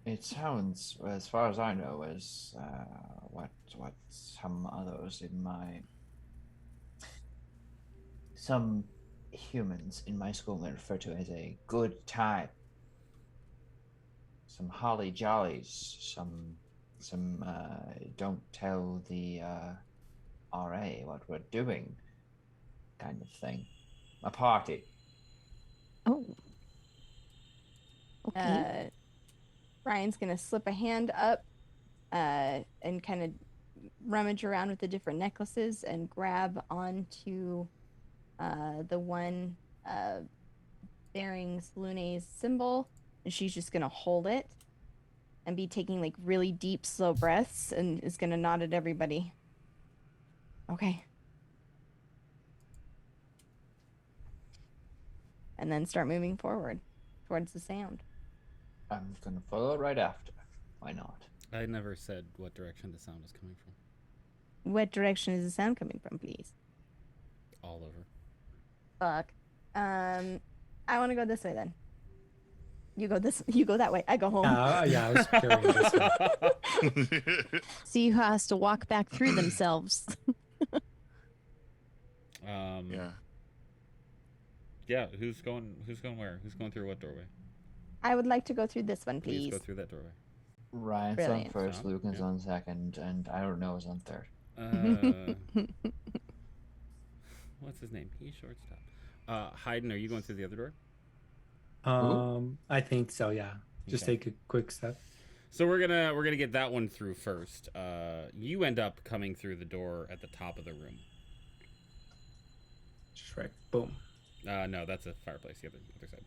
It sounds, as far as I know, as what some others in some humans in my school may refer to as a good time. Some holly jollies, some don't tell the RA what we're doing kind of thing. A party. Oh. Okay. Ryan's gonna slip a hand up and kind of rummage around with the different necklaces and grab onto the one bearing Lune's symbol, and she's just gonna hold it and be taking like really deep, slow breaths, and is gonna nod at everybody. Okay, and then start moving forward towards the sound. I'm gonna follow right after. Why not? I never said what direction the sound is coming from. What direction is the sound coming from, please? All over. Fuck. I want to go this way then. You go that way. I go home. Yeah, I was carrying this one. See who has to walk back through themselves. Yeah. Yeah, who's going where? Who's going through what doorway? I would like to go through this one, Please please. go through that doorway. Ryan's Brilliant. on first, Sound, Lucan's yeah. on second, and I don't know who's on third. What's his name? He's shortstop. Hayden, are you going through the other door? I think so. Yeah. Just Okay. take a quick step. So we're gonna get that one through first. You end up coming through the door at the top of the room. Just right. Boom. No, that's a fireplace. The other side.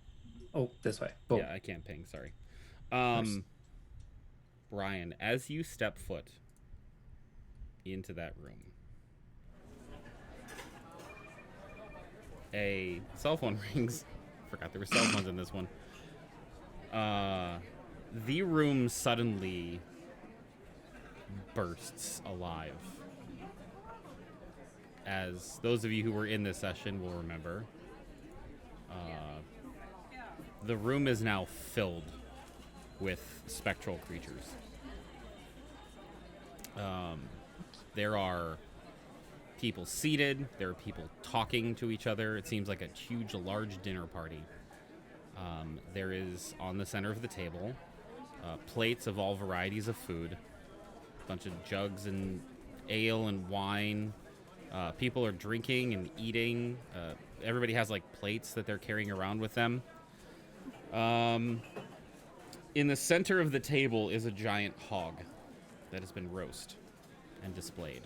Oh, this way. Boom. Yeah, I can't ping. Sorry. course. Brian, as you step foot into that room, a cell phone rings. Forgot there were cell phones in this one. The room suddenly bursts alive. As those of you who were in this session will remember, the room is now filled with spectral creatures. There are people seated. There are people talking to each other. It seems like a huge, large dinner party. There is, on the center of the table, plates of all varieties of food, a bunch of jugs and ale and wine. People are drinking and eating. Everybody has like plates that they're carrying around with them. In the center of the table is a giant hog that has been roasted and displayed.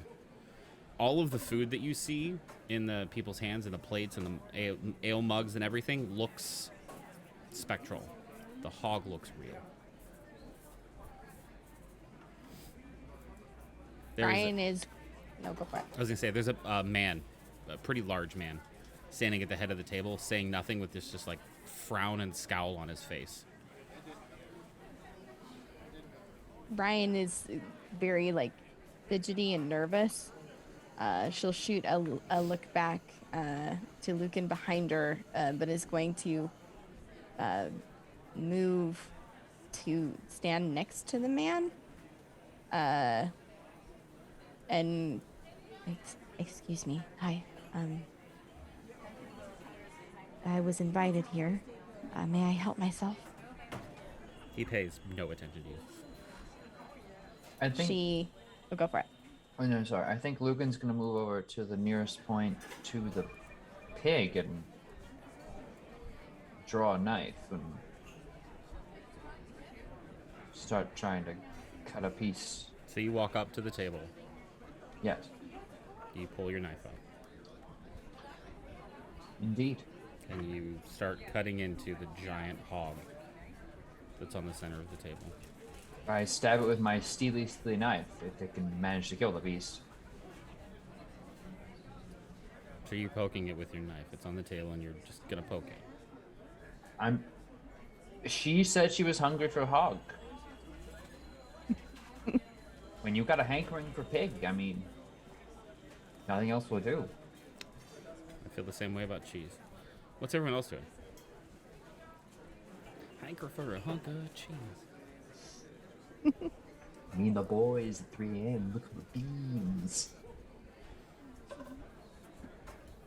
All of the food that you see in the people's hands and the plates and the ale mugs and everything looks spectral. The hog looks real. Brian is. No, go for it. I was gonna say there's a man, a pretty large man, standing at the head of the table, saying nothing with this just like frown and scowl on his face. Brian is very like fidgety and nervous. She'll shoot a look back to Lucan behind her, but is going to move to stand next to the man. And excuse me. Hi. I was invited here. May I help myself? He pays no attention to you. I think. Oh, go for it. Oh no, sorry. I think Lucan's gonna move over to the nearest point to the pig and draw a knife and start trying to cut a piece. So you walk up to the table. Yes, You pull your knife out. indeed. And you start cutting into the giant hog that's on the center of the table. I stab it with my steely knife if it can manage to kill the beast. So you're poking it with your knife. It's on the table and you're just gonna poke it. She said she was hungry for hog. When you got a hankering for pig, I mean, nothing else will do. I feel the same way about cheese. What's everyone else doing? Hanker for a hunk of cheese. Me and the boys at 3 a.m. looking for beans.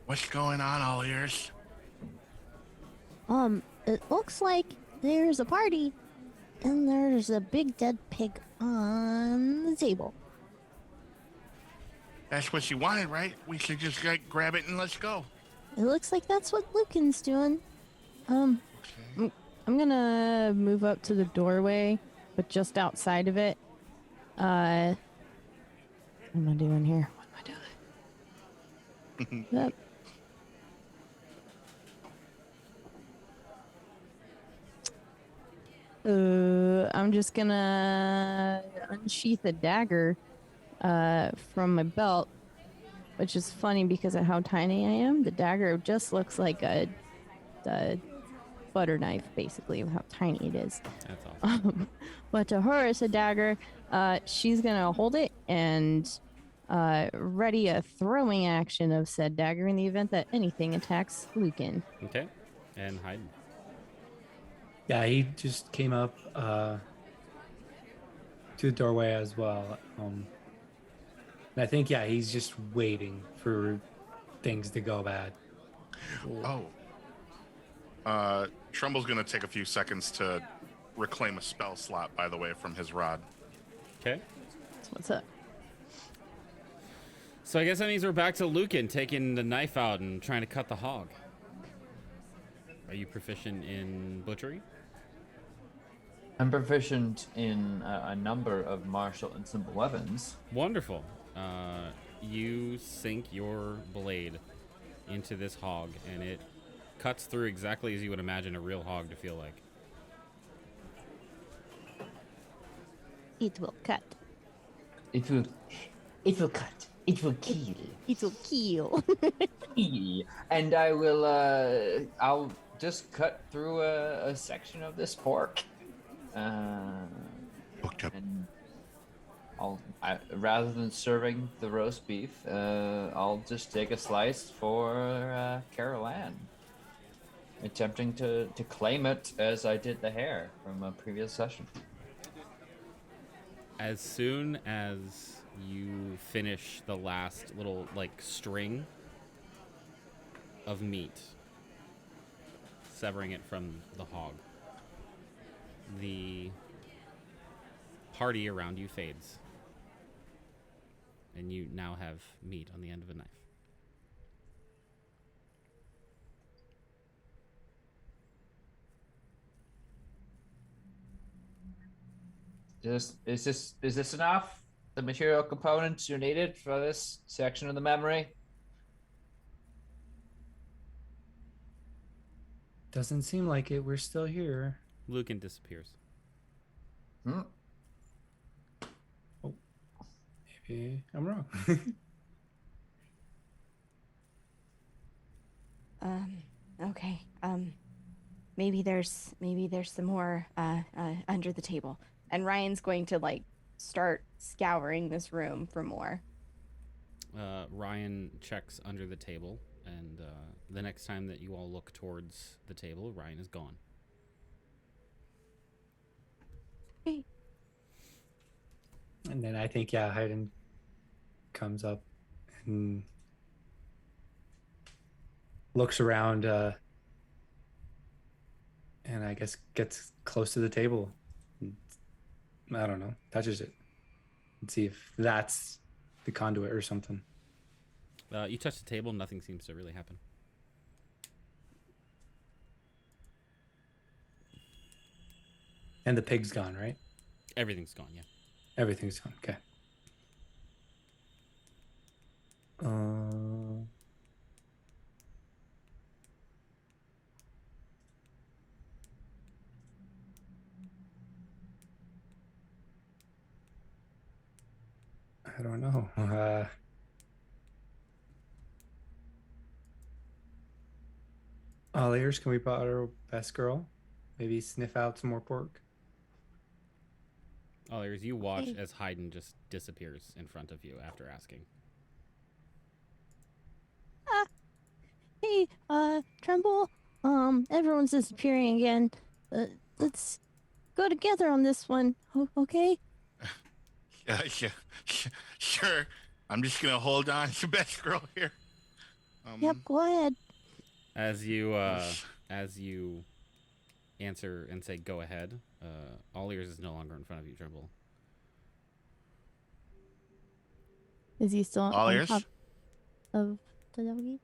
What's going on, all ears? It looks like there's a party, and there's a big dead pig on the table. That's what you wanted, right? We should just grab it and let's go. It looks like that's what Lucan's doing. I'm gonna move up to the doorway, but just outside of it. What am I doing here? What am I doing? Yep. I'm just gonna unsheath a dagger from my belt, which is funny because of how tiny I am. The dagger just looks like a butter knife, basically, of how tiny it is. That's awesome. But to her, it's a dagger. She's gonna hold it and ready a throwing action of said dagger in the event that anything attacks Lucan. Okay. And Hayden. Yeah, he just came up to the doorway as well. And I think, yeah, he's just waiting for things to go bad. Tremble's gonna take a few seconds to reclaim a spell slot, by the way, from his rod. Okay. So what's up? So I guess that means we're back to Lucan taking the knife out and trying to cut the hog. Are you proficient in butchery? I'm proficient in a number of martial and simple weapons. Wonderful. You sink your blade into this hog, and it cuts through exactly as you would imagine a real hog to feel like. It will cut. It will cut. It will kill. It will kill. And I will, I'll just cut through a section of this pork. Hooked up. And rather than serving the roast beef, I'll just take a slice for Carol Ann, attempting to claim it as I did the hair from a previous session. As soon as you finish the last little, like, string of meat, severing it from the hog, the party around you fades, and you now have meat on the end of a knife. Is this enough? The material components you needed for this section of the memory? Doesn't seem like it. We're still here. Lucan disappears. Maybe I'm wrong. Okay. Maybe there's some more under the table. And Ryan's going to like start scouring this room for more. Ryan checks under the table, and the next time that you all look towards the table, Ryan is gone. Okay. And then I think, yeah, Hayden comes up and looks around and I guess gets close to the table. I don't know, touches it and see if that's the conduit or something. You touch the table, nothing seems to really happen. And the pig's gone, right? Everything's gone, yeah. Everything's gone. Okay. I don't know. All ears, can we put our best girl? Maybe sniff out some more pork? All ears, you watch as Hayden just disappears in front of you after asking. Hey, Tremble. Everyone's disappearing again. Let's go together on this one, okay? Yeah, sure. I'm just gonna hold on to best girl here. Yep, go ahead. As you answer and say go ahead, All Ears is no longer in front of you, Tremble. Is he still All on Ears? top of the delegate?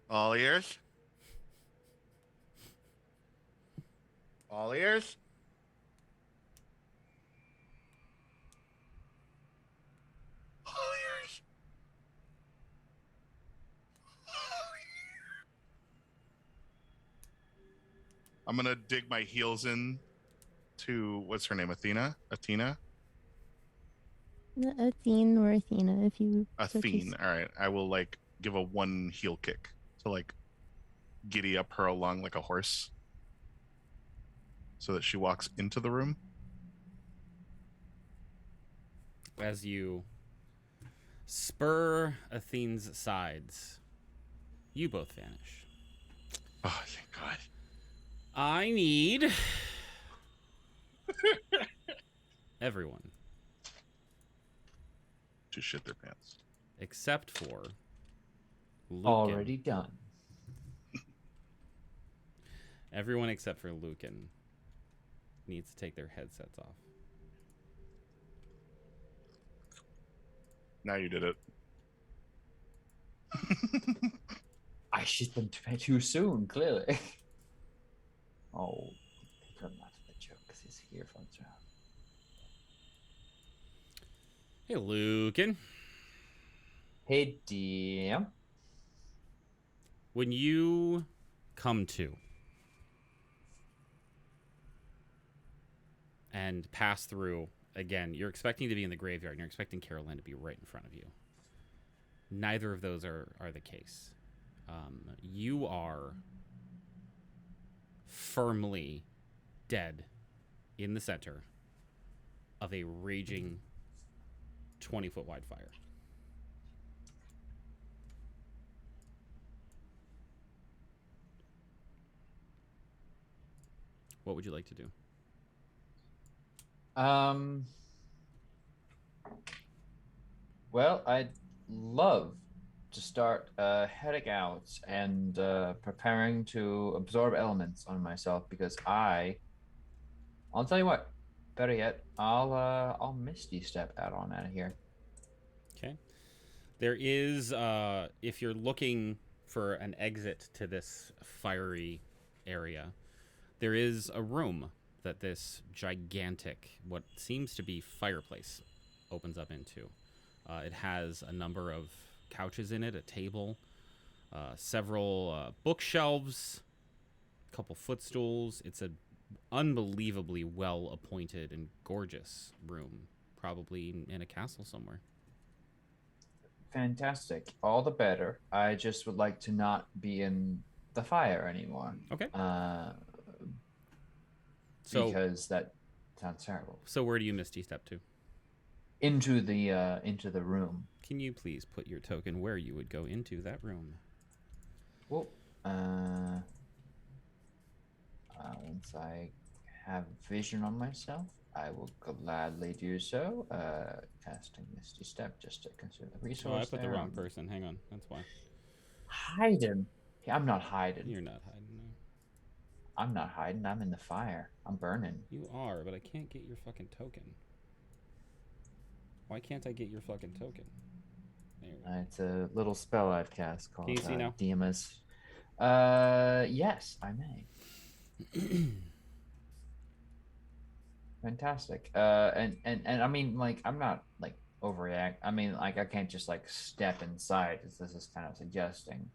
All ears? All ears? All ears? I'm gonna dig my heels in to, what's her name, Athena? Athene or Athena, if you. Athene. All right. I will like give a one heel kick to like giddy up her along like a horse so that she walks into the room. As you spur Athene's sides, you both vanish. Oh, thank God. I need everyone To shit their pants. except for Lucan. Already done. Everyone except for Lucan needs to take their headsets off. Now you did it. I shit them too soon, clearly. Oh, pick up not the joke because his earphones are out. Hey, Lucan. Hey, DM. When you come to and pass through, again, you're expecting to be in the graveyard and you're expecting Carolyn to be right in front of you. Neither of those are the case. You are firmly dead in the center of a raging 20-foot wide fire. What would you like to do? Well, I'd love to start heading out and preparing to absorb elements on myself because I'll tell you what, better yet, I'll Misty Step out of here. Okay. There is, if you're looking for an exit to this fiery area, there is a room that this gigantic, what seems to be fireplace, opens up into. It has a number of couches in it, a table, several bookshelves, a couple footstools. It's an unbelievably well-appointed and gorgeous room, probably in a castle somewhere. Fantastic. All the better. I just would like to not be in the fire anymore. Okay. Because that sounds terrible. So where do you Misty Step to? Into the room. Can you please put your token where you would go into that room? Well, once I have vision on myself, I will gladly do so. Casting Misty Step just to consider the resource. Oh, I put the wrong person. Hang on, that's why. Hiding. Yeah, I'm not hiding. You're not hiding, no. I'm not hiding. I'm in the fire. I'm burning. You are, but I can't get your fucking token. Why can't I get your fucking token? There we go. It's a little spell I've cast called Can you see now? DMS. Yes, I may. Fantastic. And I mean, like, I'm not like overreact. I mean, like, I can't just like step inside. This is kind of suggesting.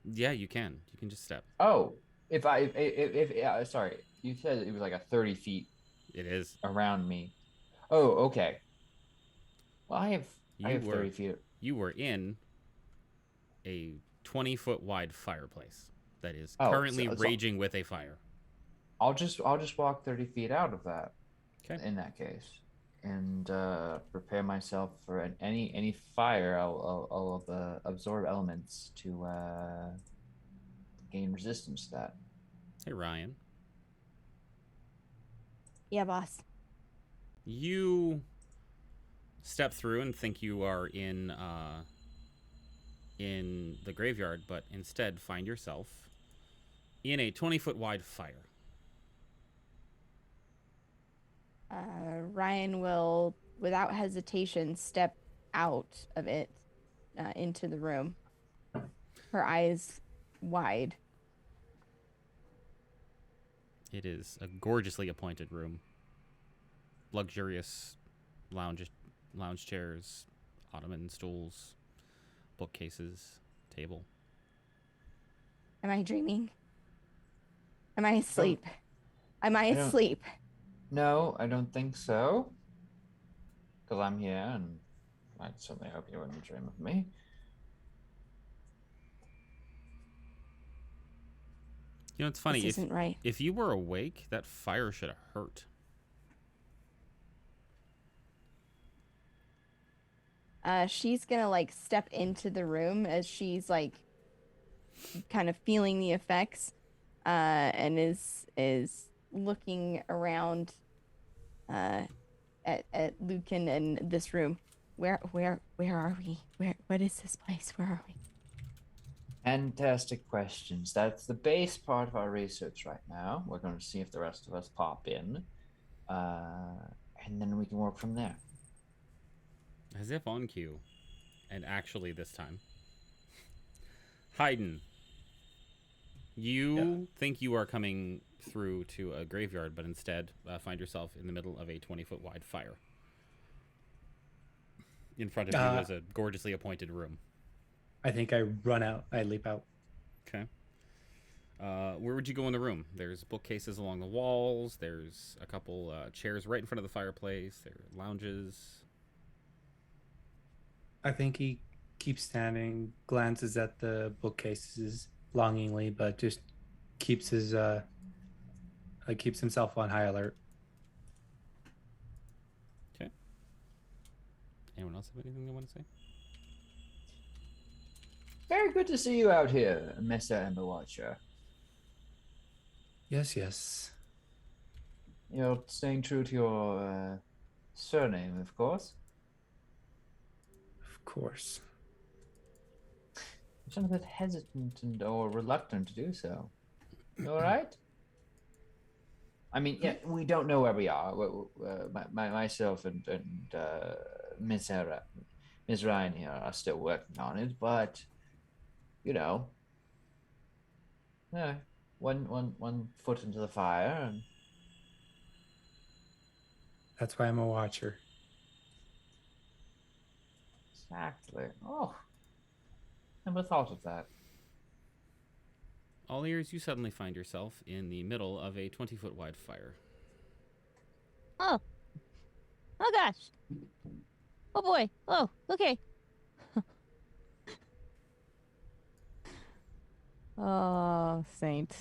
Yeah, you can. You can just step. Oh, if yeah, sorry, you said it was like a 30 feet. It is around me. Oh, okay. Well, I have 30 feet. You were in a 20-foot wide fireplace that is currently raging with a fire. I'll just walk 30 feet out of that. Okay. In that case, and prepare myself for any fire. I'll absorb elements to gain resistance to that. Hey, Ryan. Yeah, boss. You step through and think you are in the graveyard, but instead find yourself in a 20-foot wide fire. Ryan will, without hesitation, step out of it into the room, her eyes wide. It is a gorgeously appointed room. Luxurious lounge chairs, ottoman stools, bookcases, table. Am I dreaming? Am I asleep? Am I asleep? No, I don't think so. Because I'm here, and I certainly hope you wouldn't dream of me. You know, it's funny. This isn't right. If you were awake, that fire should have hurt. She's gonna like step into the room as she's like kind of feeling the effects, and is looking around at Lucan and this room. Where are we? What is this place? Where are we? Fantastic questions. That's the base part of our research right now. We're going to see if the rest of us pop in, and then we can work from there. As if on cue, and actually this time. Haydn, you think you are coming through to a graveyard, but instead find yourself in the middle of a 20-foot wide fire. In front of you is a gorgeously appointed room. I think I run out. I leap out. Okay. Where would you go in the room? There's bookcases along the walls. There's a couple chairs right in front of the fireplace. There are lounges. I think he keeps standing, glances at the bookcases longingly, but just keeps his keeps himself on high alert. Okay. Anyone else have anything they want to say? Very good to see you out here, Mr. Ember Watcher. Yes. You're staying true to your surname, of course. Of course. You sound a bit hesitant or reluctant to do so. You all right? I mean, yeah, we don't know where we are. Myself and Miss Ryan here are still working on it, but you know, yeah, one foot into the fire, and That's why I'm a watcher. exactly. Oh, never thought of that. All ears, you suddenly find yourself in the middle of a 20-foot wide fire. Oh gosh. Oh boy. Oh, okay. Oh, Saint.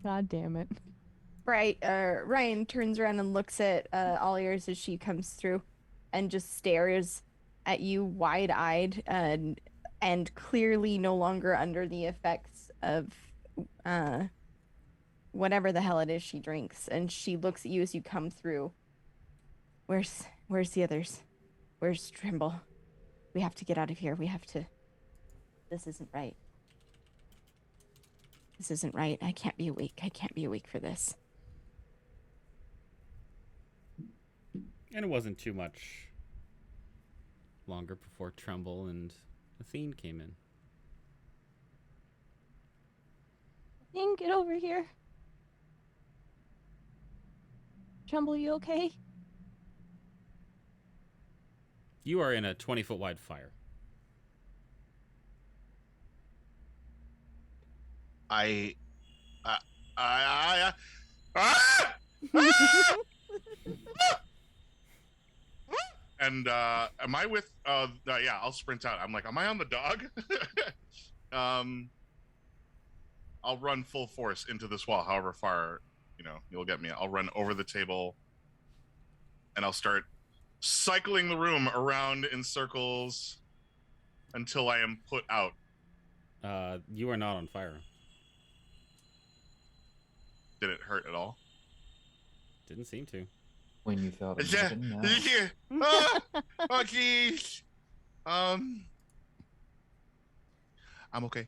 God damn it. Ryan turns around and looks at all ears as she comes through, and just stares at you wide-eyed and clearly no longer under the effects of whatever the hell it is she drinks. And she looks at you as you come through. Where's the others? Where's Trimble? We have to get out of here. We have to. This isn't right. This isn't right. I can't be awake. I can't be awake for this. And it wasn't too much longer before Trumbull and Athene came in. Thing, get over here. Trumbull, you okay? You are in a 20-foot wide fire. And am I with yeah, I'll sprint out. I'm like, am I on the dog? I'll run full force into this wall, however far, you'll get me. I'll run over the table and I'll start cycling the room around in circles until I am put out. You are not on fire. Did it hurt at all? Didn't seem to. When you felt it, oh, jeez. I'm okay.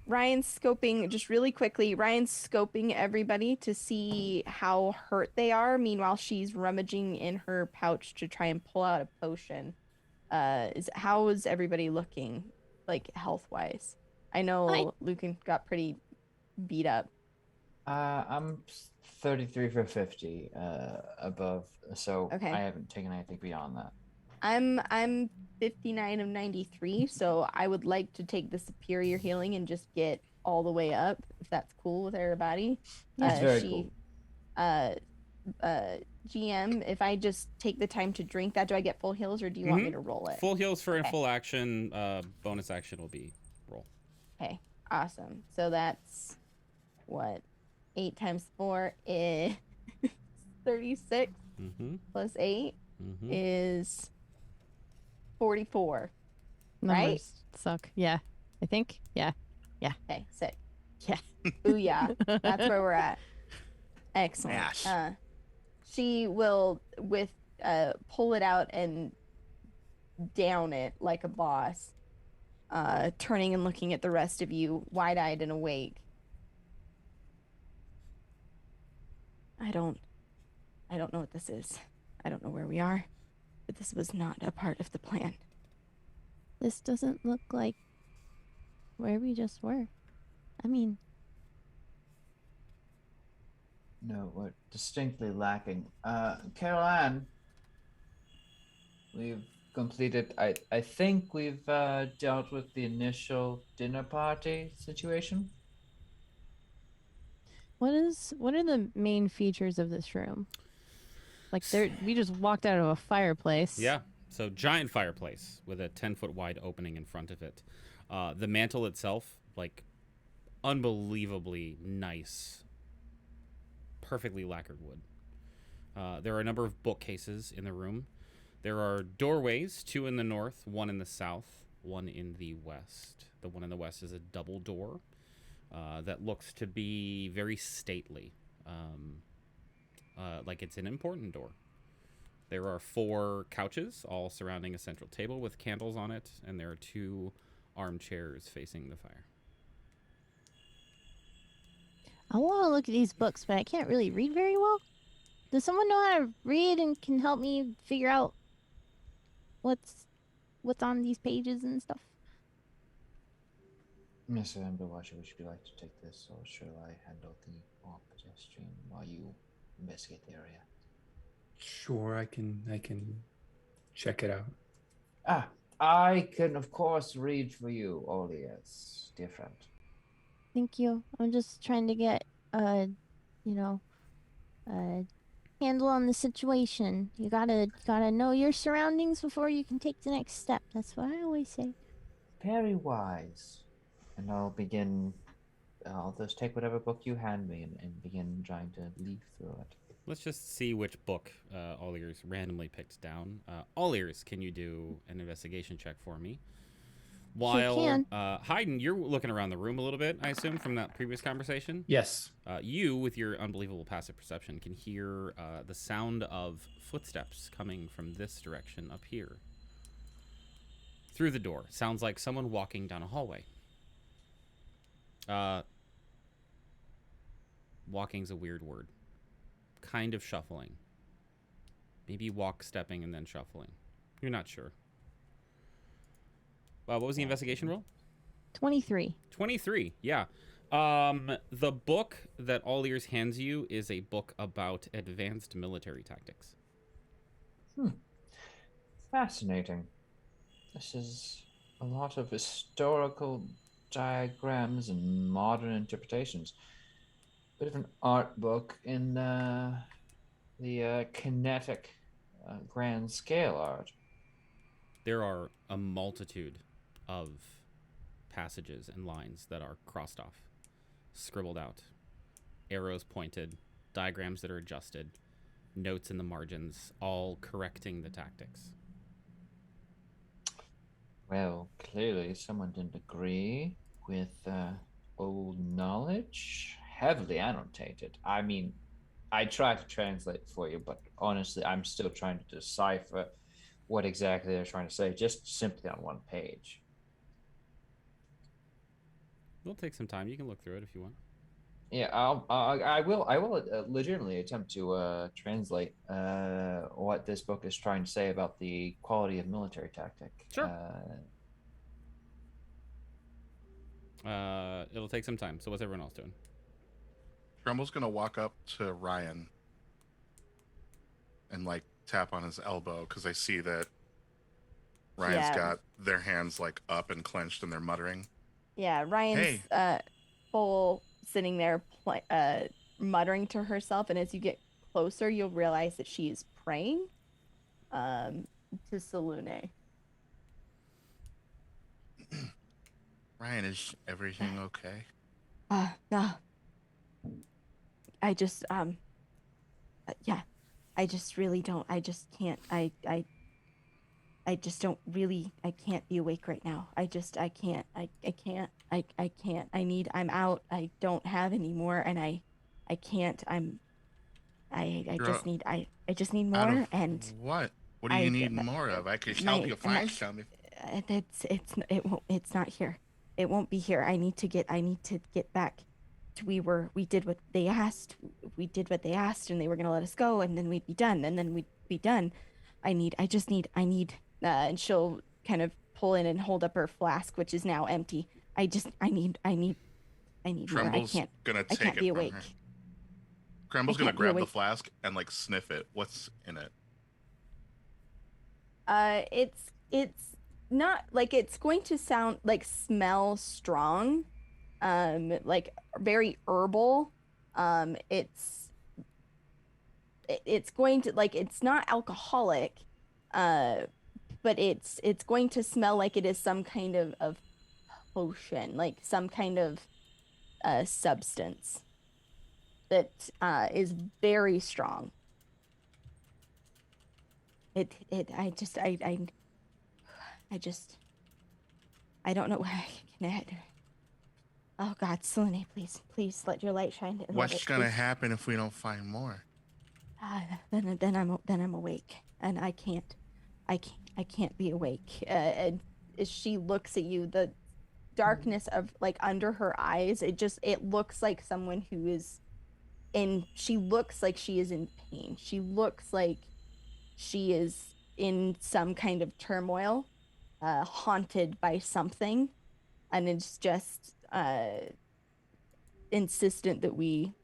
Ryan's scoping, just really quickly, Ryan's scoping everybody to see how hurt they are. Meanwhile, she's rummaging in her pouch to try and pull out a potion. How is everybody looking, like, health-wise? I know Lucan got pretty beat up. I'm 33 for 50 above, so Okay. I haven't taken anything beyond that. I'm 59 of 93, so I would like to take the superior healing and just get all the way up, if that's cool with everybody. That's very cool. GM, if I just take the time to drink that, do I get full heals, or do you want me to roll it? Full heals for a full action. Bonus action will be roll. Okay. Awesome. So that's what 8 times 4 is 36 Mm-hmm. plus 8 Mm-hmm. is 44. Numbers suck. Yeah. I think. Yeah. Okay, sick. Yeah. Ooh yeah. That's where we're at. Excellent. Smash. She will pull it out and down it like a boss. Turning and looking at the rest of you, wide-eyed and awake. I don't know what this is. I don't know where we are, but this was not a part of the plan. This doesn't look like where we just were. I mean, No, we're distinctly lacking. Carol Ann, we've completed. I think we've dealt with the initial dinner party situation. What are the main features of this room? Like we just walked out of a fireplace. Yeah. So giant fireplace with a 10-foot wide opening in front of it. The mantle itself, like, unbelievably nice, perfectly lacquered wood. There are a number of bookcases in the room. There are doorways, 2 in the north, 1 in the south, 1 in the west. The one in the west is a double door that looks to be very stately, like it's an important door. There are 4 couches, all surrounding a central table with candles on it, and there are 2 armchairs facing the fire. I want to look at these books, but I can't really read very well. Does someone know how to read and can help me figure out what's on these pages and stuff? Mr. Amberwatcher, would you like to take this, or shall I handle the walk pedestrian while you investigate the area? Sure, I can check it out. I can of course read for you, Olias, dear friend. Thank you. I'm just trying to get a handle on the situation. You gotta know your surroundings before you can take the next step. That's what I always say. Very wise. And I'll just take whatever book you hand me and begin trying to leaf through it. Let's just see which book All Ears randomly picked down. All Ears, can you do an investigation check for me? While can. Hayden, you're looking around the room a little bit, I assume, from that previous conversation? Yes. You, with your unbelievable passive perception, can hear the sound of footsteps coming from this direction up here. Through the door. Sounds like someone walking down a hallway. Walking's a weird word. Kind of shuffling. Maybe walk stepping and then shuffling. You're not sure. What was the investigation roll? 23. 23, yeah. The book that All Ears hands you is a book about advanced military tactics. Fascinating. This is a lot of historical diagrams and modern interpretations. Bit of an art book in the kinetic grand scale art. There are a multitude of passages and lines that are crossed off, scribbled out, arrows pointed, diagrams that are adjusted, notes in the margins, all correcting the tactics. Well, clearly someone didn't agree with old knowledge, heavily annotated. I mean, I tried to translate for you, but honestly, I'm still trying to decipher what exactly they're trying to say, just simply on one page. We'll take some time. You can look through it if you want. Yeah, I will legitimately attempt to translate what this book is trying to say about the quality of military tactic. Sure. It'll take some time. So what's everyone else doing? Tremble's gonna walk up to Ryan and like tap on his elbow because I see that Ryan's got their hands like up and clenched and they're muttering. Yeah, Ryan's full sitting there muttering to herself, and as you get closer, you'll realize that she is praying to Salune. Ryan, is everything okay? No. I just yeah. I just really don't. I just can't. I just don't really. I can't be awake right now. I can't. I can't. I can't. I'm out. I don't have any more, and I can't. I You're just need. I just need out of more, and what? What do you need more of? I could help you find some. it's not here. It won't be here. I need to get back. We did what they asked. We did what they asked, and they were gonna let us go, and then we'd be done, and then we'd be done. I need, and she'll kind of pull in and hold up her flask, which is now empty. I need more. Tremble's gonna I take can't it be from awake. her. Tremble's I gonna can't be grab the awake. flask and like sniff it. What's in it? It's not like it's going to smell strong, like very herbal. It's going to it's not alcoholic, but it's going to smell like it is some kind of potion, like some kind of substance that is very strong. I don't know where I can head. Oh God, Selene, please let your light shine. What's gonna happen if we don't find more? Then I'm awake, and I can't be awake. And as she looks at you, the darkness of under her eyes, it looks like someone who is she looks like she is in pain. She looks like she is in some kind of turmoil, haunted by something, and it's just insistent that we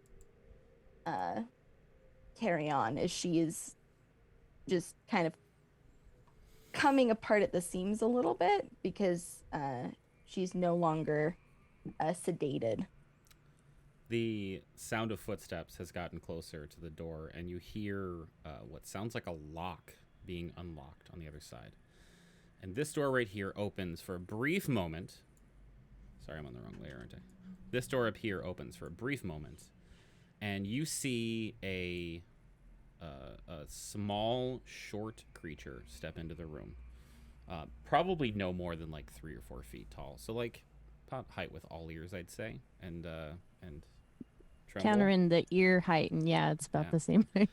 carry on, as she is just kind of coming apart at the seams a little bit, because she's no longer sedated. The sound of footsteps has gotten closer to the door, and you hear what sounds like a lock being unlocked on the other side. And this door right here opens for a brief moment. Sorry, I'm on the wrong layer, aren't I? This door up here opens for a brief moment, and you see a small, short creature step into the room. Probably no more than 3 or 4 feet tall. So about height with all ears, I'd say. And Tremble. Countering the ear height, and yeah, it's about the same height.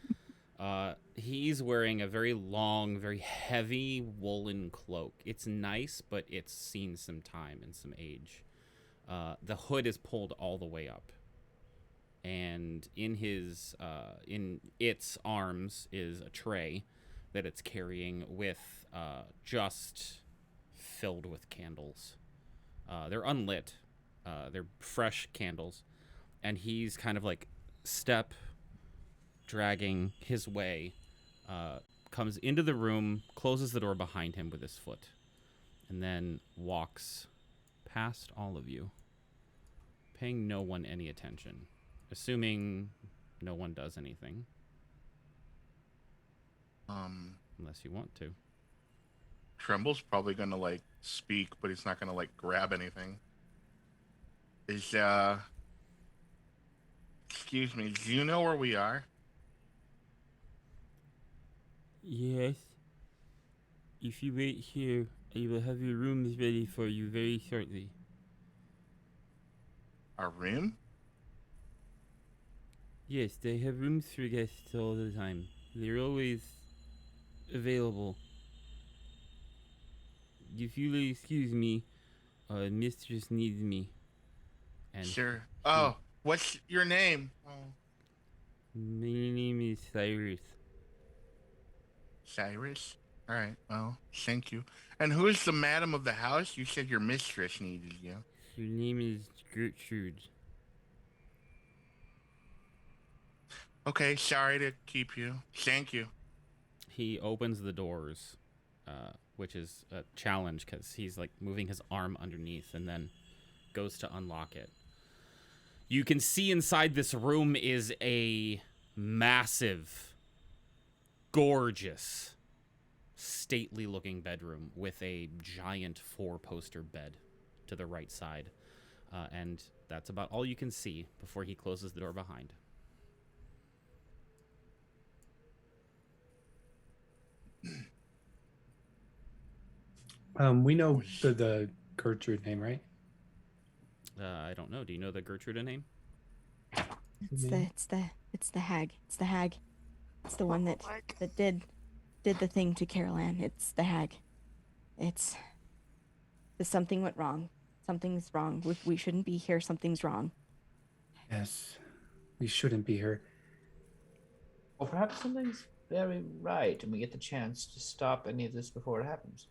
He's wearing a very long, very heavy woolen cloak. It's nice, but it's seen some time and some age. The hood is pulled all the way up, and in its arms is a tray that it's carrying with just filled with candles. They're unlit. They're fresh candles. And he's kind of dragging his way, comes into the room, closes the door behind him with his foot, and then walks past all of you, paying no one any attention, assuming no one does anything. Unless you want to. Tremble's probably gonna speak, but he's not gonna grab anything. Excuse me, do you know where we are? Yes. If you wait here, I will have your rooms ready for you very shortly. Our room? Yes, they have rooms for guests all the time. They're always available. If you'll excuse me, mistress needs me. And sure. Oh, what's your name? Oh. My name is Cyrus. Cyrus? All right. Well, thank you. And who is the madam of the house? You said your mistress needed you. Her name is Gertrude. Okay, sorry to keep you. Thank you. He opens the doors, which is a challenge because he's moving his arm underneath and then goes to unlock it. You can see inside this room is a massive, gorgeous, stately looking bedroom with a giant 4-poster bed to the right side. And that's about all you can see before he closes the door behind. We know the Gertrude name, right? I don't know. Do you know the Gertrude name? It's the hag. It's the hag. It's the one that did the thing to Carol Ann. It's the hag. It's something went wrong. Something's wrong. We shouldn't be here. Something's wrong. Yes, we shouldn't be here. Well, perhaps something's very right, and we get the chance to stop any of this before it happens.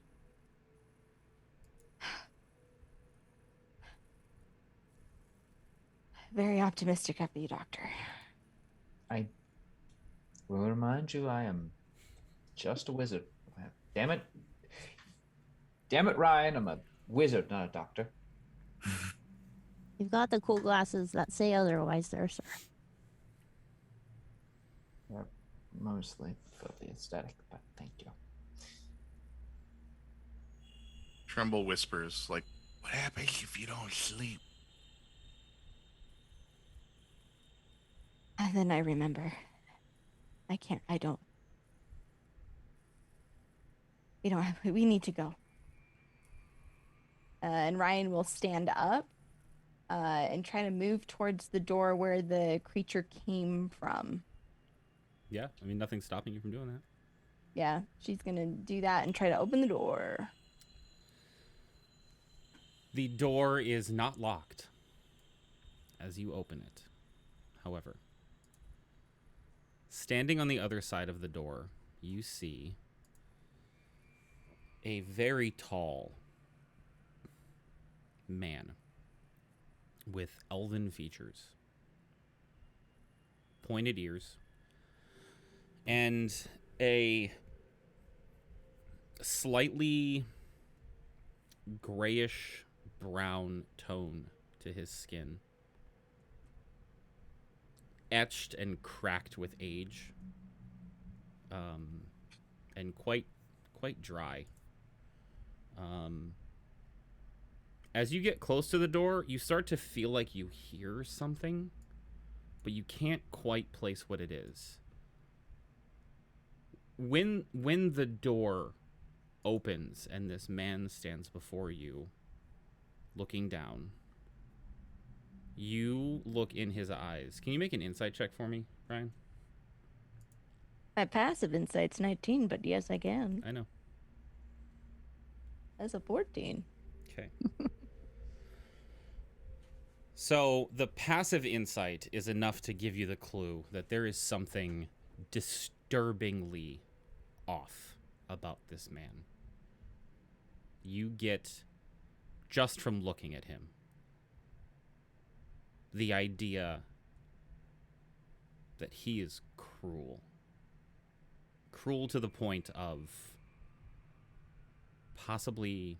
Very optimistic of you, Doctor. I will remind you, I am just a wizard. Damn it. Damn it, Ryan. I'm a wizard, not a doctor. You've got the cool glasses that say otherwise there, sir. They're mostly for the aesthetic, but thank you. Tremble whispers, like, what happens if you don't sleep? And then I remember. We need to go. And Ryan will stand up and try to move towards the door where the creature came from. Yeah, I mean, nothing's stopping you from doing that. Yeah, she's going to do that and try to open the door. The door is not locked as you open it. However, standing on the other side of the door, you see a very tall man with elven features, pointed ears, and a slightly grayish brown tone to his skin, etched and cracked with age, and quite dry. As you get close to the door, you start to feel like you hear something, but you can't quite place what it is. When the door opens and this man stands before you, looking down, you look in his eyes. Can you make an insight check for me, Ryan? My passive insight's 19, but yes, I can. I know. That's a 14. Okay. So the passive insight is enough to give you the clue that there is something disturbingly off about this man. You get, just from looking at him, the idea that he is cruel. Cruel to the point of possibly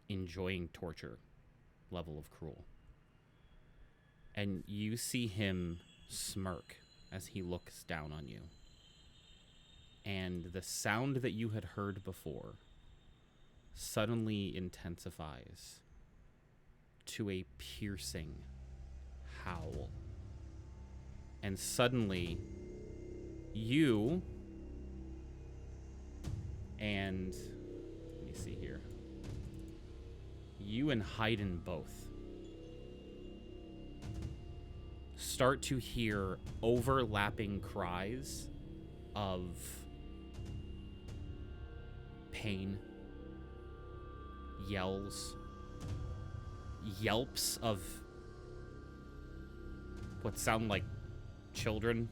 enjoying torture level of cruel. And you see him smirk as he looks down on you. And the sound that you had heard before suddenly intensifies to a piercing howl. And suddenly, you and, let me see here, you and Haydn both start to hear overlapping cries of pain, yells, yelps of what sound like children.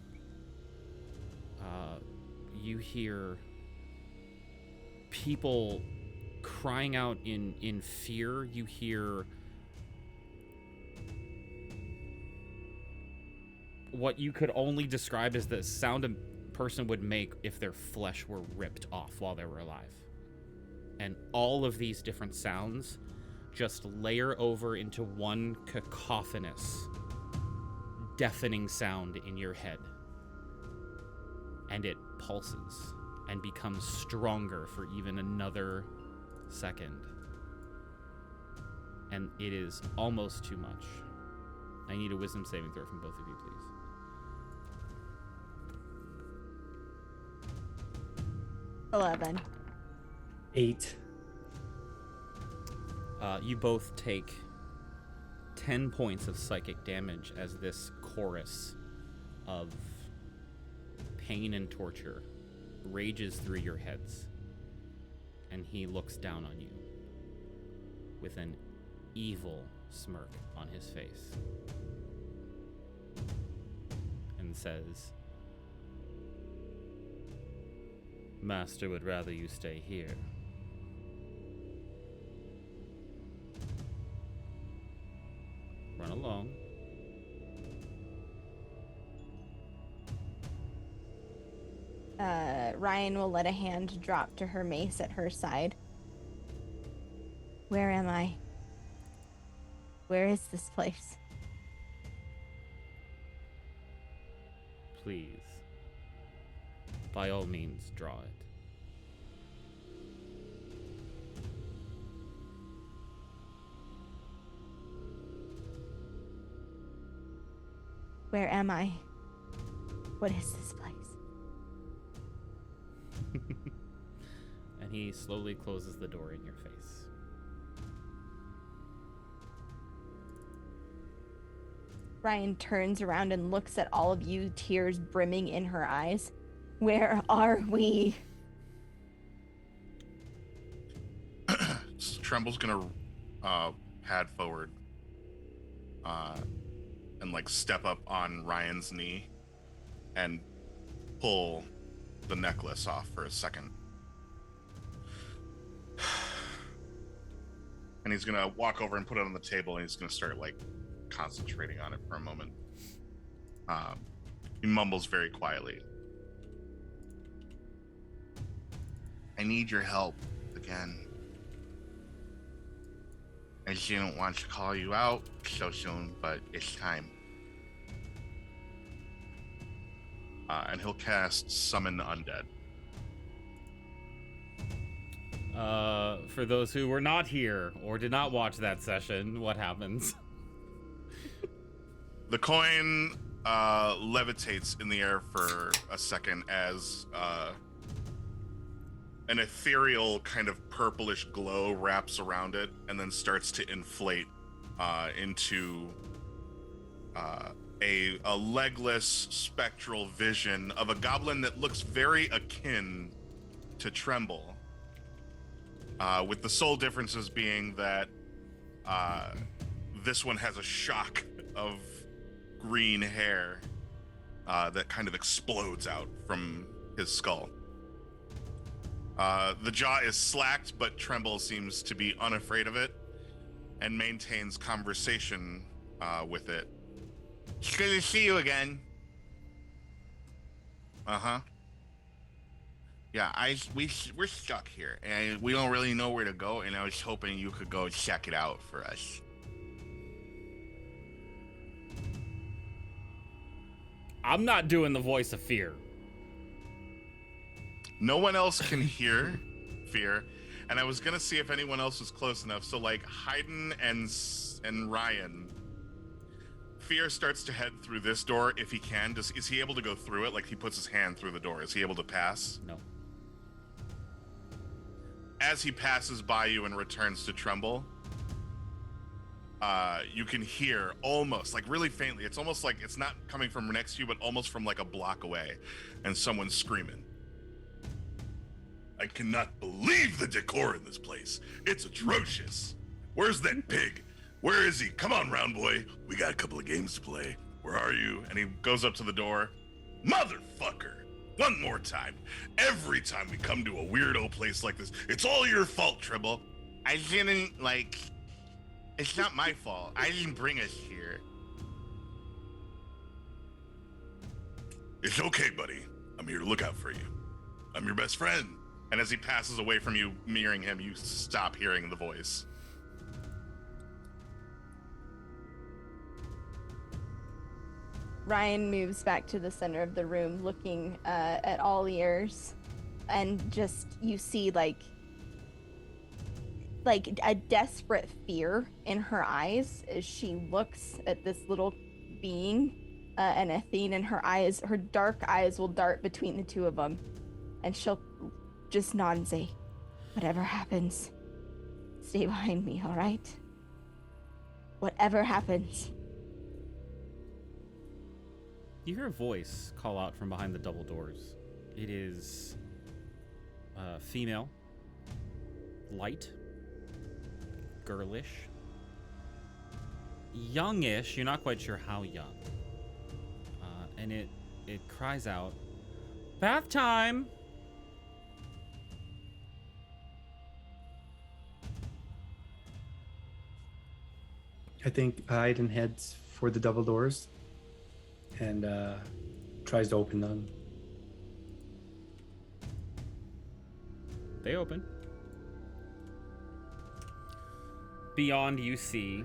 You hear people crying out in fear. You hear what you could only describe as the sound a person would make if their flesh were ripped off while they were alive. And all of these different sounds just layer over into one cacophonous, deafening sound in your head. And it pulses and becomes stronger for even another second. and it is almost too much. I need a wisdom saving throw from both of you, please. 11. 8. You both take 10 points of psychic damage as this chorus of pain and torture rages through your heads. And he looks down on you with an evil smirk on his face and says, Master would rather you stay here. Run along. Ryan will let a hand drop to her mace at her side. Where am I? Where is this place? Please, by all means, draw it. Where am I? What is this place? And he slowly closes the door in your face. Ryan turns around and looks at all of you, tears brimming in her eyes. Where are we? Tremble's gonna pad forward and like step up on Ryan's knee and pull the necklace off for a second. And he's gonna walk over and put it on the table, and he's gonna start like concentrating on it for a moment. He mumbles very quietly. I need your help again. I didn't want to call you out so soon, but it's time. And he'll cast Summon Undead. For those who were not here or did not watch that session, what happens? The coin levitates in the air for a second as an ethereal kind of purplish glow wraps around it and then starts to inflate into a legless spectral vision of a goblin that looks very akin to Tremble, with the sole differences being that this one has a shock of green hair that kind of explodes out from his skull. The jaw is slacked, but Tremble seems to be unafraid of it and maintains conversation with it. It's good to see you again. Uh-huh. Yeah, we're stuck here, and we don't really know where to go, and I was hoping you could go check it out for us. I'm not doing the voice of fear. No one else can hear fear, and I was gonna see if anyone else was close enough. So like Hayden and Ryan, Fear starts to head through this door if he can. Is he able to go through it? Like he puts his hand through the door. Is he able to pass? No. As he passes by you and returns to Tremble, you can hear almost like really faintly. It's almost like it's not coming from next to you, but almost from like a block away, and someone's screaming. I cannot believe the decor in this place. It's atrocious. Where's that pig? Where is he? Come on, round boy. We got a couple of games to play. Where are you? And he goes up to the door. Motherfucker. One more time. Every time we come to a weirdo place like this, it's all your fault, Tribble. I didn't, it's not my fault. I didn't bring us here. It's okay, buddy. I'm here to look out for you. I'm your best friend. And as he passes away from you, mirroring him, you stop hearing the voice. Ryan moves back to the center of the room, looking at all ears, and just you see like like a desperate fear in her eyes as she looks at this little being, and Athene in her eyes, her dark eyes will dart between the two of them, and she'll just nod and say, "Whatever happens, stay behind me, all right? Whatever happens." You hear a voice call out from behind the double doors. It is female, light, girlish, youngish. You're not quite sure how young. And it cries out, "Bath time!" I think Aiden heads for the double doors and tries to open them. They open. Beyond, you see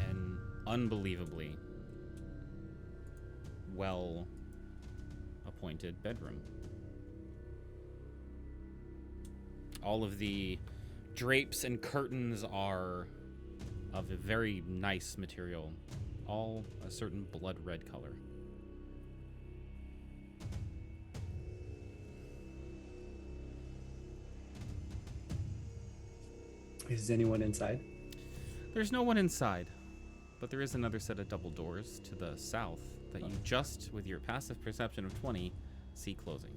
an unbelievably well-appointed bedroom. All of the drapes and curtains are of a very nice material, all a certain blood red color. Is anyone inside? There's no one inside, but there is another set of double doors to the south that you just, with your passive perception of 20, see closing.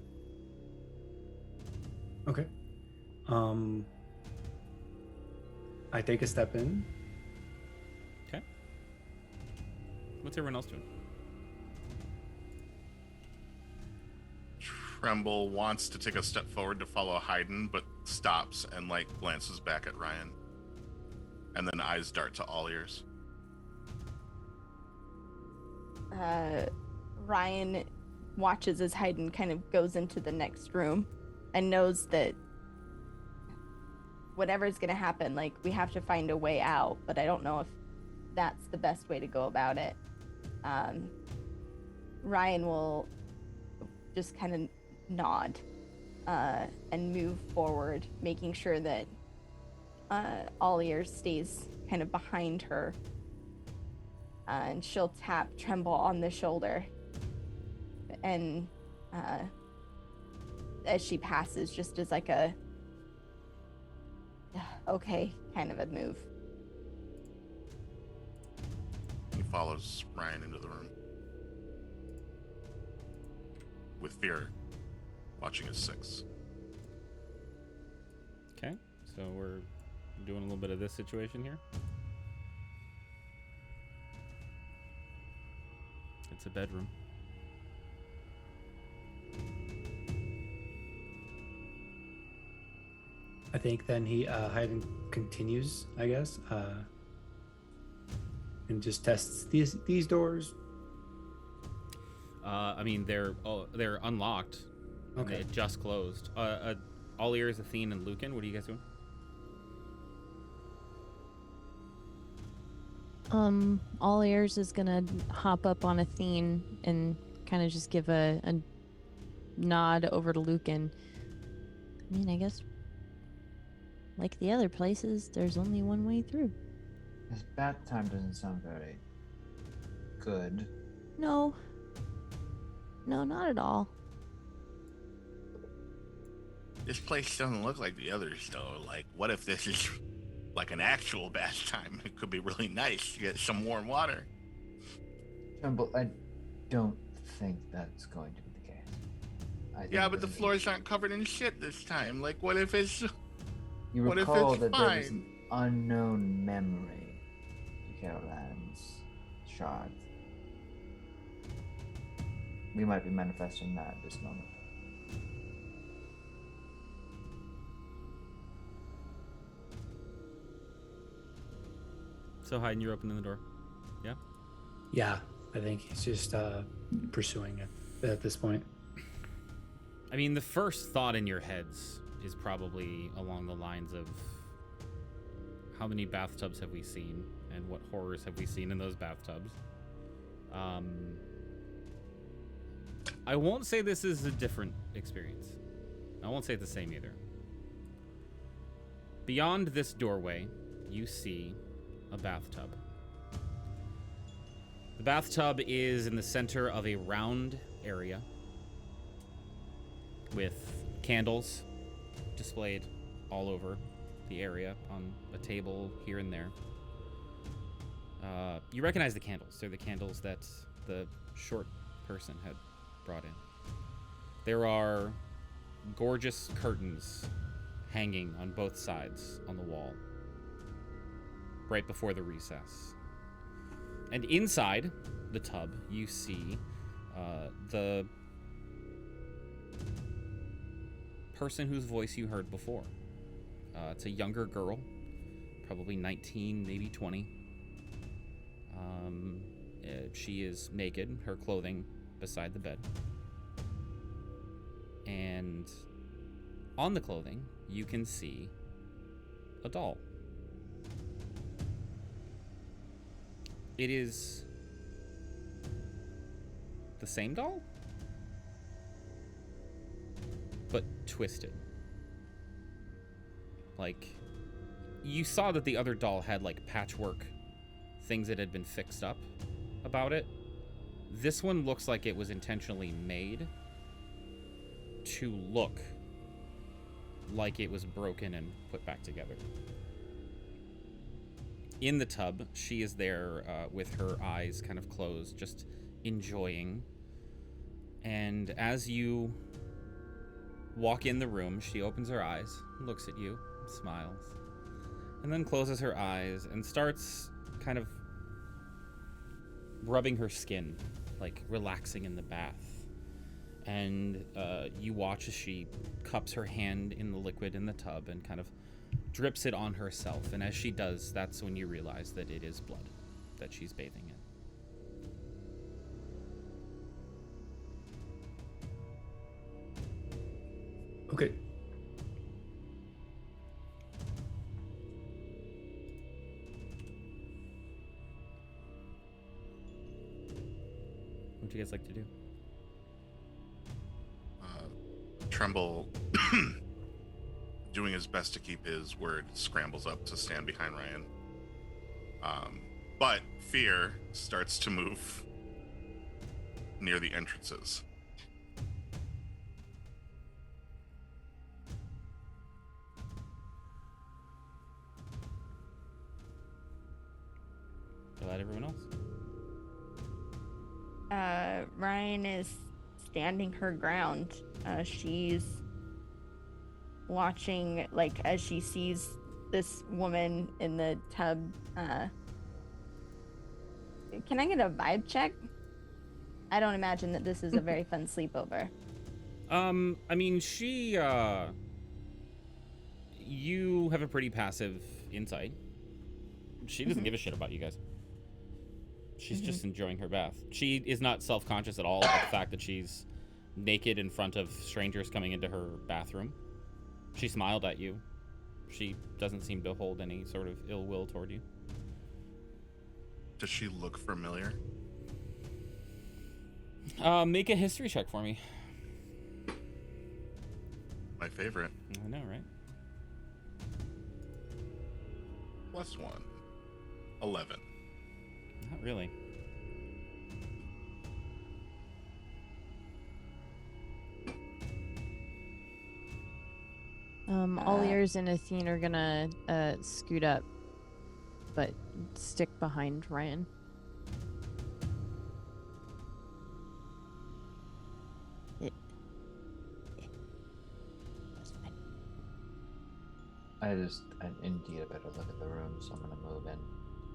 Okay. I take a step in. Okay. What's everyone else doing? Tremble wants to take a step forward to follow Hayden, but stops and like glances back at Ryan. And then eyes dart to all ears. Ryan watches as Hayden kind of goes into the next room and knows that whatever's going to happen, like, we have to find a way out, but I don't know if that's the best way to go about it. Ryan will just kind of nod and move forward, making sure that all ears stays kind of behind her, and she'll tap Tremble on the shoulder, and as she passes, just as like a okay kind of a move. He follows Ryan into the room with fear, watching his six. Okay, so we're doing a little bit of this situation here. It's a bedroom. I think then Hayden continues, I guess, and just tests these doors. I mean, they're unlocked. Okay. They just closed. All ears, Athene, and Lucan. What are you guys doing? All ears is gonna hop up on Athene and kind of just give a nod over to Lucan. I mean, I guess like the other places, there's only one way through. This bath time doesn't sound very good. No. No, not at all. This place doesn't look like the others, though. Like, what if this is like an actual bath time? It could be really nice. You get some warm water. Tremble, I don't think that's going to be the case. Yeah, but the floors aren't covered in shit this time. Like, what if it's... You what if recall it's that there was fine? an unknown memory to Carolan's shard. We might be manifesting that at this moment. So Hayden, you're opening the door. Yeah? Yeah, I think he's just pursuing it at this point. I mean, the first thought in your heads is probably along the lines of how many bathtubs have we seen and what horrors have we seen in those bathtubs. I won't say this is a different experience. I won't say it's the same either. Beyond this doorway, you see a bathtub. The bathtub is in the center of a round area with candles displayed all over the area on a table here and there. You recognize the candles. They're the candles that the short person had brought in. There are gorgeous curtains hanging on both sides on the wall, right before the recess. And inside the tub, you see the person whose voice you heard before. It's a younger girl, probably 19, maybe 20. She is naked, her clothing beside the bed. And on the clothing, you can see a doll. It is the same doll, but twisted. Like, you saw that the other doll had like patchwork things that had been fixed up about it. This one looks like it was intentionally made to look like it was broken and put back together. In the tub, she is there with her eyes kind of closed, just enjoying. And as you walk in the room, she opens her eyes, looks at you, smiles, and then closes her eyes and starts kind of rubbing her skin, like relaxing in the bath. And you watch as she cups her hand in the liquid in the tub and kind of drips it on herself. And as she does, that's when you realize that it is blood that she's bathing in. Okay. What do you guys like to do? Tremble, doing his best to keep his word, scrambles up to stand behind Ryan. But fear starts to move near the entrances. What about everyone else? Ryan is standing her ground. She's watching, like, as she sees this woman in the tub. Can I get a vibe check? I don't imagine that this is a very fun sleepover. I mean, you have a pretty passive insight. She doesn't give a shit about you guys. She's just enjoying her bath. She is not self-conscious at all about the fact that she's naked in front of strangers coming into her bathroom. She smiled at you. She doesn't seem to hold any sort of ill will toward you. Does she look familiar? Make a history check for me. My favorite. I know, right? +1. 11. Not really. All ears and Athene are gonna scoot up, but stick behind Ryan. That's fine. I indeed a better look at the room, so I'm gonna move in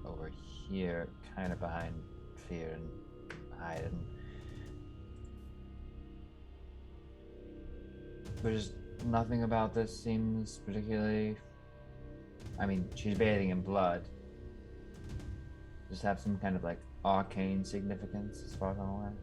over here, kind of behind Fear and hiding. There's nothing about this seems particularly. I mean, she's bathing in blood. Just have some kind of like arcane significance as far as I'm aware.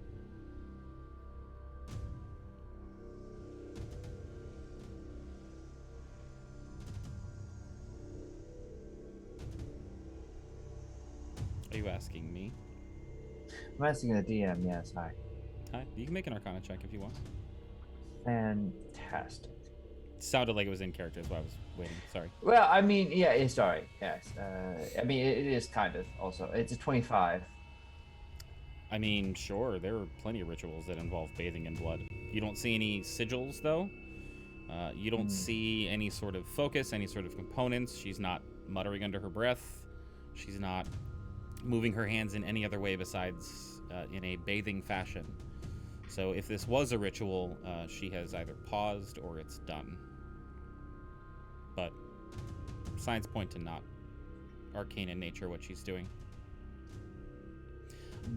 Are you asking me? I'm asking the DM, yes, hi. Hi. You can make an Arcana check if you want. Fantastic. Sounded like it was in character, is why I was waiting. Sorry. Well, I mean, yeah, sorry. Yes. I mean, it is kind of also. It's a 25. I mean, sure, there are plenty of rituals that involve bathing in blood. You don't see any sigils, though. You don't see any sort of focus, any sort of components. She's not muttering under her breath. She's not moving her hands in any other way besides in a bathing fashion. So if this was a ritual, she has either paused or it's done. But signs point to not arcane in nature what she's doing.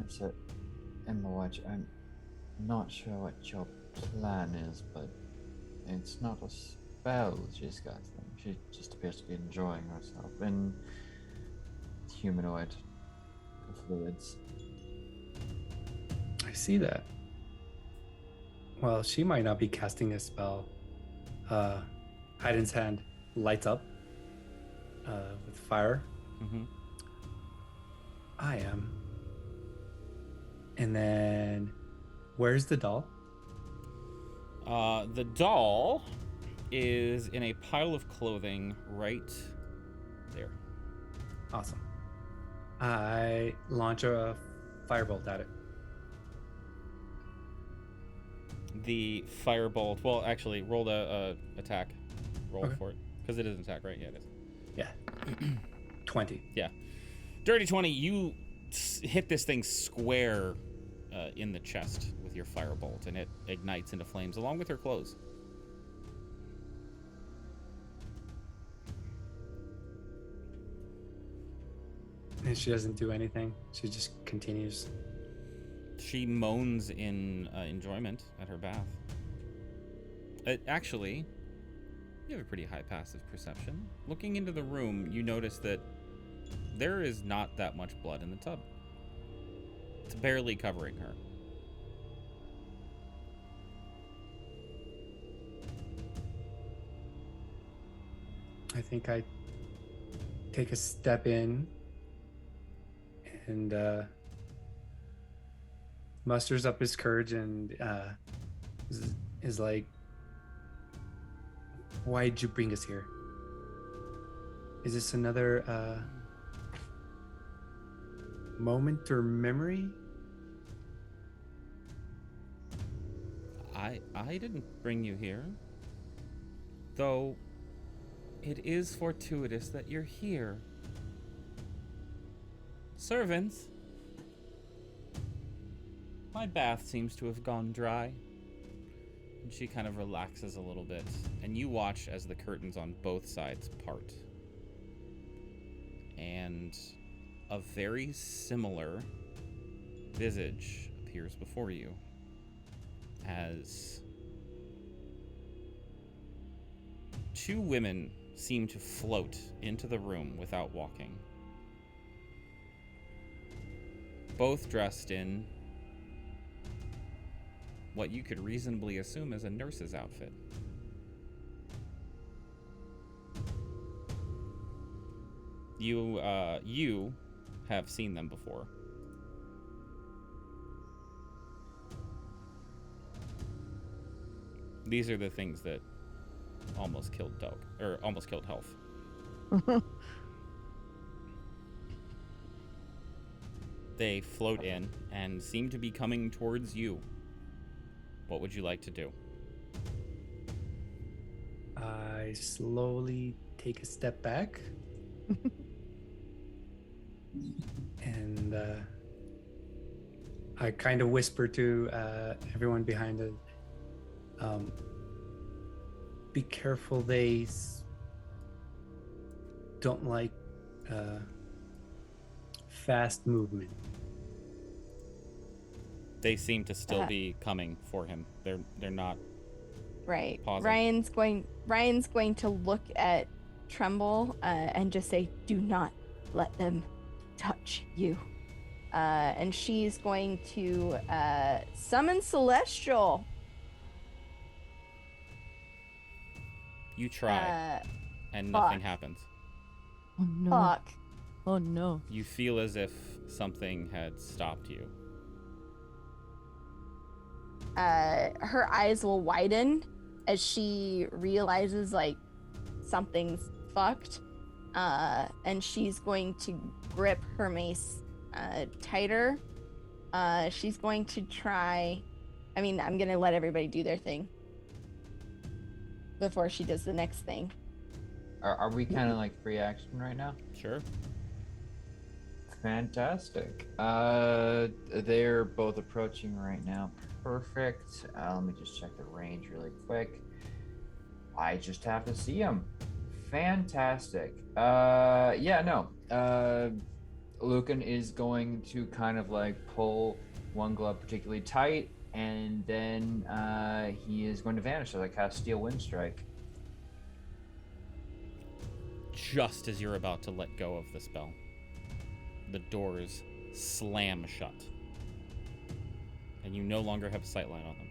So, Emma Watch, I'm not sure what your plan is, but it's not a spell she's casting. She just appears to be enjoying herself in humanoid fluids. I see that. Well, she might not be casting a spell. Hayden's hand lights up with fire. Mm-hmm. I am. And then, where's the doll? The doll is in a pile of clothing right there. Awesome. I launch a firebolt at it. The firebolt. Well, actually, roll the attack. Roll Okay. for it, because it is an attack, right? Yeah, it is. Yeah. 20. Yeah. Dirty 20. You hit this thing square in the chest with your firebolt, and it ignites into flames along with her clothes. And she doesn't do anything. She just continues. She moans in enjoyment at her bath. Actually, you have a pretty high passive perception. Looking into the room, you notice that there is not that much blood in the tub. It's barely covering her. I think I take a step in and musters up his courage and is like, why'd you bring us here? Is this another moment or memory? I didn't bring you here. Though it is fortuitous that you're here. Servants, my bath seems to have gone dry. And she kind of relaxes a little bit, and you watch as the curtains on both sides part. And a very similar visage appears before you as two women seem to float into the room without walking. Both dressed in what you could reasonably assume is a nurse's outfit. You have seen them before. These are the things that almost killed Doug, or almost killed Health. They float in and seem to be coming towards you. What would you like to do? I slowly take a step back. And I kind of whisper to everyone behind it, be careful, they don't like fast movement. They seem to still be coming for him. They're not Right. pausing. Ryan's going to look at Tremble and just say, "Do not let them touch you." And she's going to summon Celestial. You try, and nothing fuck. happens. Oh no. Fuck. Oh no. You feel as if something had stopped you. Her eyes will widen, as she realizes like something's fucked, and she's going to grip her mace tighter. She's going to try. I mean, I'm gonna let everybody do their thing before she does the next thing. Are we kind of like free action right now? Sure. Fantastic. They're both approaching right now. Perfect. Let me just check the range really quick. I just have to see them. Fantastic. Yeah, no. Lucan is going to kind of like pull one glove particularly tight, and then he is going to vanish as I cast Steel Wind Strike. Just as you're about to let go of the spell, the doors slam shut, and you no longer have sightline on them.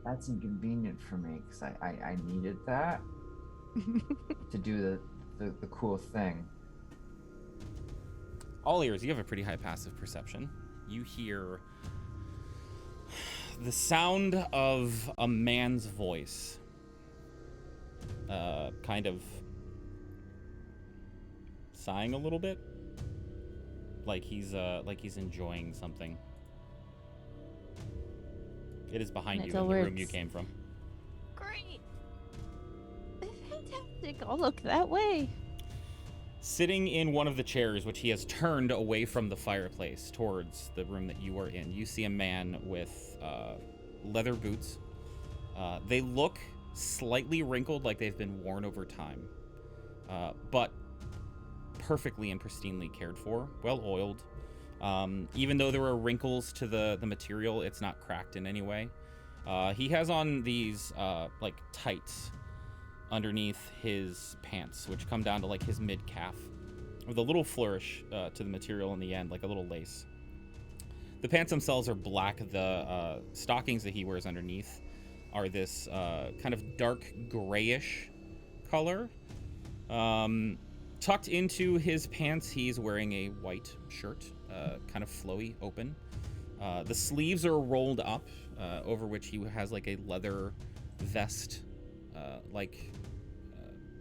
That's inconvenient for me because I needed that to do the cool thing. All ears, you have a pretty high passive perception. You hear the sound of a man's voice, kind of sighing a little bit, like he's enjoying something. It is behind you in the room you came from. Great. Fantastic. I'll look that way. Sitting in one of the chairs, which he has turned away from the fireplace towards the room that you are in, you see a man with leather boots. They look slightly wrinkled, like they've been worn over time, but perfectly and pristinely cared for, well oiled. Even though there are wrinkles to the material, it's not cracked in any way. He has on these like tights underneath his pants, which come down to like his mid-calf, with a little flourish to the material in the end, like a little lace. The pants themselves are black. The stockings that he wears underneath are this kind of dark grayish color. Tucked into his pants, he's wearing a white shirt, kind of flowy, open. The sleeves are rolled up, over which he has like a leather vest like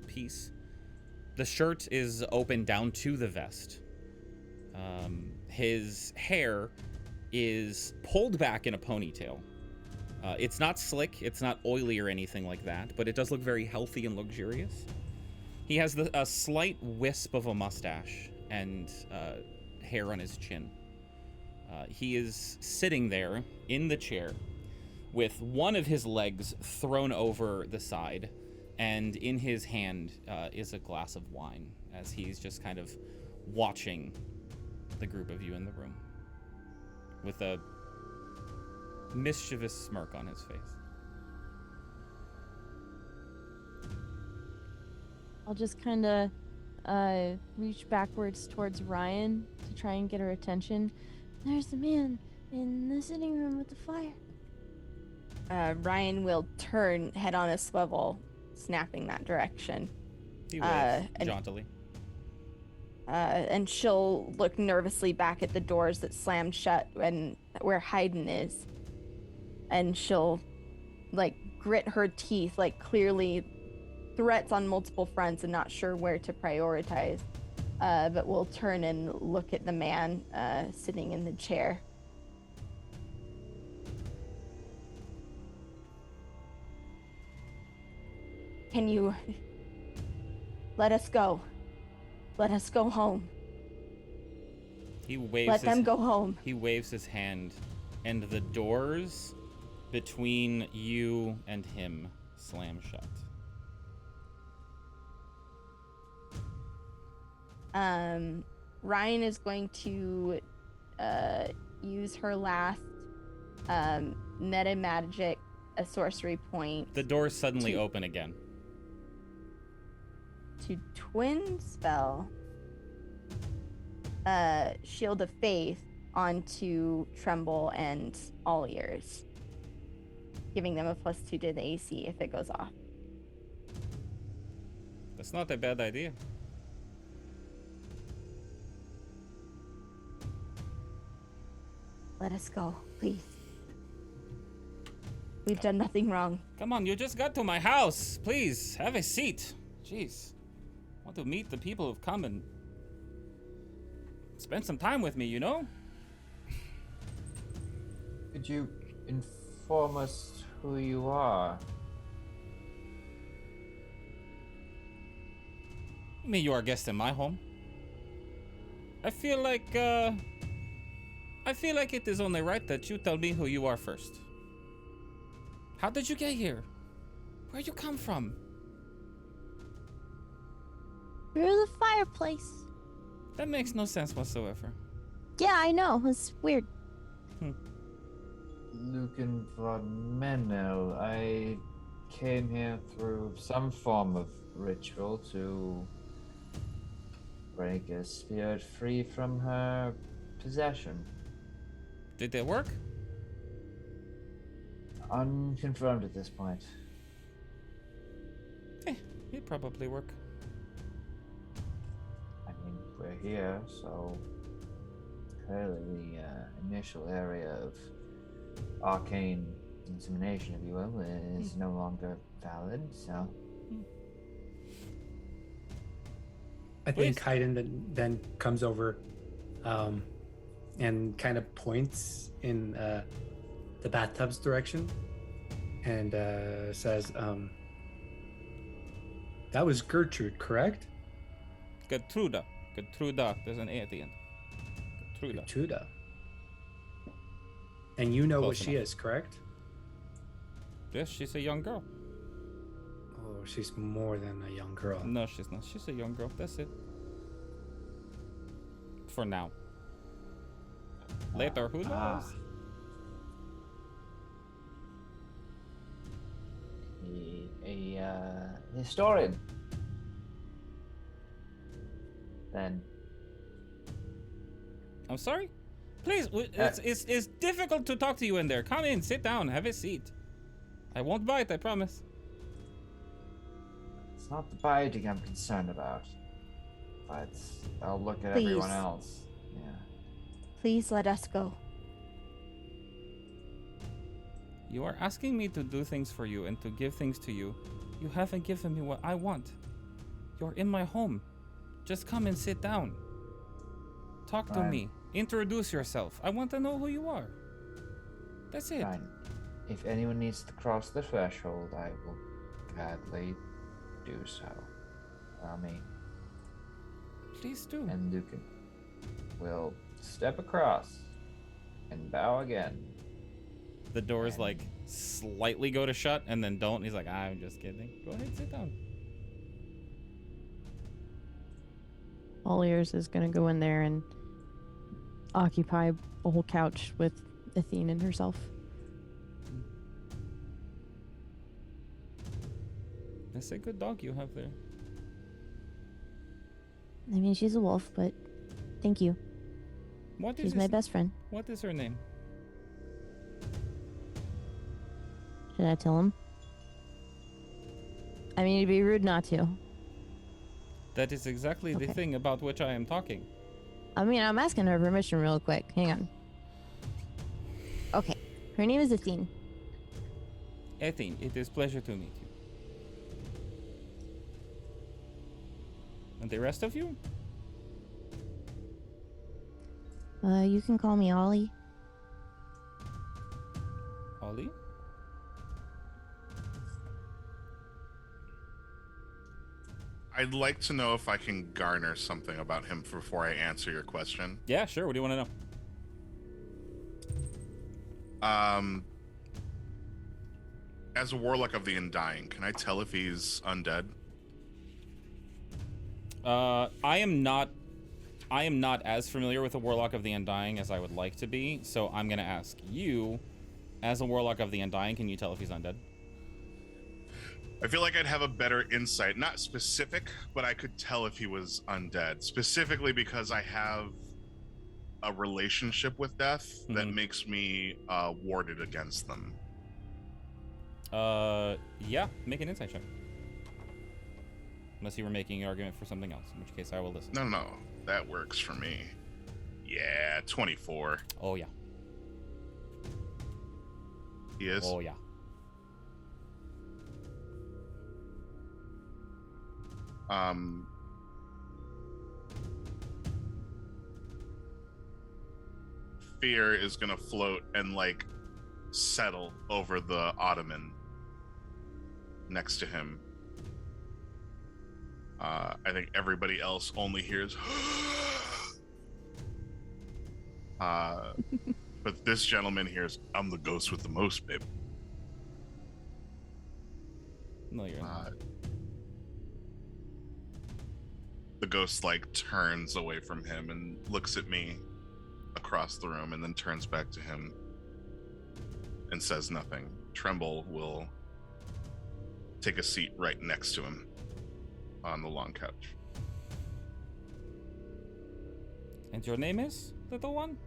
piece. The shirt is open down to the vest. His hair is pulled back in a ponytail. It's not slick, it's not oily or anything like that, but it does look very healthy and luxurious. He has a slight wisp of a mustache and hair on his chin. He is sitting there in the chair with one of his legs thrown over the side, and in his hand is a glass of wine as he's just kind of watching the group of you in the room with a mischievous smirk on his face. I'll just kind of reach backwards towards Ryan to try and get her attention. There's the man in the sitting room with the fire. Ryan will turn, head on a swivel, snapping that direction. He waves jauntily. And she'll look nervously back at the doors that slammed shut and where Hayden is. And she'll, like, grit her teeth, like, clearly threats on multiple fronts and not sure where to prioritize. But we'll turn and look at the man sitting in the chair. Can you let us go? Let us go home. He waves. Let them go home. He waves his hand, and the doors between you and him slam shut. Ryan is going to use her last meta magic, a sorcery point. The doors suddenly open again. To twin spell Shield of Faith onto Tremble and All Ears, giving them a +2 to the AC if it goes off. That's not a bad idea. let us go, please. We've done nothing wrong. Come on, you just got to my house. Please, have a seat. Jeez. I want to meet the people who've come and spend some time with me, you know? Could you inform us who you are? You mean you are a guest in my home? I feel like it is only right that you tell me who you are first. How did you get here? Where'd you come from? Through the fireplace. That makes no sense whatsoever. Yeah, I know. It's weird. Lucan von Menel, I came here through some form of ritual to break a spirit free from her possession. Did that work? Unconfirmed at this point. It'd probably work. I mean, we're here, so clearly the initial area of arcane insemination, if you will, is no longer valid, so... I think Kaiden then comes over and kind of points in the bathtub's direction and says, that was Gertrude, correct? Gertruda. Gertruda. There's an A at the end. Gertruda. Gertruda. And you know Close what she enough. is, correct? Yes, she's a young girl. Oh, she's more than a young girl. No, she's not. She's a young girl. That's it. For now. Later, who knows? A historian. Then. I'm sorry? Please, it's difficult to talk to you in there. Come in, sit down, have a seat. I won't bite, I promise. It's not the biting I'm concerned about, but I'll look at Please. everyone else. Yeah. Please let us go. You are asking me to do things for you and to give things to you. You haven't given me what I want. You're in my home. Just come and sit down. Talk to Fine. me. Introduce yourself. I want to know who you are. That's it. Fine. If anyone needs to cross the threshold, I will gladly do so. Allow me. Please do. And Lucan will step across and bow again. The doors like slightly go to shut and then don't. He's like, I'm just kidding. Go ahead, sit down. All Ears is gonna go in there and occupy a whole couch with Athene and herself. That's a good dog you have there. I mean, she's a wolf, but thank you. What is She's my best friend. What is her name? Should I tell him? I mean, it'd be rude not to. That is exactly the Okay. thing about which I am talking. I mean, I'm asking her permission real quick. Hang on. Okay. Her name is Athene. Athene, it is pleasure to meet you. And the rest of you? You can call me Ollie. Ollie? I'd like to know if I can garner something about him before I answer your question. Yeah, sure. What do you want to know? As a warlock of the Undying, can I tell if he's undead? I am not as familiar with the Warlock of the Undying as I would like to be, so I'm gonna ask you, as a Warlock of the Undying, can you tell if he's undead? I feel like I'd have a better insight. Not specific, but I could tell if he was undead. Specifically because I have a relationship with death that makes me warded against them. Yeah, make an insight check. Unless you were making an argument for something else, in which case I will listen. No, that works for me. Yeah, 24. Oh, yeah. He is? Oh, yeah. Fear is gonna float and like settle over the ottoman next to him. I think everybody else only hears but this gentleman hears, I'm the ghost with the most, babe. No, you're not. The ghost like turns away from him and looks at me across the room and then turns back to him and says nothing. Tremble will take a seat right next to him on the long couch. And your name is, little one?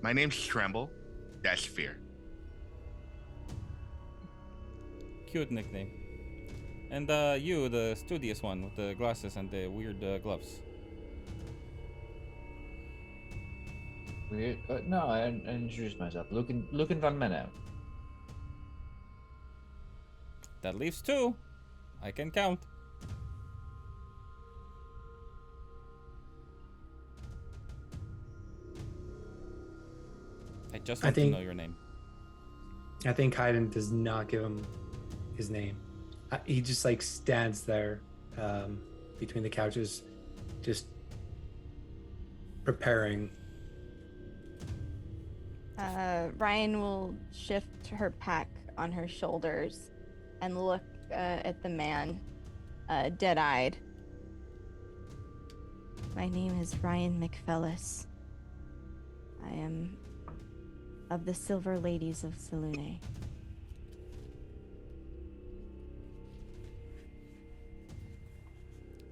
My name's Tremble. That's Fear. Cute nickname. And you, the studious one with the glasses and the weird gloves. Weird. No, I introduced myself. Lucan van Menno. That leaves 2. I can count. I just want to know your name. I think Hayden does not give him his name. He just like stands there between the couches, just preparing. Ryan will shift her pack on her shoulders and look at the man, dead-eyed. My name is Ryan McPhellis. I am of the Silver Ladies of Selune.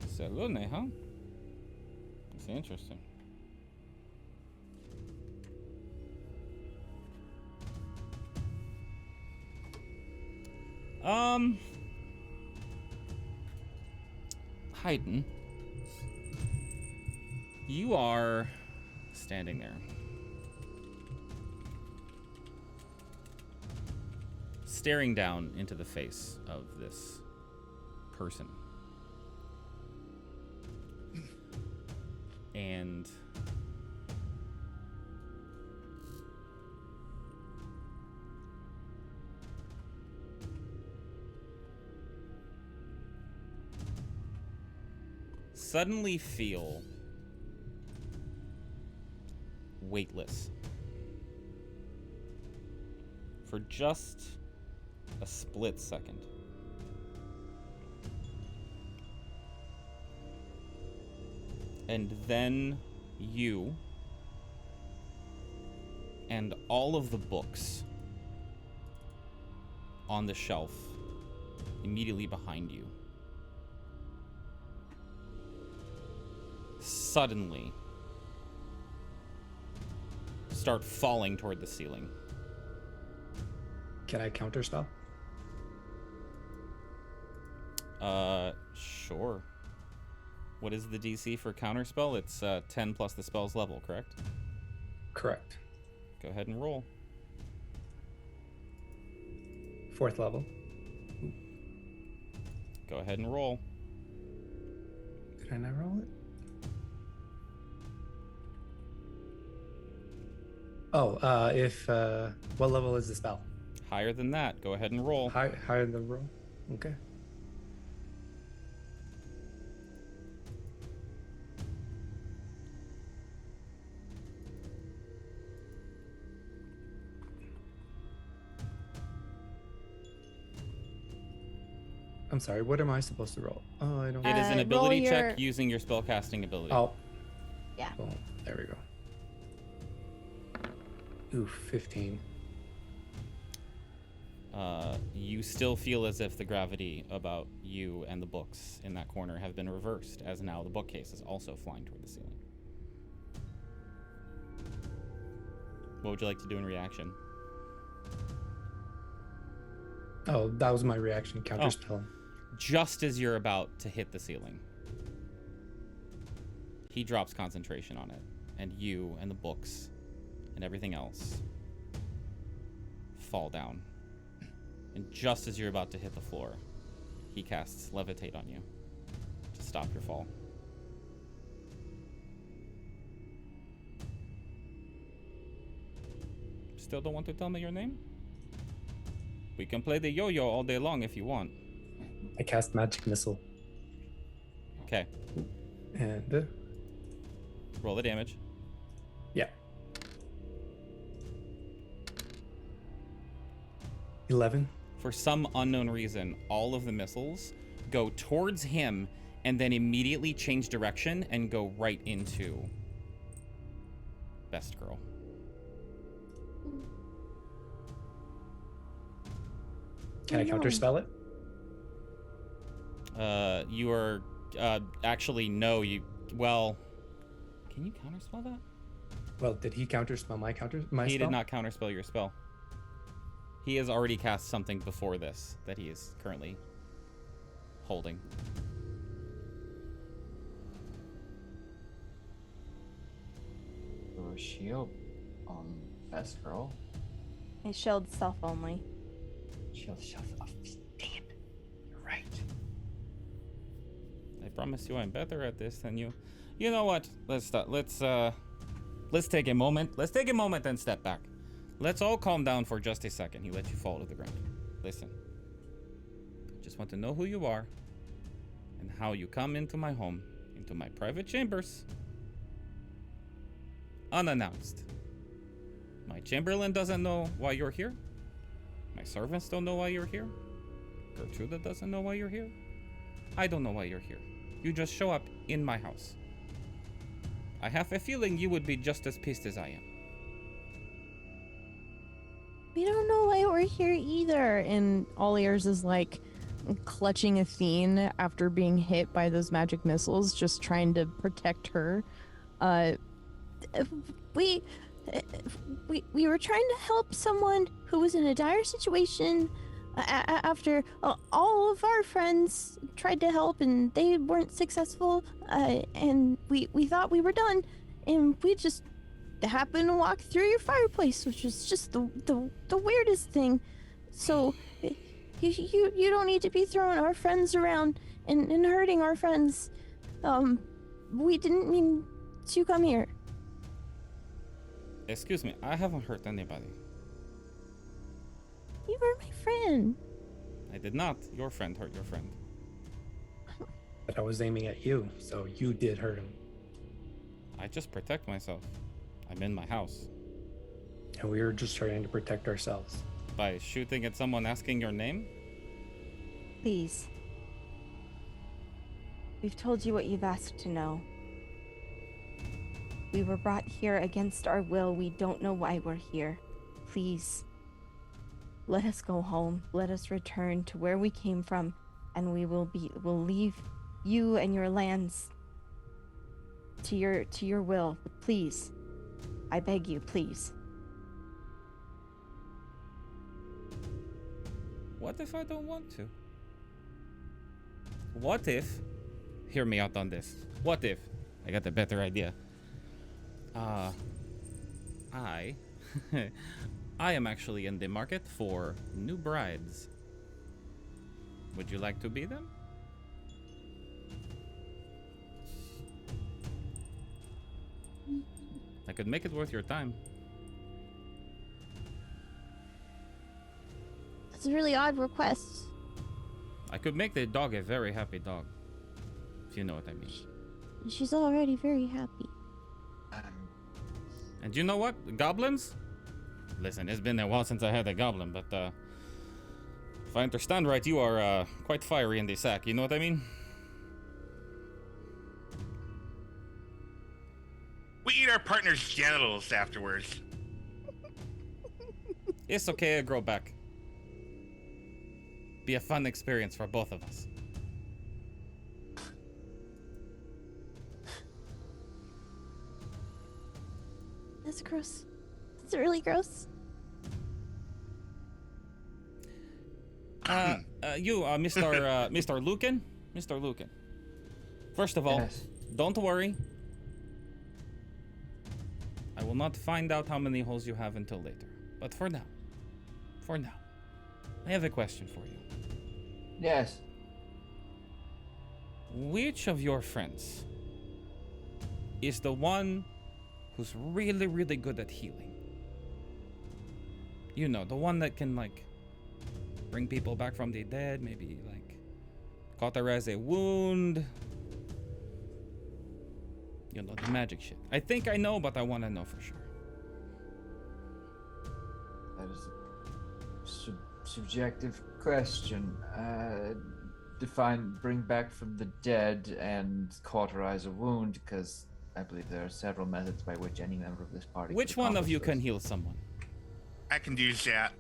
Selune, huh? That's interesting. Hayden, you are standing there, staring down into the face of this person. And suddenly feel weightless for just a split second. And then you and all of the books on the shelf immediately behind you suddenly start falling toward the ceiling. Can I counterspell? Sure. What is the DC for counterspell? It's 10 plus the spell's level, correct? Correct. Go ahead and roll. 4th level. Go ahead and roll. Did I not roll it? Oh, what level is the spell? Higher than that. Go ahead and roll. Higher than the roll? Okay. I'm sorry, what am I supposed to roll? Oh, I don't. It is an ability check using your spellcasting ability. Oh. Yeah. Oh, there we go. Ooh, 15. You still feel as if the gravity about you and the books in that corner have been reversed, as now the bookcase is also flying toward the ceiling. What would you like to do in reaction? Oh, that was my reaction, counterspell. Just as you're about to hit the ceiling, he drops concentration on it, and you and the books and everything else fall down. And just as you're about to hit the floor, he casts Levitate on you to stop your fall. Still don't want to tell me your name? We can play the yo-yo all day long if you want. I cast Magic Missile. Okay. And roll the damage. Yeah. 11. For some unknown reason, all of the missiles go towards him and then immediately change direction and go right into Best Girl. Can I counterspell it? You are actually no. Well, can you counterspell that? Well, did he counterspell my He spell? did not counterspell your spell. He has already cast something before this that he is currently holding. Throw a shield on Best Girl. I shield self only. Shield shelf. Oh, damn. You're right. I promise you I'm better at this than you. You know what? Let's stop. Let's take a moment. Let's take a moment and step back. Let's all calm down for just a second. He let you fall to the ground. Listen. I just want to know who you are and how you come into my home, into my private chambers, unannounced. My Chamberlain doesn't know why you're here. My servants don't know why you're here. Gertruda doesn't know why you're here. I don't know why you're here. You just show up in my house. I have a feeling you would be just as pissed as I am. We don't know why we're here either. And all ears is like clutching Athene after being hit by those magic missiles, just trying to protect her. We were trying to help someone who was in a dire situation after all of our friends tried to help and they weren't successful, and we thought we were done, and we just happened to walk through your fireplace, which was just the weirdest thing. So you don't need to be throwing our friends around and hurting our friends. We didn't mean to come here. Excuse me, I haven't hurt anybody. You were my friend. I did not. Your friend hurt your friend. But I was aiming at you, so you did hurt him. I just protect myself. I'm in my house. And we were just trying to protect ourselves. By shooting at someone asking your name? Please. We've told you what you've asked to know. We were brought here against our will. We don't know why we're here. Please. Let us go home. Let us return to where we came from, and we'll leave you and your lands to your will. Please. I beg you, please. What if I don't want to? What if... Hear me out on this. What if... I got a better idea. I am actually in the market for new brides. Would you like to be them? I could make it worth your time. That's a really odd request. I could make the dog a very happy dog. If you know what I mean. She's already very happy. And you know what? Goblins? Listen, it's been a while since I had a goblin, but if I understand right, you are quite fiery in the sack. You know what I mean? We eat our partner's genitals afterwards. It's okay, I grow back. Be a fun experience for both of us. That's gross. That's really gross. Mr. Lucan? Mr. Lucan. First of all, Yes. don't worry. I will not find out how many holes you have until later. But for for now, I have a question for you. Yes. Which of your friends is the one who's really, really good at healing? You know, the one that can, like, bring people back from the dead, maybe, like, cauterize a wound. You know, the magic shit. I think I know, but I want to know for sure. That is a subjective question. Define bring back from the dead and cauterize a wound, because I believe there are several methods by which any member of this party. Which one of you can heal someone? I can do that.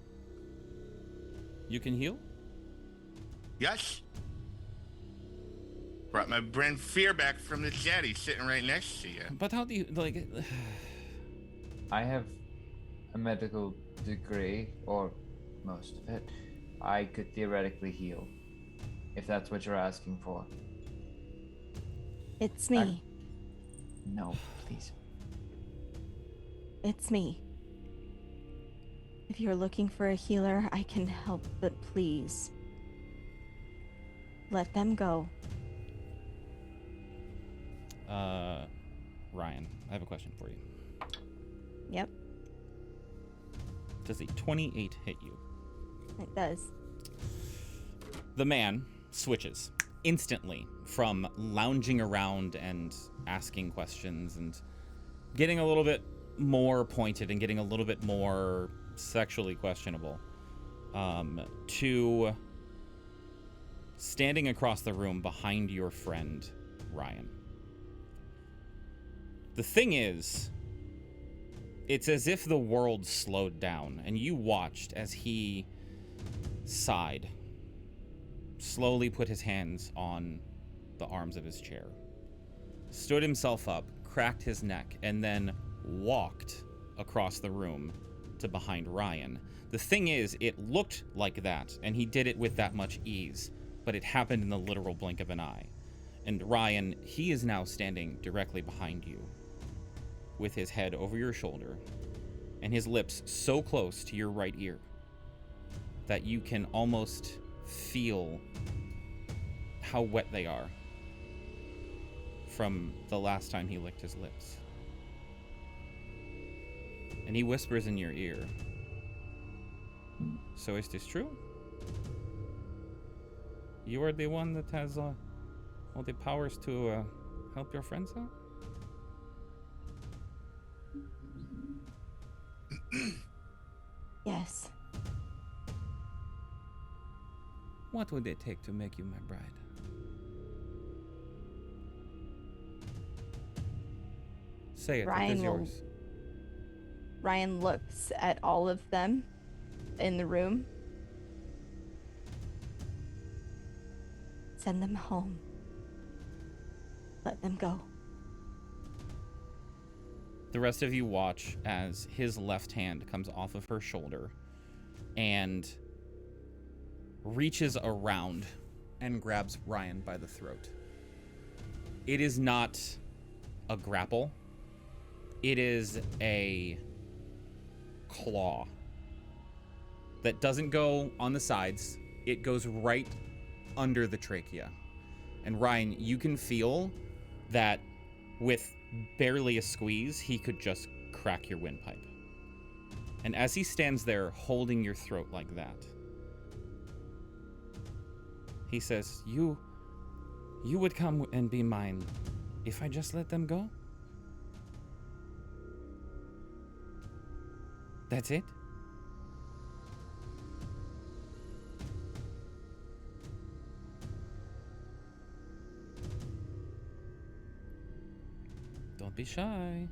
You can heal? Yes. Brought my friend Fear back from the dead. He's sitting right next to you. But how do you, like... I have a medical degree, or most of it. I could theoretically heal, if that's what you're asking for. It's me. No, please. It's me. If you're looking for a healer, I can help, but please. Let them go. Ryan, I have a question for you. Yep, Does a 28 hit you? it does. The man switches instantly from lounging around and asking questions and getting a little bit more pointed and getting a little bit more sexually questionable, to standing across the room behind your friend, Ryan. The thing is, it's as if the world slowed down and you watched as he sighed, slowly put his hands on the arms of his chair, stood himself up, cracked his neck, and then walked across the room to behind Ryan. The thing is, it looked like that, and he did it with that much ease, but it happened in the literal blink of an eye. And Ryan, he is now standing directly behind you, with his head over your shoulder, and his lips so close to your right ear that you can almost feel how wet they are from the last time he licked his lips. And he whispers in your ear, "So is this true? You are the one that has all the powers to help your friends out?" Yes. What would it take to make you my bride? Say it, it is yours. Ryan looks at all of them in the room. Send them home. Let them go. The rest of you watch as his left hand comes off of her shoulder and reaches around and grabs Ryan by the throat. It is not a grapple. It is a claw that doesn't go on the sides. It goes right under the trachea. And Ryan, you can feel that with barely a squeeze, he could just crack your windpipe. And as he stands there holding your throat like that, he says, You would come and be mine if I just let them go? That's it? Don't be shy.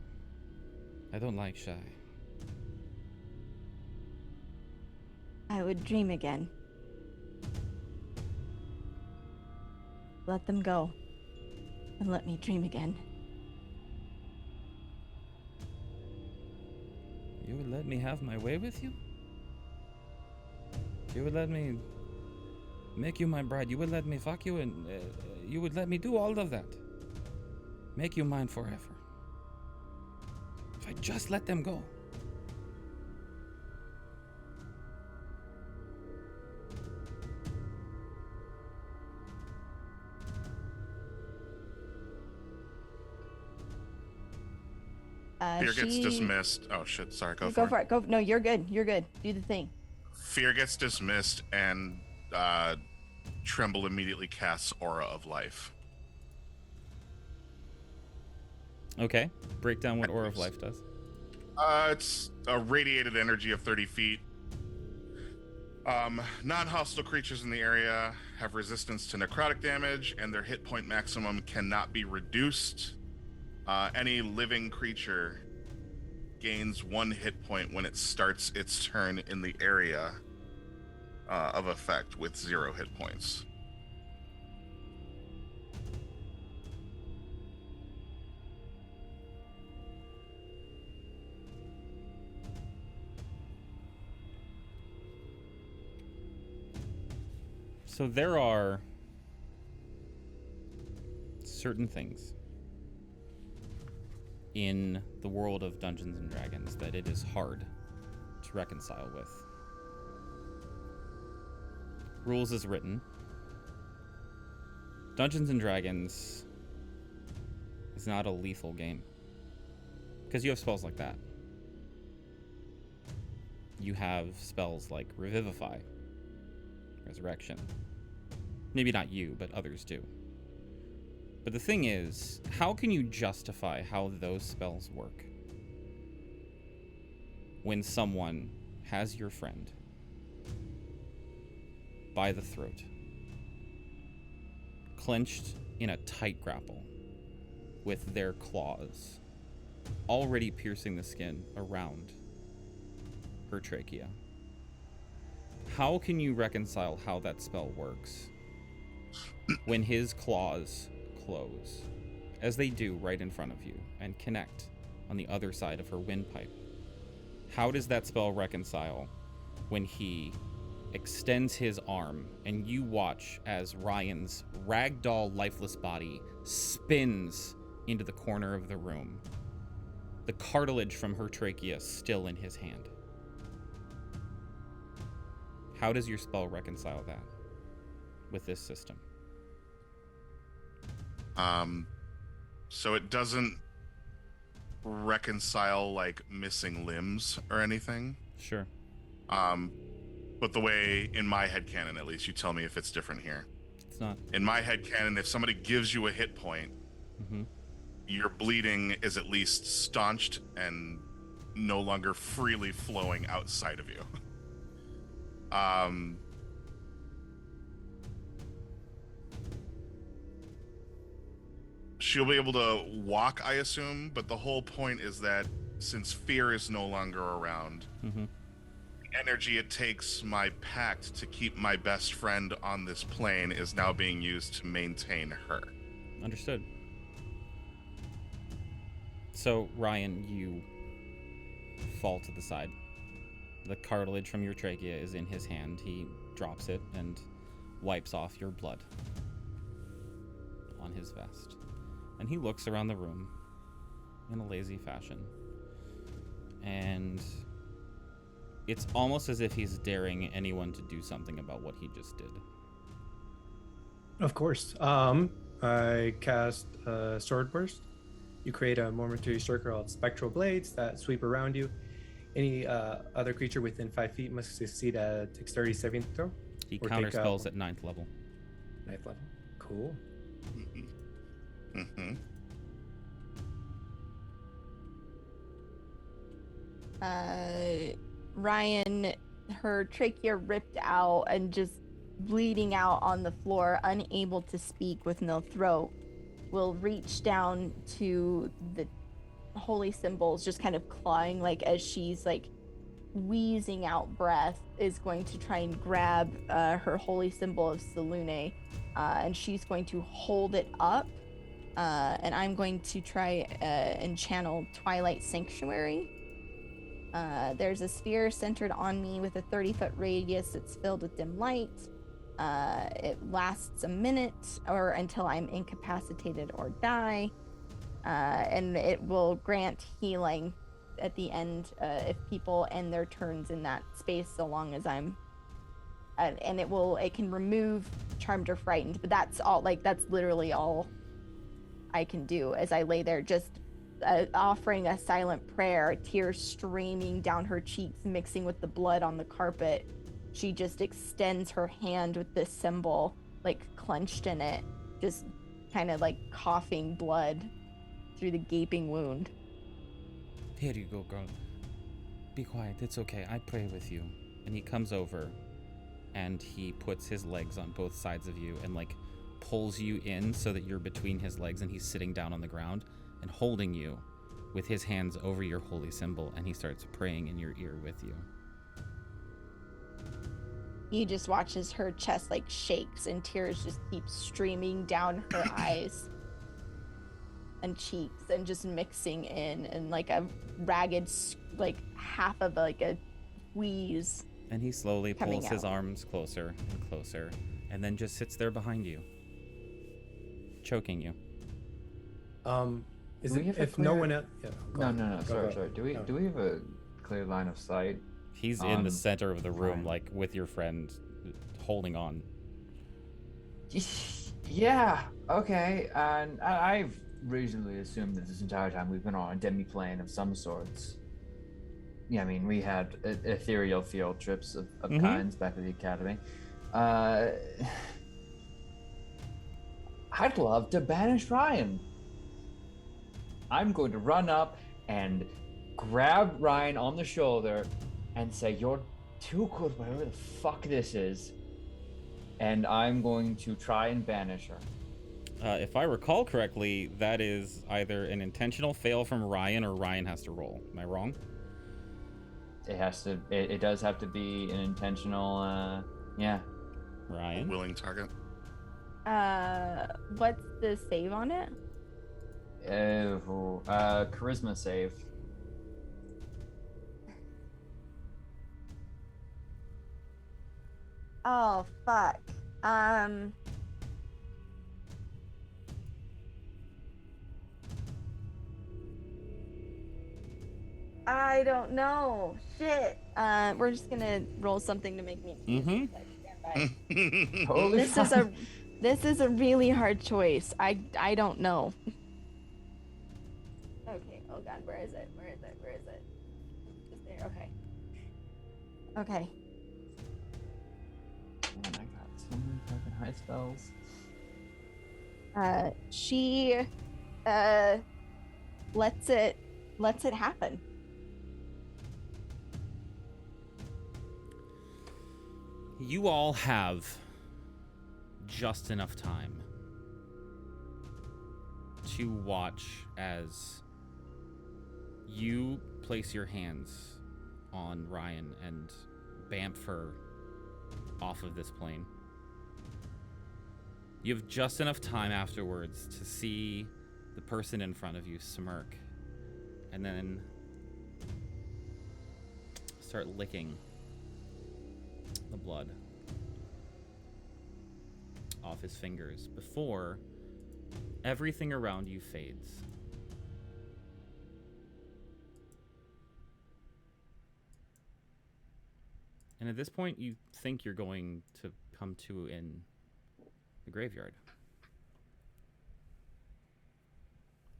I don't like shy. I would dream again. Let them go. And let me dream again. You would let me have my way with you? You would let me make you my bride? You would let me fuck you and you would let me do all of that? Make you mine forever? If I just let them go. Fear gets dismissed. Oh shit! Sorry, go Go for it. Go. No, you're good. You're good. Do the thing. Fear gets dismissed, and Tremble immediately casts Aura of Life. Okay. Break down what Aura of Life does. It's a radiated energy of 30 feet. Non-hostile creatures in the area have resistance to necrotic damage, and their hit point maximum cannot be reduced. Any living creature gains 1 hit point when it starts its turn in the area of effect with 0 hit points. So there are certain things in the world of Dungeons and Dragons that it is hard to reconcile with. Rules as written. Dungeons and Dragons is not a lethal game. Because you have spells like that. You have spells like Revivify, Resurrection. Maybe not you, but others do. But the thing is, how can you justify how those spells work when someone has your friend by the throat, clenched in a tight grapple with their claws, already piercing the skin around her trachea? How can you reconcile how that spell works when his claws close, as they do right in front of you, and connect on the other side of her windpipe? How does that spell reconcile when he extends his arm and you watch as Ryan's ragdoll lifeless body spins into the corner of the room, the cartilage from her trachea still in his hand? How does your spell reconcile that with this system? So it doesn't reconcile like missing limbs or anything. Sure. But the way, in my headcanon at least, you tell me if it's different here. It's not. In my headcanon, if somebody gives you a hit point, your bleeding is at least staunched and no longer freely flowing outside of you. She'll be able to walk, I assume, but the whole point is that since Fear is no longer around, the energy it takes my pact to keep my best friend on this plane is now being used to maintain her. Understood. So, Ryan, you fall to the side. The cartilage from your trachea is in his hand. He drops it and wipes off your blood on his vest. And he looks around the room in a lazy fashion. And it's almost as if he's daring anyone to do something about what he just did. Of course. I cast Sword Burst. You create a momentary circle of spectral blades that sweep around you. Any other creature within 5 feet must succeed a dexterity saving throw. He counter spells at 9th level. 9th level. Cool. Ryan, her trachea ripped out and just bleeding out on the floor, unable to speak with no throat, will reach down to the holy symbols, just kind of clawing, like as she's like wheezing out breath, is going to try and grab her holy symbol of Selune, and she's going to hold it up, and I'm going to try and channel Twilight Sanctuary. There's a sphere centered on me with a 30-foot radius. It's filled with dim light. It lasts a minute or until I'm incapacitated or die. And it will grant healing at the end if people end their turns in that space, so long as I'm and it can remove charmed or frightened, but that's all. Like, that's literally all I can do as I lay there just offering a silent prayer, tears streaming down her cheeks, mixing with the blood on the carpet. She just extends her hand with this symbol, like clenched in it, just kind of like coughing blood through the gaping wound. Here you go, girl. Be quiet, it's okay, I pray with you. And he comes over, and he puts his legs on both sides of you and, like, pulls you in so that you're between his legs, and he's sitting down on the ground and holding you with his hands over your holy symbol, and he starts praying in your ear with you. He just watches her chest, like, shakes, and tears just keep streaming down her eyes and cheeks and just mixing in, and like a ragged, like half of like a wheeze. And he slowly pulls his out. arms closer and closer, and then just sits there behind you, choking you. Is Do it we have a if no clear- one else? Yeah, go No, on. no, no. Go Sorry, ahead. sorry. Do we No. do we have a clear line of sight? He's in the center of the room, fine. like with your friend, holding on. Yeah. Okay. And I've reasonably assumed that this entire time we've been on a demi-plane of some sorts. Yeah, I mean, we had ethereal field trips of kinds back at the academy. I'd love to banish Ryan. I'm going to run up and grab Ryan on the shoulder and say, "You're too good, whatever the fuck this is." And I'm going to try and banish her. If I recall correctly, that is either an intentional fail from Ryan or Ryan has to roll. Am I wrong? It has to. It does have to be an intentional. Yeah. Ryan? Willing target. What's the save on it? Charisma save. Oh, fuck. I don't know. Shit. We're just gonna roll something to make me. Holy This is a really hard choice. I don't know. Okay. Oh god, where is it? Where is it? Where is it? It's there. Okay. Okay. Man, I got so many fucking high spells. She lets it happen. You all have just enough time to watch as you place your hands on Ryan and bamf her off of this plane. You have just enough time afterwards to see the person in front of you smirk and then start licking the blood off his fingers before everything around you fades. And at this point, you think you're going to come to in the graveyard.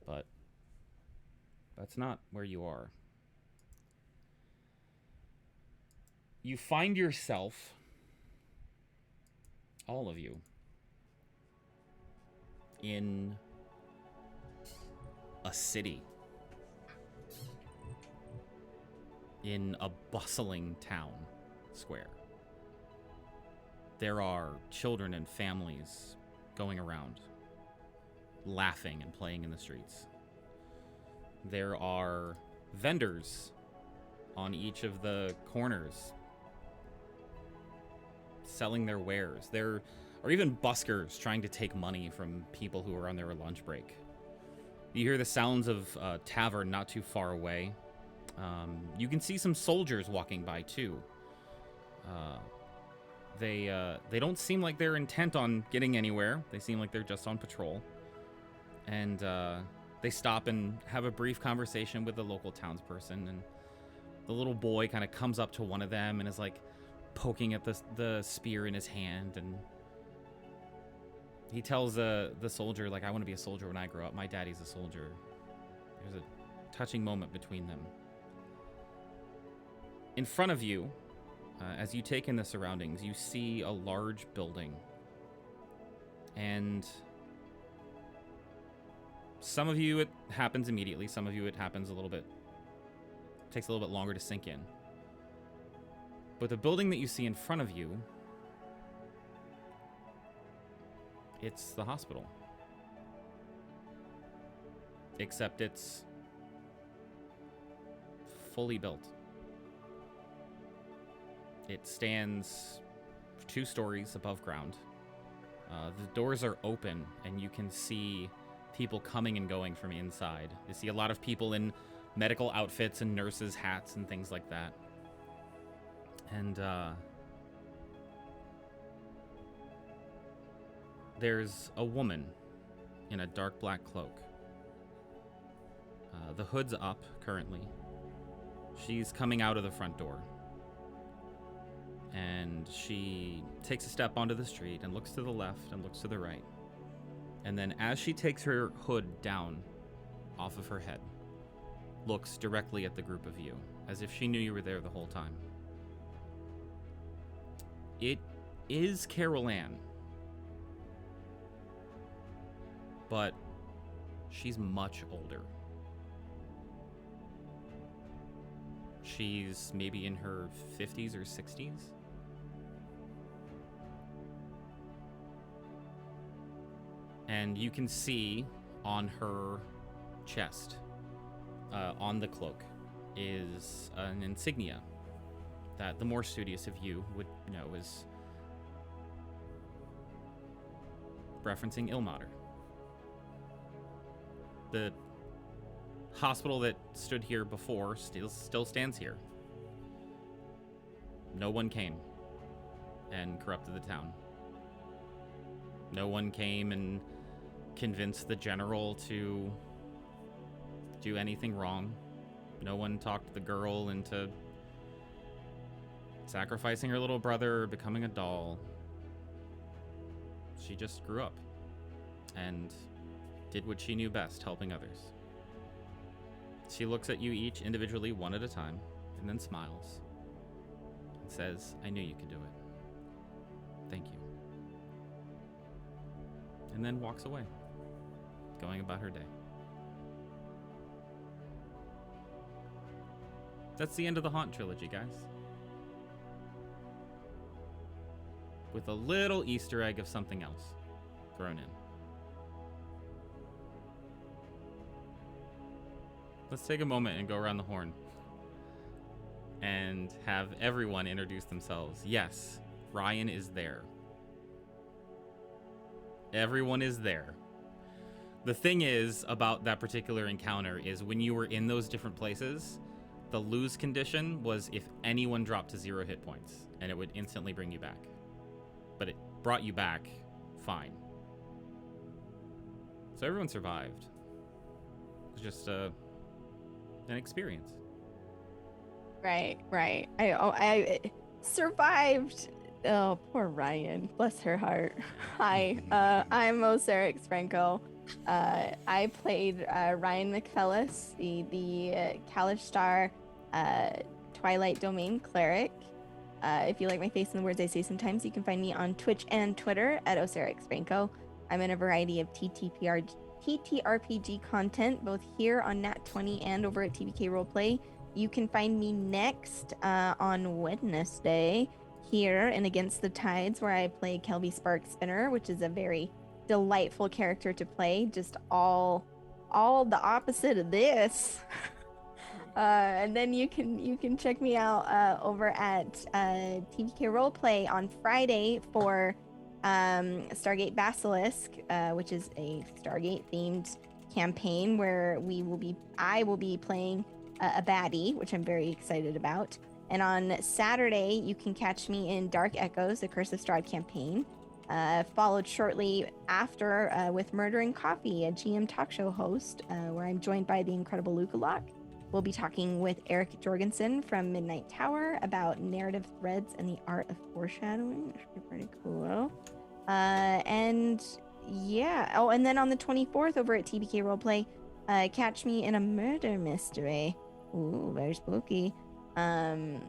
But that's not where you are. You find yourself, all of you, in a city. In a bustling town square. There are children and families going around, laughing and playing in the streets. There are vendors on each of the corners selling their wares. There are even buskers trying to take money from people who are on their lunch break. You hear the sounds of a tavern not too far away. You can see some soldiers walking by too. They don't seem like they're intent on getting anywhere. They seem like they're just on patrol. And they stop and have a brief conversation with the local townsperson, and the little boy kind of comes up to one of them and is like poking at the spear in his hand, and he tells the soldier, like, "I want to be a soldier when I grow up. My daddy's a soldier. touching moment between them. In front of you, as you take in the surroundings, you see a large building. And some of you it happens immediately, some of you it happens takes a little bit longer to sink in. But the building that you see in front of you, it's the hospital. Except it's fully built. It stands 2 stories above ground. The doors are open, and you can see people coming and going from inside. You see a lot of people in medical outfits and nurses' hats and things like that. And there's a woman in a dark black cloak. The hood's up currently. She's coming out of the front door. And she takes a step onto the street and looks to the left and looks to the right. And then as she takes her hood down off of her head, looks directly at the group of you, as if she knew you were there the whole time. It is Carol Ann. But she's much older. She's maybe in her 50s or 60s. And you can see on her chest, on the cloak, is an insignia that the more studious of you would know is referencing Ilmater. The hospital that stood here before still stands here. No one came and corrupted the town. No one came and convinced the general to do anything wrong. No one talked the girl into sacrificing her little brother or becoming a doll. She just grew up and did what she knew best, helping others. She looks at you each individually, one at a time, and then smiles and says, "I knew you could do it. Thank you." And then walks away, going about her day. That's the end of the Haunt trilogy, guys. With a little Easter egg of something else thrown in. Let's take a moment and go around the horn and have everyone introduce themselves. Yes, Ryan is there. Everyone is there. The thing is about that particular encounter is when you were in those different places, the lose condition was if anyone dropped to 0 hit points, and it would instantly bring you back. But it brought you back fine. So everyone survived. It was just an experience. Right. I survived. Oh, poor Ryan. Bless her heart. Hi, I'm Osirix Franco. I played Ryan McFellis, the Kalishtar Twilight Domain cleric. If you like my face and the words I say sometimes, you can find me on Twitch and Twitter at Osirix Franco. I'm in a variety of TTRPG content, both here on Nat20 and over at TBK Roleplay. You can find me next on Wednesday here in Against the Tides, where I play Kelby Sparkspinner, which is a very delightful character to play. Just all the opposite of this. And then you can check me out over at TBK Roleplay on Friday for Stargate Basilisk, which is a Stargate themed campaign where I will be playing a baddie, which I'm very excited about. And on Saturday, you can catch me in Dark Echoes, the Curse of Strahd campaign, followed shortly after with Murdering Coffee, a GM talk show host, where I'm joined by the incredible Luca Locke. We'll be talking with Eric Jorgensen from Midnight Tower about narrative threads and the art of foreshadowing, which should be pretty cool. And yeah. Oh, and then on the 24th over at TBK Roleplay, catch me in a murder mystery. Ooh, very spooky. Where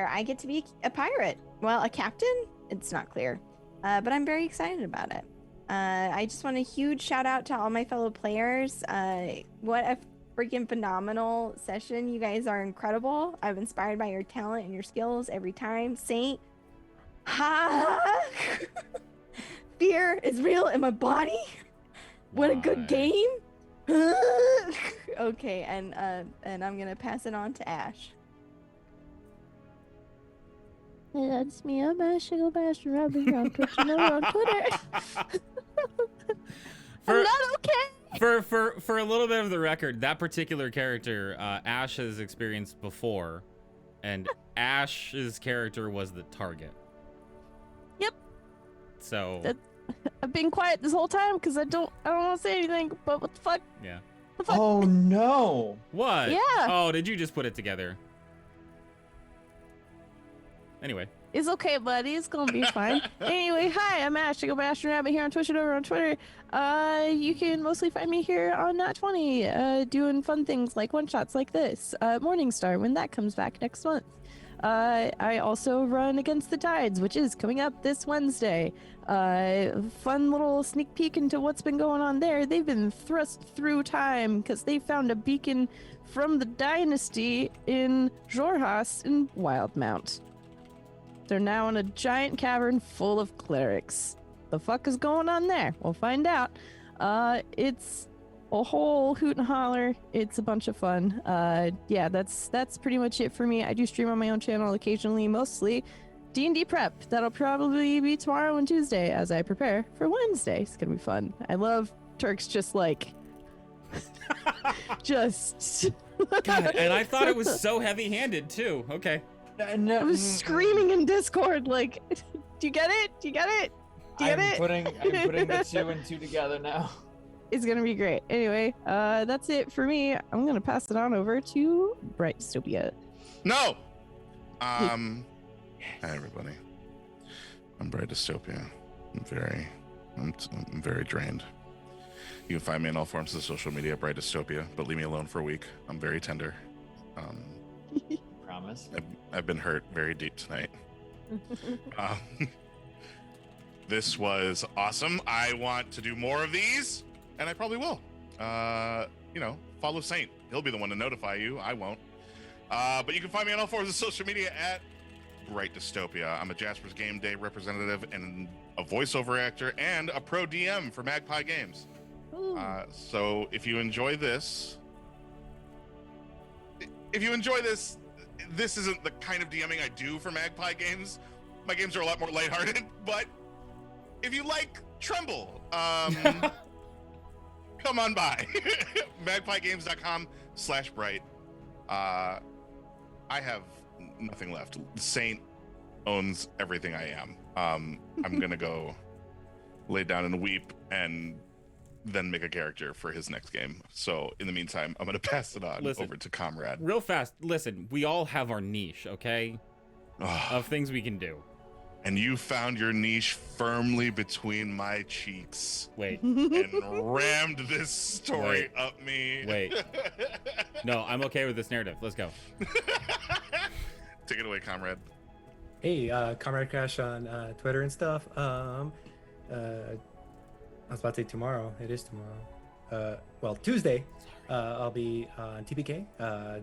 I get to be a pirate. Well, a captain? It's not clear. But I'm very excited about it. I just want a huge shout out to all my fellow players. What a freaking phenomenal session. You guys are incredible. I'm inspired by your talent and your skills every time. Saint, ha! Fear is real in my body. What a good game. Okay, and I'm gonna pass it on to Ash. Hey, that's me. I'm Ash. Go bash and Robin here on Twitch and over on Twitter. I'm not okay. For a little bit of the record, that particular character, Ash has experienced before, and Ash's character was the target. Yep. So I've been quiet this whole time because I don't want to say anything. But what the fuck? Yeah. The fuck? Oh no! What? Yeah. Oh, did you just put it together? Anyway. It's okay, buddy. It's gonna be fine. Anyway, hi, I'm Ash. I go by Ashton Rabbit here on Twitch and over on Twitter. You can mostly find me here on Nat 20, doing fun things like one-shots like this. Morningstar, when that comes back next month. I also run Against the Tides, which is coming up this Wednesday. Fun little sneak peek into what's been going on there. They've been thrust through time because they found a beacon from the dynasty in Jorhas in Wildmount. They're now in a giant cavern full of clerics. The fuck is going on there? We'll find out. It's a whole hoot and holler. It's a bunch of fun. Yeah, that's pretty much it for me. I do stream on my own channel occasionally, mostly D&D prep. That'll probably be tomorrow and Tuesday as I prepare for Wednesday. It's gonna be fun. I love Turks just like... just... God, and I thought it was so heavy-handed, too. Okay. I was screaming in Discord, like, do you get it? Do you get it? Do you get it? I'm putting the two and two together now. It's gonna be great. Anyway, that's it for me. I'm gonna pass it on over to Bright Dystopia. No. Hi everybody. I'm Bright Dystopia. I'm very drained. You can find me on all forms of social media at Bright Dystopia, but leave me alone for a week. I'm very tender. Promise. I've been hurt very deep tonight. This was awesome. I want to do more of these, and I probably will. Follow Saint. He'll be the one to notify you. I won't. But you can find me on all forms of social media at Bright Dystopia. I'm a Jasper's Game Day representative and a voiceover actor and a pro DM for Magpie Games. So if you enjoy this, this isn't the kind of DMing I do for Magpie Games. My games are a lot more lighthearted, but if you like Tremble, come on by. magpiegames.com/bright. I have nothing left. Saint owns everything I am. I'm gonna go lay down and weep and then make a character for his next game. So in the meantime, I'm gonna pass it on over to Comrade. Real fast, listen, we all have our niche, okay? Of things we can do. And you found your niche firmly between my cheeks. Wait. And rammed this story up me. Wait. No, I'm okay with this narrative. Let's go. Take it away, Comrade. Hey, Comrade Crash on Twitter and stuff. I was about to say tomorrow. It is tomorrow. Tuesday. I'll be on TPK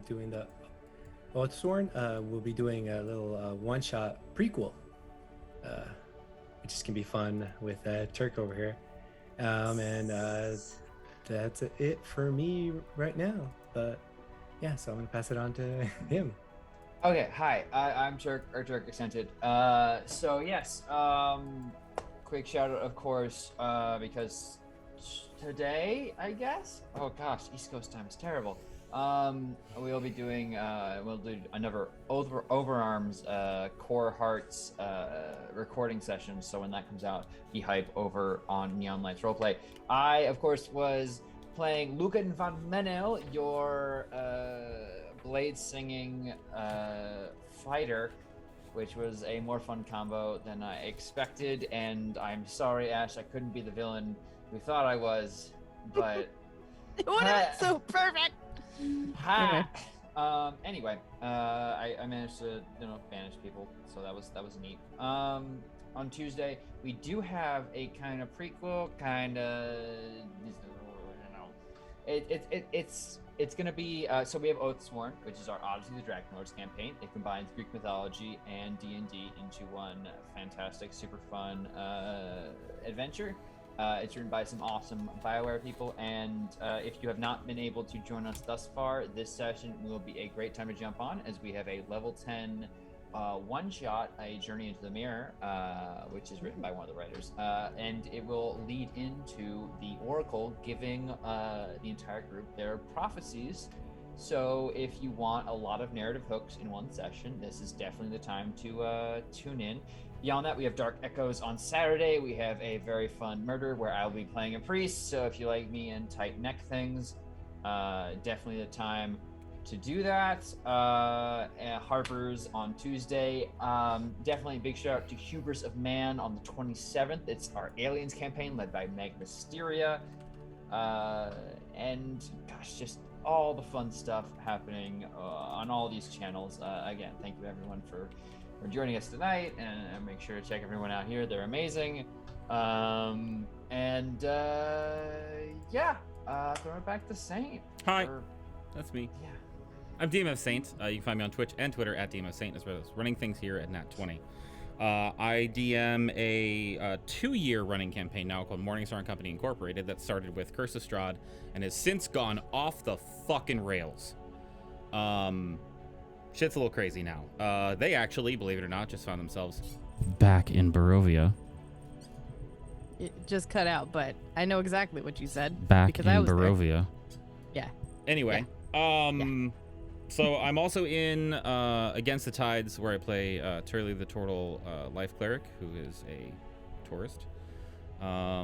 doing the Oathsworn. We'll be doing a little one-shot prequel, which is gonna be fun with Turk over here. And that's it for me right now. But yeah, so I'm gonna pass it on to him. Okay, hi. I'm Turk Accented. So yes, quick shout out, of course, because today, I guess. Oh gosh, East Coast time is terrible. We'll be doing we'll do another Overarms Core Hearts recording session. So when that comes out, be hype over on Neon Lights Roleplay. I, of course, was playing Lucan van Menel, your blade singing fighter, which was a more fun combo than I expected. And I'm sorry, Ash, I couldn't be the villain we thought I was, but It would have been so perfect. Ha. Anyway, I managed to banish people, so that was neat. On Tuesday we do have a kind of prequel, it's gonna be so we have Oathsworn, which is our Odyssey of the Dragonlords campaign. It combines Greek mythology and D&D into one fantastic, super fun adventure. It's written by some awesome BioWare people, and if you have not been able to join us thus far, this session will be a great time to jump on, as we have a level 10 one-shot, A Journey into the Mirror, which is written by one of the writers, and it will lead into the Oracle giving the entire group their prophecies. So if you want a lot of narrative hooks in one session, this is definitely the time to tune in. Beyond that, we have Dark Echoes on Saturday. We have a very fun murder where I'll be playing a priest. So if you like me and tight neck things, definitely the time to do that. And Harper's on Tuesday. Definitely a big shout out to Hubris of Man on the 27th. It's our Aliens campaign led by Meg Mysteria. And gosh, just all the fun stuff happening on all these channels. Again, thank you everyone for joining us tonight, and make sure to check everyone out here. They're amazing. Yeah, throw it back to Saint. Hi, that's me. Yeah. I'm DMFSaint. You can find me on Twitch and Twitter at DMFSaint, as well as running things here at Nat20. I DM a 2-year running campaign now called Morningstar and Company Incorporated that started with Curse of Strahd and has since gone off the fucking rails. Shit's a little crazy now. They actually, believe it or not, just found themselves back in Barovia. It just cut out, but I know exactly what you said. Back because in I was Barovia. there. Yeah. Anyway, so I'm also in Against the Tides, where I play Turley the Turtle Life Cleric, who is a tourist. I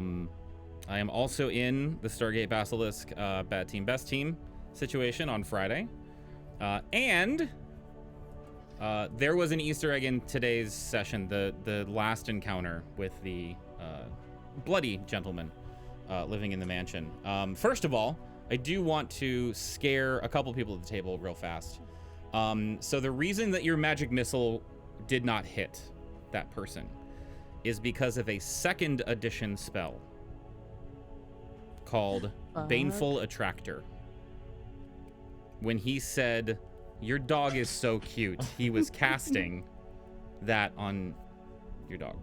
am also in the Stargate Basilisk Bad Team Best Team situation on Friday. And there was an Easter egg in today's session, the last encounter with the bloody gentleman living in the mansion. First of all, I do want to scare a couple people at the table real fast. So the reason that your magic missile did not hit that person is because of a 2nd edition spell called Baneful Attractor. When he said, "Your dog is so cute," he was casting that on your dog.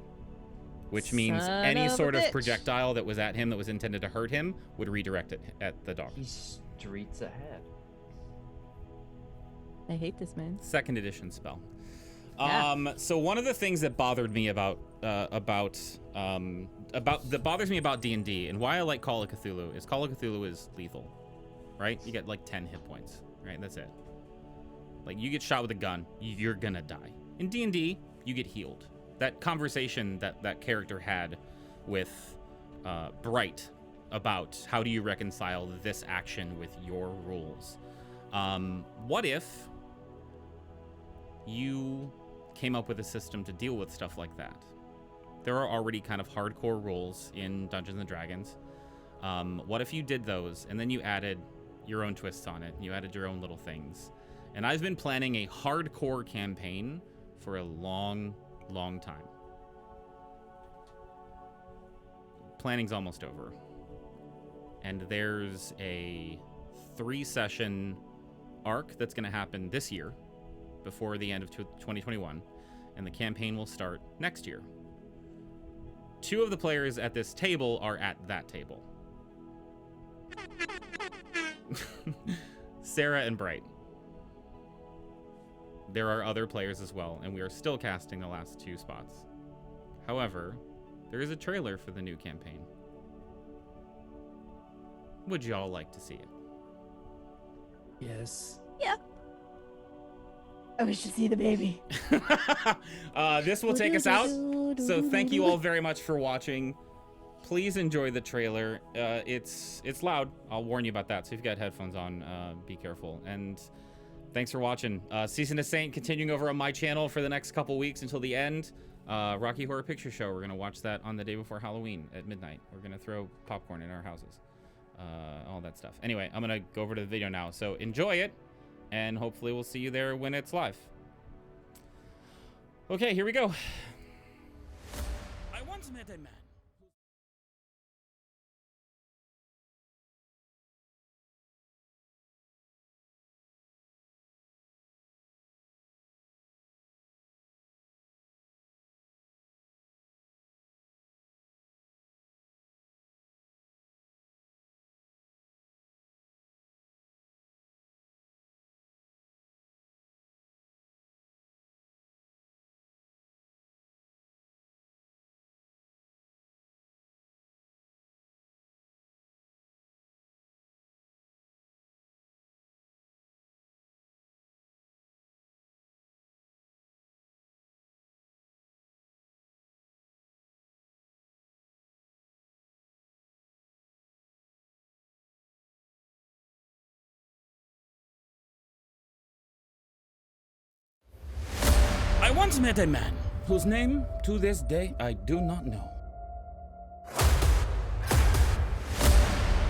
Which means any sort of projectile that was at him that was intended to hurt him would redirect it at the dog. He's streets ahead. I hate this man. 2nd edition spell. Yeah. So one of the things that bothered me about bothers me about D&D and why I like Call of Cthulhu is lethal, right? You get like 10 hit points, right? That's it. Like you get shot with a gun, you're gonna die. In D&D, you get healed. That conversation that character had with Bright about how do you reconcile this action with your rules. What if you came up with a system to deal with stuff like that? There are already kind of hardcore rules in Dungeons and Dragons. What if you did those and then you added your own twists on it? You added your own little things. And I've been planning a hardcore campaign for a long time. Planning's almost over. And there's a 3-session arc that's going to happen this year before the end of 2021, and the campaign will start next year. 2 of the players at this table are at that table. Sarah and Bright. There are other players as well, and we are still casting the last 2 spots. However, there is a trailer for the new campaign. Would y'all like to see it? Yes. Yeah. I wish to see the baby. This will take us out. So thank you all very much for watching. Please enjoy the trailer. It's loud. I'll warn you about that. So if you've got headphones on, be careful. And thanks for watching. Season of Saint continuing over on my channel for the next couple weeks until the end. Rocky Horror Picture Show. We're going to watch that on the day before Halloween at midnight. We're going to throw popcorn in our houses. all that stuff. Anyway, I'm gonna go over to the video now. So enjoy it, and hopefully we'll see you there when it's live. Okay, here we go. I once met a man. I once met a man whose name, to this day, I do not know.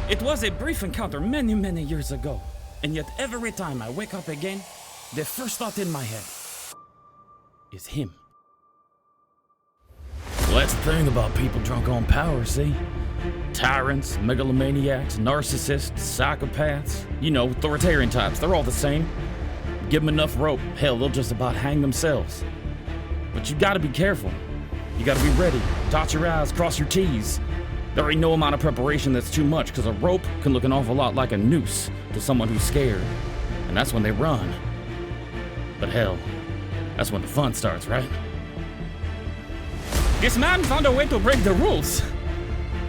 It was a brief encounter many, many years ago, and yet every time I wake up again, the first thought in my head is him. Well, that's the thing about people drunk on power, see? Tyrants, megalomaniacs, narcissists, psychopaths, you know, authoritarian types, they're all the same. Give them enough rope, hell, they'll just about hang themselves. But you gotta be careful. You gotta be ready. Dot your I's, cross your T's. There ain't no amount of preparation that's too much, because a rope can look an awful lot like a noose to someone who's scared. And that's when they run. But hell, that's when the fun starts, right? This man found a way to break the rules.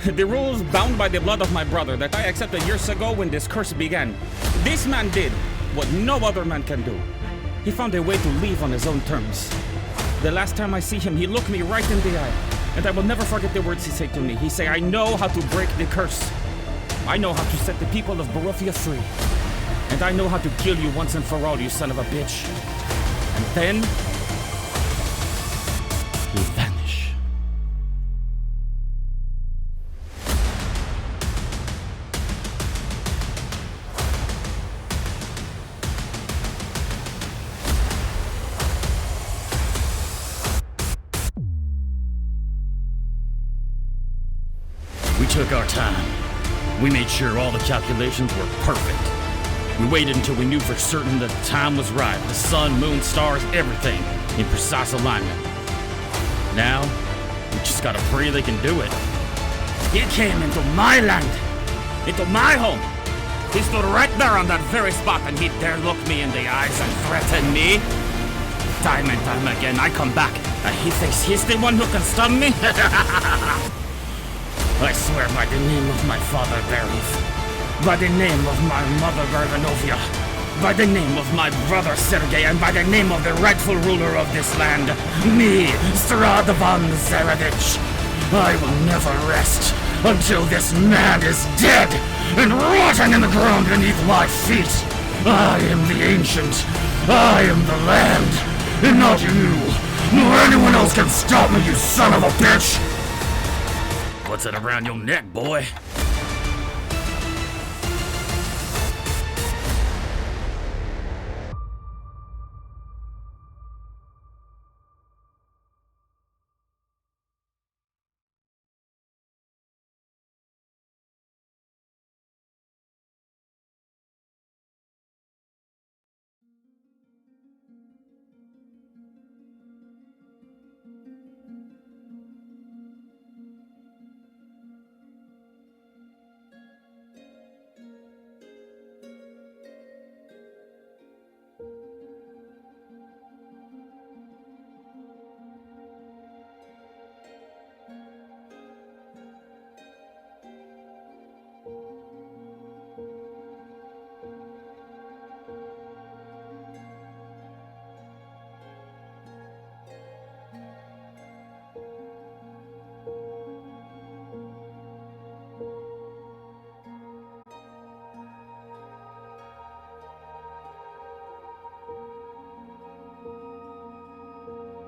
The rules bound by the blood of my brother that I accepted years ago when this curse began. This man did what no other man can do. He found a way to leave on his own terms. The last time I see him, he looked me right in the eye, and I will never forget the words he said to me. He said, I know how to break the curse. I know how to set the people of Barovia free. And I know how to kill you once and for all, you son of a bitch. And then he vanished. We took our time. We made sure all the calculations were perfect. We waited until we knew for certain that the time was right. The sun, moon, stars, everything in precise alignment. Now, we just gotta pray they can do it. He came into my land, into my home. He stood right there on that very spot and he dare look me in the eyes and threaten me. Time and time again, I come back and he thinks he's the one who can stop me. I swear by the name of my father, Berith, by the name of my mother, Garvanovia, by the name of my brother, Sergei, and by the name of the rightful ruler of this land, me, Stradavan Zarevich, I will never rest until this man is dead and rotting in the ground beneath my feet. I am the ancient, I am the land, and not you, nor anyone else can stop me, you son of a bitch! What's it around your neck, boy?